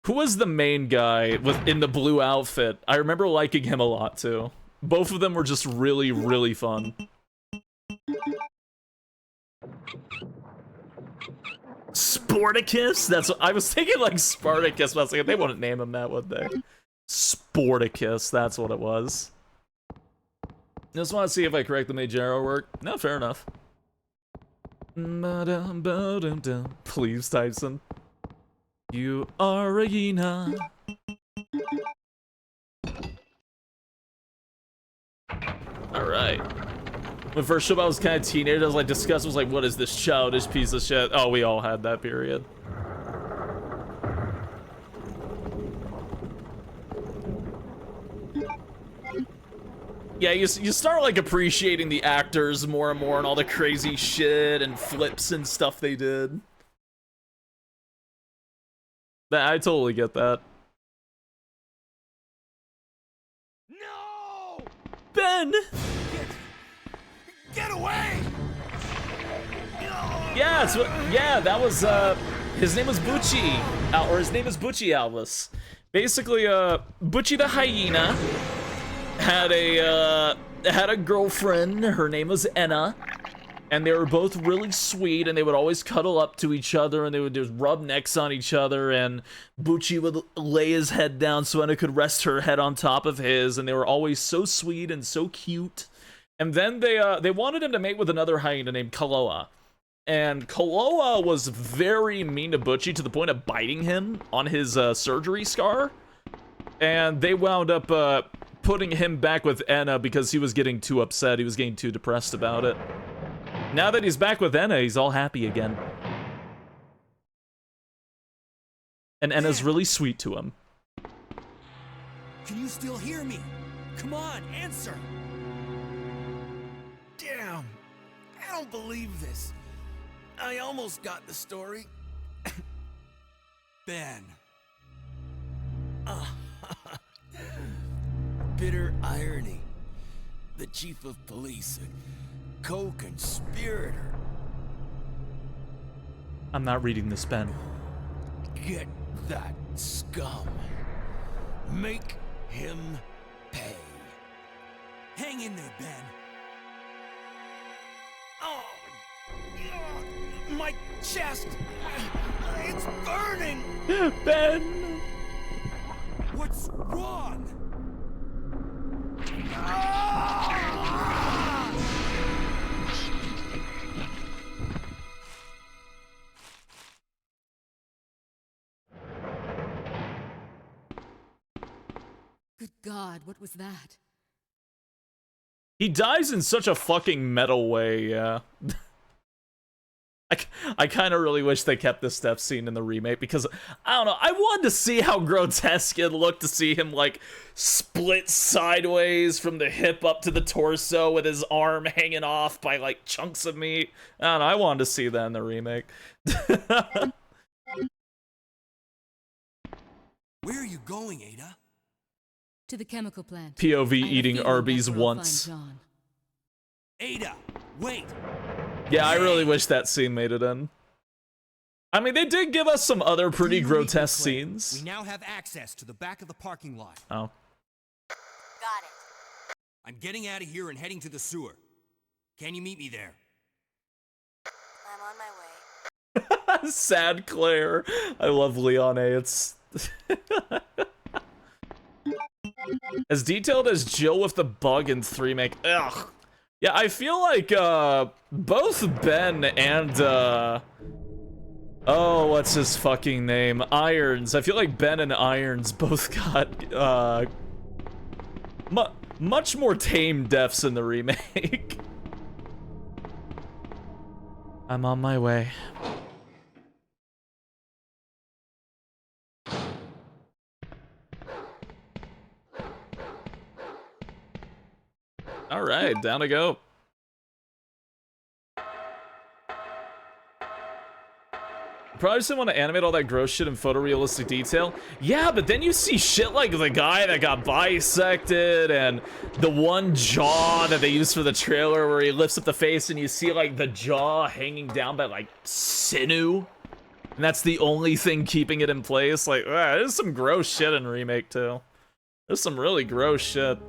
who was the main guy in the blue outfit? I remember liking him a lot, too. Both of them were just really, really fun. Sporticus? That's what I was thinking, like Spartacus, but I was like, they wouldn't name him that, would they? Sporticus, that's what it was. Just want to see if I correctly made gyro work. No, fair enough. Please, Tyson. You are a hyena. Alright. When first show I was kind of teenager, I was like, disgusted, was like, what is this childish piece of shit? Oh, we all had that period. Yeah, you start like appreciating the actors more and more and all the crazy shit and flips and stuff they did. I totally get that. No! Ben! Get away! Yeah, it's what, yeah, that was, his name was Bucci, or his name is Bucci Alvis. Basically, Bucci the hyena had a girlfriend. Her name was Enna, and they were both really sweet, and they would always cuddle up to each other, and they would just rub necks on each other, and Bucci would lay his head down so Enna could rest her head on top of his, and they were always so sweet and so cute. And then they wanted him to mate with another hyena named Kaloa. And Kaloa was very mean to Bucci to the point of biting him on his surgery scar. And they wound up putting him back with Enna because he was getting too upset. He was getting too depressed about it. Now that he's back with Enna, he's all happy again. And Enna's really sweet to him. Can you still hear me? Come on, answer! Damn! I don't believe this. I almost got the story. Ben. Bitter irony. The chief of police, a co-conspirator. I'm not reading this, Ben. Get that scum. Make him pay. Hang in there, Ben. Oh, my chest! It's burning! Ben! What's wrong? Good God, what was that? He dies in such a fucking metal way, yeah. I kind of really wish they kept this death scene in the remake because, I don't know, I wanted to see how grotesque it looked to see him, like, split sideways from the hip up to the torso with his arm hanging off by, like, chunks of meat. I don't know, I wanted to see that in the remake. Where are you going, Ada? To the chemical plant. POV I have a eating feeling Arby's that's where I'll find once. John. Ada, wait! Yeah, I really wish that scene made it in. I mean, they did give us some other pretty grotesque scenes. We now have access to the back of the parking lot. Oh. Got it. I'm getting out of here and heading to the sewer. Can you meet me there? I'm on my way. Sad Claire. I love Leon A. It's as detailed as Jill with the bug in 3 make. Ugh. Yeah, I feel like both Ben and oh, what's his fucking name? Irons. I feel like Ben and Irons both got much more tame deaths in the remake. I'm on my way. All right, down to go. Probably just didn't want to animate all that gross shit in photorealistic detail. Yeah, but then you see shit like the guy that got bisected and the one jaw that they used for the trailer where he lifts up the face and you see like the jaw hanging down by like sinew. And that's the only thing keeping it in place. Like, there's some gross shit in Remake too. There's some really gross shit.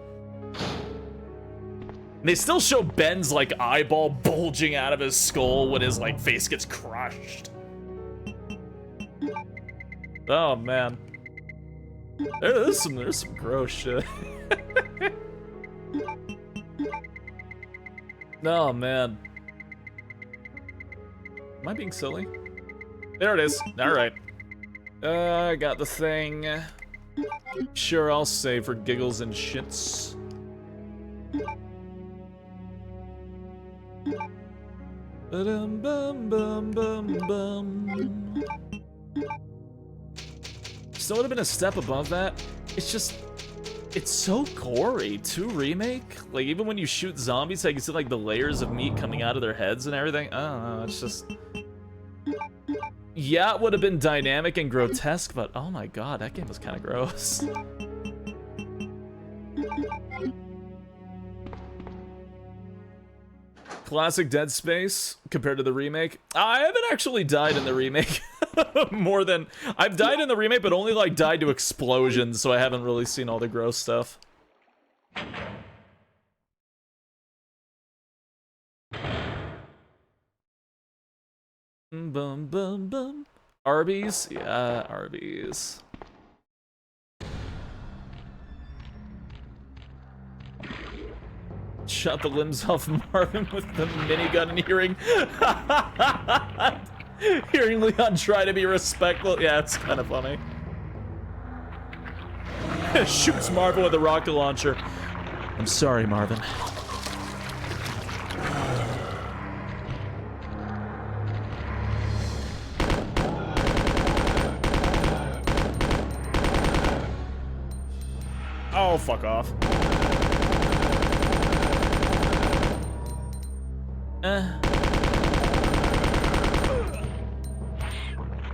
And they still show Ben's like eyeball bulging out of his skull when his like face gets crushed. Oh man, there's some gross shit. Oh, man. Am I being silly? There it is. Alright. I got the thing. Sure, I'll save for giggles and shits. Ba-dum bum bum bum bum. Still would have been a step above that. It's just, it's so gory. 2 remake? Like, even when you shoot zombies, I can see like the layers of meat coming out of their heads and everything. I don't know, it's just... Yeah, it would have been dynamic and grotesque, but oh my god, that game was kind of gross. Classic Dead Space compared to the remake. I haven't actually died in the remake more than... I've died in the remake, but only like died to explosions, so I haven't really seen all the gross stuff. Bum bum bum. Arby's? Yeah, Arby's. Shot the limbs off Marvin with the minigun and hearing Leon try to be respectful. Yeah, it's kind of funny. Shoots Marvin with a rocket launcher. I'm sorry, Marvin. Oh, fuck off. I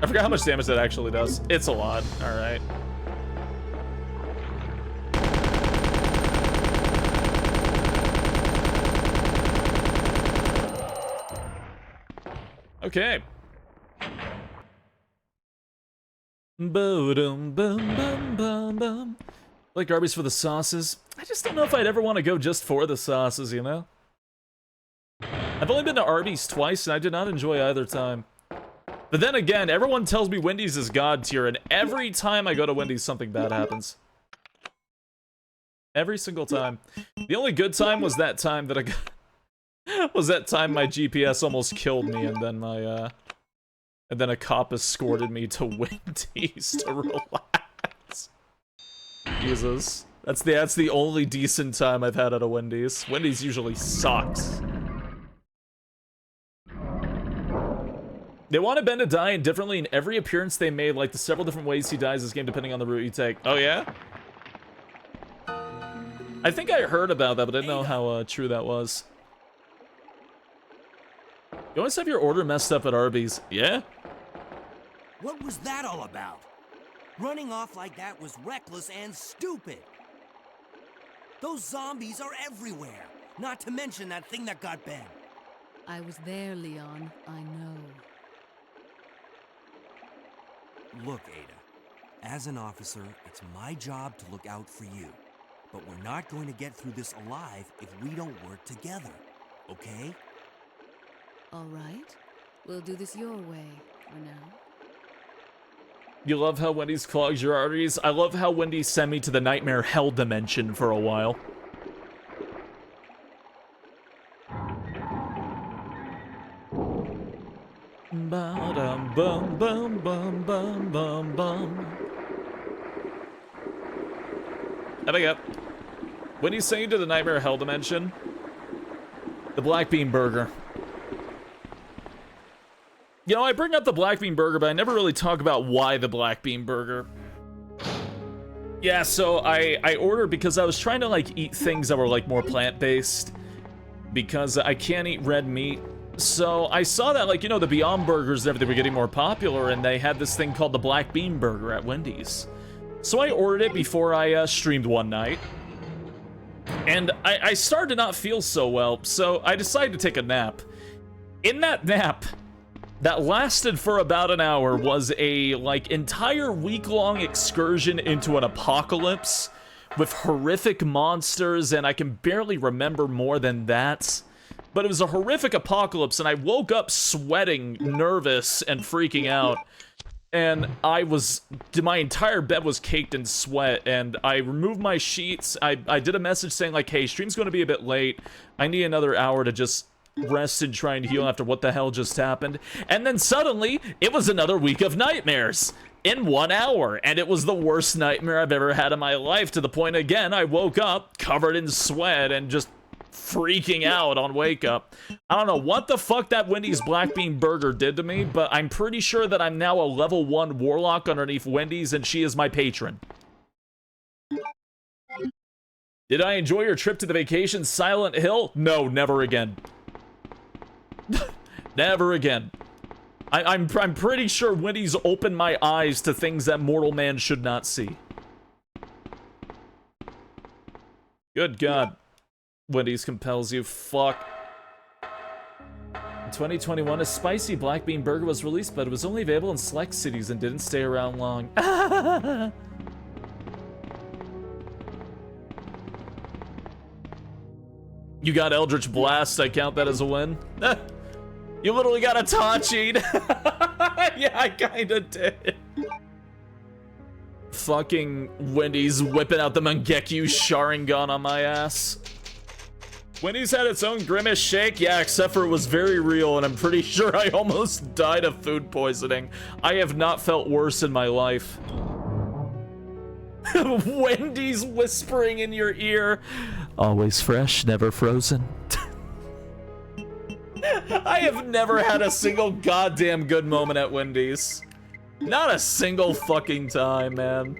forgot how much damage that actually does. It's a lot. Alright. Okay. Boom, boom, boom, boom, boom. Like Arby's for the sauces. I just don't know if I'd ever want to go just for the sauces, you know? I've only been to Arby's twice, and I did not enjoy either time. But then again, everyone tells me Wendy's is god tier, and every time I go to Wendy's, something bad happens. Every single time. The only good time was that time that I got... was that time my GPS almost killed me, and then my, and then a cop escorted me to Wendy's to relax. Jesus. That's the only decent time I've had at a Wendy's. Wendy's usually sucks. They wanted Ben to die indifferently in every appearance they made, like the several different ways he dies this game depending on the route you take. Oh yeah? I think I heard about that, but I didn't know how true that was. You always have your order messed up at Arby's. Yeah? What was that all about? Running off like that was reckless and stupid. Those zombies are everywhere. Not to mention that thing that got Ben. I was there, Leon. I know. Look, Ada. As an officer, it's my job to look out for you. But we're not going to get through this alive if we don't work together. Okay? All right. We'll do this your way for now. You love how Wendy's clogs your arteries? I love how Wendy's sent me to the nightmare hell dimension for a while. Ba-dum bum bum bum bum bum bum. How'd I get? Wendy's sent you to the nightmare hell dimension. The black bean burger. You know, I bring up the black bean burger, but I never really talk about why the black bean burger. Yeah, so I ordered because I was trying to, like, eat things that were, like, more plant-based. Because I can't eat red meat. So I saw that, like, you know, the Beyond Burgers and everything were getting more popular, and they had this thing called the black bean burger at Wendy's. So I ordered it before I streamed one night. And I started to not feel so well, so I decided to take a nap. In that nap... that lasted for about an hour, was a, like, entire week-long excursion into an apocalypse with horrific monsters, and I can barely remember more than that. But it was a horrific apocalypse, and I woke up sweating, nervous, and freaking out. and my entire bed was caked in sweat, and I removed my sheets. I did a message saying like, hey, stream's gonna be a bit late. I need another hour to just rest and try and heal after what the hell just happened. And then suddenly, it was another week of nightmares in 1 hour, and it was the worst nightmare I've ever had in my life, to the point, again, I woke up covered in sweat and just freaking out on wake up. I don't know what the fuck that Wendy's Black Bean Burger did to me, but I'm pretty sure that I'm now a level 1 warlock underneath Wendy's, and she is my patron. Did I enjoy your trip to the vacation Silent Hill? No, never again. Never again. I'm pretty sure Wendy's opened my eyes to things that mortal man should not see. Good God. Wendy's compels you. Fuck. In 2021, a spicy black bean burger was released, but it was only available in select cities and didn't stay around long. You got Eldritch Blast, I count that as a win. You literally got a Tachi. Yeah, I kinda did. Fucking Wendy's whipping out the Mangekyu Sharingan on my ass. Wendy's had its own Grimace shake, yeah, except for it was very real, and I'm pretty sure I almost died of food poisoning. I have not felt worse in my life. Wendy's whispering in your ear. Always fresh, never frozen. I have never had a single goddamn good moment at Wendy's. Not a single fucking time, man.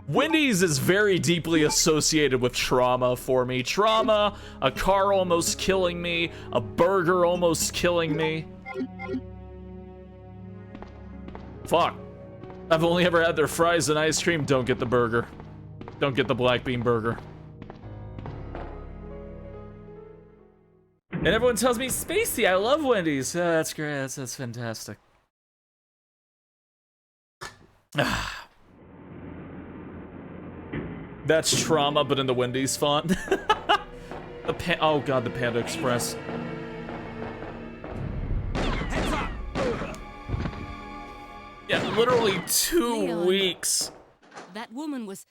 Wendy's is very deeply associated with trauma for me. Trauma, a car almost killing me, a burger almost killing me. Fuck. I've only ever had their fries and ice cream. Don't get the burger. Don't get the black bean burger. And everyone tells me, Spacey, I love Wendy's. That's great. That's fantastic. That's trauma, but in the Wendy's font. Oh god, the Panda Express. Yeah, literally 2 weeks. That woman was...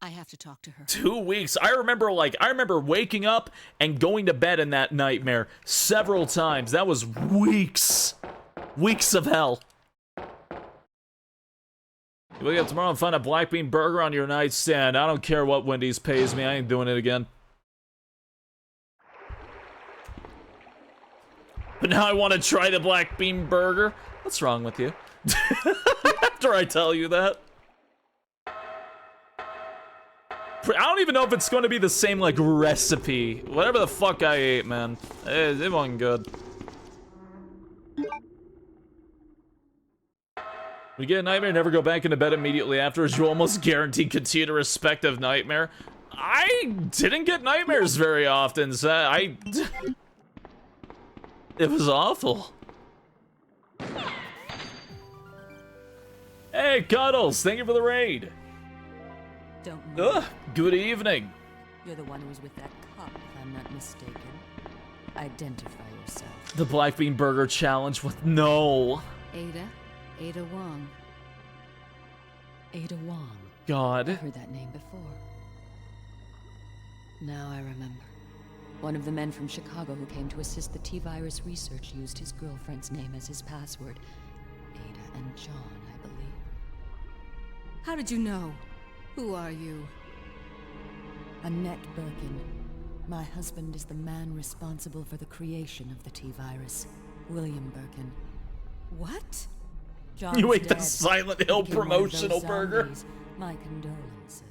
I have to talk to her. 2 weeks. I remember waking up and going to bed in that nightmare several times. That was weeks. Weeks of hell. You wake up tomorrow and find a black bean burger on your nightstand. I don't care what Wendy's pays me. I ain't doing it again. But now I want to try the black bean burger. What's wrong with you? After I tell you that. I don't even know if it's going to be the same, like, recipe. Whatever the fuck I ate, man. It wasn't good. When you get a nightmare, never go back into bed immediately afterwards. You almost guaranteed continue to respective nightmare. I didn't get nightmares very often, so it was awful. Hey, Cuddles, thank you for the raid. Don't move. Good evening. You're the one who was with that cop, if I'm not mistaken. Identify yourself. The Black Bean Burger Challenge with no. Ada Wong. Ada Wong. God. I heard that name before. Now I remember. One of the men from Chicago who came to assist the T-Virus research used his girlfriend's name as his password. Ada and John, I believe. How did you know? Who are you? Annette Birkin. My husband is the man responsible for the creation of the T-Virus. William Birkin. What? John's You ate dead. the Silent Hill promotional burger. Zombies. My condolences.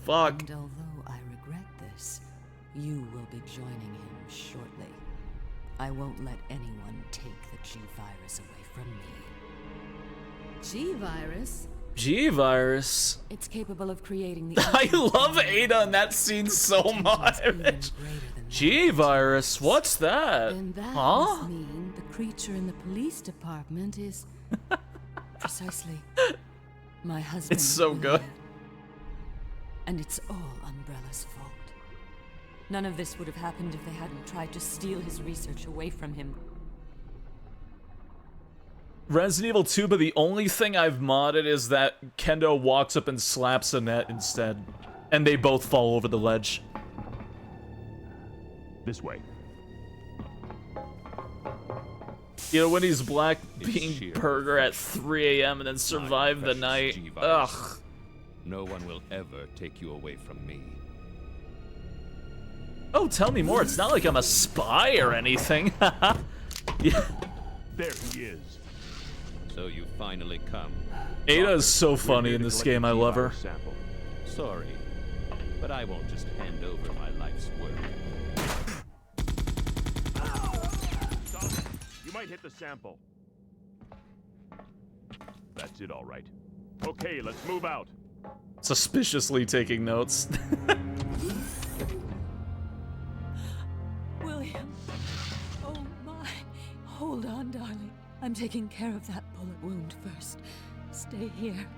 Fuck. And although I regret this, you will be joining him shortly. I won't let anyone take the G-Virus away from me. G-Virus? G-Virus? It's capable of creating the... I love Ada in that scene so much. G-Virus? What's that? Then that Huh? must mean the creature in the police department is... precisely my husband. It's so good. And it's all Umbrella's fault. None of this would have happened if they hadn't tried to steal his research away from him. Resident Evil 2, but the only thing I've modded is that Kendo walks up and slaps Annette instead. And they both fall over the ledge. This way. You know, when he's black bean burger at 3 a.m. and then survive the night. Ugh. No one will ever take you away from me. Oh, tell me more. It's not like I'm a spy or anything. Yeah. There he is. So you finally come. Ada is so funny in this game. I love her. Sample. Sorry, but I won't just hand over my life's work. Stop. You might hit the sample. That's it, all right. Okay, let's move out. Suspiciously taking notes. William. Oh my. Hold on, darling. I'm taking care of that bullet wound first. Stay here.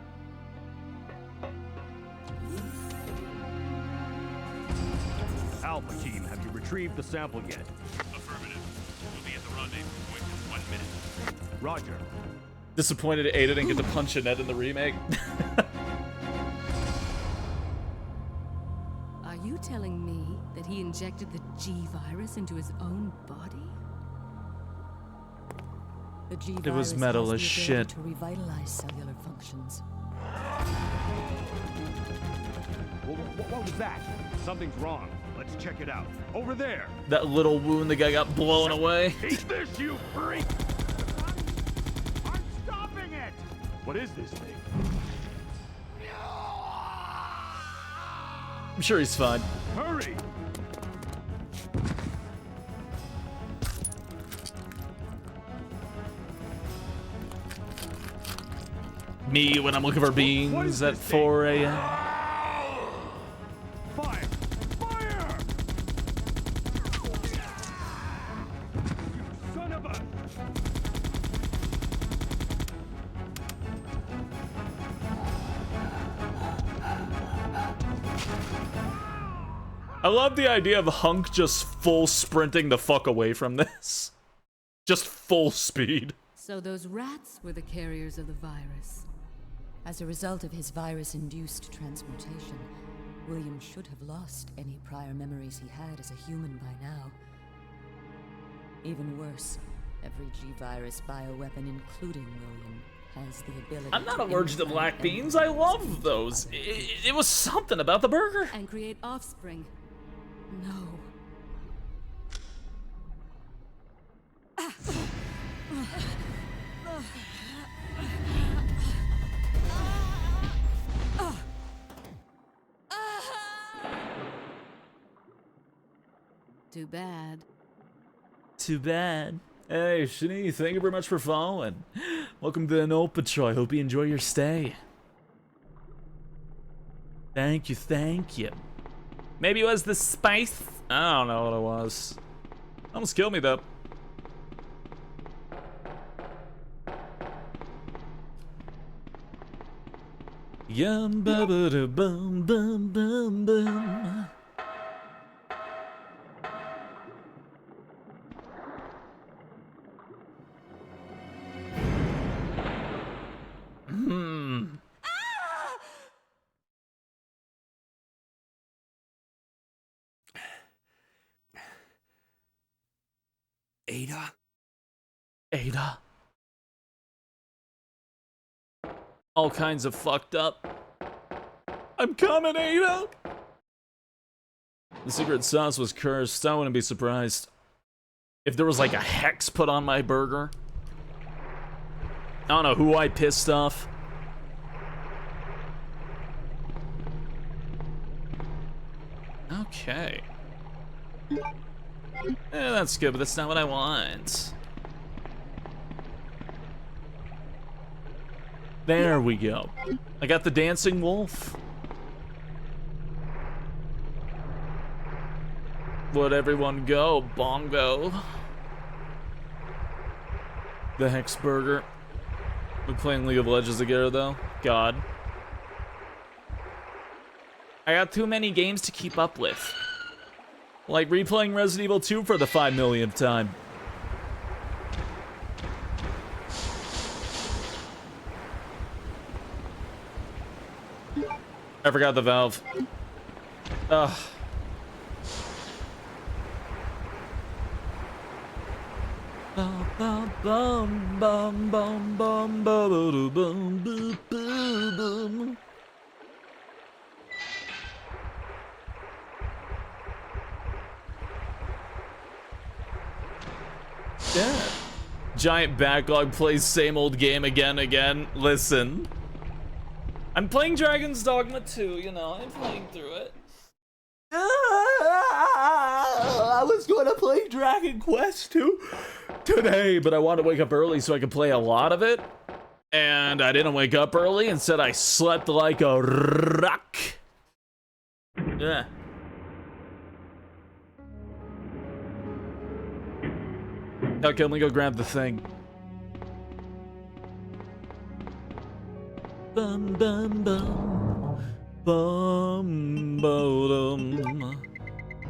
Alpha team, have you retrieved the sample yet? Affirmative. We'll be at the rendezvous point in 1 minute. Roger. Disappointed Ada didn't get to punch Annette in the remake. Are you telling me that he injected the G-virus into his own body? The G-virus It was metal has as the ability shit. to revitalize cellular functions. What was that? Something's wrong. Let's check it out. Over there. That little wound the guy got blown away. Eat this, you freak! I'm stopping it! What is this thing? I'm sure he's fine. Hurry! Me when I'm looking for beans at 4 a.m. Fire! Fire! Son of a... I love the idea of Hunk just full sprinting the fuck away from this. Just full speed. So those rats were the carriers of the virus. As a result of his virus-induced transmutation, William should have lost any prior memories he had as a human by now. Even worse, every G-virus bioweapon, including William, has the ability I'm not to allergic to implant black beans. I love those. It was something about the burger. And create offspring. No. Too bad. Too bad. Hey, Shani, thank you very much for following. Welcome to the Nopatroy. Hope you enjoy your stay. Thank you, thank you. Maybe it was the spice? I don't know what it was. Almost killed me, though. Yum ba ba da bum bum bum bum. Ada? Ada. All kinds of fucked up. I'm coming, Ada! The secret sauce was cursed. I wouldn't be surprised if there was like a hex put on my burger. I don't know who I pissed off. Okay. That's good, but that's not what I want. There we go. I got the dancing wolf. Let everyone go, bongo. The Hex Burger. We're playing League of Legends together, though. God. I got too many games to keep up with. Like replaying Resident Evil 2 for the 5 millionth time. I forgot the valve. Ugh. Bum, bum, bum, bum, bum, bum, bum, bum, bum, bum. Yeah. Giant backlog plays same old game again. Listen. I'm playing Dragon's Dogma 2, you know, I'm playing through it. I was going to play Dragon Quest 2 today, but I wanted to wake up early so I could play a lot of it. And I didn't wake up early, instead I slept like a rock. Yeah. Okay, let me go grab the thing. Bum bum bum. Bum bottom.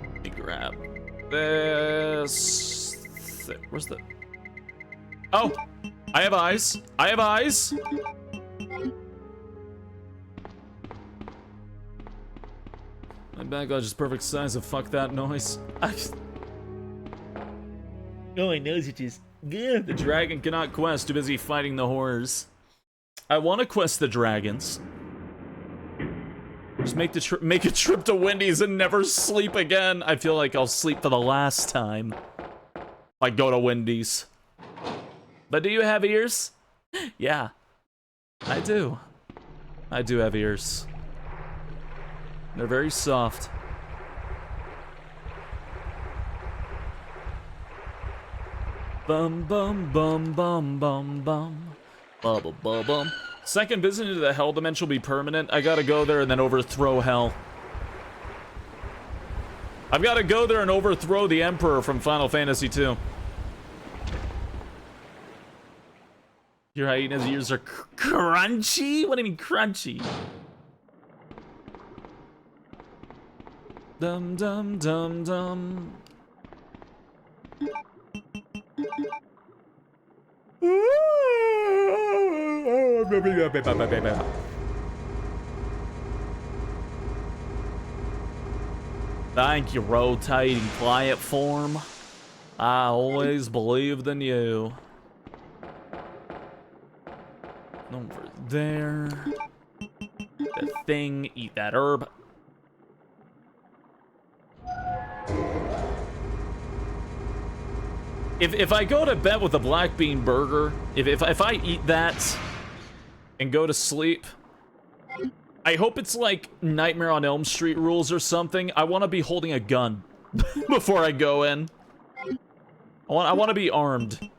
Let me grab this. Where's the? Oh, I have eyes. I have eyes. My backlog is perfect size, and fuck that noise. Oh, my nose itches. The dragon cannot quest. Too busy fighting the horrors. I want to quest the dragons. Just make a trip to Wendy's and never sleep again. I feel like I'll sleep for the last time. I go to Wendy's. But do you have ears? Yeah, I do. I do have ears. They're very soft. Bum bum bum bum bum bum. Bubble bum bum. Second visit into the Hell Dimension will be permanent. I gotta go there and then overthrow Hell. I've gotta go there and overthrow the Emperor from Final Fantasy II. Your hyena's ears are crunchy? What do you mean crunchy? Dum dum dum dum. Thank you, rotating platform. I always believed in you. Over there. The thing, eat that herb. If I go to bed with a black bean burger, if I eat that and go to sleep, I hope it's like Nightmare on Elm Street rules or something. I want to be holding a gun before I go in. I want to be armed.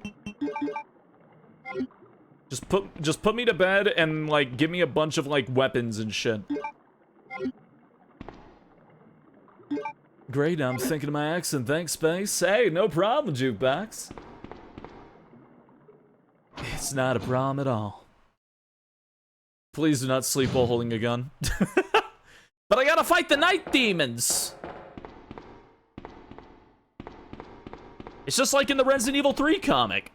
Just put me to bed and like give me a bunch of like weapons and shit. Great, I'm thinking of my accent. Thanks, Space. Hey, no problem, Jukebox. It's not a problem at all. Please do not sleep while holding a gun. But I gotta fight the night demons! It's just like in the Resident Evil 3 comic.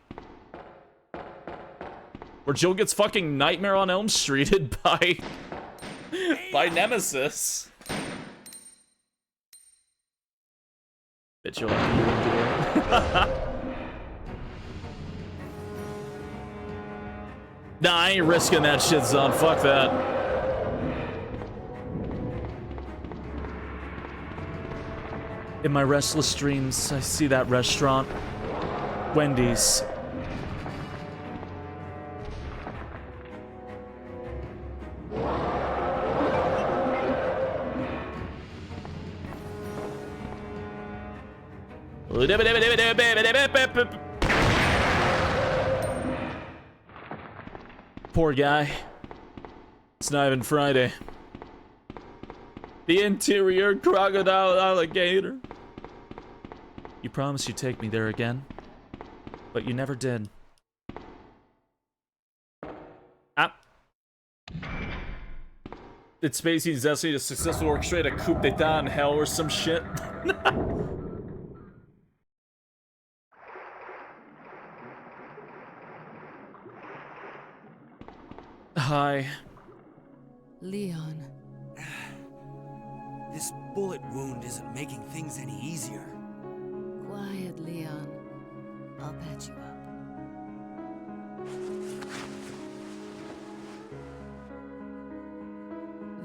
Where Jill gets fucking Nightmare on Elm Streeted by Nemesis. Bet you'll have to Nah, I ain't risking that shit, son. Fuck that. In my restless dreams, I see that restaurant. Wendy's. Poor guy. It's not even Friday. The interior crocodile alligator. You promised you'd take me there again, but you never did. Ah. It's SpaceYeen's destiny to successfully orchestrate a coup d'etat in hell or some shit. Hi. Leon. This bullet wound isn't making things any easier. Quiet, Leon. I'll patch you up.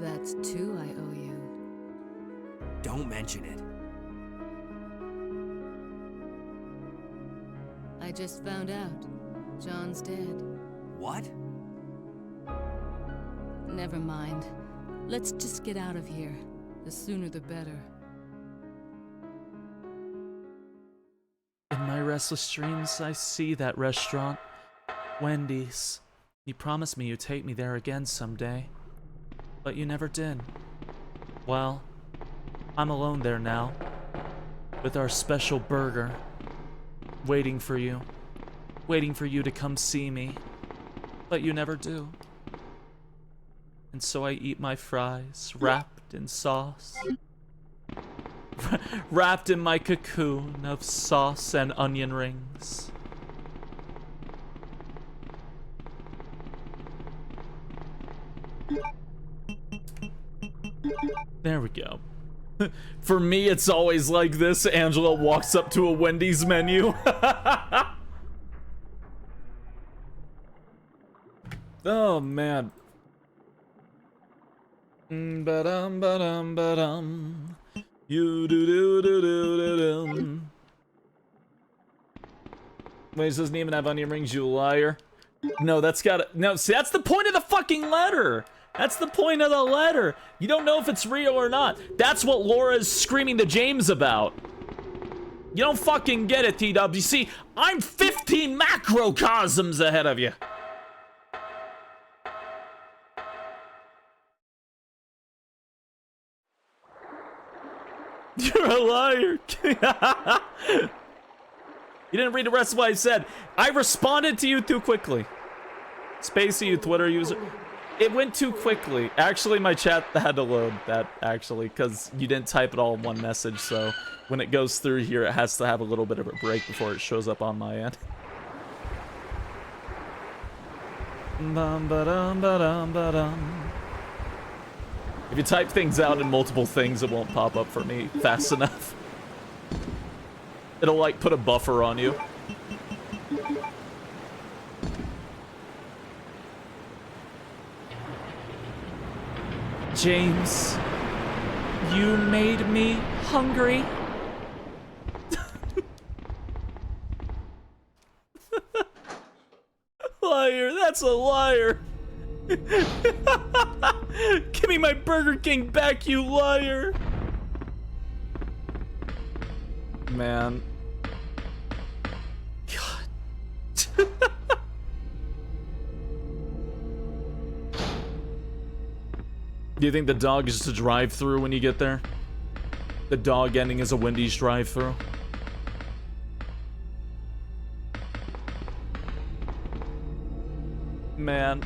That's 2 I owe you. Don't mention it. I just found out. John's dead. What? Never mind. Let's just get out of here. The sooner the better. In my restless dreams, I see that restaurant. Wendy's. You promised me you'd take me there again someday. But you never did. Well, I'm alone there now. With our special burger. Waiting for you. Waiting for you to come see me. But you never do. And so I eat my fries, wrapped in sauce. Wrapped in my cocoon of sauce and onion rings. There we go. For me, it's always like this. Angela walks up to a Wendy's menu. Oh, man. Ba-dum, ba-dum, ba-dum. You do do do do do do. Wait, it doesn't even have onion rings, you liar. No, that's gotta. No, see, that's the point of the fucking letter. That's the point of the letter. You don't know if it's real or not. That's what Laura is screaming to James about. You don't fucking get it, T-Dub. You see, I'm 15 macrocosms ahead of you. You're a liar. You didn't read the rest of what I said. I responded to you too quickly. Spacey, you Twitter user. It went too quickly. Actually, my chat had to load that, actually, because you didn't type it all in one message, so when it goes through here, it has to have a little bit of a break before it shows up on my end. Bum, ba-dum, ba-dum, ba-dum. If you type things out in multiple things, it won't pop up for me fast enough. It'll, like, put a buffer on you. James, you made me hungry. Liar, that's a liar. Give me my Burger King back, you liar. Man. God. Do you think the dog is just a drive-through when you get there? The dog ending is a Wendy's drive-through? Man.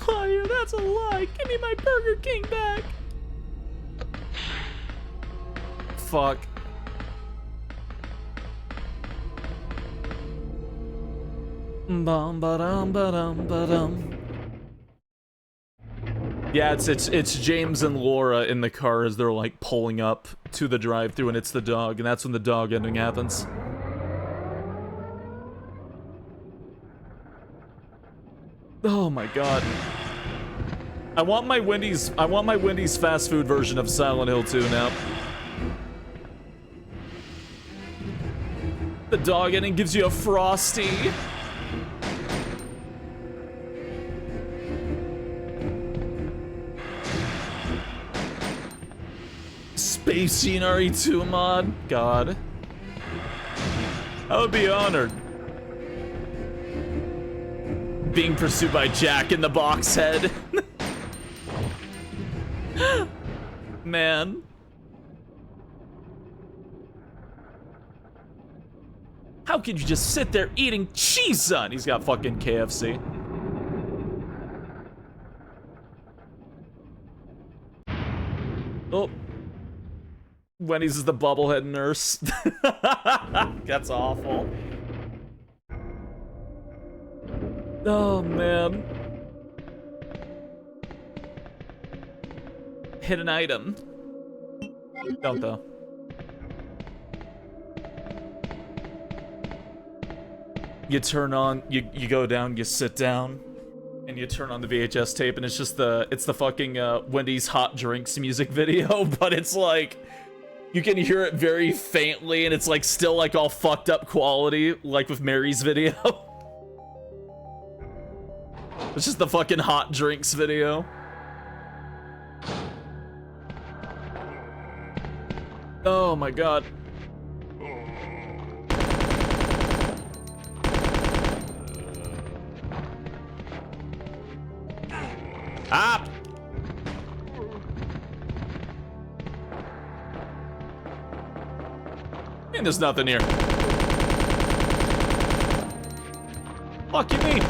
Liar, that's a lie. Give me my Burger King back. Fuck. Bum ba dum ba dum ba dum. Yeah, it's James and Laura in the car as they're like pulling up to the drive-thru, and it's the dog, and that's when the dog ending happens. Oh my god. I want my Wendy's fast food version of Silent Hill 2 now. The dog ending gives you a Frosty. SpaceYeen RE2 mod? God. I would be honored. Being pursued by Jack in the Box head. Man. How could you just sit there eating cheese on? He's got fucking KFC. Oh. Wendy's is the bubblehead nurse. That's awful. Oh, man. Hit an item. Don't though. You turn on, you go down, you sit down, and you turn on the VHS tape, and it's just the fucking Wendy's hot drinks music video, but it's like, you can hear it very faintly, and it's like still like all fucked up quality, like with Mary's video. It's just the fucking hot drinks video. Oh my god. Ah! And there's nothing here. Fuck you mean?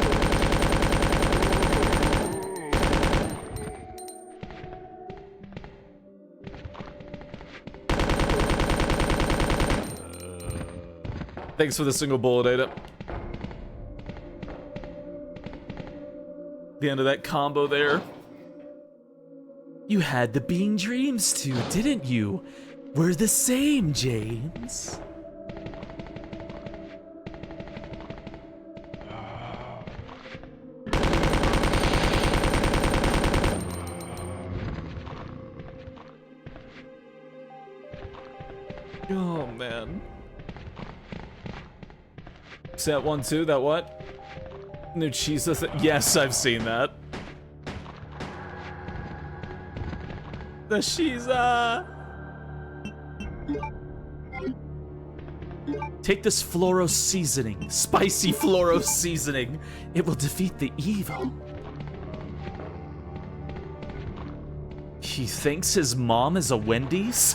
Thanks for the single bullet, Ada. The end of that combo there. You had the Being Dreams too, didn't you? We're the same, James. Oh, man. Is that one too? That what? New cheese? Yes, I've seen that. The Shiza. Take this fluoro seasoning, spicy fluoro seasoning. It will defeat the evil. He thinks his mom is a Wendy's?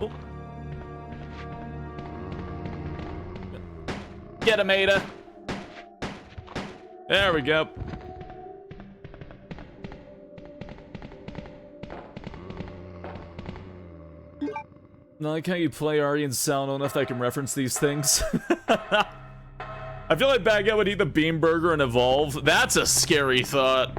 Oh. Get him, Ada. There we go. I like how you play Ari and sound enough that I can reference these things. I feel like Bad Guy would eat the bean burger and evolve. That's a scary thought.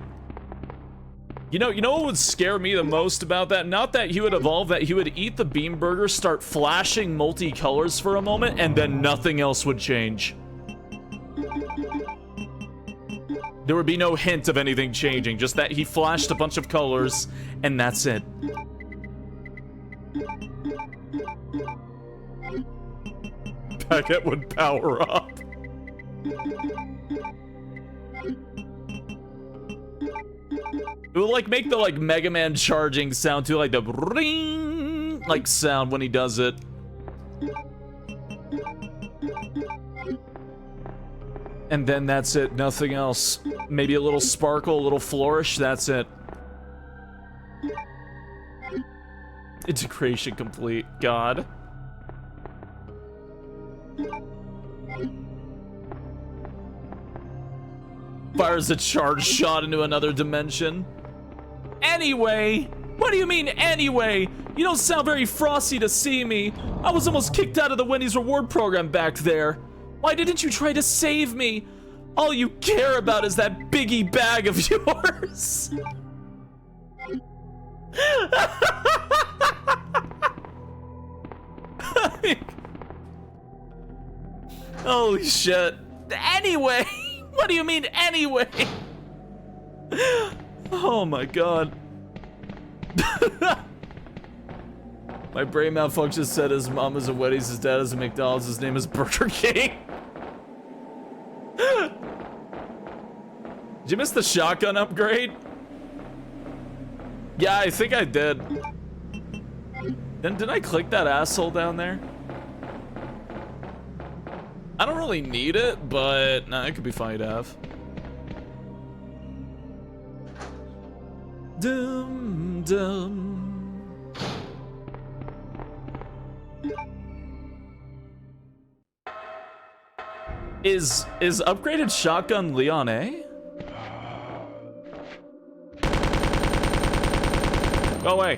You know what would scare me the most about that? Not that he would evolve, that he would eat the bean burger, start flashing multicolors for a moment, and then nothing else would change. There would be no hint of anything changing, just that he flashed a bunch of colors, and that's it. Packet would power up. It would like make the like Mega Man charging sound too, like the ring like sound when he does it. And then that's it, nothing else. Maybe a little sparkle, a little flourish, that's it. Integration complete, God. Fires a charge shot into another dimension. Anyway, what do you mean anyway? You don't sound very frosty to see me. I was almost kicked out of the Wendy's reward program back there. Why didn't you try to save me? All you care about is that biggie bag of yours. Holy shit. Anyway, what do you mean anyway? Oh my god. My brain malfunction said his mom is a Wendy's, his dad is a McDonald's, his name is Burger King. Did you miss the shotgun upgrade? Yeah, I think I did. Then did I click that asshole down there? I don't really need it, but nah, it could be fine to have. Dum dum. Is upgraded shotgun Leon A? Go away.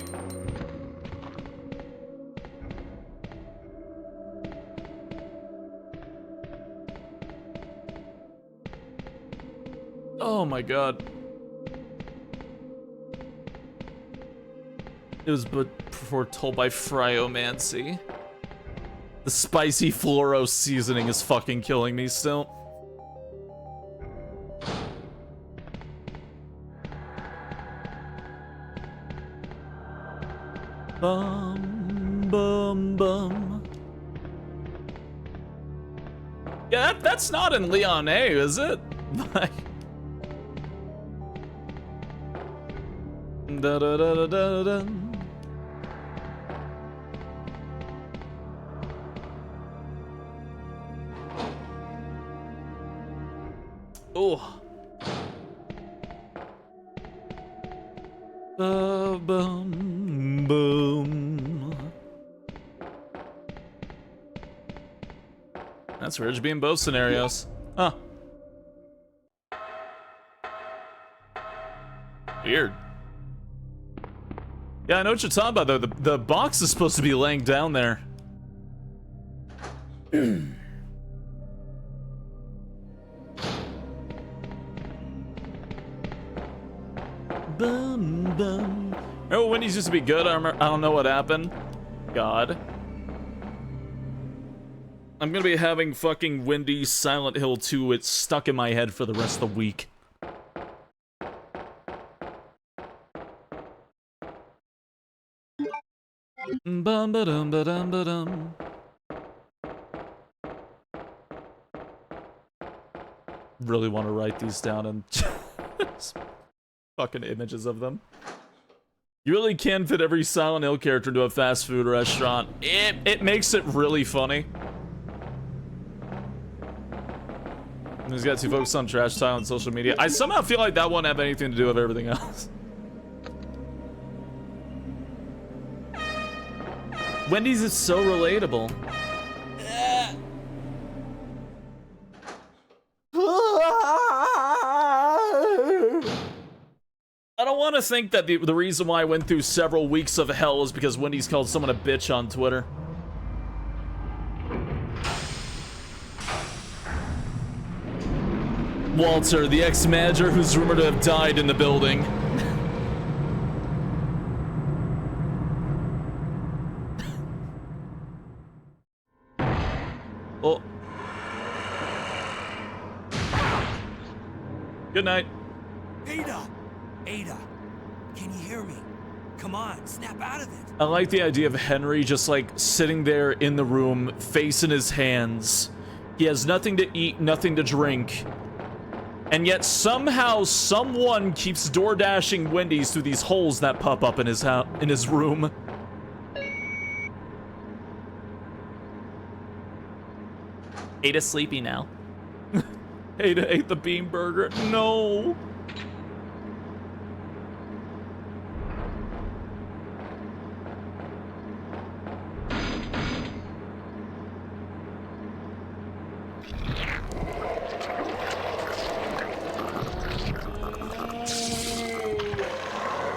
Oh my god. It was but foretold by Fryomancy. The spicy fluoro seasoning is fucking killing me still. Bum, bum, bum. Yeah, that's not in Leon A, is it? Like... Da da da da da da. Oh. Boom, boom. That's weird to be in both scenarios. Huh. Weird. Yeah, I know what you're talking about, though. The box is supposed to be laying down there. Bum, bum. Oh, Wendy's used to be good. I don't know what happened. God. I'm gonna be having fucking Wendy's Silent Hill 2. It's stuck in my head for the rest of the week. Bum ba dum ba dum ba dum. Really want to write these down and fucking images of them. You really can fit every Silent Hill character into a fast food restaurant. It makes it really funny. He's got too focused on trash style on social media. I somehow feel like that won't have anything to do with everything else. Wendy's is so relatable. I don't want to think that the reason why I went through several weeks of hell was because Wendy's called someone a bitch on Twitter. Walter, the ex-manager who's rumored to have died in the building. Oh. Good night. Ada, can you hear me? Come on, snap out of it. I like the idea of Henry just like sitting there in the room, face in his hands. He has nothing to eat, nothing to drink. And yet somehow someone keeps door dashing Wendy's through these holes that pop up in his room. Ada's sleepy now. Ada ate the bean burger. No.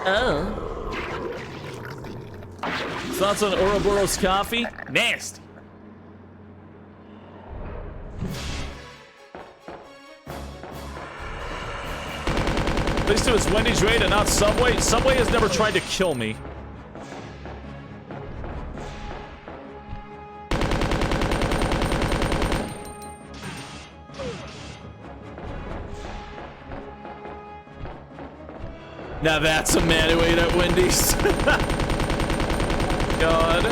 Oh. Thoughts on Ouroboros coffee? Nasty. At least it was Wendy's raid and not Subway. Subway has never tried to kill me. Now that's a man who ate at Wendy's. God.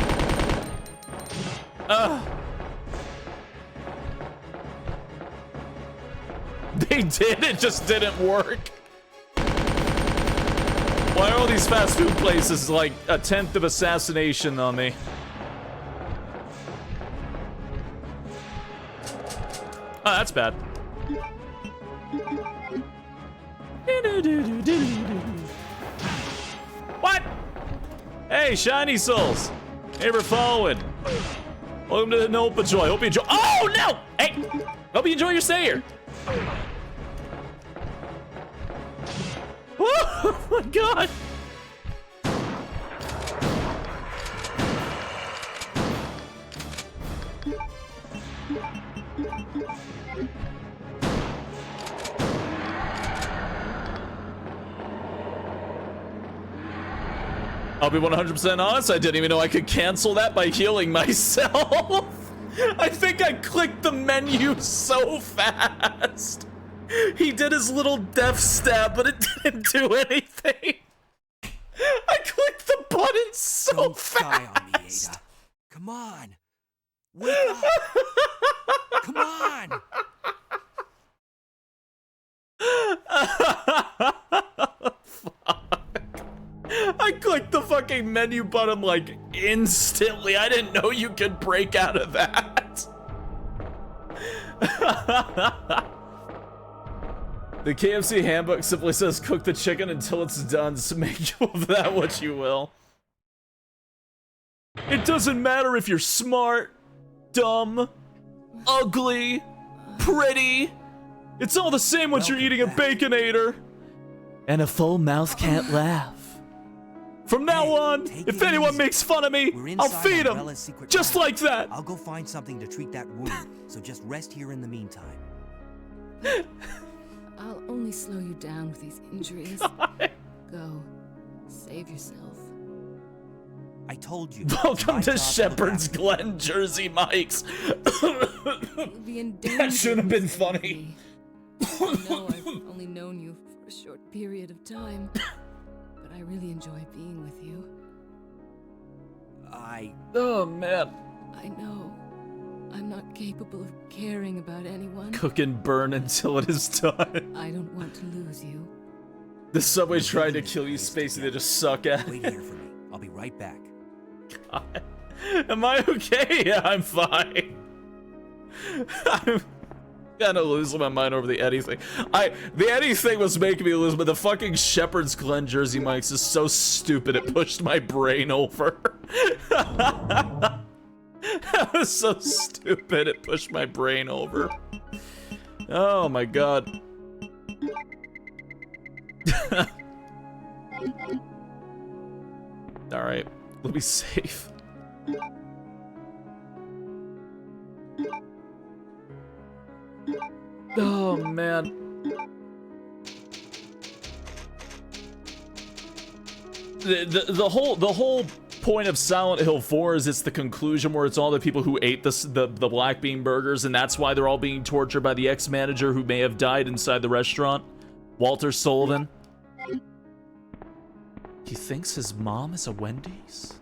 They did, it just didn't work. Why are all these fast food places like attempt of assassination on me? Oh, that's bad. What? Hey, Shiny Souls. Hey, we're following. Welcome to the No Patrol. Hope you enjoy. Oh, no! Hey, hope you enjoy your stay here. Oh my god! I'll be 100% honest, I didn't even know I could cancel that by healing myself. I think I clicked the menu so fast. He did his little death stab, but it didn't do anything. I clicked the button so Don't fast. die on me, Ada. Come on. Wake up. Come on. Fuck. I clicked the fucking menu button like instantly. I didn't know you could break out of that. The KFC handbook simply says cook the chicken until it's done, so make of that what you will. It doesn't matter if you're smart, dumb, ugly, pretty. It's all the same once you're eating a Baconator. And a full mouth can't laugh. From now on, if anyone makes fun of me, I'll feed them. Just like that. I'll go find something to treat that wound, so just rest here in the meantime. I'll only slow you down with these injuries. Go. Save yourself. I told you. Welcome to Shepherd's Glen, Jersey Mike's. That shouldn't have been funny. I know I've only known you for a short period of time, but I really enjoy being with you. Oh, man. I know. I'm not capable of caring about anyone. Cook and burn until it is done. I don't want to lose you. The subway tried to kill you, Spacey. They just suck at Wait it. here for me. I'll be right back. God. Am I okay? Yeah, I'm fine. I'm kind of losing my mind over the Eddie thing. The Eddie thing was making me lose, but the fucking Shepherd's Glen Jersey Mike's is so stupid it pushed my brain over. That was so stupid it pushed my brain over. Oh my god. Alright, let me save. Oh man. The whole point of Silent Hill 4 is it's the conclusion where it's all the people who ate the black bean burgers, and that's why they're all being tortured by the ex-manager who may have died inside the restaurant, Walter Sullivan. He thinks his mom is a Wendy's?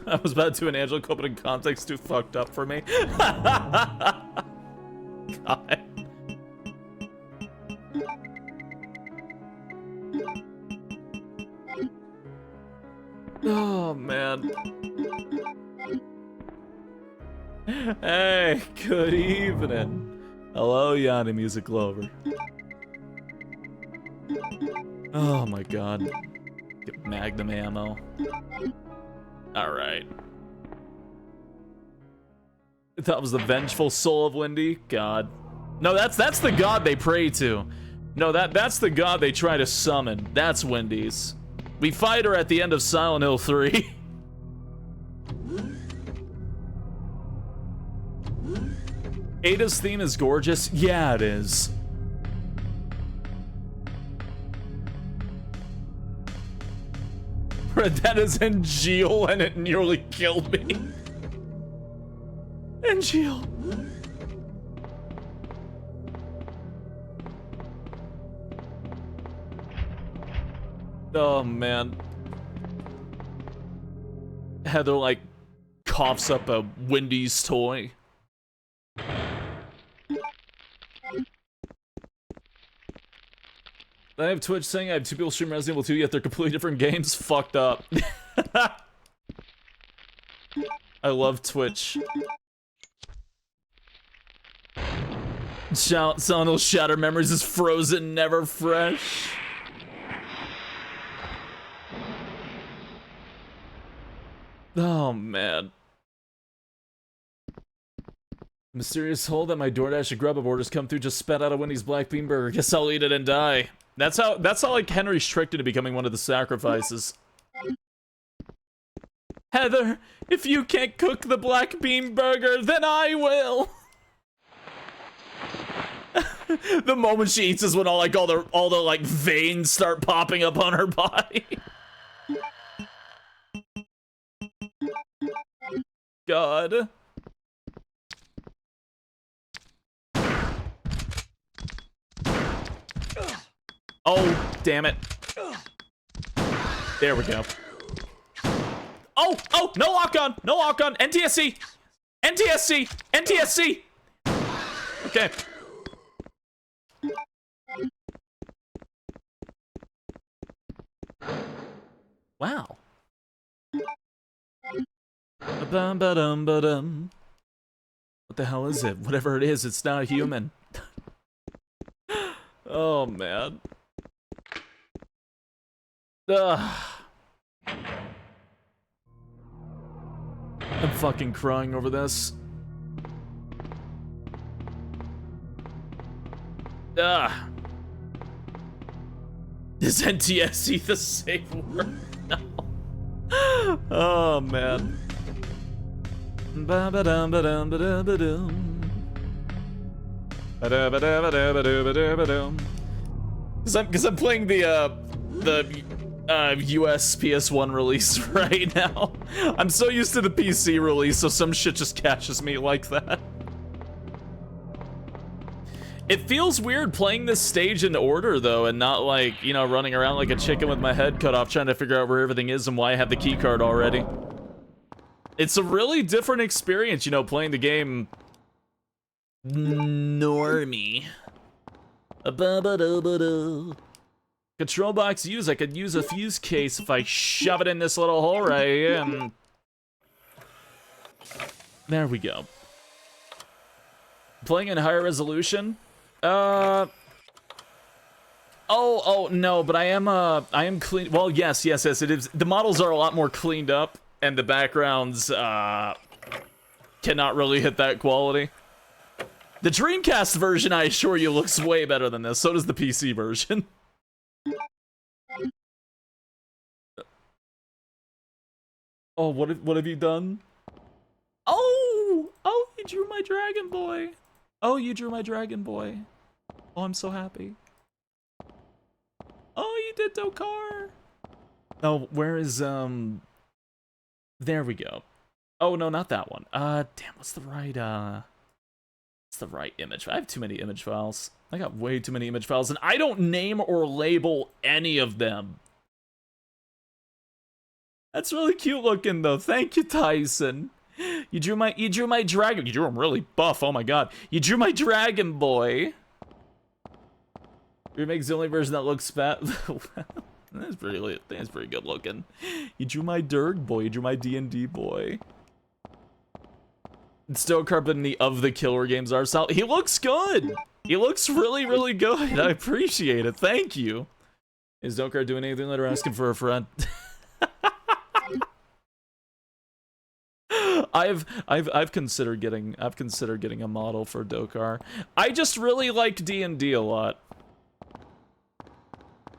I was about to do an Angela Copeland in context too fucked up for me. God. Oh, man. Hey, good evening. Hello, Yanni Music Lover. Oh my god. Get Magnum ammo. Alright. That was the vengeful soul of Wendy? God. No, that's the god they pray to. No, that's the god they try to summon. That's Wendy's. We fight her at the end of Silent Hill 3. Ada's theme is gorgeous. Yeah, it is. That is Angeal, and it nearly killed me. Angeal. Oh, man. Heather, like, coughs up a Wendy's toy. I have Twitch saying I have two people stream Resident Evil 2, yet they're completely different games. Fucked up. I love Twitch. Silent Hill Shattered Memories is frozen, never fresh. Oh, man. Mysterious hole that my DoorDash and Grubhub orders come through just spat out a Wendy's black bean burger. Guess I'll eat it and die. That's how like Henry's tricked into becoming one of the sacrifices. Heather, if you can't cook the black bean burger, then I will. The moment she eats is when all the like veins start popping up on her body. God. Oh, damn it. There we go. Oh, no lock on. No lock on. NTSC. NTSC. NTSC. Okay. Wow. Ba-dum-ba-dum-ba-dum. What the hell is it? Whatever it is, it's not human. Oh, man. Ugh. I'm fucking crying over this. Ugh. Is NTSC the safe word? No. Oh, man. Ba-ba-dum-ba-dum-ba-dum-ba-dum. Ba-da-ba-da-ba-da-ba-da-ba-da-ba-dum. Because I'm playing the US PS1 release right now. I'm so used to the PC release, so some shit just catches me like that. It feels weird playing this stage in order, though, and not like, you know, running around like a chicken with my head cut off trying to figure out where everything is and why I have the key card already. It's a really different experience, you know, playing the game normie. Control box use. I could use a fuse case if I shove it in this little hole right here. There we go. Playing in higher resolution? Oh no, but I am clean. Well, yes, it is. The models are a lot more cleaned up, and the backgrounds cannot really hit that quality. The Dreamcast version, I assure you, looks way better than this. So does the PC version. Oh, what have you done? Oh, you drew my dragon boy. Oh, you drew my dragon boy. Oh, I'm so happy. Oh, you did Dokar. Oh, where is, there we go. Oh, no, not that one. Damn, what's the right image? I have too many image files. I got way too many image files, and I don't name or label any of them. That's really cute looking, though. Thank you, Tyson. You drew my dragon. You drew him really buff. Oh my god. You drew my dragon boy. Remake's the only version that looks fat. That's pretty good looking. You drew my Dirg boy. You drew my D&D boy. Still carpet in the Of the Killer Games art style. He looks good. He looks really, really good. I appreciate it. Thank you. Is Dokar doing anything later? Asking for a friend. I've considered getting a model for Dokar. I just really like D&D a lot.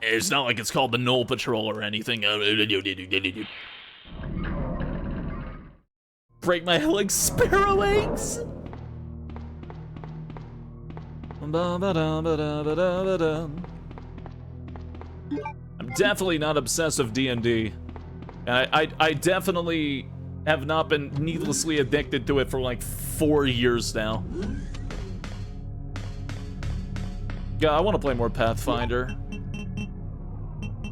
It's not like it's called the Null Patrol or anything. Break my like sparrow eggs. I'm definitely not obsessed with D&D. I definitely have not been needlessly addicted to it for like 4 years now. Yeah, I want to play more Pathfinder.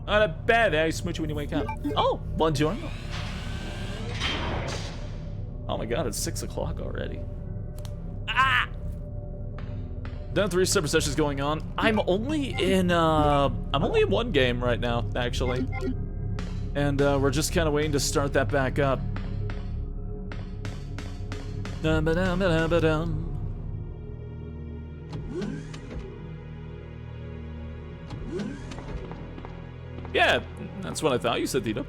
Not a bad I smooch you when you wake up. Oh, buongiorno. Oh my god, it's 6 o'clock already. Ah! Done 3 separate sessions going on. I'm only in one game right now, actually. And we're just kind of waiting to start that back up. Yeah, that's what I thought you said, Tito.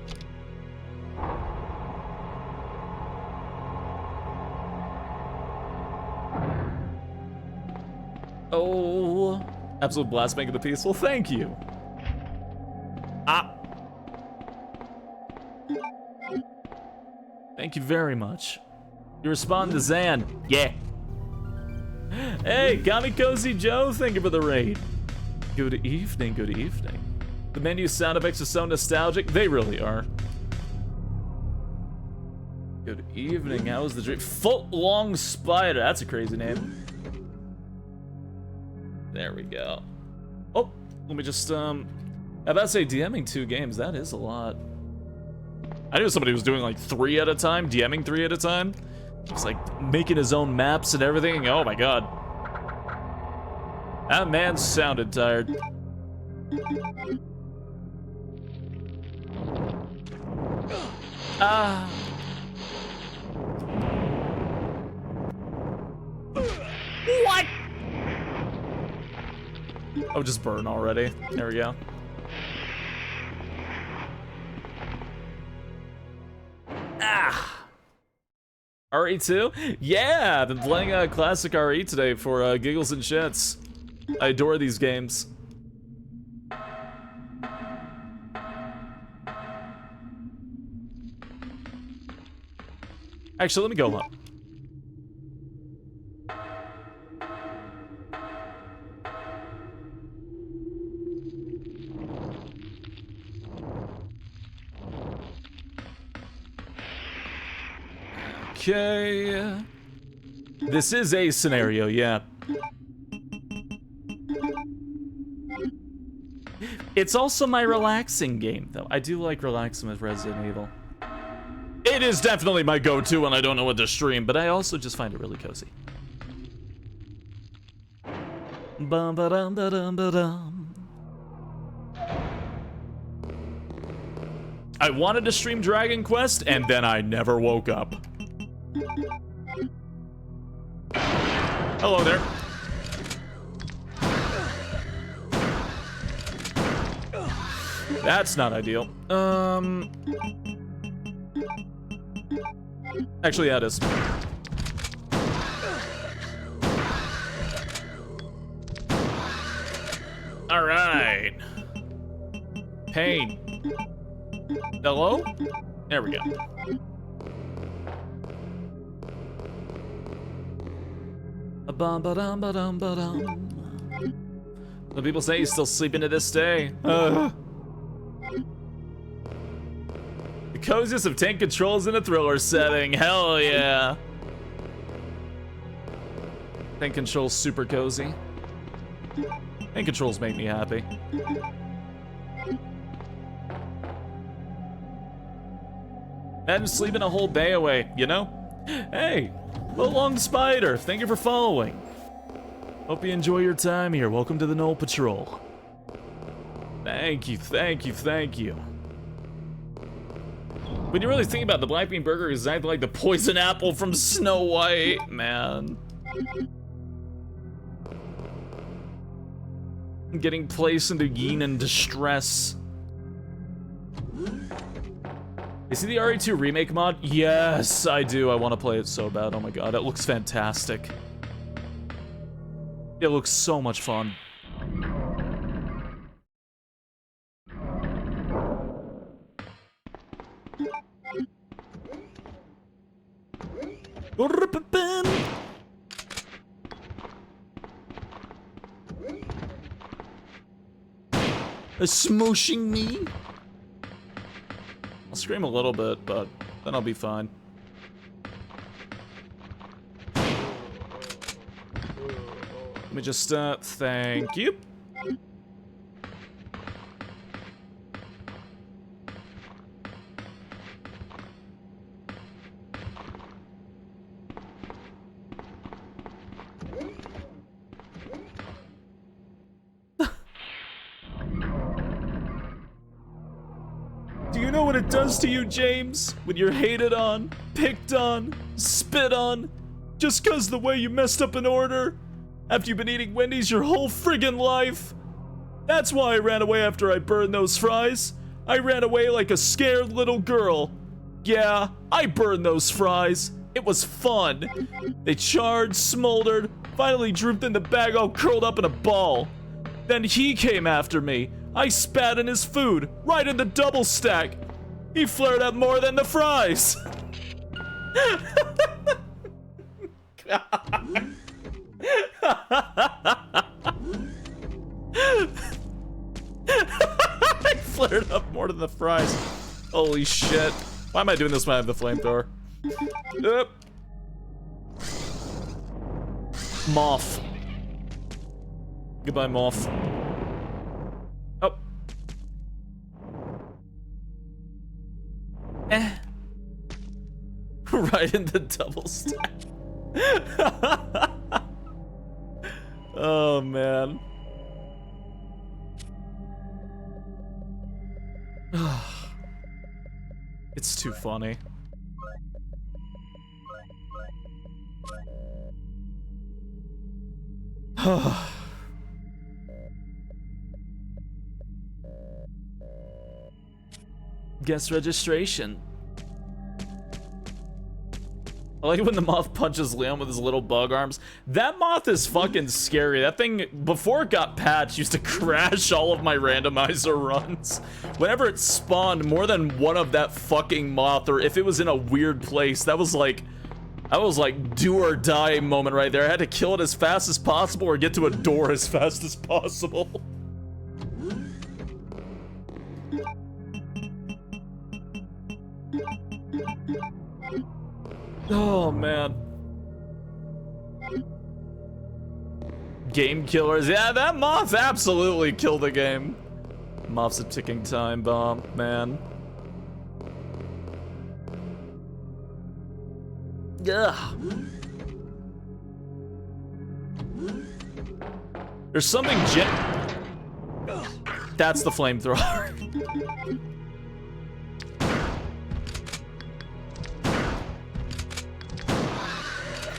Oh, absolute blast making the peaceful. Thank you. Ah. Thank you very much. You respond to Zan. Yeah. Hey, Kamikozy Joe, thank you for the raid. Good evening, good evening. The menu sound effects are so nostalgic. They really are. Good evening, how was the dream? Foot-long spider, that's a crazy name. There we go. Oh, let me just, I about to say DMing 2 games, that is a lot. I knew somebody was doing like 3 at a time, DMing 3 at a time. Just like making his own maps and everything. Oh my god. That man sounded tired. Ah. What? Oh, just burn already. There we go. Ah. RE2? Yeah, I've been playing classic RE today for giggles and shits. I adore these games. Actually, let me go up. Okay. This is a scenario, yeah. It's also my relaxing game, though. I do like relaxing with Resident Evil. It is definitely my go-to when I don't know what to stream, but I also just find it really cozy. Bum ba dum ba dum ba dum. I wanted to stream Dragon Quest, and then I never woke up. Hello there. That's not ideal. Actually, yeah, it is. All right. Pain. Hello? There we go. Ba-dum-ba-dum-ba-dum. Some people say he's still sleeping to this day. The coziest of tank controls in a thriller setting. Hell yeah. Tank controls super cozy. Tank controls make me happy. Imagine sleeping a whole day away, you know? Hey, Long Spider, thank you for following. Hope you enjoy your time here. Welcome to the Null Patrol. Thank you, thank you, thank you. When you really think about it, the Black Bean Burger is exactly like the poison apple from Snow White, man. Getting placed into Yin and distress. You see the RE2 remake mod? Yes, I do. I want to play it so bad. Oh my god, it looks fantastic. It looks so much fun. Smooshing me? I'll scream a little bit, but then I'll be fine. Let me just, thank you. Do you know what it does to you, James? When you're hated on, picked on, spit on, just 'cause the way you messed up an order after you've been eating Wendy's your whole friggin' life? That's why I ran away after I burned those fries. I ran away like a scared little girl. Yeah, I burned those fries. It was fun. They charred, smoldered, finally drooped in the bag all curled up in a ball. Then he came after me. I spat in his food, right in the double stack. He flared up more than the fries. than the fries. Holy shit. Why am I doing this when I have the flamethrower? Yep. Moth. Goodbye, Moth. Oh. Right in the double stack. Oh, man. It's too funny. Guest registration. I like when the moth punches Leon with his little bug arms. That moth is fucking scary. That thing, before it got patched, used to crash all of my randomizer runs. Whenever it spawned more than one of that fucking moth, or if it was in a weird place, that was like do or die moment right there. I had to kill it as fast as possible or get to a door as fast as possible. Oh, man. Game killers. Yeah, that moth absolutely killed the game. Moth's a ticking time bomb, man. Ugh. There's something That's the flamethrower.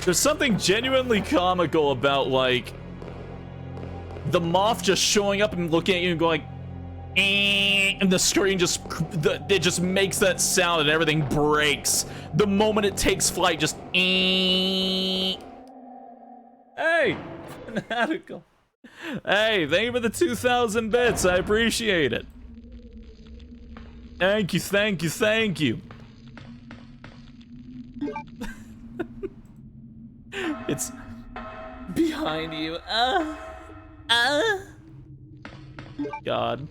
There's something genuinely comical about, like, the moth just showing up and looking at you and going, and the screen just, it just makes that sound and everything breaks. The moment it takes flight, just, Hey, fanatical. Hey, thank you for the 2,000 bits. I appreciate it. Thank you, thank you, thank you. It's behind you. God.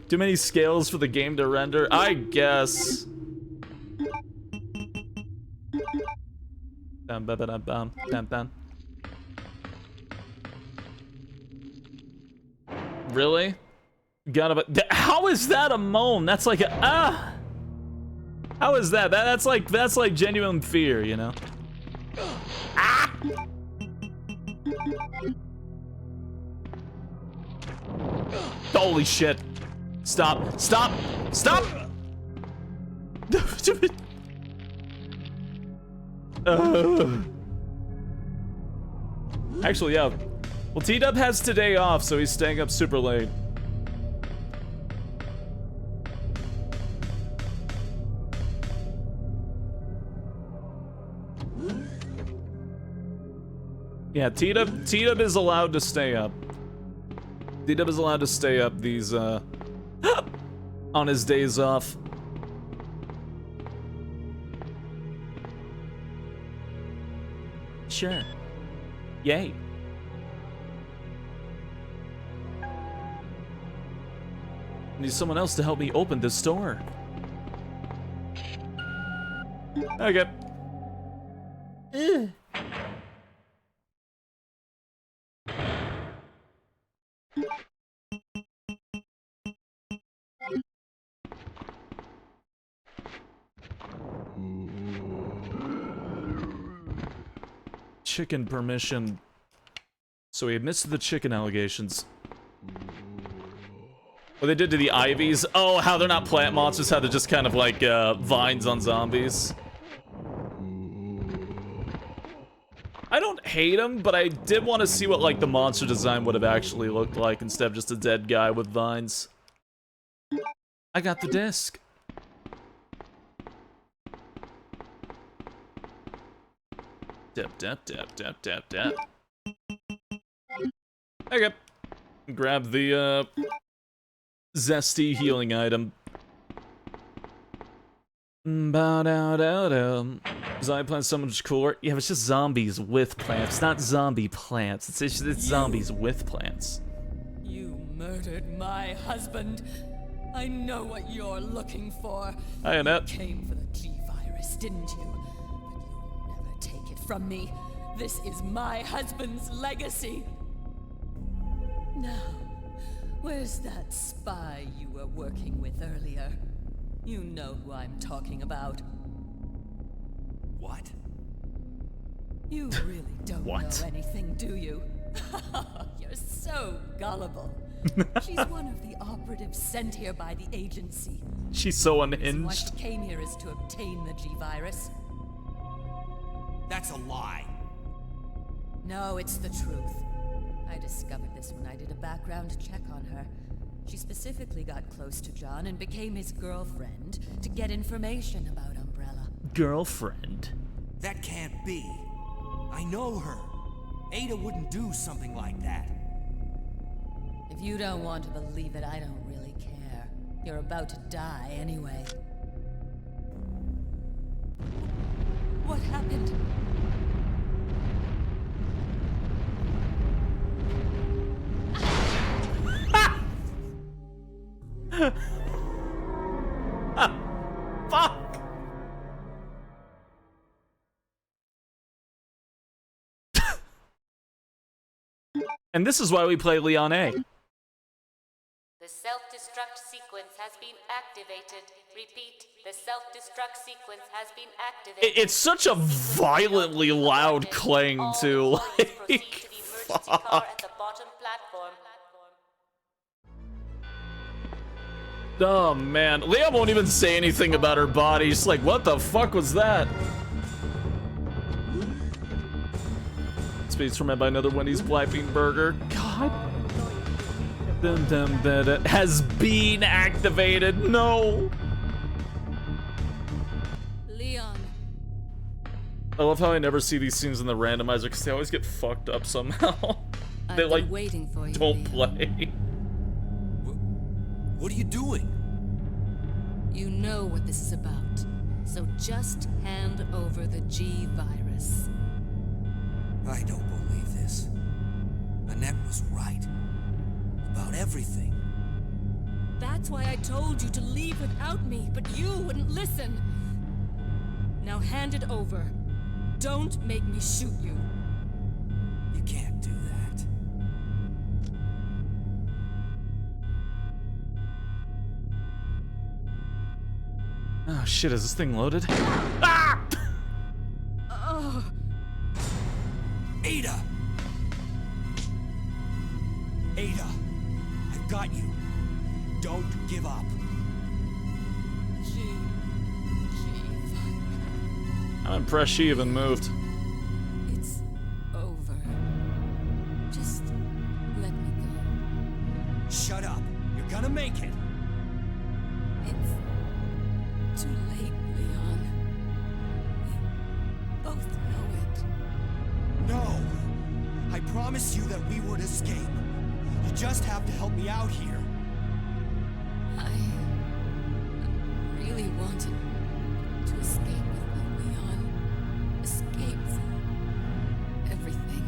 Too many scales for the game to render? I guess. Bam, bam, bam, bam, bam, bam. Really? How is that a moan? That's like a How is that? That's like genuine fear, you know? Ah! Holy shit. Stop. Stop. Stop. Actually, yeah. Well, T-Dub has today off, so he's staying up super late. Yeah, T-Dub is allowed to stay up. T-Dub is allowed to stay up these, on his days off. Sure. Yay. Need someone else to help me open this door. Okay. Ugh. Chicken permission. So he admits to the chicken allegations. What they did to the Ivies. Oh, how they're not plant monsters, how they're just kind of like vines on zombies. I don't hate them, but I did want to see what like the monster design would have actually looked like instead of just a dead guy with vines. I got the disc. Dap, dap, dap, dap, dap, dap. Okay. Grab the, zesty healing item. Zombie plants so much cooler. Yeah, it's just zombies with plants, not zombie plants. It's zombies with plants. You murdered my husband. I know what you're looking for. Hi, Annette. You came for the G-Virus, didn't you? But you'll never take it from me. This is my husband's legacy. Now, where's that spy you were working with earlier? You know who I'm talking about. What? You really don't know anything, do you? You're so gullible. She's one of the operatives sent here by the agency. She's so Why unhinged. she came here is to obtain the G-Virus. That's a lie. No, it's the truth. I discovered this when I did a background check on her. She specifically got close to John and became his girlfriend to get information about Umbrella. Girlfriend? That can't be. I know her. Ada wouldn't do something like that. If you don't want to believe it, I don't really care. You're about to die anyway. What happened? Fuck! And this is why we play Leon A. The self-destruct sequence has been activated. Repeat, the self-destruct sequence has been activated. It's such a violently loud clang too. Like, fuck. Oh man, Leah won't even say anything about her body. She's like, what the fuck was that? Space torment by another Wendy's Blackbean burger. God. Dum dum da da. Has been activated. No. Leon. I love how I never see these scenes in the randomizer because they always get fucked up somehow. They I've like been waiting for you, don't Leon. play. What are you doing? You know what this is about, so just hand over the G-Virus. I don't believe this. Annette was right. About everything. That's why I told you to leave without me, but you wouldn't listen. Now hand it over. Don't make me shoot you. You can't do that. Oh shit, is this thing loaded? Oh. Ada! Ada, I've got you. Don't give up. I'm impressed she even moved. It's over. Just let me go. Shut up. You're gonna make it. It's too late, Leon. We both know it. No! I promised you that we would escape. You just have to help me out here. I really wanted to escape with you, Leon. Escape from everything.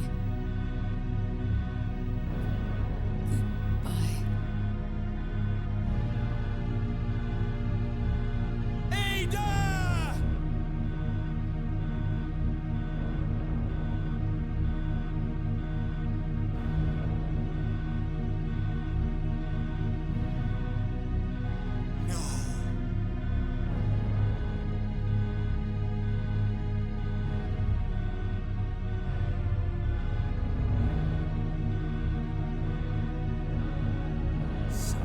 Goodbye. Ada! So,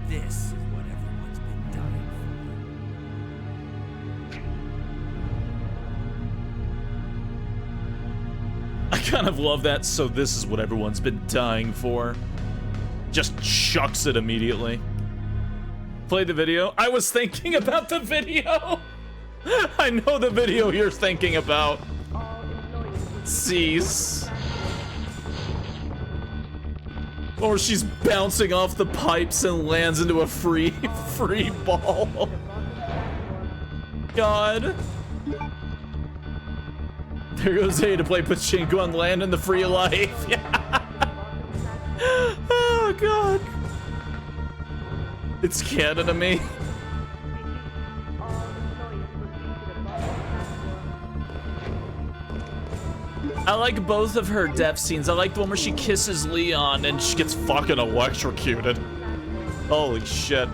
this is what everyone's been dying I kind of love that. So this is what everyone's been dying for. Just chucks it immediately. Play the video. I was thinking about the video. I know the video you're thinking about. Cease. Or she's bouncing off the pipes and lands into a free ball. God. There goes A to play pachinko and land in the free life. Yeah. Oh god. It's canon to me. I like both of her death scenes. I like the one where she kisses Leon and she gets fucking electrocuted. Holy shit.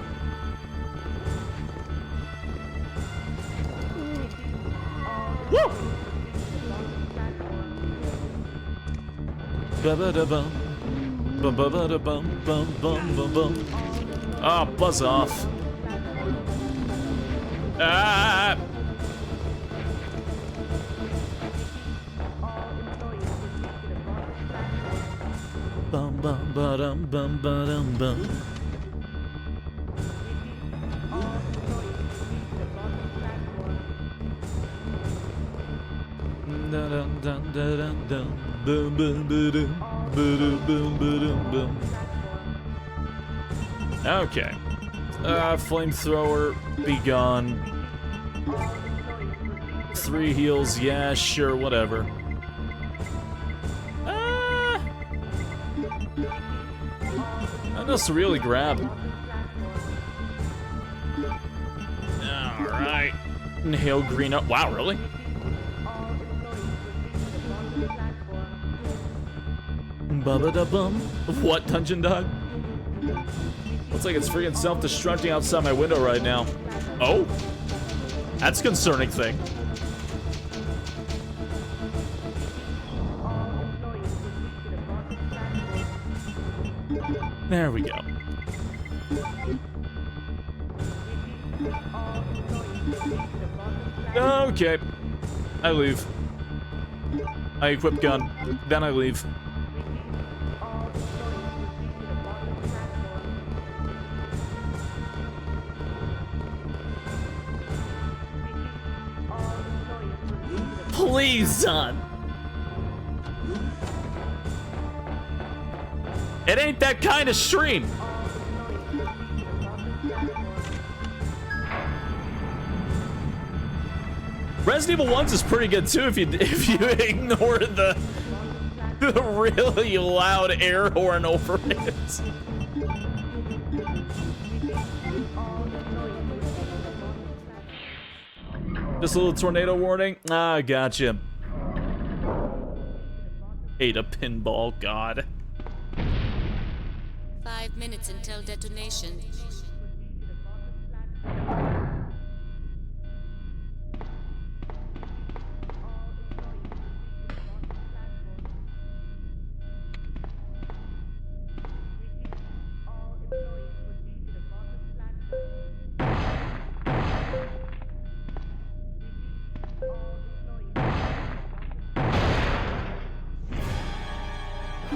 Woo! Ba-ba-da-bum. Ba-ba-ba-da-bum. Bum-bum-bum-bum. Ah, buzz off. Ah! Bum bum ba-dum bum ba-dum bum. Dun dun dun dun dun. Bum bum ba-dum ba-dum bum ba-dum bum. Okay. Flamethrower, be gone. 3 heals, yeah, sure, whatever. Nothing else to really grab. Alright. Inhale green up. Wow, really? Ba-ba-da-bum. What, Dungeon Dog? Looks like it's freaking self-destructing outside my window right now. Oh? That's a concerning thing. There we go. Okay. I leave. I equip gun. Then I leave. Please, son. It ain't that kind of stream. Resident Evil 1's is pretty good too if you ignore the really loud air horn over it. Just a little tornado warning. Ah, gotcha. Hate a pinball, god. 5 minutes until detonation.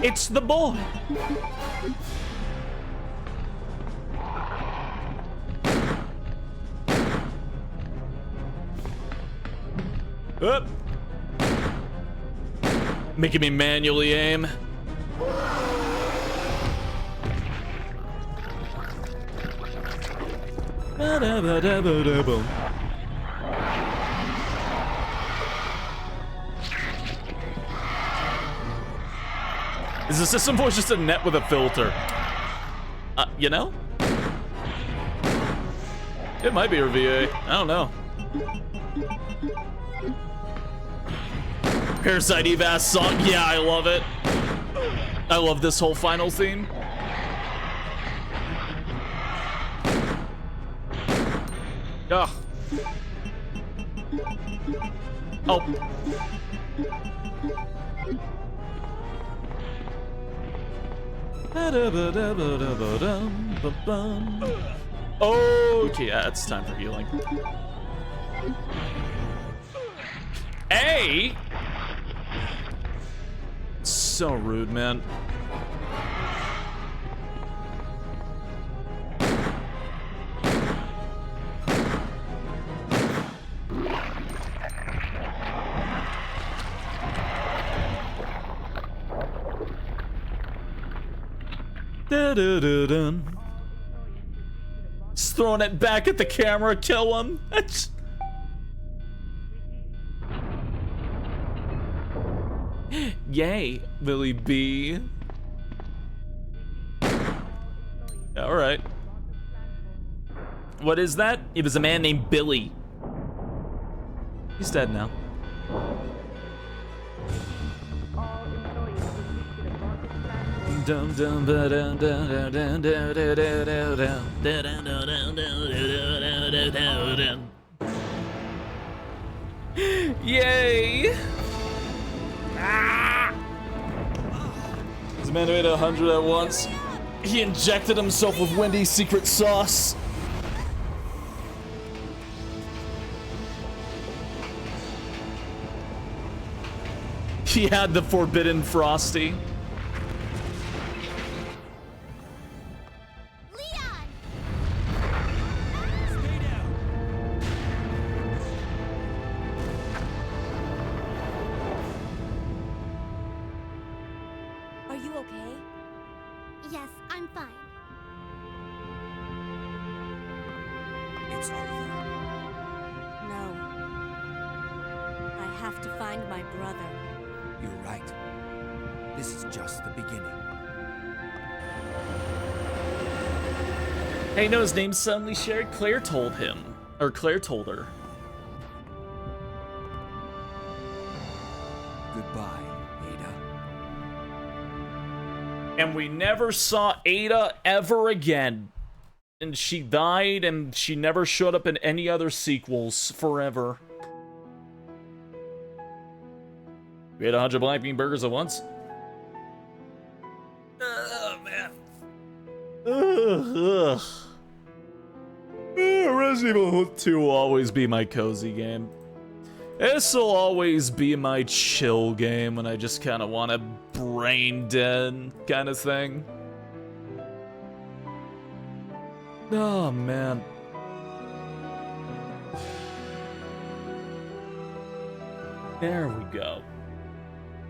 It's the boy. Up. Making me manually aim. Ba-da-ba-da-ba-da-boom. Is the system voice just a net with a filter? You know? It might be her VA. I don't know. Parasite Eve ass song. Yeah, I love it. I love this whole final theme. Ugh. Oh. Okay, yeah, it's time for healing. Hey! So rude, man. Da-da-da-dun. Just throwing it back at the camera, kill him. Yay, Lily B. All right. What is that? It was a man named Billy. He's dead now. Yay! Ah! This man made 100 at once. He injected himself with Wendy's secret sauce. He had the forbidden Frosty. Are you okay? Yes, I'm fine. It's over. No. I have to find my brother. You're right. This is just the beginning. Hey, no, his name's suddenly shared. Claire told him. Or Claire told her. Goodbye, Ada. And we never saw Ada ever again. And she died, and she never showed up in any other sequels forever. We had 100 black bean burgers at once. Oh, man. Ugh. Resident Evil 2 will always be my cozy game. This will always be my chill game when I just kind of want a brain dead kind of thing. Oh, man. There we go.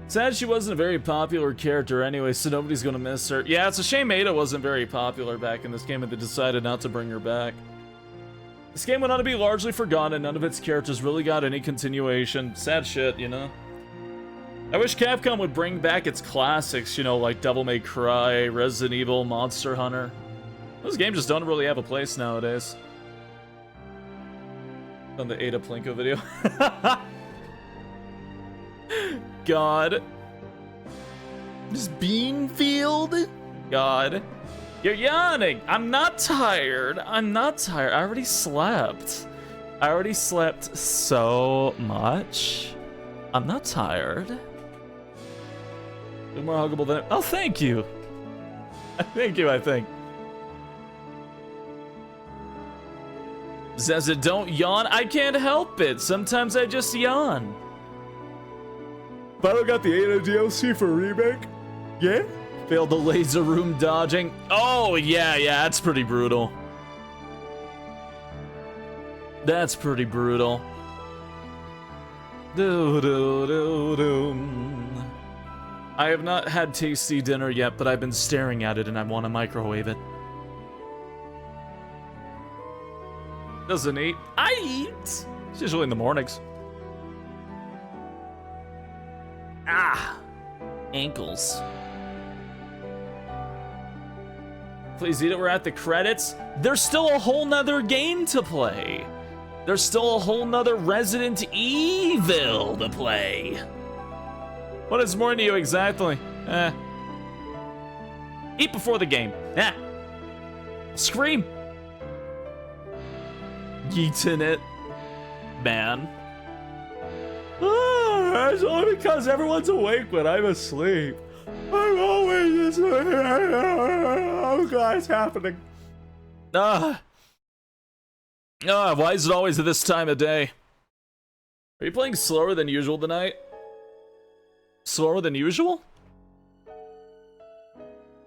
Sad she wasn't a very popular character anyway, so nobody's gonna miss her. Yeah, it's a shame Ada wasn't very popular back in this game and they decided not to bring her back. This game went on to be largely forgotten, none of its characters really got any continuation. Sad shit, you know? I wish Capcom would bring back its classics, you know, like Devil May Cry, Resident Evil, Monster Hunter. Those games just don't really have a place nowadays. On the Ada Plinko video. God. This Beanfield? God. You're yawning. I'm not tired. I'm not tired. I already slept. I already slept so much. I'm not tired. No more huggable than... Oh, thank you. Thank you, I think. Says it, don't yawn. I can't help it. Sometimes I just yawn. Finally got the Ada DLC for remake. Yeah? Failed the laser room dodging. Oh, yeah, that's pretty brutal. That's pretty brutal. I have not had tasty dinner yet, but I've been staring at it and I want to microwave it. Doesn't eat. I eat. It's usually in the mornings. Ah, ankles. Please eat it. We're at the credits. There's still a whole nother game to play. There's still a whole nother Resident Evil to play. What is more to you exactly? Eat before the game. Scream. Yeetin' it, man. It's only because everyone's awake when I'm asleep. I'm always this way. Oh god, it's happening. Why is it always at this time of day? Are you playing slower than usual tonight? Slower than usual?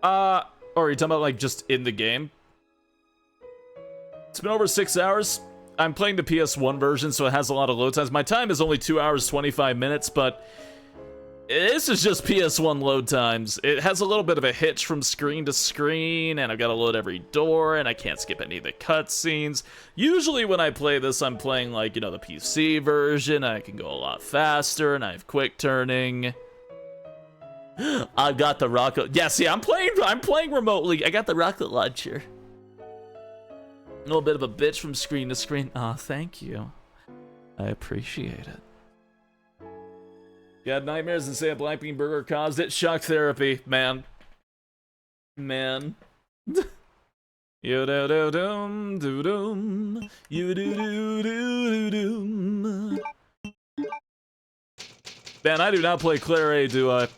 Or are you talking about like just in the game? It's been over 6 hours. I'm playing the PS1 version, so it has a lot of load times. My time is only 2 hours, 25 minutes, but this is just PS1 load times. It has a little bit of a hitch from screen to screen, and I've got to load every door, and I can't skip any of the cutscenes. Usually when I play this, I'm playing, like, you know, the PC version. I can go a lot faster, and I have quick turning. I've got the rocket. Yeah, see, I'm playing remotely. I got the rocket launcher. A little bit of a bitch from screen to screen. Ah, thank you. I appreciate it. You had nightmares and say a black bean burger caused it. Shock therapy, man. Man. You do do dum do dum. You do do do do dum. Man, I do not play Claire A, do I?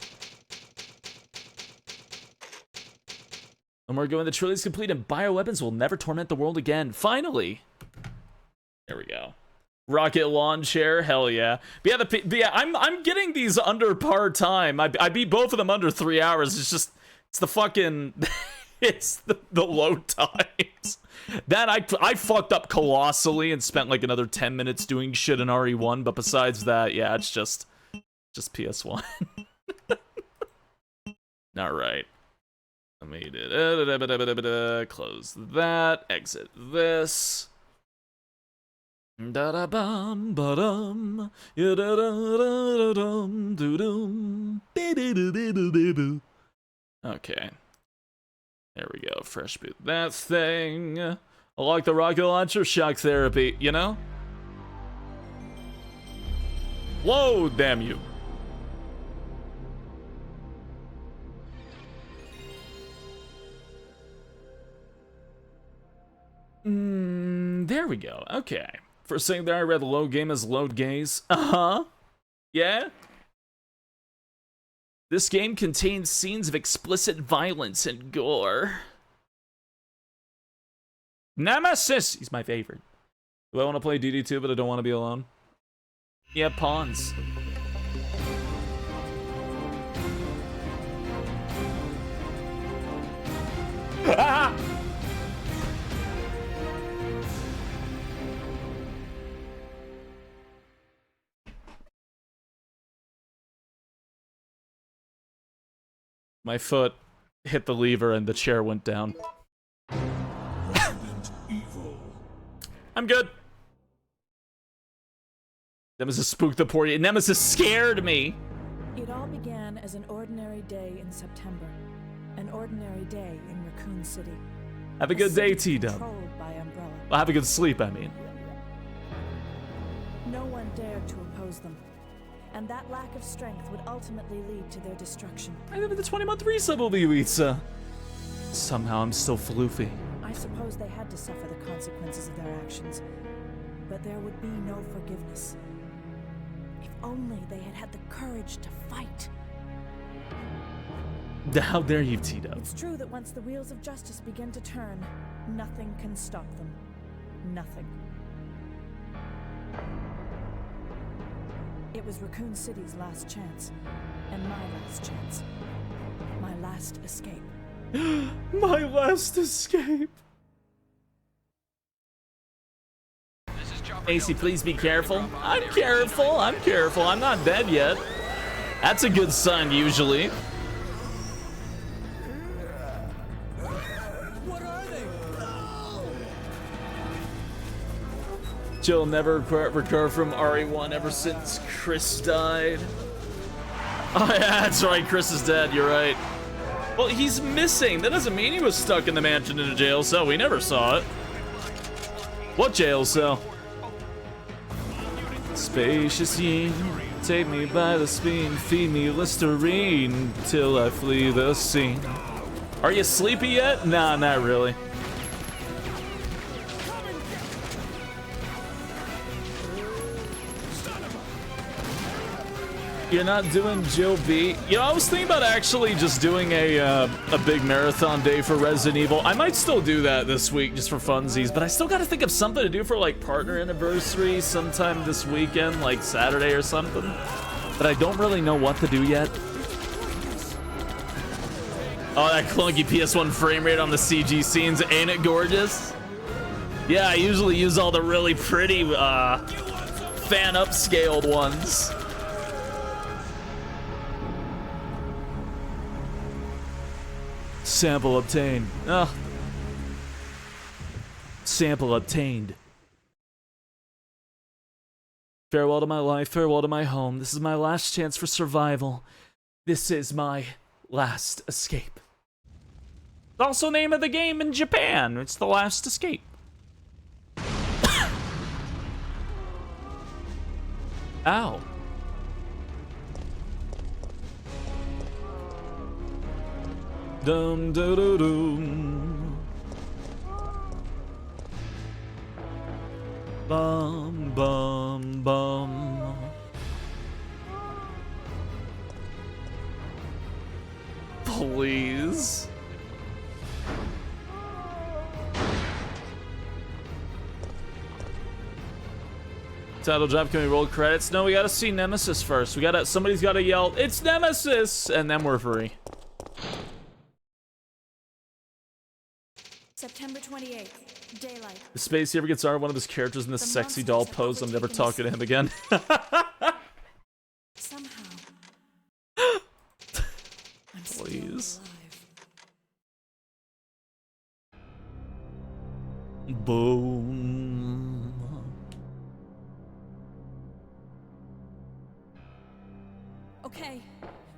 And we're going, the trilogy's complete and bioweapons will never torment the world again. Finally! There we go. Rocket lawn chair, hell yeah. But yeah, I'm getting these under par time. I beat both of them under 3 hours. It's the fucking, it's the load times. That I fucked up colossally and spent like another 10 minutes doing shit in RE1, but besides that, yeah, it's just PS1. Alright. Let me close that, exit this. Da da bum ba dum, ya da da da dum doo dum, boo. Okay, there we go. Fresh boot that thing. I like the rocket launcher. Shock therapy, you know. Whoa, damn you. There we go. Okay. For a second there, I read load game as load gaze. Uh-huh. Yeah? This game contains scenes of explicit violence and gore. Nemesis! He's my favorite. Do I want to play DD2, but I don't want to be alone? Yeah, pawns. Ah! My foot hit the lever and the chair went down. Resident Evil. I'm good. Nemesis spooked the poor. Nemesis scared me. It all began as an ordinary day in September. An ordinary day in Raccoon City. Have a good day, T-Dub. Controlled by Umbrella. Well, have a good sleep, I mean. No one dared to oppose them. And that lack of strength would ultimately lead to their destruction. I live in the 20-month resub of Yuitsa. Somehow I'm still floofy. I suppose they had to suffer the consequences of their actions. But there would be no forgiveness. If only they had had the courage to fight. How dare you, Tito? It's true that once the wheels of justice begin to turn, nothing can stop them. Nothing. It was Raccoon City's last chance, and my last chance. My last escape. My last escape. AC, please be careful. I'm careful. I'm careful. I'm not dead yet. That's a good sign, usually. What are they? Jill never recovered from RE1 ever since Chris died. Oh yeah, that's right, Chris is dead, you're right. Well, he's missing. That doesn't mean he was stuck in the mansion in a jail cell. We never saw it. What jail cell? SpaceYeen, take me by the spine, feed me Listerine till I flee the scene. Are you sleepy yet? Nah, not really. You're not doing Jill B. You know, I was thinking about actually just doing a big marathon day for Resident Evil. I might still do that this week just for funsies, but I still got to think of something to do for like partner anniversary sometime this weekend, like Saturday or something. But I don't really know what to do yet. Oh, that clunky PS1 frame rate on the CG scenes, ain't it gorgeous? Yeah, I usually use all the really pretty fan upscaled ones. Sample obtained. Oh. Sample obtained. Farewell to my life, farewell to my home. This is my last chance for survival. This is my last escape. It's also the name of the game in Japan. It's The Last Escape. Ow. Dum dum dum dum. Bum bum bum. Please. Title drop, can we roll credits? No, we gotta see Nemesis first. Somebody's gotta yell, "It's Nemesis!" and then we're free. September 28th, daylight. If Spacey ever gets one of his characters in this sexy doll pose, I'm never talking to him again. Somehow. Please. Boom. Okay,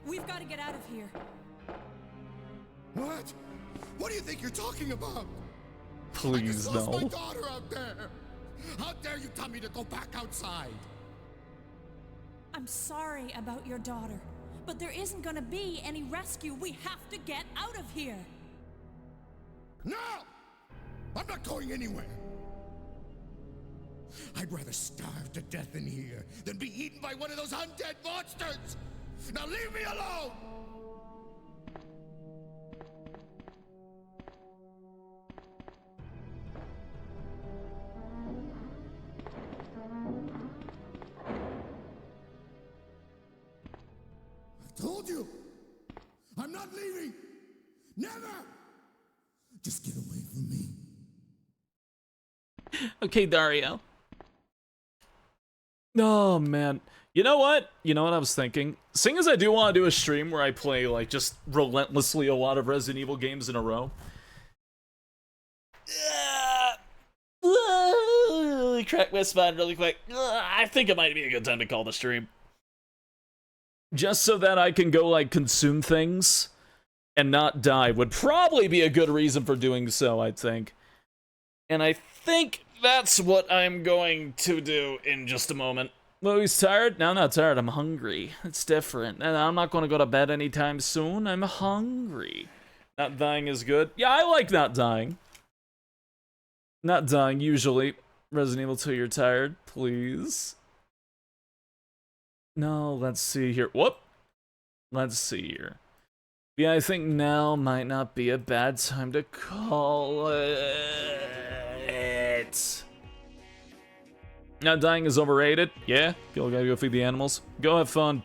we've got to get out of here. What? What do you think you're talking about? Please I just lost no. my daughter out there. How dare you tell me to go back outside? I'm sorry about your daughter, but there isn't gonna be any rescue. We have to get out of here. No! I'm not going anywhere. I'd rather starve to death in here than be eaten by one of those undead monsters. Now leave me alone! I told you! I'm not leaving! Never! Just get away from me. Okay, Dario. Oh, man. You know what? You know what I was thinking? Seeing as I do want to do a stream where I play, like, just relentlessly a lot of Resident Evil games in a row. Crack my spine really quick. I think it might be a good time to call the stream. Just so that I can go, like, consume things and not die would probably be a good reason for doing so, I think. And I think that's what I'm going to do in just a moment. Louie's tired? No, I'm not tired. I'm hungry. It's different. And I'm not going to go to bed anytime soon. I'm hungry. Not dying is good. Yeah, I like not dying. Not dying, usually. Resident Evil 2, you're tired? Please. No, let's see here. Whoop. Let's see here. Yeah, I think now might not be a bad time to call it. Not dying is overrated. Yeah, you gotta go feed the animals. Go have fun.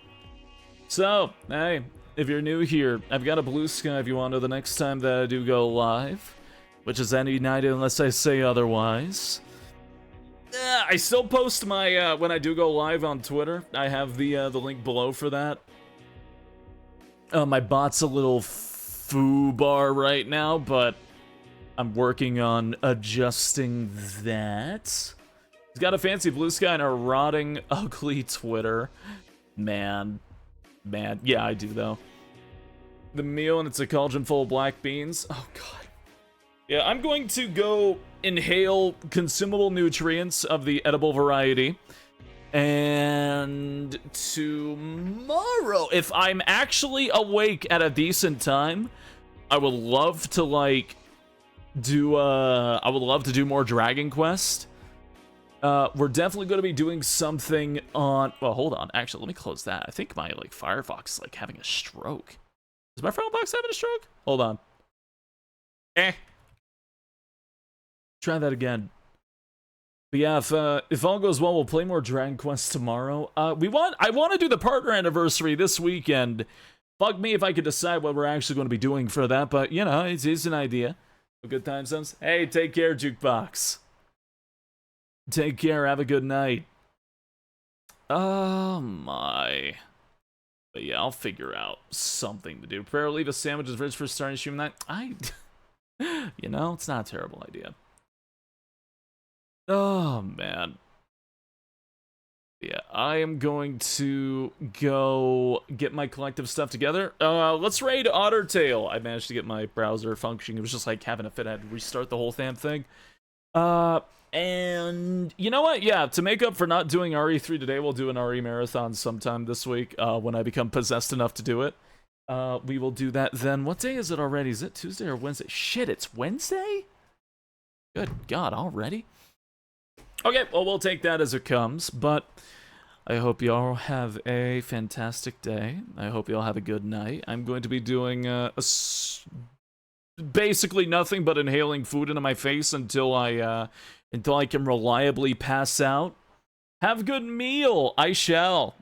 So, hey, if you're new here, I've got a blue sky if you want to know the next time that I do go live, which is any night unless I say otherwise. I still post my, when I do go live on Twitter. I have the link below for that. My bot's a little foobar right now, but I'm working on adjusting that. He's got a fancy blue sky and a rotting, ugly Twitter. Man. Yeah, I do, though. The meal, and it's a cauldron full of black beans. Oh, God. Yeah, I'm going to go inhale consumable nutrients of the edible variety. And tomorrow, if I'm actually awake at a decent time, I would love to, like, do more Dragon Quest. We're definitely going to be doing something on... Well, hold on. Actually, let me close that. I think my, like, Firefox is, like, having a stroke. Is my Firefox having a stroke? Hold on. Try that again. But yeah, if all goes well, we'll play more Dragon Quest tomorrow. I want to do the partner anniversary this weekend. Fuck me if I could decide what we're actually going to be doing for that, but, you know, it's an idea. Good time, Sims. Hey, take care, Jukebox. Take care, have a good night. Oh, my. But yeah, I'll figure out something to do. Prepare to leave a sandwich in the fridge for starting stream night. You know, it's not a terrible idea. Oh, man. Yeah, I am going to go get my collective stuff together. Let's raid Ottertail. I managed to get my browser functioning. It was just like having a fit. I had to restart the whole damn thing. And you know what? Yeah, to make up for not doing RE3 today, we'll do an RE marathon sometime this week, when I become possessed enough to do it. We will do that then. What day is it already? Is it Tuesday or Wednesday? Shit, it's Wednesday? Good God, already? Okay, well, we'll take that as it comes, but I hope y'all have a fantastic day. I hope y'all have a good night. I'm going to be doing basically nothing but inhaling food into my face until I can reliably pass out. Have a good meal. I shall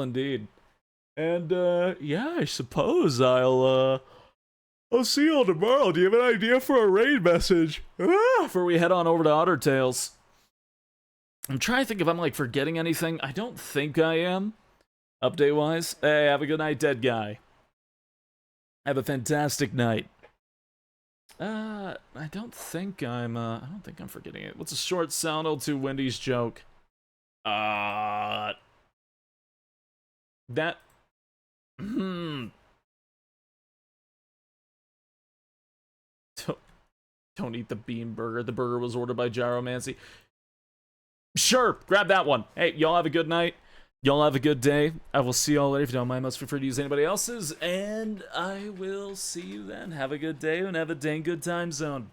indeed. And yeah, I suppose I'll see y'all tomorrow. Do you have an idea for a raid message? Before we head on over to Ottertails. I'm trying to think if I'm like forgetting anything. I don't think I am. Update wise. Hey, have a good night, dead guy. Have a fantastic night. I don't think I'm forgetting it. What's a short sound to Wendy's joke? That Don't eat the bean burger. The burger was ordered by Gyromancy. Sure, grab that one. Hey, y'all have a good night. Y'all have a good day. I will see y'all later. If you don't mind, most feel free to use anybody else's. And I will see you then. Have a good day and have a dang good time zone.